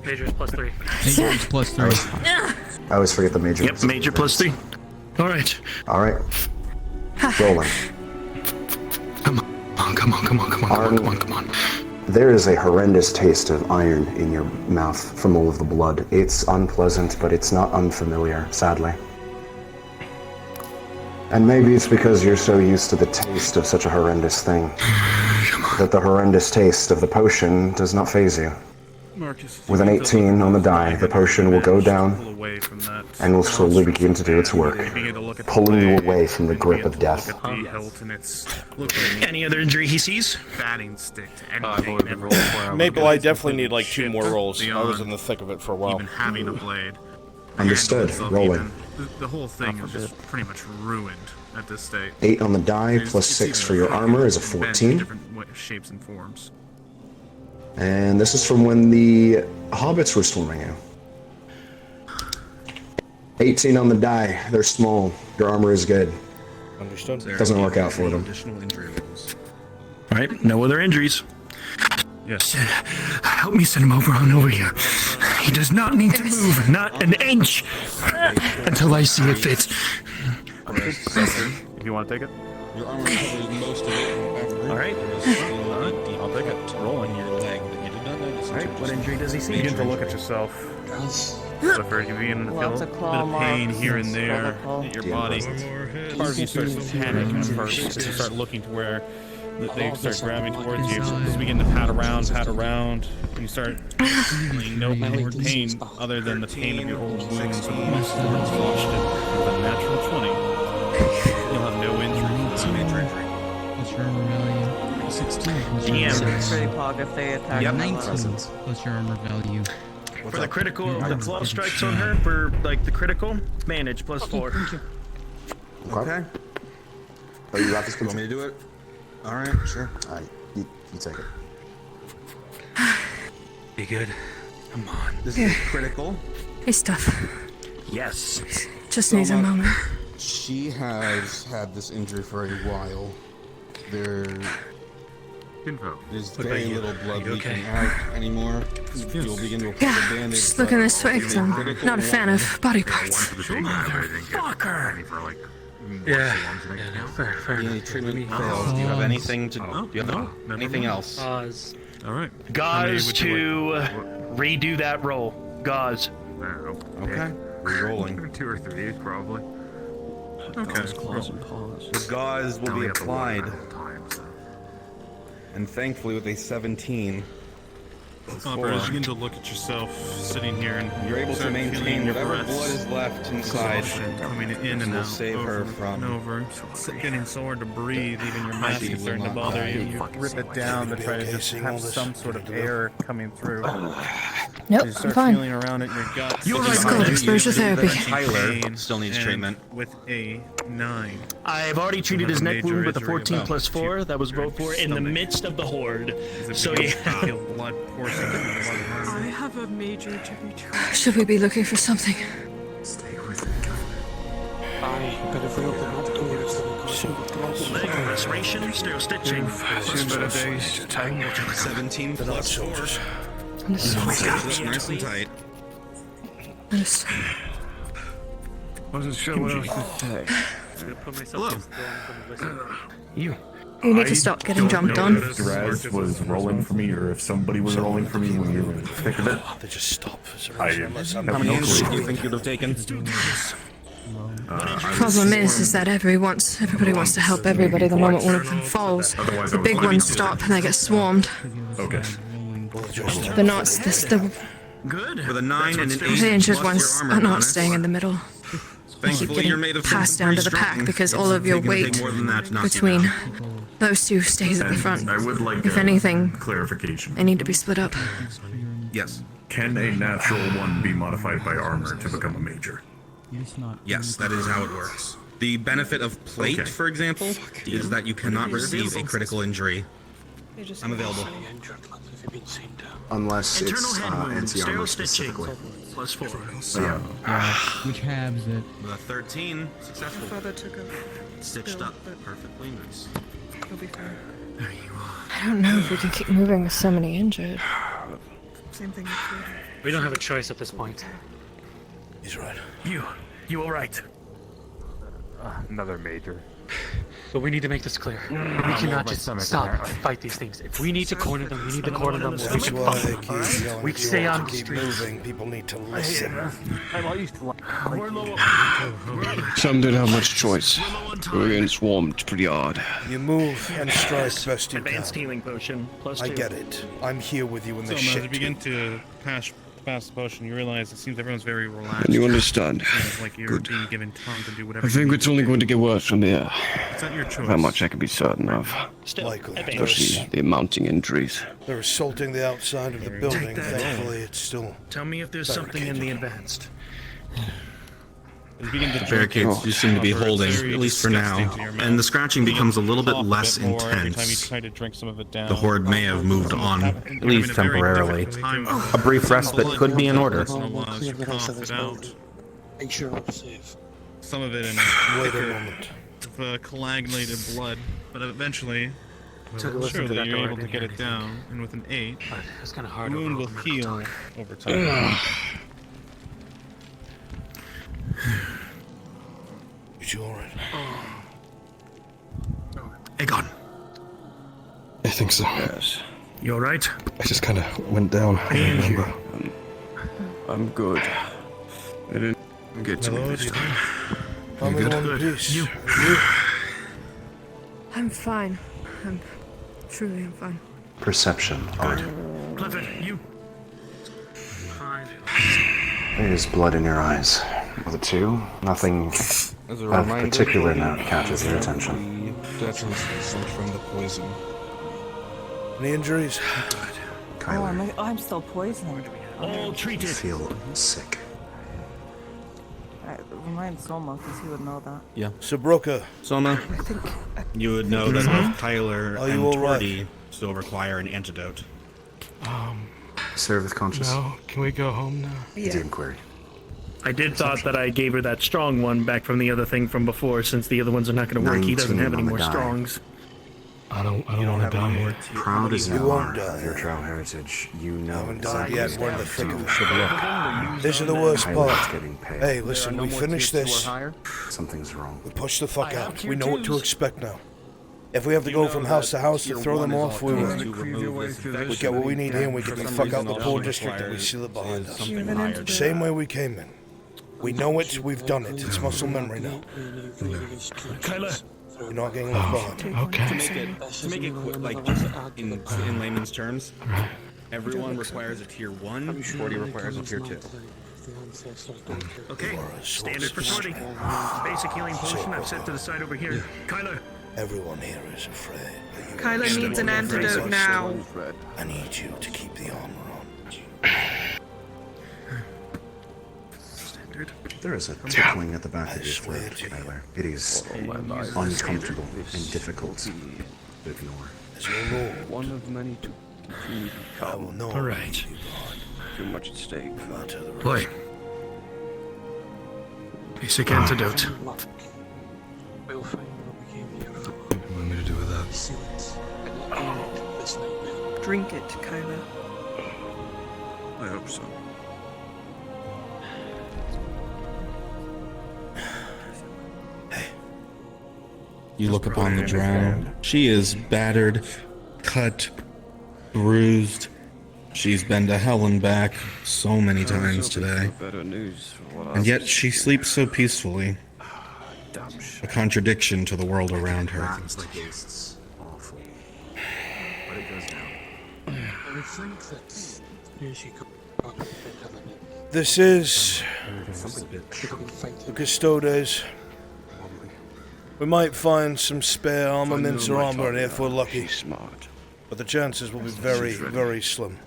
Major is plus 3. Major is plus 3. I always forget the major. Yep, major plus 3. All right. All right. Rolling. Come on. There is a horrendous taste of iron in your mouth from all of the blood. It's unpleasant, but it's not unfamiliar, sadly. And maybe it's because you're so used to the taste of such a horrendous thing that the horrendous taste of the potion does not faze you. With an 18 on the die, the potion will go down and will slowly begin to do its work, pulling you away from the grip of death. Any other injury he sees? Batting stick to anything. Maple, I definitely need like 2 more rolls. I was in the thick of it for a while. Even having a blade. Understood. Rolling. The whole thing is just pretty much ruined at this state. 8 on the die plus 6 for your armor is a 14. Different shapes and forms. And this is from when the hobbits were swarming you. 18 on the die. They're small. Your armor is good. Understood. Doesn't work out for them. All right, no other injuries. Yes. Help me send him over here. He does not need to move, not an inch, until I see it fit. If you want to take it. Your armor covers most of it. All right. I'll take it. Rolling your leg that you did not notice. All right, what injury does he see? Begin to look at yourself. So for you begin to feel a bit of pain here and there in your body. Part of you starts to panic at first. You start looking to where they start grabbing towards you. You begin to pat around, and you start feeling no more pain other than the pain of your old wounds and the muscle that's flushed it. With a natural 20, you'll have no injury. Plus your armor value. 16. Plus your DM. armor Pretty pog if they attack. Yep. 19. Plus your armor value. For the critical, the 12 strikes on her, for like the critical, manage plus 4. Okay. Oh, you got this? You want me to do it? All right, sure. You take it. Be good. Come on. This is critical. It's tough. Yes. Just needs a moment. She has had this injury for a while. There's very little blood leaking out anymore. You'll begin to apply the bandage. Just looking at this fix, I'm not a fan of body parts. Motherfucker! Yeah, no, fair. Any treatment fails. Do you have anything to? Do you have anything else? Gauze. All right. Gauze to redo that roll. Gauze. Okay. Re-rolling. 2 or 3, probably. Okay. The gauze will be applied. And thankfully, with a 17. Opera, as you begin to look at yourself sitting here, and you're able to start feeling maintain your whatever breaths, blood is left inside. exhaustion coming in and will out, save her from over. It's getting so hard to breathe. Even your mask is starting to bother you. You rip it down to try to just have some sort of air coming through. Nope, you start I'm fine. feeling around it in your guts. It's called exposure therapy. Tyler still needs treatment. With a 9. I've already treated his neck wound with a 14 plus 4. That was rolled for in the midst of the horde. So yeah. Blood coursing from the I have a major jibby trap. Should we be looking for something? Stay with it. But if we open up doors, Leg restoration, still stitching. 17 plus 4. Nice and tight. wasn't sure what else to say. Hello. You. You need to stop getting jumped on. If Draz was rolling for me, or if somebody was rolling for me when you were in the thick of it. They just stop. How many injuries do you think you'd have taken? Problem is that everybody wants to help everybody the moment one of them falls. The big ones stop and they get swarmed. Okay. The knots, the With a 9 and an 8. the injured plus ones your are armor not bonus. staying in the middle. You keep Thankfully, you're made getting of passed something down to the pretty pack strong. because It's all of your gonna take weight more than that to knock you between down. those two stays at the front. I would like If anything, clarification. they need to be split up. Yes. Can a natural one be modified by armor to become a major? Yes, that is how it works. The benefit of plate, Okay. for example, is that you cannot receive a critical injury. I'm available. Unless it's Internal head wound, anti-armor sterile stitching. specifically. Plus 4. Which halves it? With a 13, My successful. father took a Stitched spill, up. but Perfectly nice. he'll be fine. I don't know if we can keep moving with so many injured. Same thing with you. We don't have a choice at this point. He's right. You all right? Another major. But we need to make this clear. We cannot just stop and fight these things. If we need to corner them, we need to corner them. We That's should why fight they them. keep yelling. We If can you stay want on to the keep streets. moving. People need to listen. I'm all used to like. Some didn't have much choice. We were getting swarmed pretty hard. You move and strike best you can. Advanced healing potion. Plus 2. I get it. I'm here with you in So this as you shit. begin to pass the potion, you realize it seems everyone's very relaxed. And you understand. Seems like you're Good. being given time to do whatever. I think it's only going to get worse from here. It's not your choice. How much I can be certain of. Likely. Especially the mounting injuries. They're assaulting the outside of the building. Thankfully, it's still. Tell me if there's something in the advanced. The barricades do seem to be holding, at least for now, and the scratching becomes a little bit less Every time you intense. try to drink some of it down. The horde may have moved on. At least temporarily. A brief respite could be in order. You cough it out. Make sure I'm safe. Some of it in Wait a thicker, moment. coagulated blood, but eventually, Took a listen to surely that you're door, able to didn't get hear it down, and with an 8, It's kind of the hard. wound will over heal over time. Is you alright? Aegon. I think so. Yes. You all right? I just kind of went down. I remember. I'm good. I didn't get to me this time. I'm in one piece. I'm fine. I'm fine. Perception. Odd. Clifford, you. Fine. There's blood in your eyes. With a 2, nothing As a of reminder, particular note catches your attention. That's from the poison. Any injuries? Kyler, I'm still poisoned. All you treated. feel sick. Remind Soma, because he would know that. Yeah. Sabroka, Soma, you would know that both Tyler Are and you all right? Tordy still require an antidote. Serve with conscious. No, can we go home now? The inquiry. I did thought that I gave her that strong one back from the other thing from before, since the other ones are not going to work. He doesn't have any more strongs. I don't want to die. Proud as you won't are die. of your drow heritage, you know haven't died yet. We're in the thick of it. should look. This is the worst part. Getting paid. Hey, listen, we finished this. Something's wrong. We push the fuck out. We know what to expect now. If we have to go from house to house to throw them off, we will. We get what we need here and we get the fuck out the poor district and we seal it behind us. Same way we came in. We know it, we've done it. It's muscle memory now. Kyla! You're not getting left behind. Okay. To make it quick, like just in layman's terms, everyone requires a tier 1, 40 requires a tier 2. Okay, standard for 40. Basic healing potion I've set to the side over here. Kyla! Everyone here is afraid. Kyla needs an antidote now. I need you to keep the armor on. There is a tickling at the back of your throat, Tyler. It is uncomfortable and difficult to ignore. As your lord, One of many to I will know. All right. too much at stake. Boy. Basic antidote. We'll find what we came here for. What do you want me to do with that? Seal it and end this nightmare. Drink it, Kyla. I hope so. You look upon the drow. She is battered, cut, bruised. She's been to hell and back so many times today. And yet she sleeps so peacefully. A contradiction to the world around her. It's awful. But it goes down. I would think that here she could probably have an This is the Custodes. We might find some spare armaments or armor in here if we're lucky. But the chances will be very, very slim.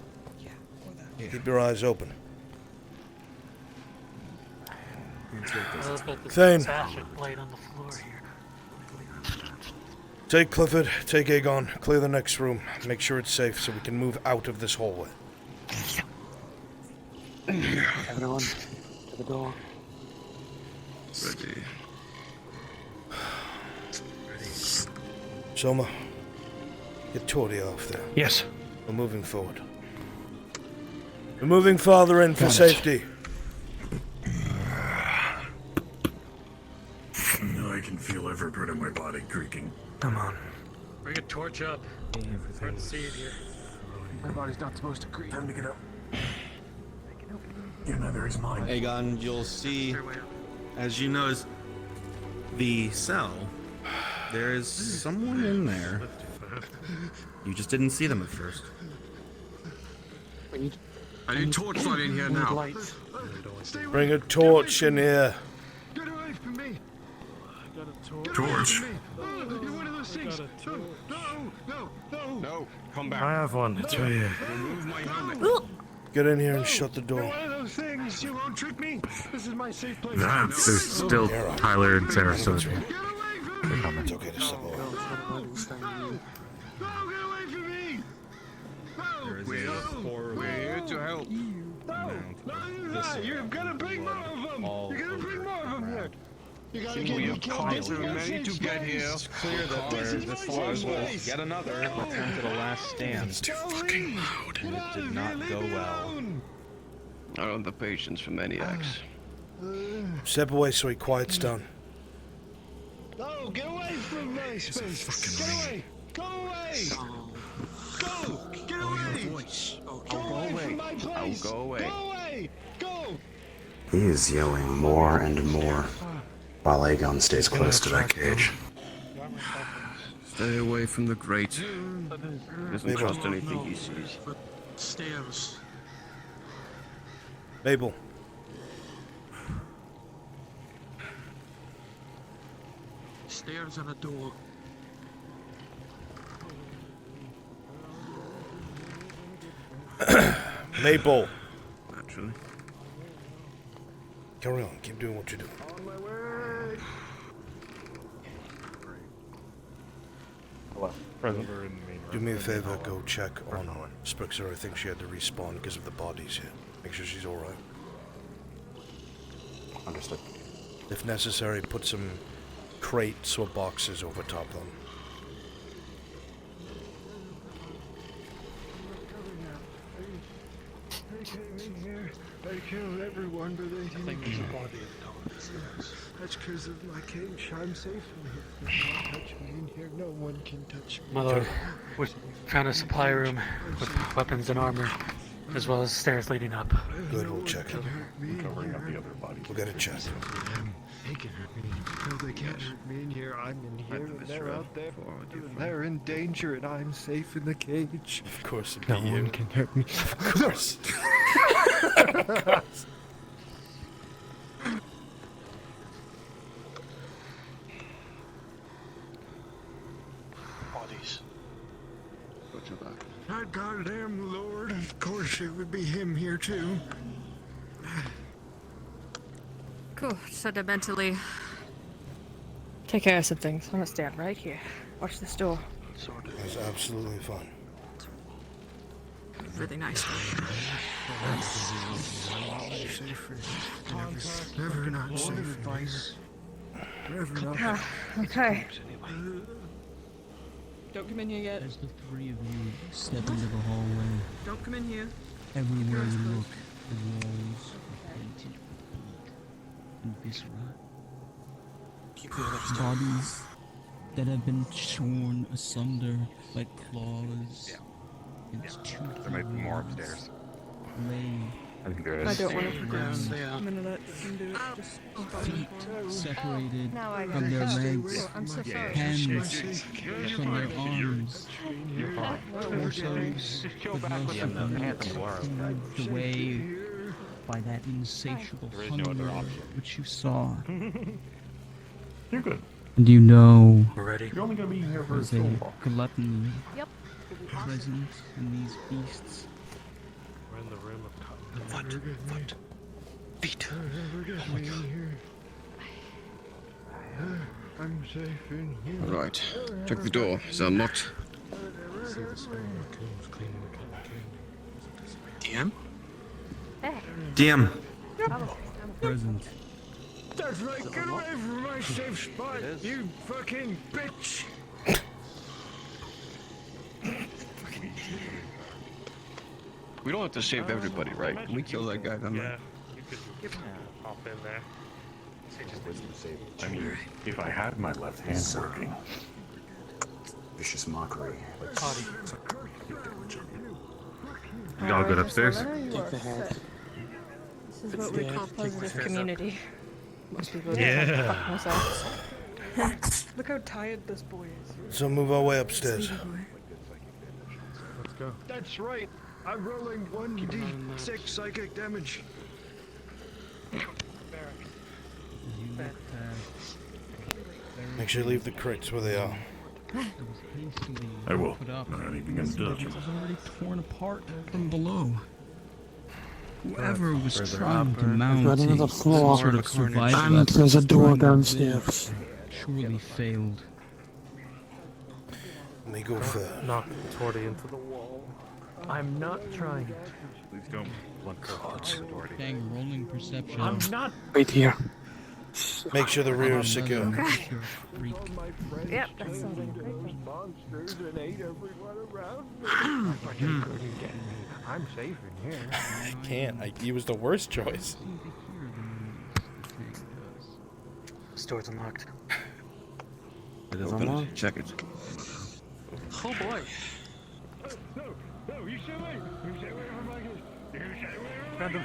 Keep your eyes open. Thane. Take Clifford, take Aegon, clear the next room. Make sure it's safe so we can move out of this hallway. Everyone, to the door. Ready. Soma, get Tordy off there. Yes. We're moving forward. We're moving farther in for safety. Now I can feel every part of my body creaking. Come on. Bring a torch up. Hard to see it here. My body's not supposed to creep. Time to get up. Your mother is mine. Aegon, you'll see, as you notice, the cell, there is someone in there. You just didn't see them at first. I need torchlight in here now. Bring a torch in here. Get away from me! I got a torch. Torch. You're one of those things. No, come back. I have one. It's right here. Remove my helmet. Get in here and shut the You're door. one of those things. You won't trick me. This is my safe place. That's still Tyler and Sarasota. It's okay to step away. There is a forward. We're here to help. You're gonna bring more of them. You're gonna bring more of them here. You gotta get We me have killed. caused too many to get here. It's clear that this was yet another attempt at a last stand. It's too fucking loud. And it did not go well. I don't have the patience for maniacs. Step away so he quiets down. No, get away from my space. Get away. Go away. Go. Get away. Go away from my place. I'll go away. Go away. Go. He is yelling more and more while Aegon stays close to that cage. Stay away from the grate. Doesn't trust anything he sees. Stairs. Mabel. Stairs and a door. Mabel. Naturally. Carry on. Keep doing what you're doing. On my way. Hello. Present. Do me a favor. Go check on Sprixer. I think she had to respawn because of the bodies here. Make sure she's alright. Understood. If necessary, put some crates or boxes over top of them. They came in here, they killed everyone, but they didn't kill me. That's because of my cage. I'm safe in here. You can't touch me in here. No one can touch me. My lord, we found a supply room with weapons and armor, as well as stairs leading up. Good, we'll check it. Covering up the other bodies. We'll get it checked. They can hurt me. No, they can't hurt me in here. I'm in here, and they're out there. They're in danger, and I'm safe in the cage. Of course, no one can hurt me. Of course. Of course. Bodies. Got your back. That goddamn lord. Of course, it would be him here too. Cool. So to mentally take care of some things. I'm gonna stand right here. Watch this door. That's absolutely fine. Really nice. Never not safe. Never not. Okay. Don't come in here yet. As the three of you step into the hallway, Don't come in here. everywhere you look, the walls are painted with blood and viscera. Bodies that have been shorn asunder like claws and toothed There might be more upstairs. lay I think there I is. don't want to progress. I'm gonna let him do it. Just feet separated Now I from their got it. legs, I'm so sorry. hands from their arms, torsos, with most of them paved the way by that insatiable hunger which you saw. You're good. And you know We're ready. You're only gonna be here for there's so a long. gluttony Yep. present in these beasts. We're in the room of Foot. Feet. I'm safe in here. Alright. Check the door. Is it unlocked? DM? DM. Present. That's right, get away from my safe spot, you fucking bitch! We don't have to save everybody, right? Can we kill that guy then? Yeah, you could hop in there. I mean, if I had my left hand working. Vicious mockery. You all good upstairs? Take the hand. This is what we call positive community. Most people Yeah. fuck themselves. Look how tired this boy is. So move our way upstairs. Let's go. That's right, I'm rolling 1d6 psychic damage. Make sure you leave the crates where they are. I will. Put up. Not even gonna touch It it. was already torn apart from below. Whoever was Further trying up, to mount Right into the some floor. sort of survival And effort there's a door during the downstairs. surely failed. Let me go first. Knock Torty into the wall. I'm not trying to. Please don't blunt the door. Bang, rolling perception. I'm not. Right here. Make sure the rear is secure. Yep, that sounds like a great plan. Monsters and ate everyone around me. I'm safe in here. I can't. He was the worst choice. This door's unlocked. It is Open unlocked. it. Check it. Oh boy. No, you stay away. You stay away from my kids. You stay away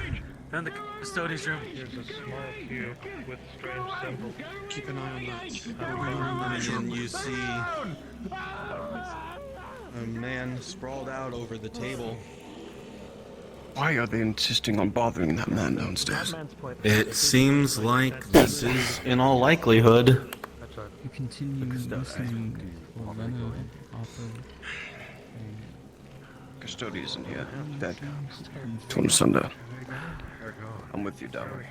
from Found the custodian's room. Here's a small cube with strange symbols. Keep an eye on that. And you see a man sprawled out over the table. Why are they insisting on bothering that man downstairs? It seems like this is, in all likelihood, You continue listening for Lena offer Custody isn't here. Dead. Torn asunder. I'm with you, Darwin.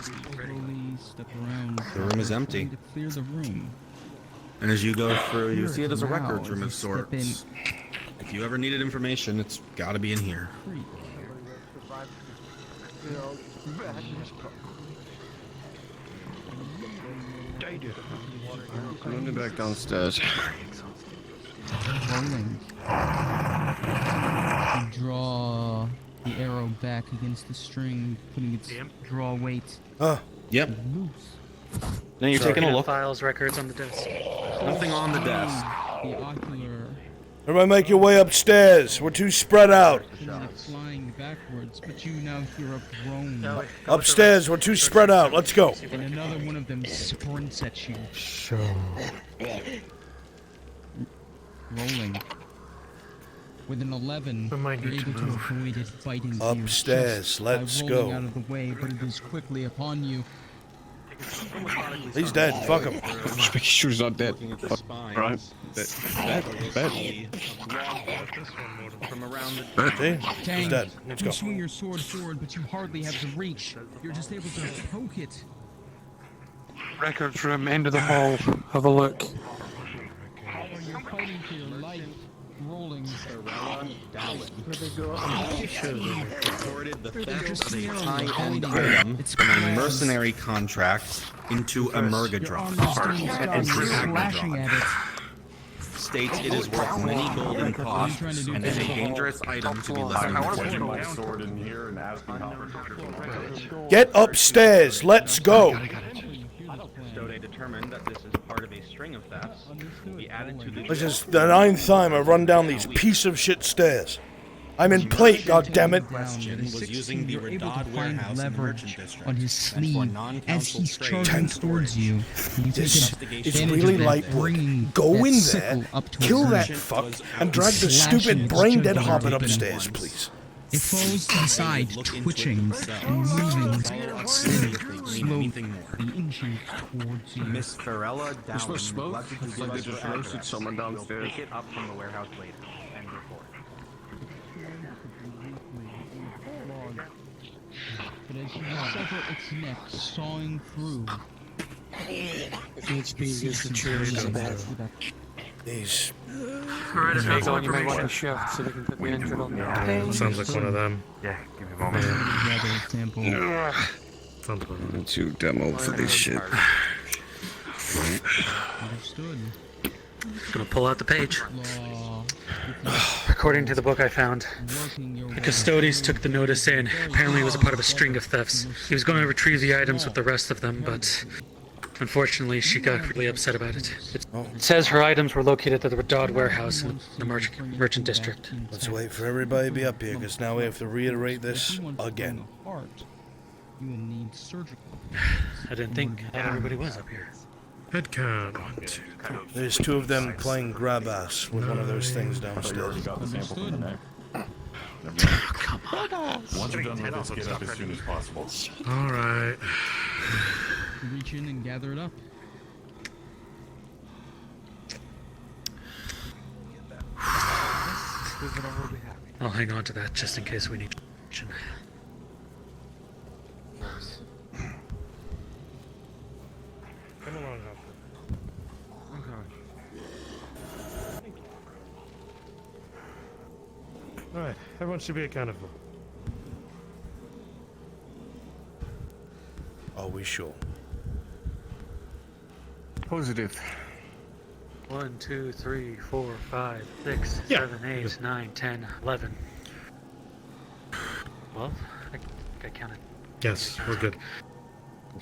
slowly step around. the room is empty. To clear the room. And as you go through, you see it as a Now, records room as of you step in- sorts. If you ever needed information, it's gotta be in here. I'm going back downstairs. Rolling. You draw the arrow back against the string, putting its draw weight. Yep. Loose. Now you're taking a look. Files, records on the desk. Nothing on the desk. The ocular. Everybody make your way upstairs. We're too spread out. Flying backwards, but you now hear a groan. Upstairs, we're too spread out. Let's go. And another one of them sprints at you. Rolling. With an 11, you're able to avoid it biting you Upstairs, just let's by go. rolling out of the way, but it is quickly upon you. He's dead. Fuck him. Make sure he's not dead. Right. See? He's Tang, dead. Let's you go. swing your sword forward, but you hardly have the reach. You're just able to poke it. Records room, end of the hall. Have a look. You're fighting for your life. Rolling. Reported the theft of a high-end item from a mercenary contract into a Murgadrop. Slashing at it. States it is worth many golden costs and is a dangerous item to be left Putting in my sword in here and asking how Get upstairs. Let's go. Stode determined that this is part of a string of thefts. He added to the This is the 9th time I've run down these piece of shit stairs. I'm in plate, goddammit. Was using the Radad warehouse in the merchant district on his sleeve as he's charging towards you. This is really lightweight. Go in there, kill that fuck, and drag the stupid brain-dead hobbit upstairs, please. It falls to the side, twitching and moving slowly, inching towards you. Miss Farella down. Is there smoke? It's like they just roasted someone downstairs. Pick it up from the warehouse later and report. But as you sever its neck, sawing through. HP is the cheerleader. These. Alright, if you you may want to shift so they can put the injured on the Sounds like one of them. Yeah, give me a moment. I'm too demo for this shit. Understood. Gonna pull out the page. According to the book I found, the Custodes took the notice in. Apparently it was a part of a string of thefts. He was going to retrieve the items with the rest of them, but unfortunately she got really upset about it. It says her items were located at the Radad warehouse in the merchant district. Let's wait for everybody to be up here, because now we have to reiterate this again. You will need surgical. I didn't think everybody was up here. Head count. There's two of them playing grab ass with one of those things downstairs. Come on. Once you're done with this, get up as soon as possible. Alright. Reach in and gather it up. I'll hang on to that just in case we need action. Come along, Hopper. Alright, everyone should be accounted for. Are we sure? Positive. 1, 2, 3, 4, 5, 6, 7, 8, 9, 10, 11. 12? I counted. Yes, we're good.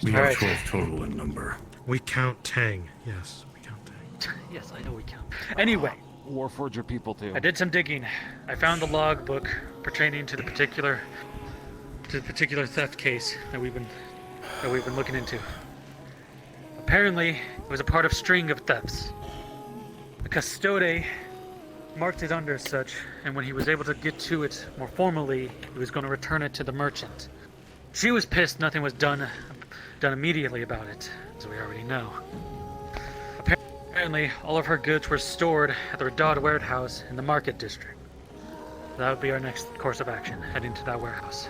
We All have right. 12 total in number. We count Tang. Yes, we count Tang. Yes, I know we count. Anyway, Warforger people too. I did some digging. I found the logbook pertaining to the particular theft case that we've been looking into. Apparently, it was a part of a string of thefts. The Custode marked it under as such, and when he was able to get to it more formally, he was going to return it to the merchant. She was pissed nothing was done immediately about it, as we already know. Apparently, all of her goods were stored at the Radad warehouse in the market district. That would be our next course of action, heading to that warehouse.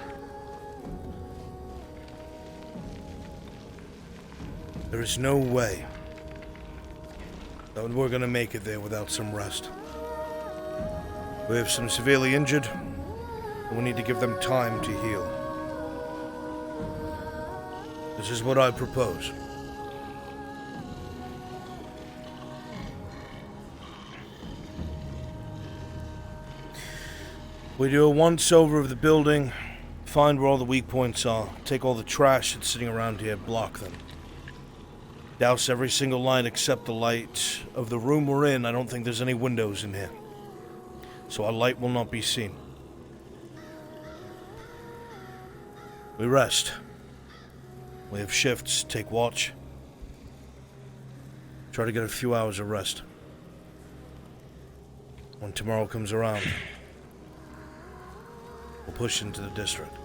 There is no way that we're gonna make it there without some rest. We have some severely injured, and we need to give them time to heal. This is what I propose. We do a once-over of the building, find where all the weak points are, take all the trash that's sitting around here, block them. Douse every single light except the light of the room we're in. I don't think there's any windows in here. So our light will not be seen. We rest. We have shifts, take watch. Try to get a few hours of rest. When tomorrow comes around, we'll push into the district.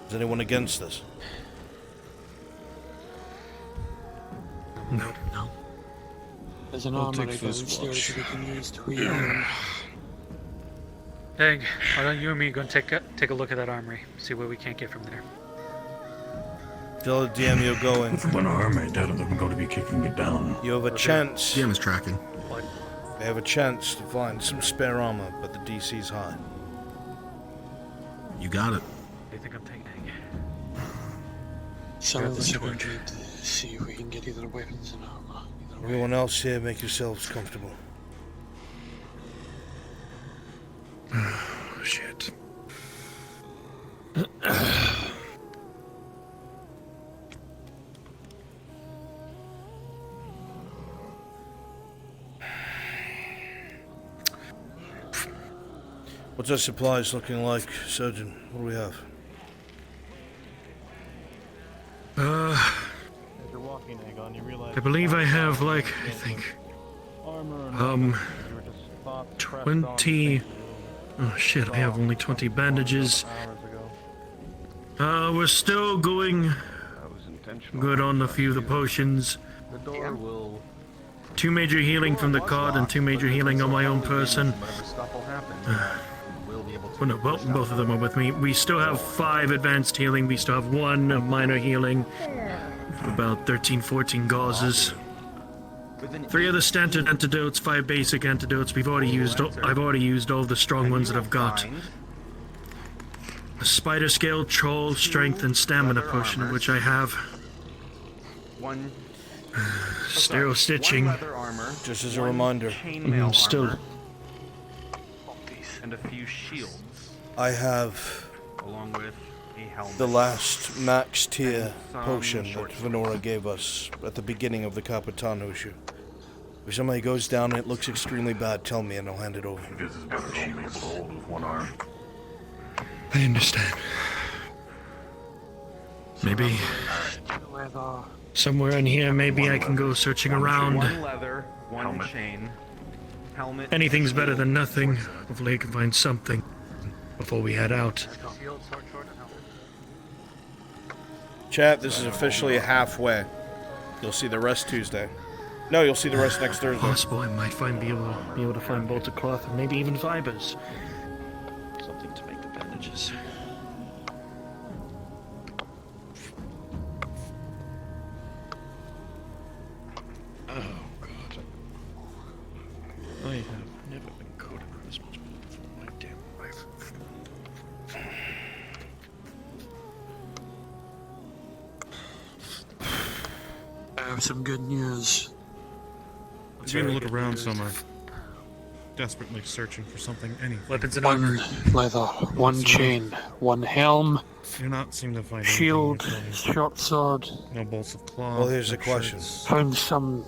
Is anyone against this? No. There's an armory downstairs we can use to heal. Dang, why don't you and me go and take a look at that armory, see what we can't get from there. Tell the DM you're going. If one arm ain't dead, I'm going to be kicking it down. You have a chance. DM is tracking. What? They have a chance to find some spare armor, but the DC's high. You got it. What do you think I'm taking? Some of us are going to need to see if we can get either weapons and armor. Everyone else here, make yourselves comfortable. Oh, shit. What's our supplies looking like, Surgeon? What do we have? I believe I have, like, I think, 20... Oh shit, I have only 20 bandages. We're still going good on a few of the potions. 2 major healing from the card and 2 major healing on my own person. Well, no, both of them are with me. We still have 5 advanced healing. We still have 1 minor healing. About 13, 14 gauzes. 3 of the standard antidotes, 5 basic antidotes. I've already used all the strong ones that I've got. A spider scale, troll, strength, and stamina potion, which I have. Stereo stitching. Just as a reminder. Still. And a few shields. I have along with a helmet. the last max tier potion that Venora gave us at the beginning of the Capitan issue. If somebody goes down and it looks extremely bad, tell me and I'll hand it over. This is better than being able to hold with one arm. I understand. Maybe somewhere in here, maybe I can go searching around. 1 leather, 1 chain, helmet. Anything's better than nothing. Hopefully I can find something before we head out. Chat, this is officially halfway. You'll see the rest Tuesday. No, you'll see the rest next Thursday. Possible I might be able to find bolts of cloth and maybe even fibers. Something to make the bandages. Oh god. I have never been coated with this much before in my damn life. I have some good news. I'm going to look around somewhere. Desperately searching for something, anything. Weapons and 1 leather, 1 chain, 1 helm, Do not seem to find shield, anything. short sword. No bolts of cloth. Well, here's the no question. shirts, Found some.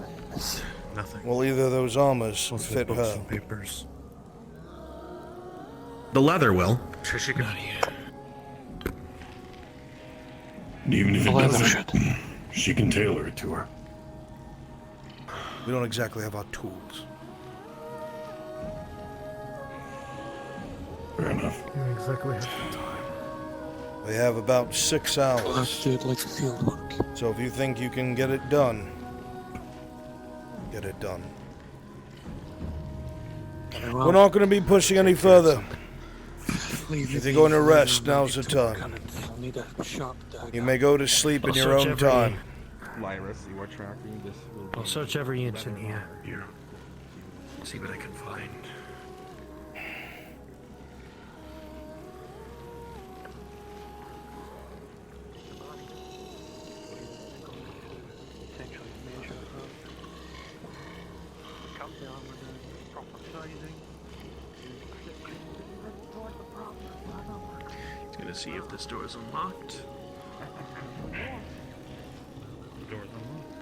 Nothing. Will either of those armors Lots of fit books her? and papers. The leather will. And even if it The leather doesn't, she can tailor it to her. We don't exactly have our tools. Fair enough. Exactly have the time. We have about 6 hours. Let's do it like field work. So if you think you can get it done, get it done. We're not going to be pushing any further. If you're going to rest, now's the time. You may go to sleep in your own time. Lyris, you are tracking this. I'll search every inch in here. See what I can find. He's gonna see if this door is unlocked. The door is unlocked.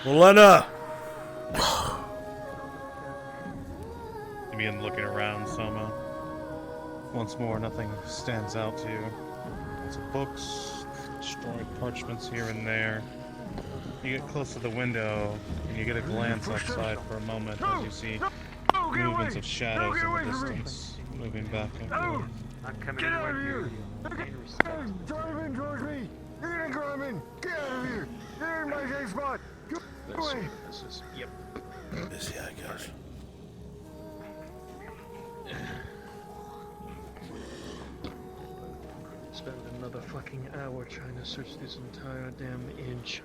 Melena! You begin looking around, Soma. Once more, nothing stands out to you. Lots of books, destroyed parchments here and there. You get close to the window, and you get a glance outside for a moment as you see movements of shadows in the distance, moving back and forth. I'm coming in with you. Drive in towards me! You're gonna grab in! Get out of here! You're in my safe spot! Go away! This is, yep. Busy, I guess. Spend another fucking hour trying to search this entire damn inch.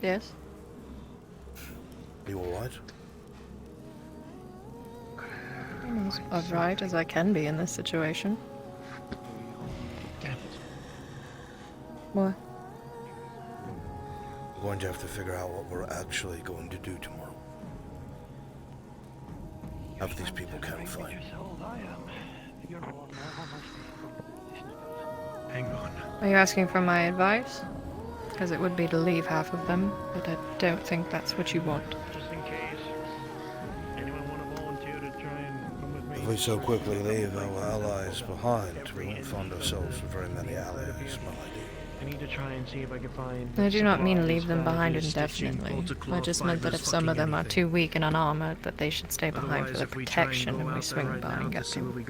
Yes? You alright? I'm as alright as I can be in this situation. Damn it. What? We're going to have to figure out what we're actually going to do tomorrow. Half these people can't fight. Hang on. Are you asking for my advice? Because it would be to leave half of them, but I don't think that's what you want. Just in case. Anyone want to volunteer to try and come with me? If we so quickly leave our allies behind, we won't find ourselves with very many allies, my lady. I need to try and see if I can find... I do not mean leave them behind indefinitely. I just meant that if some of them are too weak and unarmored, that they should stay behind for their protection and we swing by and get them.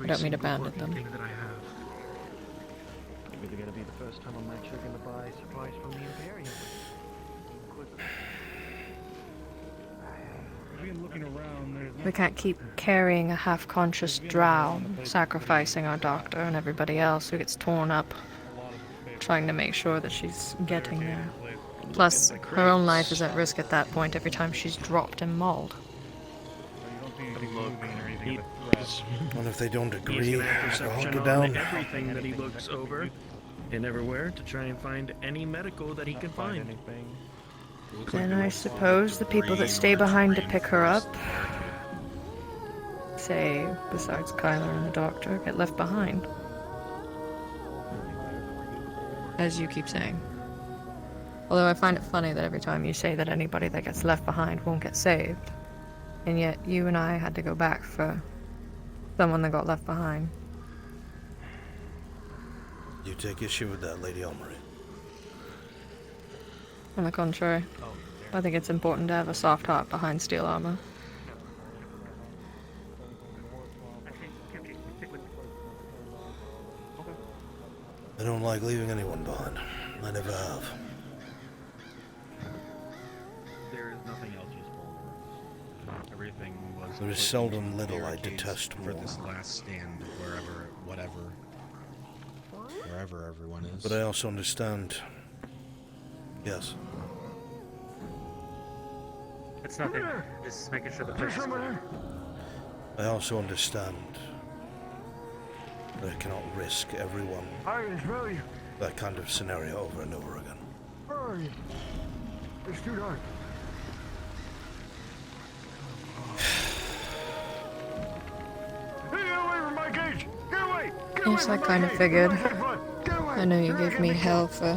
I don't mean to abandon them. Maybe they're gonna be the first time I'm actually gonna buy supplies from the Imperium. Looking around, there's We can't keep carrying a half-conscious drow, sacrificing our doctor and everybody else who gets torn up, trying to make sure that she's getting there. Plus, her own life is at risk at that point every time she's dropped and mauled. And if they don't agree, He's gonna have perception on down. everything that he looks over and everywhere to try and find any medical that he can find. Then I suppose the people that stay behind to pick her up, say, besides Kyler and the doctor, get left behind. As you keep saying. Although I find it funny that every time you say that anybody that gets left behind won't get saved, and yet you and I had to go back for someone that got left behind. You take issue with that, Lady Elmarie. On the contrary, I think it's important to have a soft heart behind steel armor. I don't like leaving anyone behind. I never have. There is nothing else useful. Everything was... There is seldom little I detest more. For this last stand, wherever everyone is. But I also understand. Yes. It's nothing. Just making sure the place is clear. I also understand that I cannot risk everyone that kind of scenario over and over again. Where are you? It's too dark. Get away from my cage! Get away! Get away Yes, I from my kind of cage! figured. Get away! I know you gave me hell for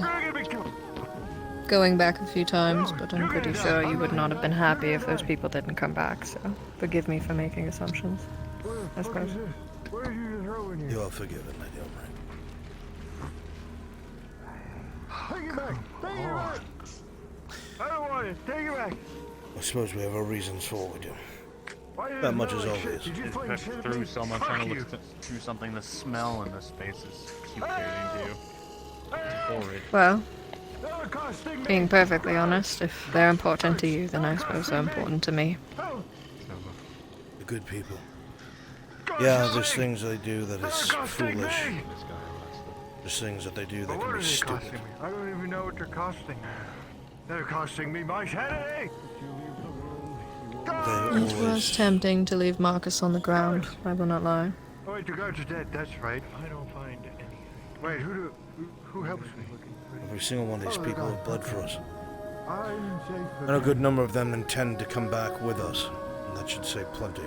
going back a few times, but I'm pretty sure you would not have been happy if those people didn't come back, so forgive me for making assumptions, I suppose. Where did you throw in here? You are forgiven, Lady Elmarie. Take it back! Take it back! I don't want it! Take it back! I suppose we have our reasons for what we do. Why did That you much smell is like shit? obvious. Did you It's play pecked shit at through me? someone Fuck trying to you. look through something. The smell in this space is communicating to you. Horrid. Well, They're accosting me. being perfectly honest, if they're important to you, then I suppose they're important to me. The good people. Yeah, there's things they do that is foolish. There's things that they do that can be stupid. I don't even know what they're costing. They're costing me my sanity! always... It was tempting to leave Marcus on the ground, I will not lie. Oh, wait, the guards are dead. That's right. I don't find anything. Wait, who helps me? Every single one of these people have bled for us. I'm safe. And a good number of them intend to come back with us. And that should say plenty.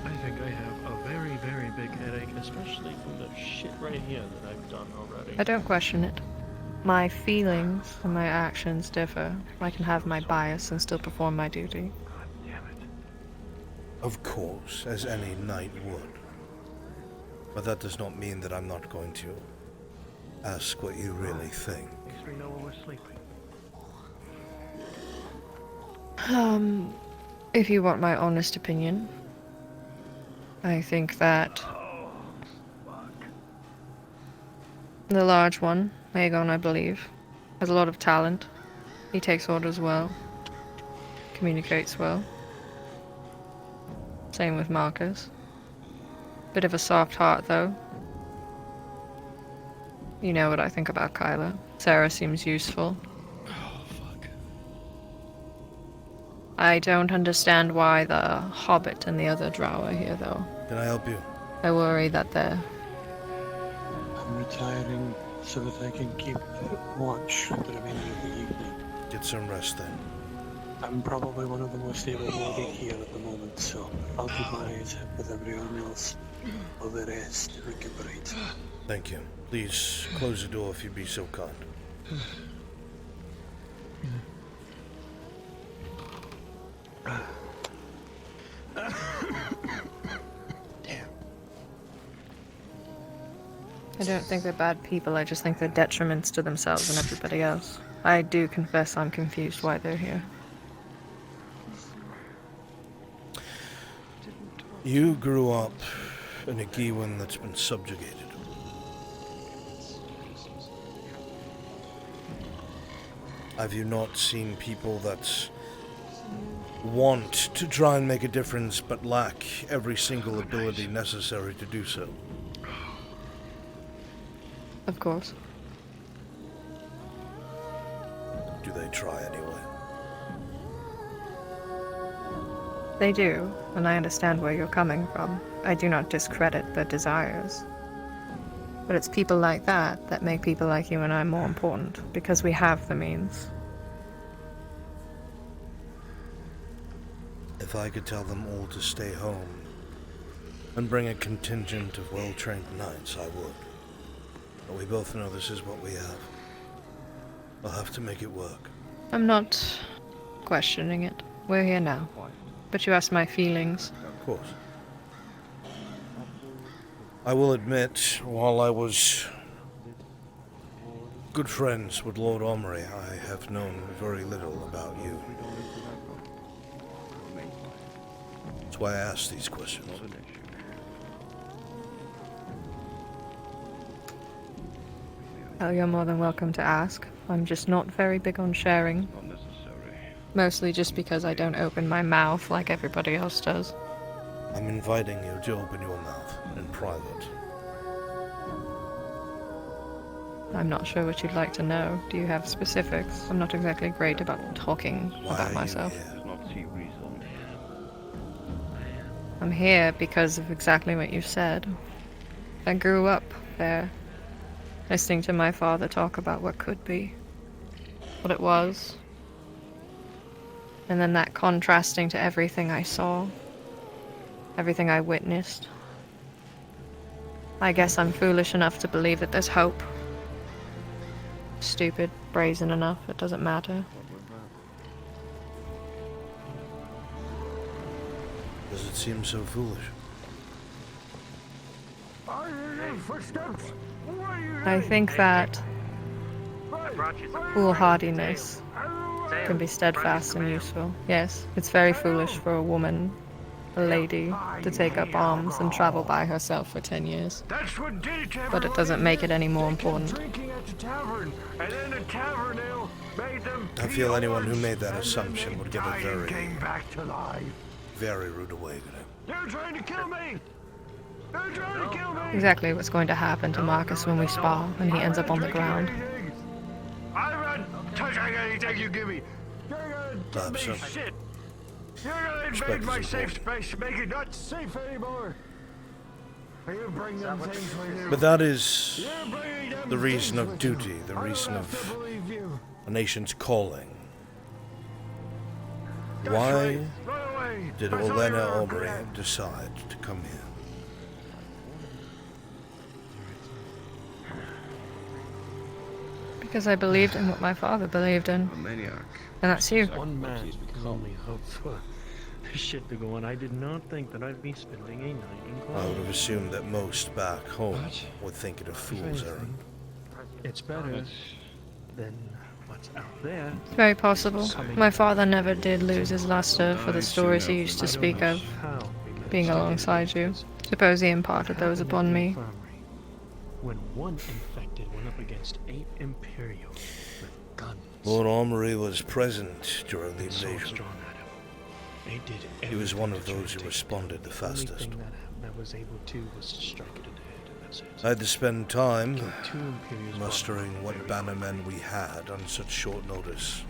I think I have a very, very big headache, especially from the shit right here that I've done already. I don't question it. My feelings and my actions differ. I can have my bias and still perform my duty. Of course, as any knight would. But that does not mean that I'm not going to ask what you really think. We know when we're sleeping. If you want my honest opinion, I think that the large one, Aegon, I believe, has a lot of talent. He takes orders well, communicates well. Same with Marcus. Bit of a soft heart, though. You know what I think about Kyla. Sarah seems useful. Oh, fuck. I don't understand why the Hobbit and the other drow are here, though. Can I help you? I worry that they're... I'm retiring so that I can keep watch the remainder of the evening. Get some rest then. I'm probably one of the most able-bodied here at the moment, so I'll keep my eyes with everyone else while the rest recuperate. Thank you. Please close the door if you'd be so kind. I don't think they're bad people, I just think they're detriments to themselves and everybody else. I do confess I'm confused why they're here. You grew up in a Giwan that's been subjugated. Have you not seen people that want to try and make a difference but lack every single ability necessary to do so? Of course. Do they try anyway? They do, and I understand where you're coming from. I do not discredit their desires. But it's people like that that make people like you and I more important, because we have the means. If I could tell them all to stay home and bring a contingent of well-trained knights, I would. But we both know this is what we have. I'll have to make it work. I'm not questioning it. We're here now. But you asked my feelings. Of course. I will admit, while I was good friends with Lord Omri, I have known very little about you. That's why I ask these questions. Oh, you're more than welcome to ask. I'm just not very big on sharing. Mostly just because I don't open my mouth like everybody else does. I'm inviting you to open your mouth in private. I'm not sure what you'd like to know. Do you have specifics? I'm not exactly great about talking about myself. I'm here because of exactly what you said. I grew up there, listening to my father talk about what could be, what it was, and then that contrasting to everything I saw, everything I witnessed. I guess I'm foolish enough to believe that there's hope. Stupid, brazen enough, it doesn't matter. Does it seem so foolish? I think that foolhardiness can be steadfast and useful. Yes, it's very foolish for a woman, a lady, to take up arms and travel by herself for 10 years. But it doesn't make it any more important. I feel anyone who made that assumption would get a very rude awakening. They're trying to kill me! They're trying to kill me! Exactly what's going to happen to Marcus when we spar, and he ends up on the ground. I'm not touching anything you give me. Perhaps so. Shit. You're gonna Respect invade is my safe important. space, make it not safe anymore. You bring them things we knew. But that is You're bringing them the reason things of with you. duty, the I don't reason have to of believe you. a nation's calling. That's Why right. Run away. did That's all Olena you're Omri regret. decide to come here? Because I believed in what my father believed in. A maniac. And that's you. One man can only hope for this shit to go on. I did not think that I'd be spending a night in I would Cologne. have assumed that most back home would think it a fool's errand. It's better than what's out there. It's very possible. My father never did lose his luster for the stories he used to speak of, being alongside you. Suppose he imparted those upon me. When one infected went up against 8 Imperials with guns. Lord Omri was present during the Swords invasion. drawn at him. They did He was everything one to of try those to who take responded the it. Only fastest. thing that was able to was to strike it at the head, and that's it. I had to spend time Killed 2 Imperials mustering what bannermen we had on such short notice.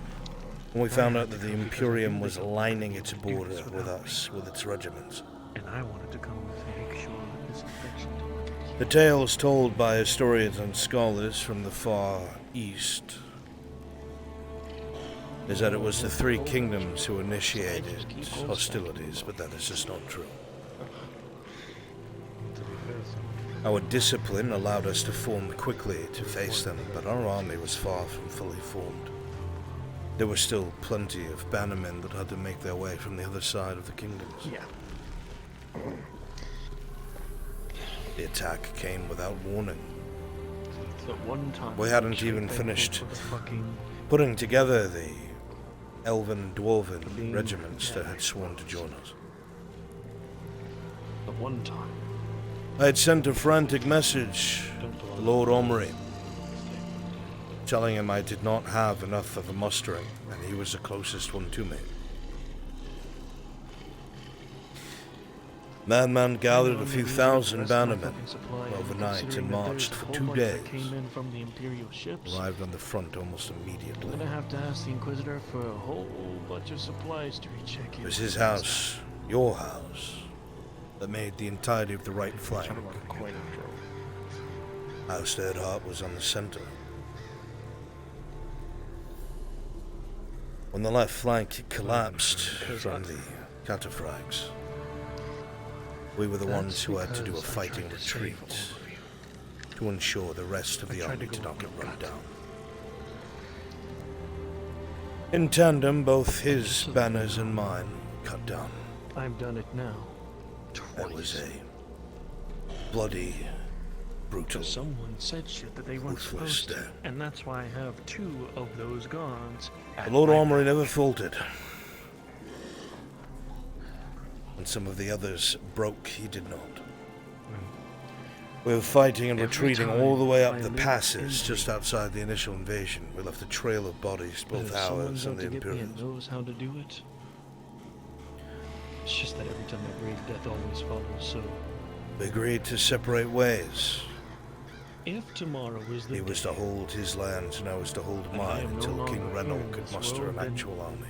When we found out that the Imperium was lining its border with us, with its regiments. And I wanted to come and make sure that this infection didn't get here. The tales told by historians and scholars from the far east is that it was the 3 kingdoms who initiated hostilities, but that is just not true. Our discipline allowed us to form quickly to face them, but our army was far from fully formed. There were still plenty of bannermen that had to make their way from the other side of the kingdoms. Yeah. The attack came without warning. So one time We hadn't I'm even thankful finished for the fucking putting together the elven dwarven regiments that had sworn to join us. the one time. I had sent a frantic message to Lord Omri, telling him I did not have enough of a mustering, and he was the closest one to me. Madman gathered a few thousand bannermen overnight and marched for 2 days. Came in from the Imperial ships. Arrived on the front almost I'm immediately. gonna have to ask the Inquisitor for a whole bunch of supplies to recheck It was his house, your house, that made the entirety of the right flank. House Earhart was on the center. When the left flank collapsed from the cataphracts, we were the ones who had to do a fighting retreat to ensure the rest of the army did not get run down. In tandem, both his banners and mine cut down. I've done it now. It was a bloody, brutal, Someone said shit that they weren't ruthless supposed to, day. and that's why I have 2 of those guards. The Lord Omri never faltered. When some of the others broke, he did not. We were fighting and retreating all the way up the passes just outside the initial invasion. We left a trail of bodies, both ours and the Imperials. Knows how to do it. It's just that every time I breathe, death always follows. So We agreed to separate ways. if tomorrow is the He was to hold his lands and I was to hold mine until King Reynold could muster an actual army.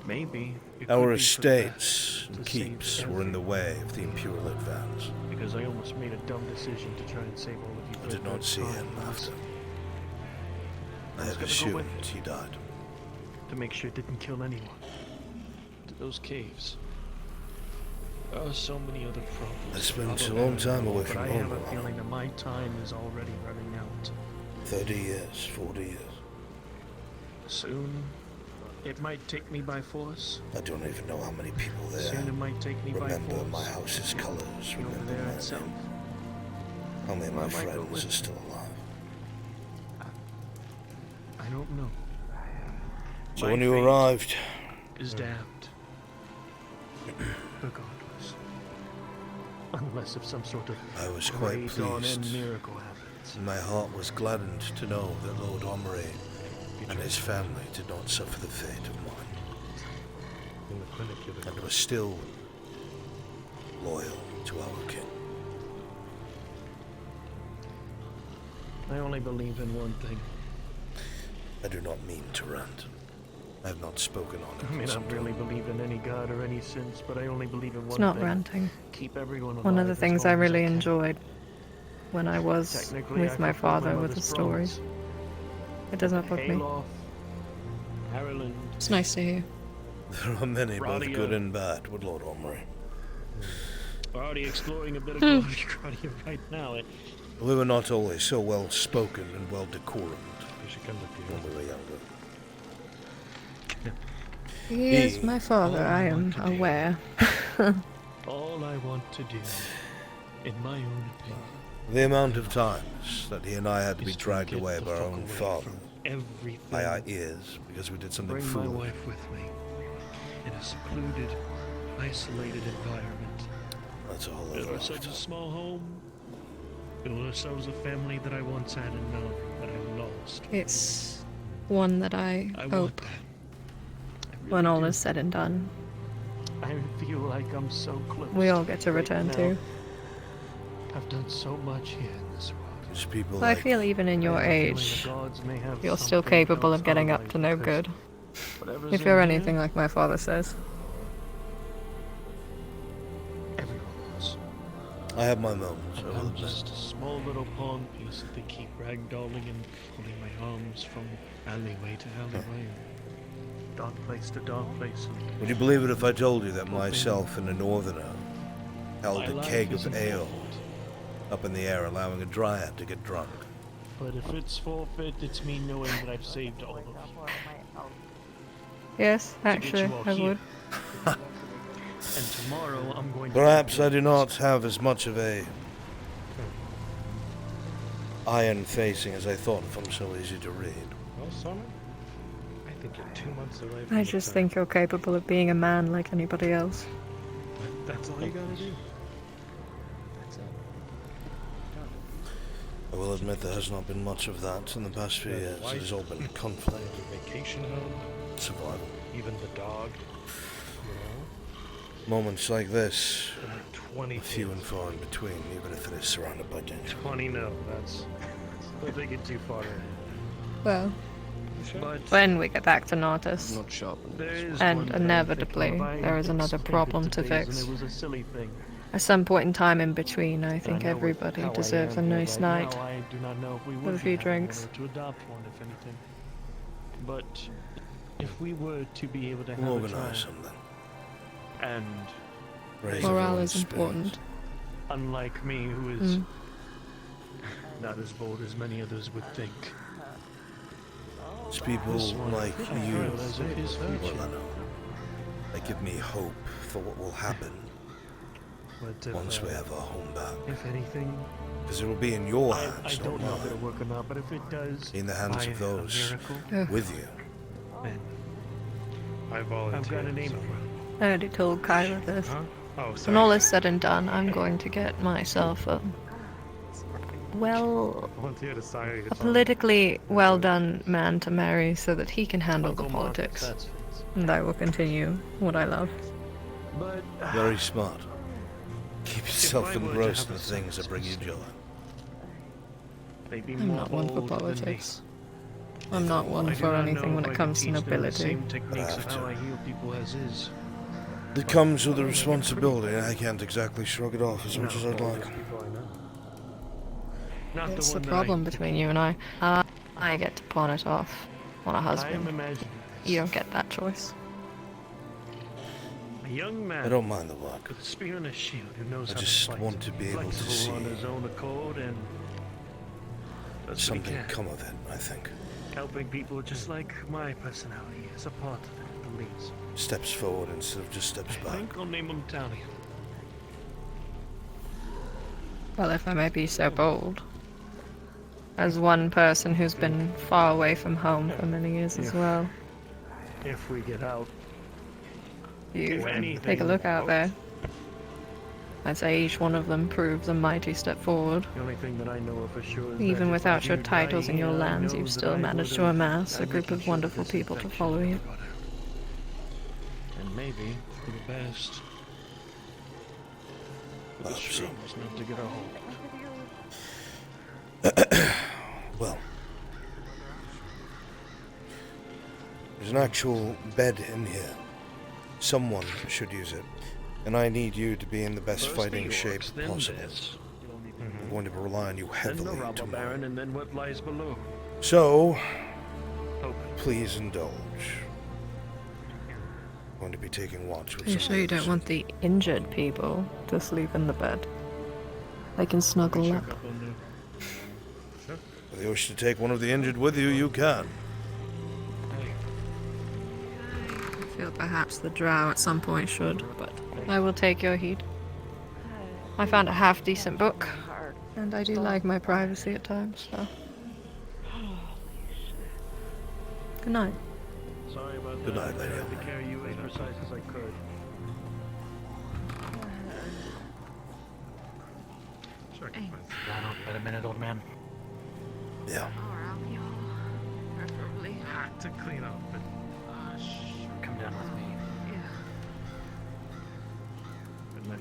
maybe it Our could be for estates best and to save keeps were in the way of the Imperial advance. Because I almost made a dumb decision to try and save all of you. I did not see him after. I had assumed he died. To make sure it didn't kill anyone. To those caves. There are so many other problems. I spent a long time away but from I home. have a feeling that my time is already running out. 30 years, 40 years. Soon, it might take me by force. I don't even know how many people there. Soon it might take me Remember by force. my house's colors. Over Remember there my itself. name. How many of my I might go friends with are still alive? I don't know. So My when you fate arrived, is damned. Regardless. Unless if some sort of I was quite great on-end pleased. miracle happens. And my heart was gladdened to know that Lord Omri and his family did not suffer the fate of mine. And was still loyal to our king. I only believe in one thing. I do not mean to rant. I have not spoken on it. I may not really believe in any god or any sins, but I only believe in one It's not thing. ranting. Keep everyone alive. One of the as things I long as really can. enjoyed when I was Technically, with I my fulfilled father with mother's the stories. promise. It doesn't bug me. Hayloft, Ireland. It's nice to hear. There are many, both Radia. good and bad, would Lord Omri. We're already exploring a bit of Gradia right now. We were not always so well spoken and well decorumed We should come with you. when we were younger. He is my father, I am aware. All I want to do, in my own opinion, The amount of times that he and I had to be dragged away by our own father, everything. by our ears, because we did something Bring my foolish. wife with me in a secluded, isolated environment. That's a whole Build other ourselves a life. small home. Build ourselves a family that I once had and now that I lost. It's one that I I want hope, when all is said and done, I feel like I'm so close. we all get to return now. to. I've done so much here in this world. There's people I like feel even in your I have a feeling age, the gods may have you're still something capable else of getting on up to no because good. whatever's If you're in anything here, like my father says. I have my moments. I will I'm admit. just a small little pawn piece that they keep ragdolling and pulling my arms from alleyway to alleyway, dark place to dark place. And Would you believe it if I told you that myself and a northerner held My a life keg is of in ale forfeit. up in the air, allowing a dryad to get drunk? But if it's forfeit, it's me knowing that I've saved all of you. Yes, To get actually, you all I here. would. And tomorrow I'm going to. Perhaps I do not have as much of a iron facing as I thought if I'm so easy to read. Well, Summer, I think you're 2 months away from I the just time. think you're capable of being a man like anybody else. That's all you gotta do. That's it. I will admit there has not been much of that in the past few years. It has all been conflict, Your vacation home, survival. even the dog. Moments like this, 20 are few and far in between, even if it is surrounded by danger. 20, no, that's. We're thinking too far ahead. Well, But when we get back to Nautis, Not sharp. there is and one thing I'm inevitably thinking of. I there is another anticipated problem to today's, fix. And it was a silly thing. At some point in time in between, I And I think know everybody how I deserves a am here nice right night now, I do not know if we with would a be few having drinks. one or to adopt one, if anything. But if we were to be able to have We'll a organize child, something. and Raise Morale everyone's is important. unlike me, who is Mm. not as bold as many others would think, It's people This one like could be you, heard as if his well, future. I know, that give me hope for what will happen but if, once we have our home back. if anything, Because it will be in your I hands, don't not know if it'll mine. work or not, but if it does, In the hands by of those a miracle, Ugh. with you. then I volunteer. I've got a name so- for it. I already told Kyla this. Huh? Oh, When sorry. all is said and done, I'm going to get myself a Volunteer to sire a politically well done man to marry so that he can handle the Uncle Marcus, politics. that's fixed. And I will continue what I love. But Very smart. Keep yourself I were to engrossed have in a the things that bring you joy. they'd be I'm more not one for bold than me. politics. I'm not one I do for not anything know when if it I comes to could teach them the nobility. same techniques of But how I heal people as is. It comes with a responsibility, and I can't exactly shrug it off as much as I'd like. Not It's the the one problem between you and I. I get to pawn it off on a I am husband. imagining. You don't get that choice. A young man I don't mind the work. with a spear and a shield who knows I how just to fight. want to be able to Flexible on see his own accord and does what he something can. come of it, I think. Helping people just like my personality is a part of it, at least. Steps forward instead of just steps I back. think I'll name him Tally. Well, if I may be so bold. As one person who's been far away from home for many years as Yeah. well. If we get out. You If anything, take a look out there. I'd say each one of them proves a mighty step forward. The only thing that I know of for sure is Even that without if your you titles die and your here, I lands, know you've that still I managed would to have amass a been group of making sure wonderful this people to infection follow you. got out. And maybe for the best. For the strangers not to get a hold. Well, it There's an actual bed in here. Someone should use it. And I need you to be in the best fighting shape possible. I'm going to rely on you heavily tomorrow. Baron, and then what lies below. So, please indulge. I'm going to be taking watch with Are you some sure you don't others. want the injured people to sleep in the bed? They can snuggle up. If you wish to take one of the injured with you, you can. I feel perhaps the drow at some point should, but I will take your heed. I found a half-decent book, and I do like my privacy at times, so... Good night. Sorry about Good that. night, Lady I had to carry you as precise as I could. Wait a minute, old man. Yeah. Preferably. Hot to clean up, but come down with me. Yeah. Good night.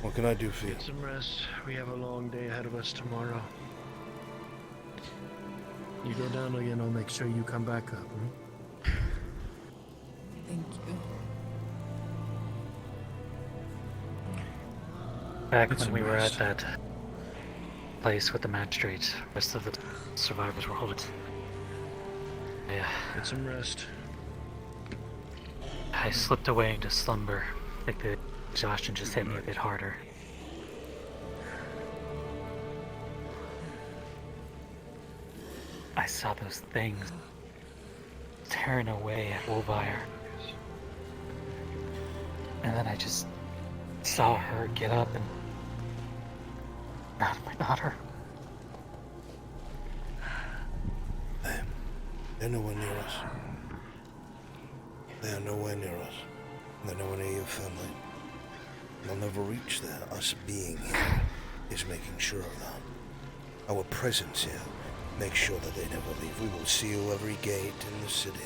What can I do for you? Get some rest. We have a long day ahead of us tomorrow. You go down again, I'll make sure you come back up. Thank you. Back when we were at that place with the magistrate, rest of the survivors were holding. Yeah. Get some rest. I slipped away into slumber. I think the exhaustion just hit me a bit harder. I saw those things tearing away at Wolvire. And then I just saw her get up and grab my daughter. They're nowhere near us. They are nowhere near us. They're nowhere near your family. They'll never reach there. Us being here is making sure of that. Our presence here makes sure that they never leave. We will seal every gate in the city.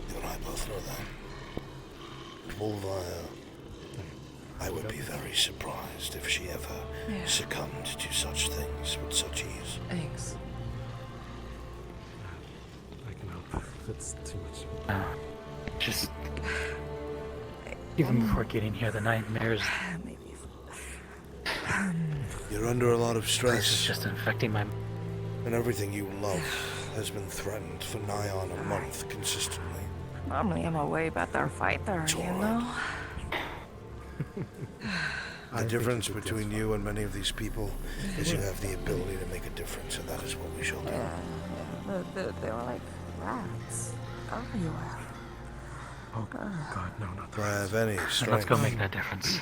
You and I both know that. Wolvire, I would be very surprised if she ever succumbed to such things with such ease. Thanks. I can help if it's too much. Just even before getting here, the nightmares. You're under a lot of This is stress, just infecting my. and everything you love has been threatened for nigh on a month consistently. Normally I'm a way better fighter, you know? The difference between you and many of these people is you have the ability to make a difference, and that is what we shall do. They were like rats everywhere. Oh, God, no, not If I have any strength, Let's go make that difference.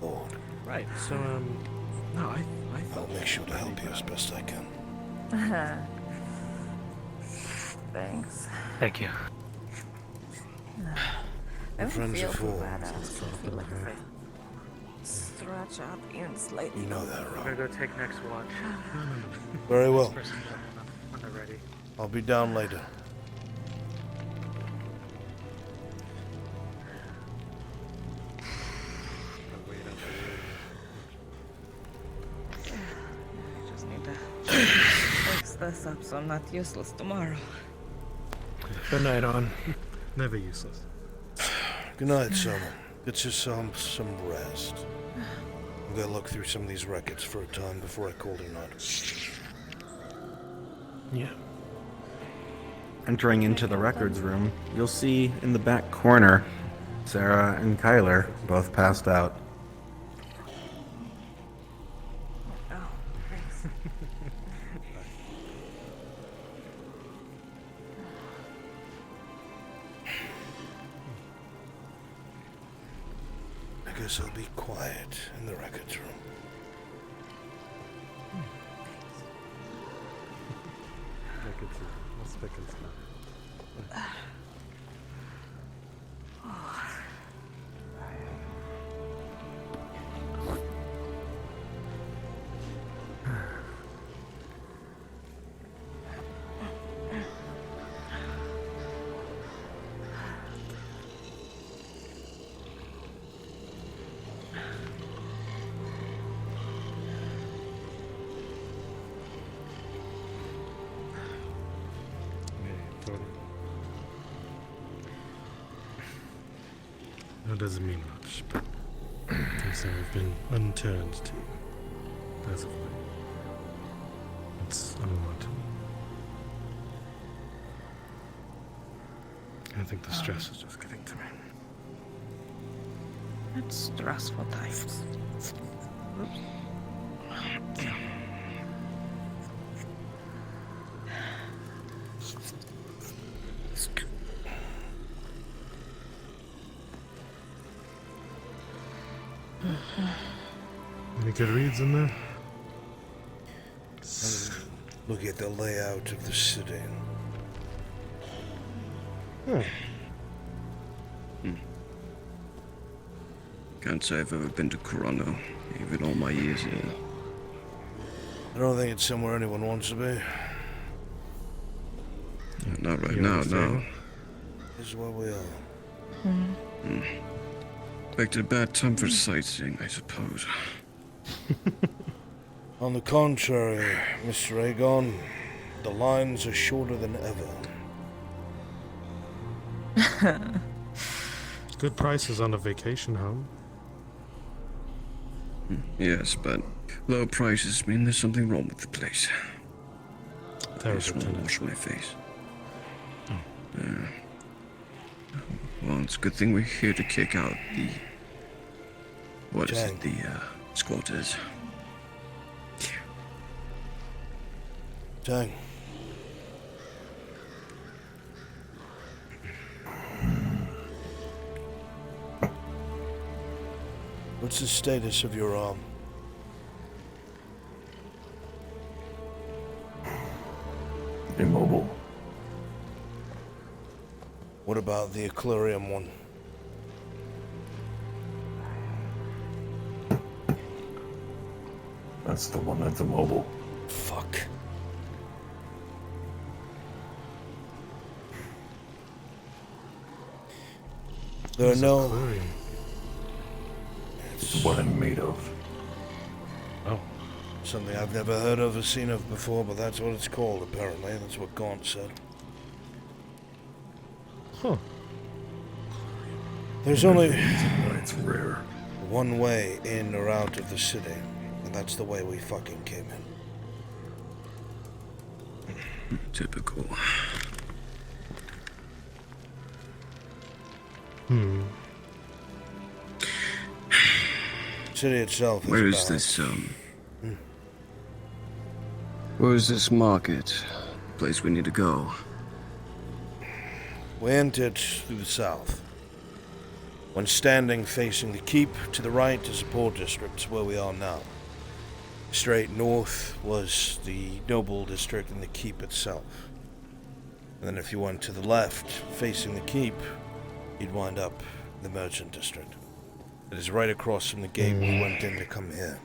Lord, Right, so, no, I I'll make sure to help you as best I can. Thanks. Thank you. Your friends are full. Feel like if I stretch out even slightly. You know that, I'm Rob. gonna go take next watch. Very well. When they're ready. I'll be down later. I just need to fix this up so I'm not useless tomorrow. Good night, On. Never useless. Good night, Summer. Get yourself some rest. I'm gonna look through some of these records for a time before I call it a night. Yeah. Entering into the records room, you'll see in the back corner Sarah and Kyler both passed out. Oh, thanks. I guess I'll be quiet in the records room. Records room. Let's pick and stuff. That doesn't mean much, but things have been unturned to you as of late. It's unwanted. I think the stress is just getting to me. It's stressful times. Oops. Any good reads in there? Look at the layout of the city. Can't say I've ever been to Corona, even all my years here. I don't think it's somewhere anyone wants to be. Not right now, no. This is where we are. Picked a bad time for sightseeing, I suppose. On the contrary, Mr. Aegon, the lines are shorter than ever. Good prices on a vacation home. Yes, but low prices mean there's something wrong with the place. I just want to wash my face. Well, it's a good thing we're here to kick out the... What is it? The squatters. Tang. What's the status of your arm? Immobile. What about the aquarium one? That's the one that's immobile. Fuck. There are no... It's what I'm made of. Oh. Something I've never heard of or seen of before, but that's what it's called, apparently. That's what Gaunt said. Huh. There's only it's rare. one way in or out of the city, and that's the way we fucking came in. Typical. City itself is Where is about- this, Where is this market? Place we need to go. We entered through the south. When standing facing the keep, to the right is the port district, where we are now. Straight north was the noble district and the keep itself. And then if you went to the left, facing the keep, you'd wind up in the merchant district. It is right across from the gate we went in to come here.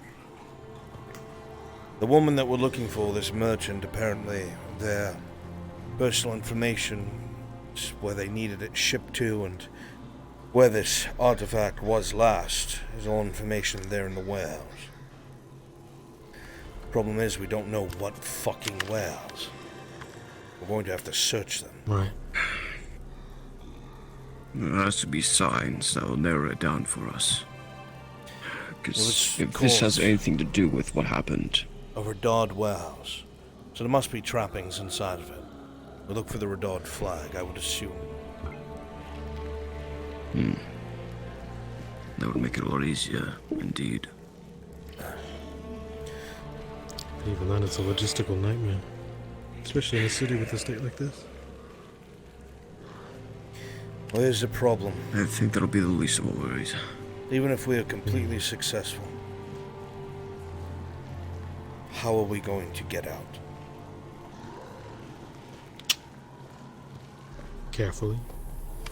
The woman that we're looking for, this merchant, apparently their personal information, where they needed it shipped to, and where this artifact was last, is all information there in the warehouse. Problem is, we don't know what fucking warehouse. We're going to have to search them. Right. There has to be signs that will narrow it down for us. Because if this has anything to do with what happened... A Radard warehouse. So there must be trappings inside of it. We'll look for the Radard flag, I would assume. That would make it a lot easier, indeed. Even then, it's a logistical nightmare. Especially in a city with a state like this. Well, here's the problem. I think that'll be the least of our worries. Even if we are completely successful, how are we going to get out? Carefully.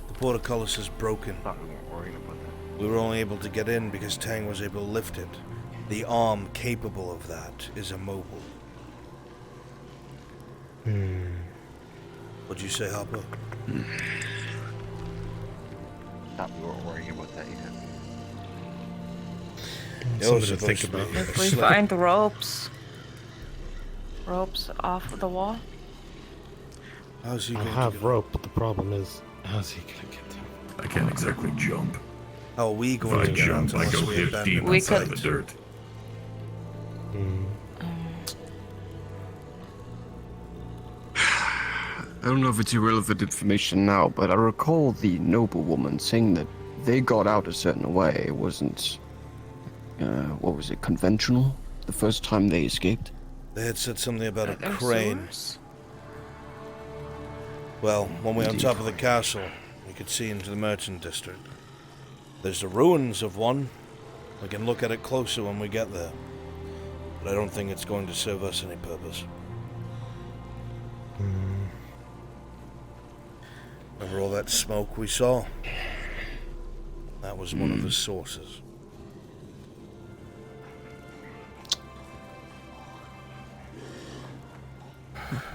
The portcullis is broken. We were only able to get in because Tang was able to lift it. The arm capable of that is immobile. What'd you say, Harper? Thought we weren't worrying about that yet. Something to think about. If we find ropes off the wall. How's he I going have to rope, but the problem is, how's he gonna get down? I can't exactly jump. How are we If going I to get out jump, I unless go we hip abandon deep the inside site? the dirt. I don't know if it's irrelevant information now, but I recall the noblewoman saying that they got out a certain way. It wasn't, what was it, conventional? The first time they escaped? They had said something about a Their crane. sewers? Well, when we're on Indeed. top of the castle, we could see into the merchant district. There's the ruins of one. We can look at it closer when we get there. But I don't think it's going to serve us any purpose. Remember all that smoke we saw? That was one of the sources.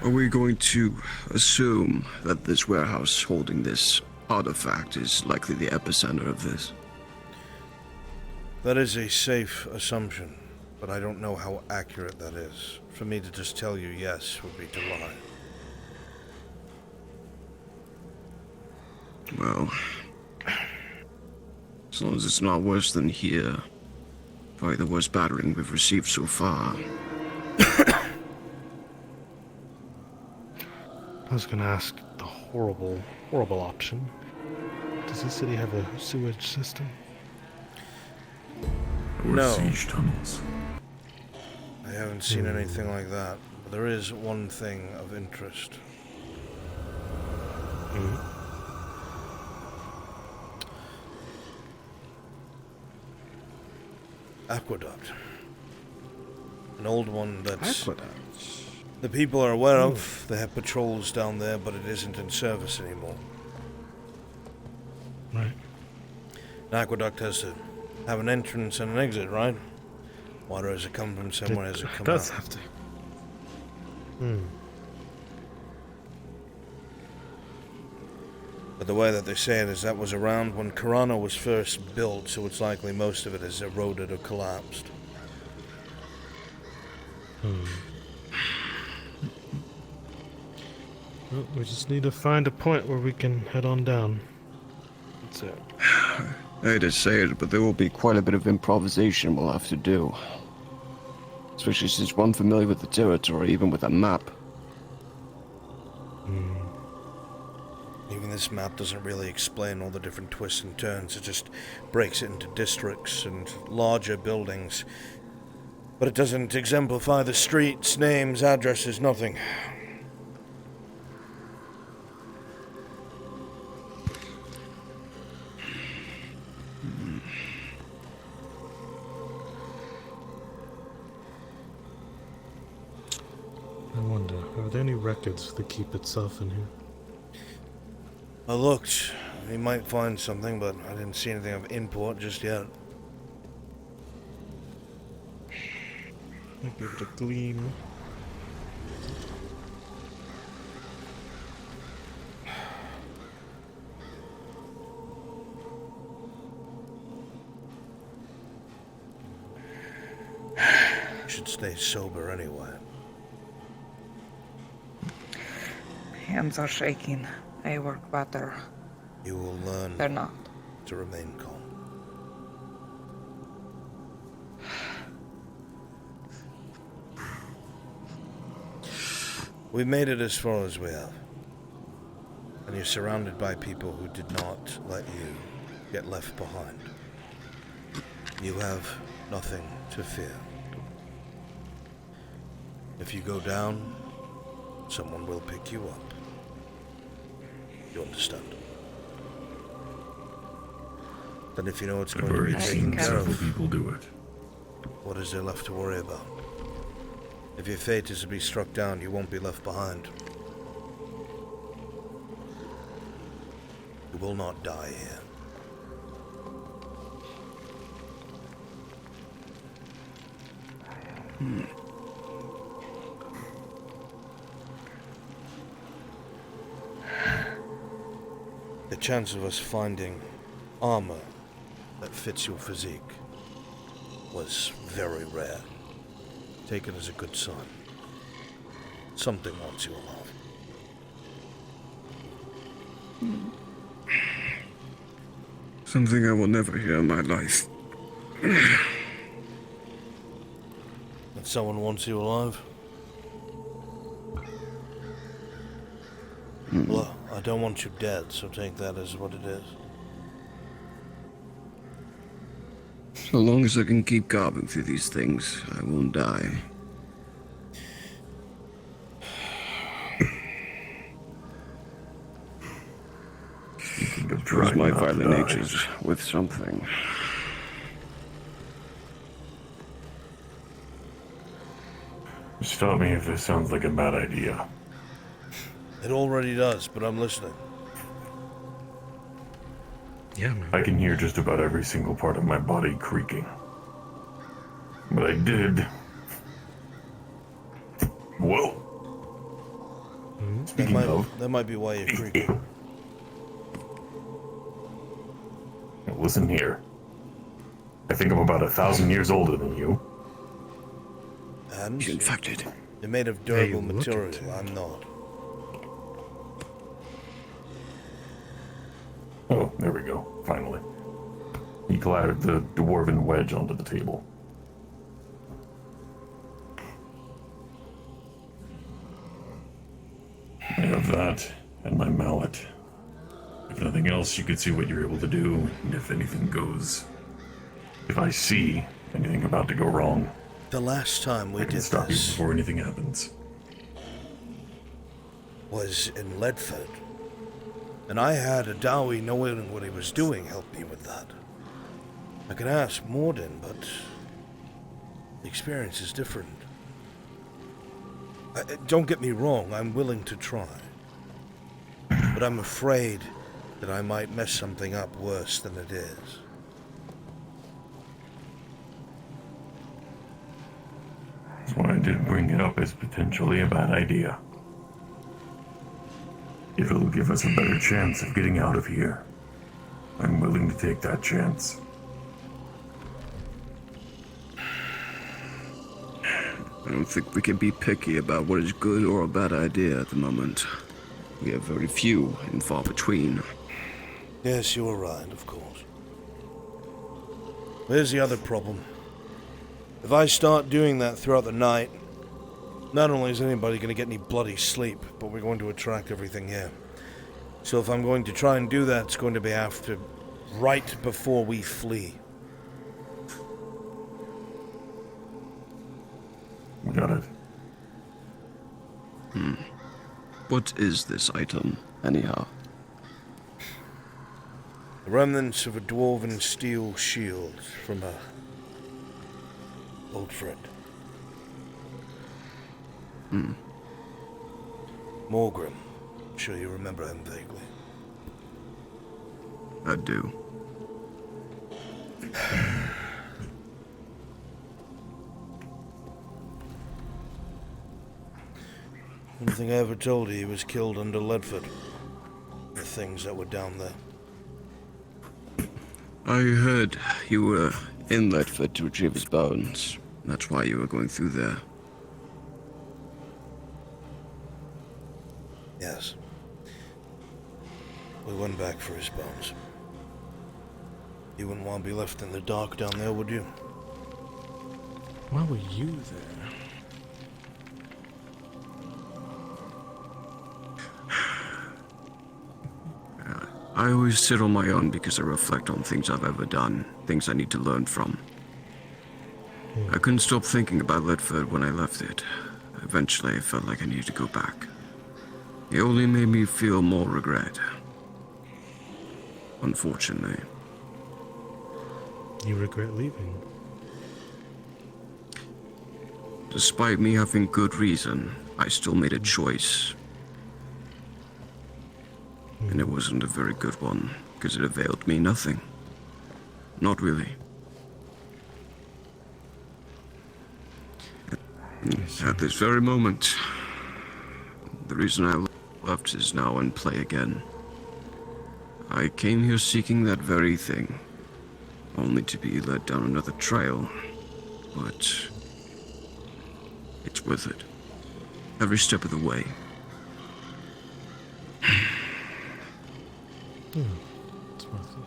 Are we going to assume that this warehouse holding this artifact is likely the epicenter of this? That is a safe assumption, but I don't know how accurate that is. For me to just tell you yes would be to lie. Well, as long as it's not worse than here, probably the worst battering we've received so far. I was gonna ask the horrible option. Does the city have a sewage system? Or No. siege tunnels. I haven't seen anything like that. But there is one thing of interest. Aqueduct. An old one that's... the people are aware of. They have patrols down there, but it isn't in service anymore. Right. An aqueduct has to have an entrance and an exit, right? Water has to come from somewhere, has to come does out. have to. But the way that they say it is that was around when Corano was first built, so it's likely most of it is eroded or collapsed. Well, we just need to find a point where we can head on down. That's it. I hate to say it, but there will be quite a bit of improvisation we'll have to do. Especially since we're unfamiliar with the territory, even with a map. Even this map doesn't really explain all the different twists and turns. It just breaks it into districts and larger buildings. But it doesn't exemplify the streets, names, addresses, nothing. I wonder, are there any records that keep itself in here? I looked. We might find something, but I didn't see anything of import just yet. Might be able to glean. You should stay sober anyway. Hands are shaking. I work better. You will learn They're not. to remain calm. We made it as far as we have. And you're surrounded by people who did not let you get left behind. You have nothing to fear. If you go down, someone will pick you up. You understand? Then if you know it's I've going to be already taken seen care several of, people do it. what is there left to worry about? If your fate is to be struck down, you won't be left behind. You will not die here. The chance of us finding armor that fits your physique was very rare. Take it as a good sign. Something wants you alive. Something I will never hear in my life. That someone wants you alive? Well, I don't want you dead, so take that as what it is. So long as I can keep carving through these things, I won't die. Use my violent natures with something. Stop me if this sounds like a bad idea. It already does, but I'm listening. Yeah, man. I can hear just about every single part of my body creaking. But I did. Whoa. Speaking of, that might be why you're creaking. Now listen here. I think I'm about 1,000 years older than you. And you're infected. You're made of durable material. I'm not. Oh, there we go. Finally. He clattered the dwarven wedge onto the table. I have that and my mallet. If nothing else, you could see what you're able to do, and if anything goes. If I see anything about to go wrong, The last time we I can did stop you this before anything happens. was in Ledford. And I had a Dowie knowing what he was doing help me with that. I could ask Morden, but the experience is different. Don't get me wrong, I'm willing to try. But I'm afraid that I might mess something up worse than it is. That's why I did bring it up as potentially a bad idea. If it'll give us a better chance of getting out of here, I'm willing to take that chance. I don't think we can be picky about what is good or a bad idea at the moment. We have very few and far between. Yes, you were right, of course. Here's the other problem. If I start doing that throughout the night, not only is anybody going to get any bloody sleep, but we're going to attract everything here. So if I'm going to try and do that, it's going to be after, right before we flee. Got it. What is this item, anyhow? The remnants of a dwarven steel shield from a old friend. Morgrim. I'm sure you remember him vaguely. I do. One thing I ever told you, he was killed under Ledford. The things that were down there. I heard you were in Ledford to retrieve his bones. That's why you were going through there. Yes. We went back for his bones. You wouldn't want to be left in the dark down there, would you? Why were you there? I always sit on my own because I reflect on things I've ever done, things I need to learn from. I couldn't stop thinking about Ledford when I left it. Eventually, I felt like I needed to go back. It only made me feel more regret. Unfortunately. You regret leaving? Despite me having good reason, I still made a choice. And it wasn't a very good one, because it availed me nothing. Not really. At this very moment, the reason I left is now in play again. I came here seeking that very thing, only to be led down another trail, but it's worth it. Every step of the way. It's worth it.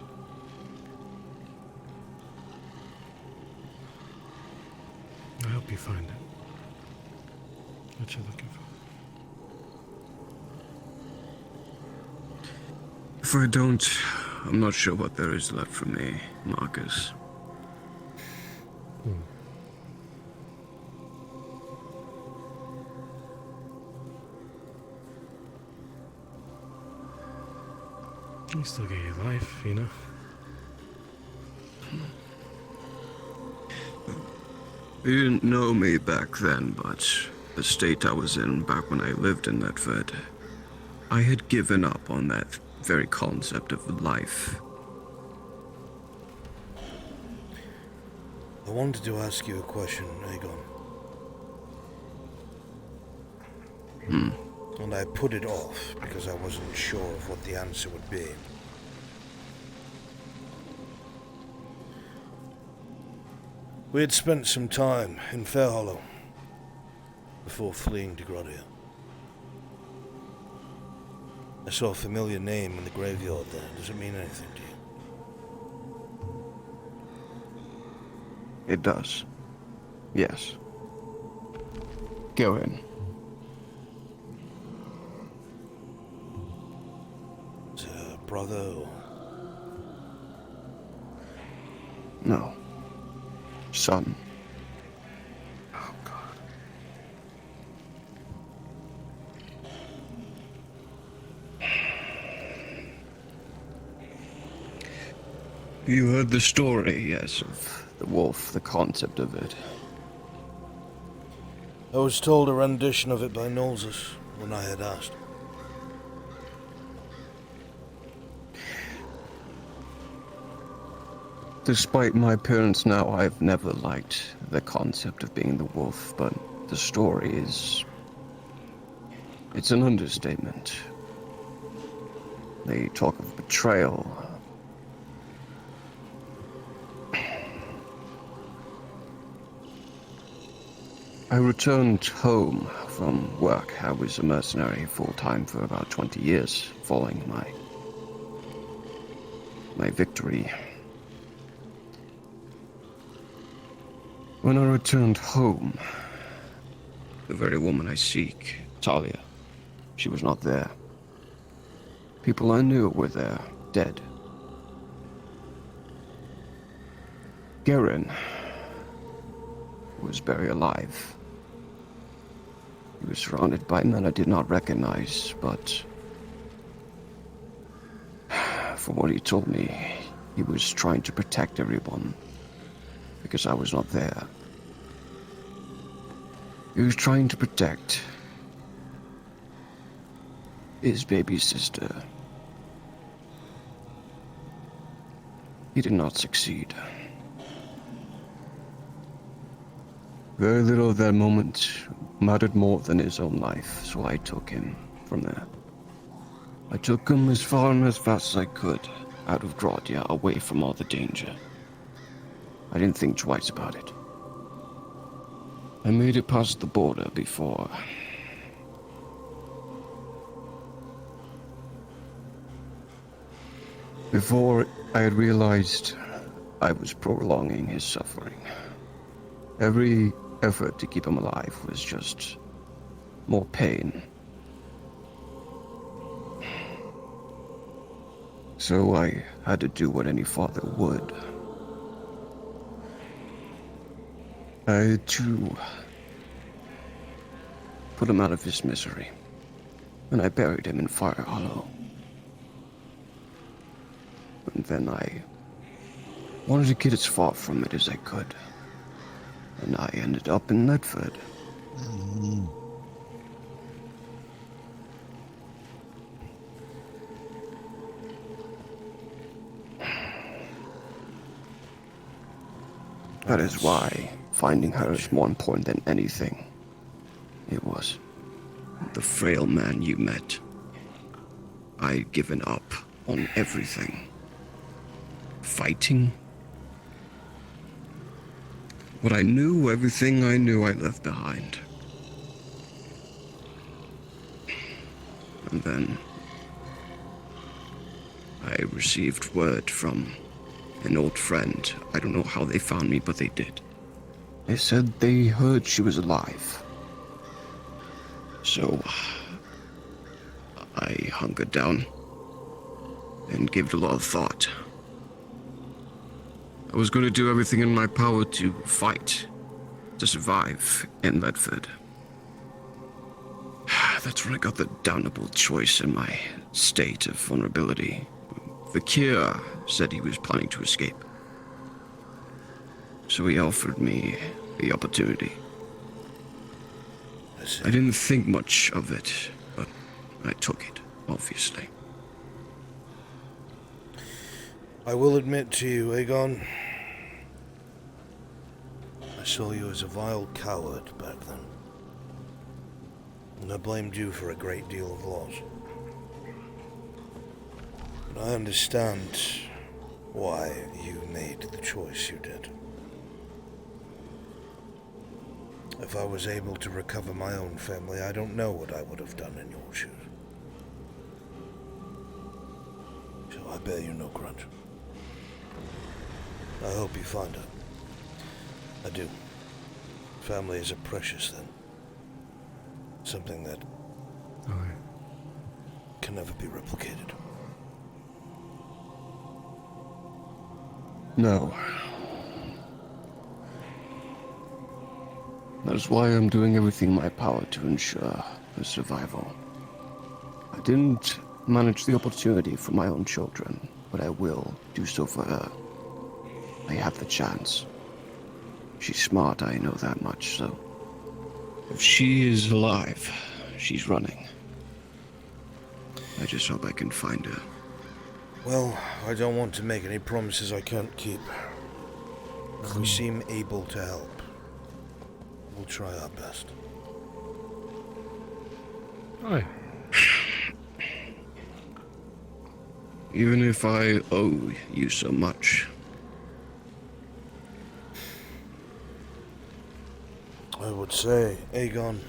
I hope you find it. What you're looking for. If I don't, I'm not sure what there is left for me, Marcus. You still get your life, you know? You didn't know me back then, but the state I was in back when I lived in Medford, I had given up on that very concept of life. I wanted to ask you a question, Aegon. And I put it off because I wasn't sure of what the answer would be. We had spent some time in Fairhollow before fleeing to Grodia. I saw a familiar name in the graveyard there. Does it mean anything to you? It does. Yes. Go in. Is it a brother or... No. Son. Oh, God. You heard the story, yes, of the wolf, the concept of it. I was told a rendition of it by Nolzus when I had asked. Despite my appearance now, I've never liked the concept of being the wolf, but the story is... it's an understatement. They talk of betrayal. I returned home from work. I was a mercenary full-time for about 20 years, following my victory. When I returned home, the very woman I seek, Talia, she was not there. People I knew were there, dead. Garen was buried alive. He was surrounded by men I did not recognize, but from what he told me, he was trying to protect everyone because I was not there. He was trying to protect his baby sister. He did not succeed. Very little of that moment mattered more than his own life, so I took him from there. I took him as far and as fast as I could, out of Grodia, away from all the danger. I didn't think twice about it. I made it past the border before I had realized I was prolonging his suffering. Every effort to keep him alive was just more pain. So I had to do what any father would. I had to put him out of his misery, and I buried him in Fire Hollow. And then I wanted to get as far from it as I could, and I ended up in Medford. That is why finding her is more important than anything. It was the frail man you met. I had given up on everything. Fighting. What I knew, everything I knew, I left behind. And then I received word from an old friend. I don't know how they found me, but they did. They said they heard she was alive. So, I hunkered down and gave it a lot of thought. I was going to do everything in my power to fight, to survive in Medford. That's when I got the damnable choice in my state of vulnerability. Vakir said he was planning to escape. So he offered me the opportunity. I didn't think much of it, but I took it, obviously. I will admit to you, Aegon, I saw you as a vile coward back then. And I blamed you for a great deal of loss. But I understand why you made the choice you did. If I was able to recover my own family, I don't know what I would have done in your shoes. So I bear you no grudge. I hope you find her. I do. Family is a precious thing. Something that can never be replicated. No. That's why I'm doing everything in my power to ensure her survival. I didn't manage the opportunity for my own children, but I will do so for her. I have the chance. She's smart, I know that much, so... If she is alive, she's running. I just hope I can find her. Well, I don't want to make any promises I can't keep. If we seem able to help, we'll try our best. Aye. Even if I owe you so much. I would say, Aegon,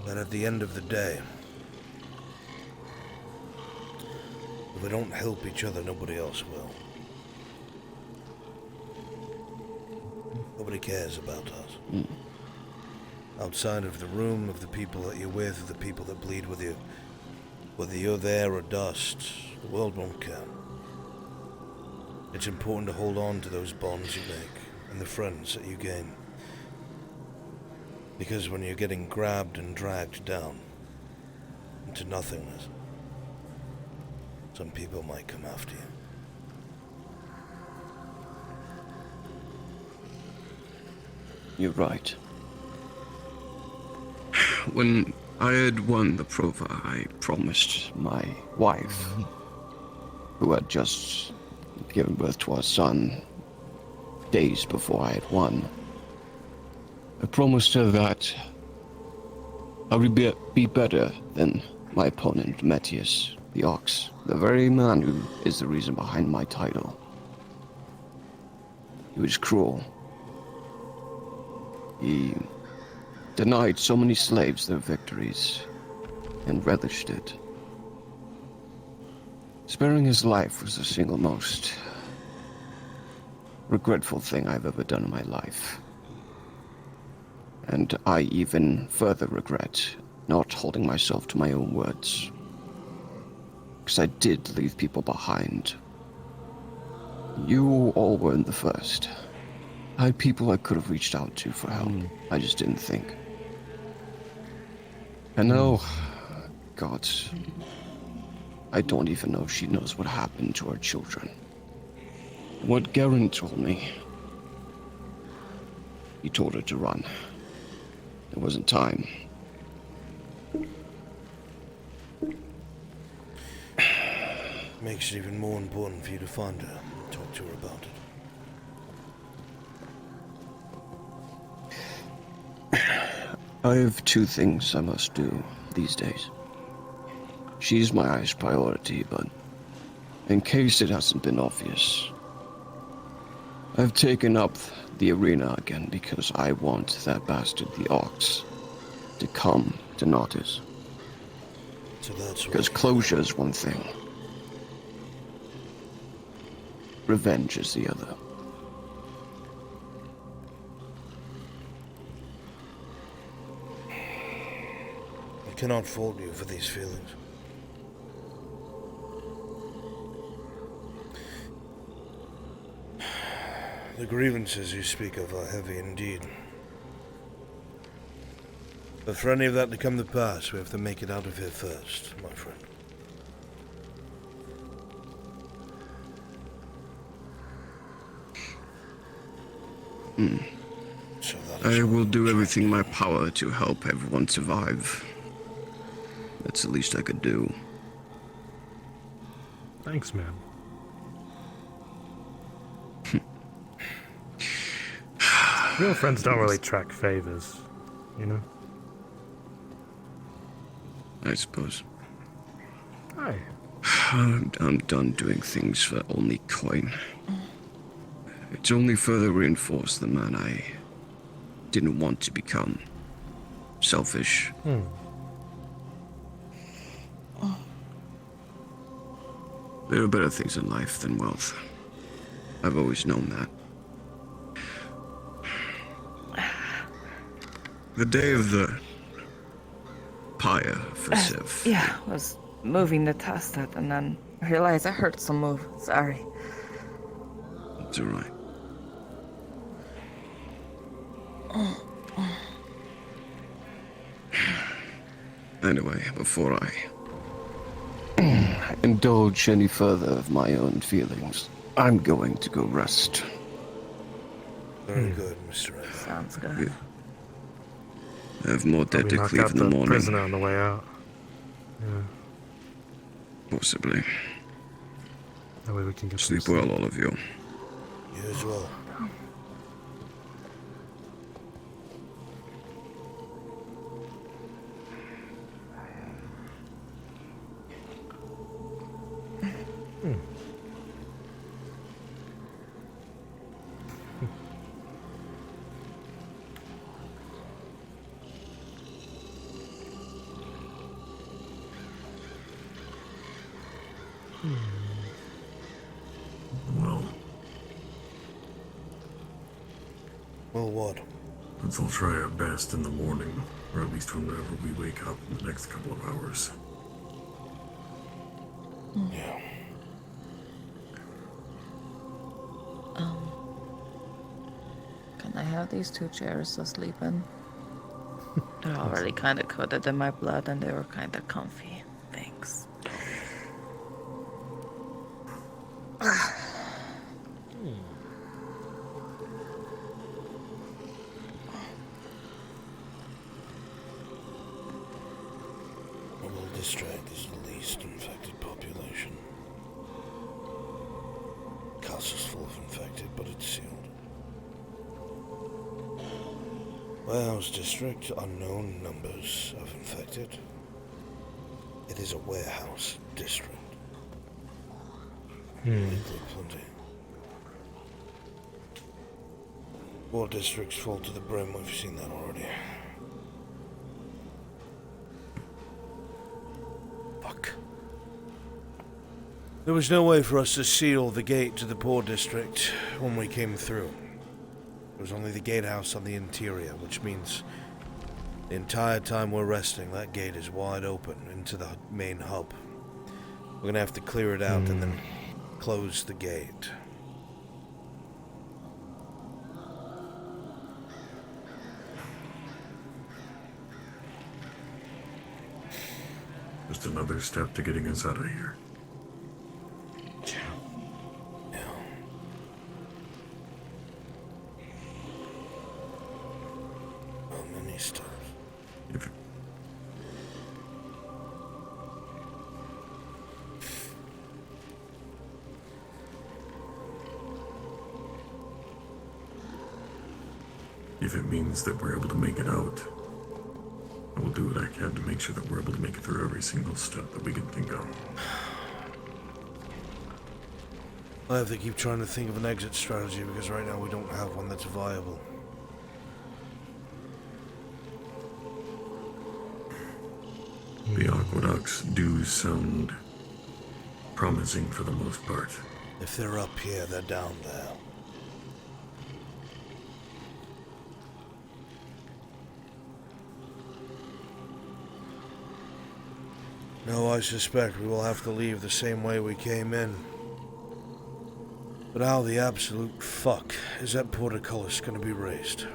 that at the end of the day, if we don't help each other, nobody else will. Nobody cares about us. Outside of the room, of the people that you're with, of the people that bleed with you, whether you're there or dust, the world won't care. It's important to hold on to those bonds you make and the friends that you gain. Because when you're getting grabbed and dragged down into nothingness, some people might come after you. You're right. When I had won the Prova, I promised my wife, who had just given birth to our son days before I had won, I promised her that I would be better than my opponent, Metius, the Ox, the very man who is the reason behind my title. He was cruel. He denied so many slaves their victories and relished it. Sparing his life was the single most regretful thing I've ever done in my life. And I even further regret not holding myself to my own words. Because I did leave people behind. You all weren't the first. I had people I could have reached out to for help. I just didn't think. And now, God, I don't even know if she knows what happened to our children. What Garen told me, he told her to run. It wasn't time. Makes it even more important for you to find her and talk to her about it. I have two things I must do these days. She's my highest priority, but in case it hasn't been obvious, I've taken up the arena again because I want that bastard, the Ox, to come to Nautis. So that's because closure is one thing. Revenge is the other. cannot fault you for these feelings. The grievances you speak of are heavy indeed. But for any of that to come to pass, we have to make it out of here first, my friend. So I will do everything in my power to help everyone survive. That's the least I could do. Thanks, man. Real friends don't really track favors, you know? I suppose. Hi. I'm done doing things for only coin. It's only further reinforced the man I didn't want to become. Selfish. There are better things in life than wealth. I've always known that. The day of the pyre for Civ. Yeah, I was moving to test it and then realized I heard some move. Sorry. It's alright. Anyway, before I indulge any further of my own feelings, I'm going to go rest. Very good, Mr. Ed. Sounds good. I have more dead to Knock cleave out in the morning. prisoner on the way out. Yeah. Possibly. That way we can get Sleep well, all of you. You as well. Well, what? Let's all try our best in the morning, or at least whenever we wake up in the next couple of hours. Yeah. Can I have these 2 chairs to sleep in? They're already kind of coated in my blood and they were kind of comfy. Thanks. Noble District is the least infected population. Castle's full of infected, but it's sealed. Warehouse District, unknown numbers of infected. It is a warehouse district. Plenty. War districts full to the brim, we've seen that already. Fuck. There was no way for us to seal the gate to the poor district when we came through. There was only the gatehouse on the interior, which means the entire time we're resting, that gate is wide open into the main hub. We're gonna have to clear it out and then close the gate. Just another step to getting us out of here. If it means that we're able to make it out, I will do what I can to make sure that we're able to make it through every single step that we can think of. I have to keep trying to think of an exit strategy because right now we don't have one that's viable. The aqueducts do sound promising for the most part. If they're up here, they're down there. No, I suspect we will have to leave the same way we came in. But how the absolute fuck is that portcullis gonna be raised?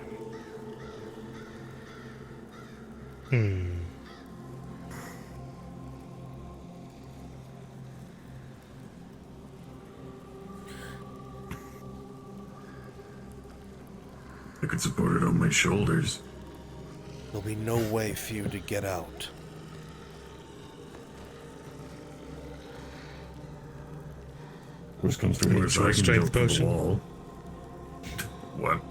I could support it on my shoulders. There'll be no way for you to get out. Worst comes to worst, I can strength jump through the potion? wall. What?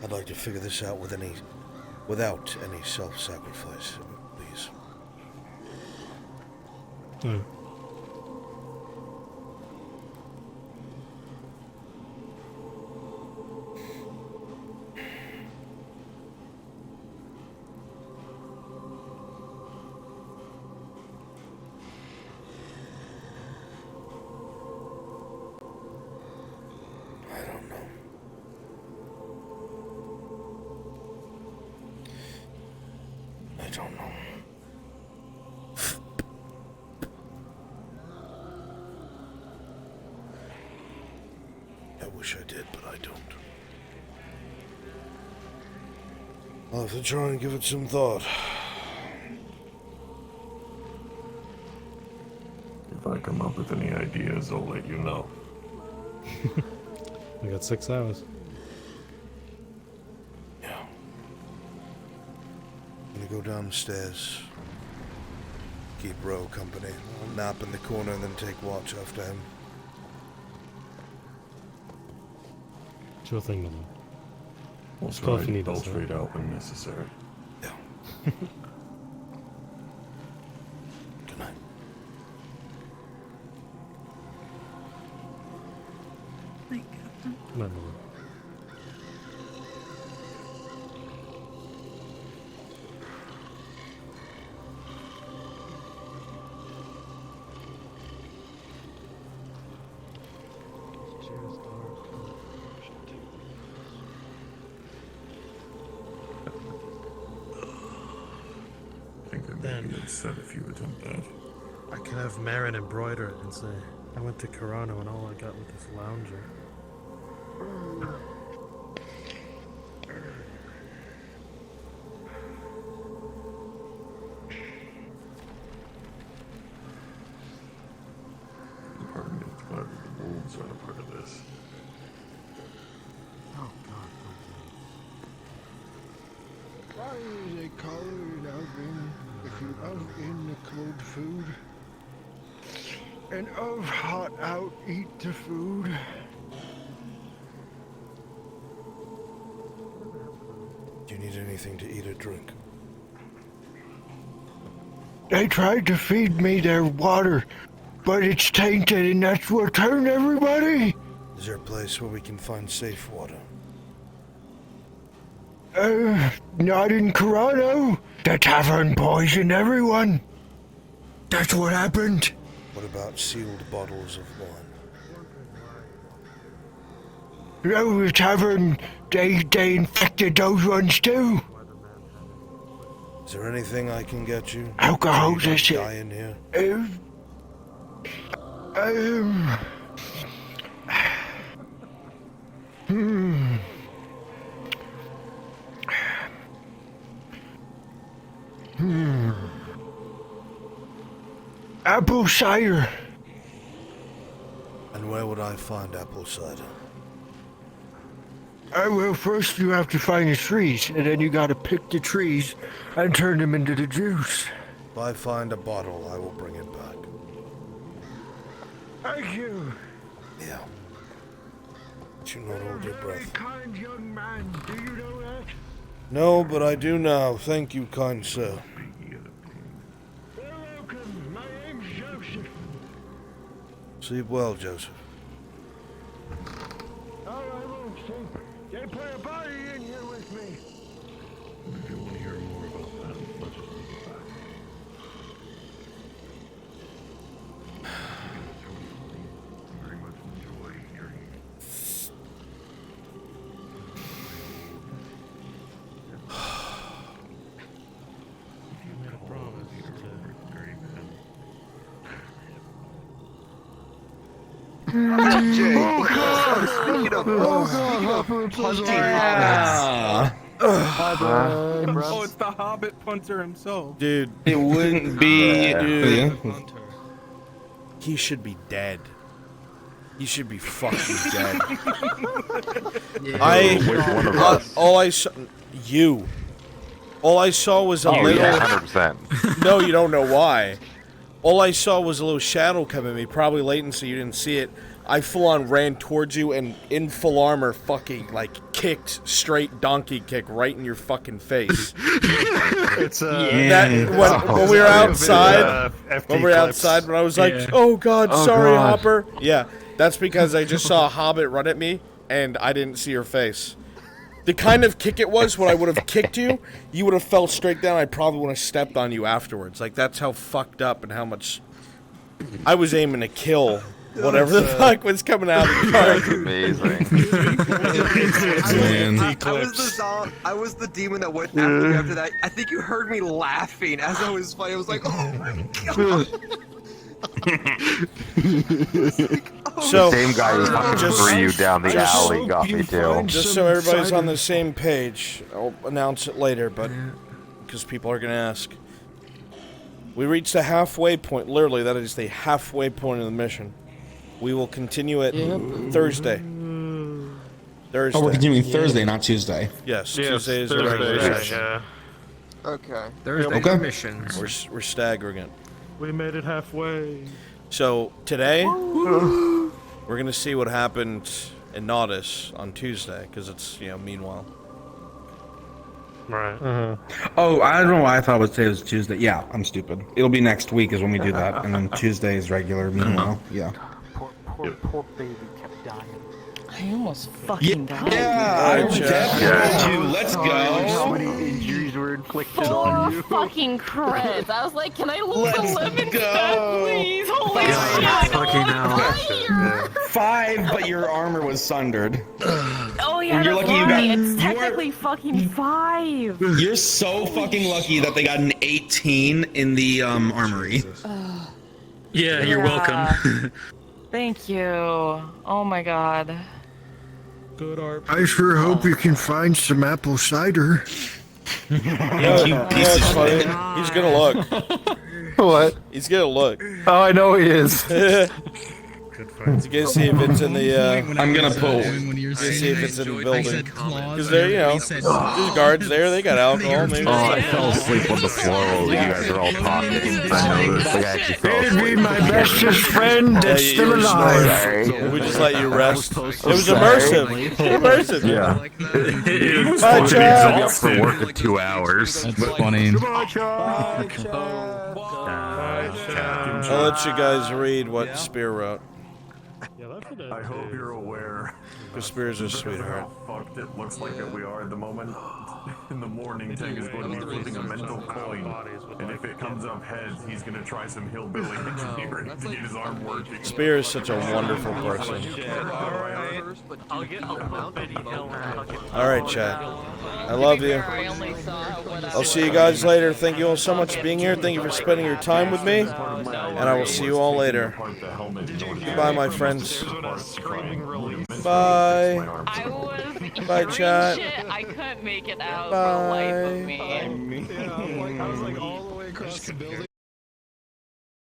I'd like to figure this out without any self-sacrifice, please. I don't know. I wish I did, but I don't. I'll have to try and give it some thought. If I come up with any ideas, I'll let you know. We got 6 hours. Yeah. I'm gonna go downstairs. Keep Ro company. I'll nap in the corner and then take watch after him. Sure thing, man. We'll Just call if you need I'll us. trade out when necessary. Yeah. Good night. Night, Captain. Good night, Mother. I think that maybe Then- it's said if you attempt that. I can have Marin embroider it and say, I went to Carano and all I got was this lounger. Part of me is glad that the wolves aren't a part of this. Oh God, why do they call it out in if you out in the cold food? And of hot out eat the food. Do you need anything to eat or drink? They tried to feed me their water, but it's tainted and that's what turned everybody. Is there a place where we can find safe water? Not in Corrado. The tavern poisoned everyone. That's what happened. What about sealed bottles of wine? No, the tavern, they infected those ones too. Is there anything I can get you? Alcohol, So you this don't shit. die in here? Apple cider. And where would I find apple cider? Well, first you have to find the trees, and then you gotta pick the trees and turn them into the juice. If I find a bottle, I will bring it back. Thank you. Yeah. But you not hold your breath. Kind young man, do you know that? No, but I do now. Thank you, kind sir. You're welcome. My name's Joseph. Sleep well, Joseph. Oh, I won't sleep. They put a body in here with me. If you want to hear more about that, let's just leave it back. I very much enjoy hearing Yeah. Oh, it's the Hobbit punter himself. Dude. It wouldn't be. Dude. He should be dead. He should be fucking dead. All I saw, you. All I saw was a little. Yeah, 100%. No, you don't know why. All I saw was a little shadow come at me, probably latency. You didn't see it. I full on ran towards you and in full armor, fucking like kicked straight donkey kick right in your fucking face. It's when we were outside, when I was like, "Oh God, sorry, Hopper." Yeah, that's because I just saw a Hobbit run at me and I didn't see her face. The kind of kick it was, when I would have kicked you, you would have fell straight down. I probably would have stepped on you afterwards. Like that's how fucked up and how much I was aiming to kill whatever the fuck was coming out of the car. That's amazing. I was the demon that went after me after that. I think you heard me laughing as I was fighting. I was like, oh my God. So, the same guy who fucking threw you down the alley got me too. Just so everybody's on the same page, I'll announce it later, but because people are going to ask. We reached the halfway point. Literally, that is the halfway point of the mission. We will continue it Thursday. Thursday. Oh, we're continuing Thursday, not Tuesday. Yes, Tuesday is the regular session. Okay. Thursday missions. We're staggering it. We made it halfway. So today, we're gonna see what happened in Naudis on Tuesday, because it's meanwhile. Right. Oh, I don't know why I thought today was Tuesday. Yeah, I'm stupid. It'll be next week is when we do that, and then Tuesday is regular. Meanwhile, yeah. Poor baby kept dying. I almost fucking died. Let's go. How many injuries were inflicted on you? Fucking creds. I was like, can I lose Let's 11 go. stats, please? Holy shit. 5, but your armor was sundered. Oh yeah, And you're that's lucky you right. got- It's technically fucking 5. You're so fucking lucky that they got an 18 in the armory. Yeah, you're welcome. Thank you. Oh my god. Good art. I sure hope you can find some apple cider. It's funny. He's gonna look. What? He's gonna look. Oh, I know he is. He's gonna see if it's in the. I'm gonna pull. Gonna see if it's in the building. Because there, there's guards there. They got alcohol. Maybe. Oh, I fell asleep on the floor while you guys are all talking. I noticed. Like, I actually fell It'd asleep. be my bestest friend that's still alive. We just let you rest. It was immersive. Immersive. Yeah. Bye, I'll Chad. be up for work in 2 hours. That's funny. I'll let you guys read what Spear wrote. I hope you're aware. Because Spear's a sweetheart. How fucked it looks like that we are at the moment. In the morning, Tank is going to be flipping a mental coin, and if it comes up heads, he's going to try some hillbilly engineering to get his arm working. Spear is such a wonderful person. Alright, Chad. I love you. I'll see you guys later. Thank you all so much for being here. Thank you for spending your time with me. And I will see you all later. Bye, my friends. Bye. Bye, Chad. I couldn't make it out for the life of me. Bye. I was like all the way across the building.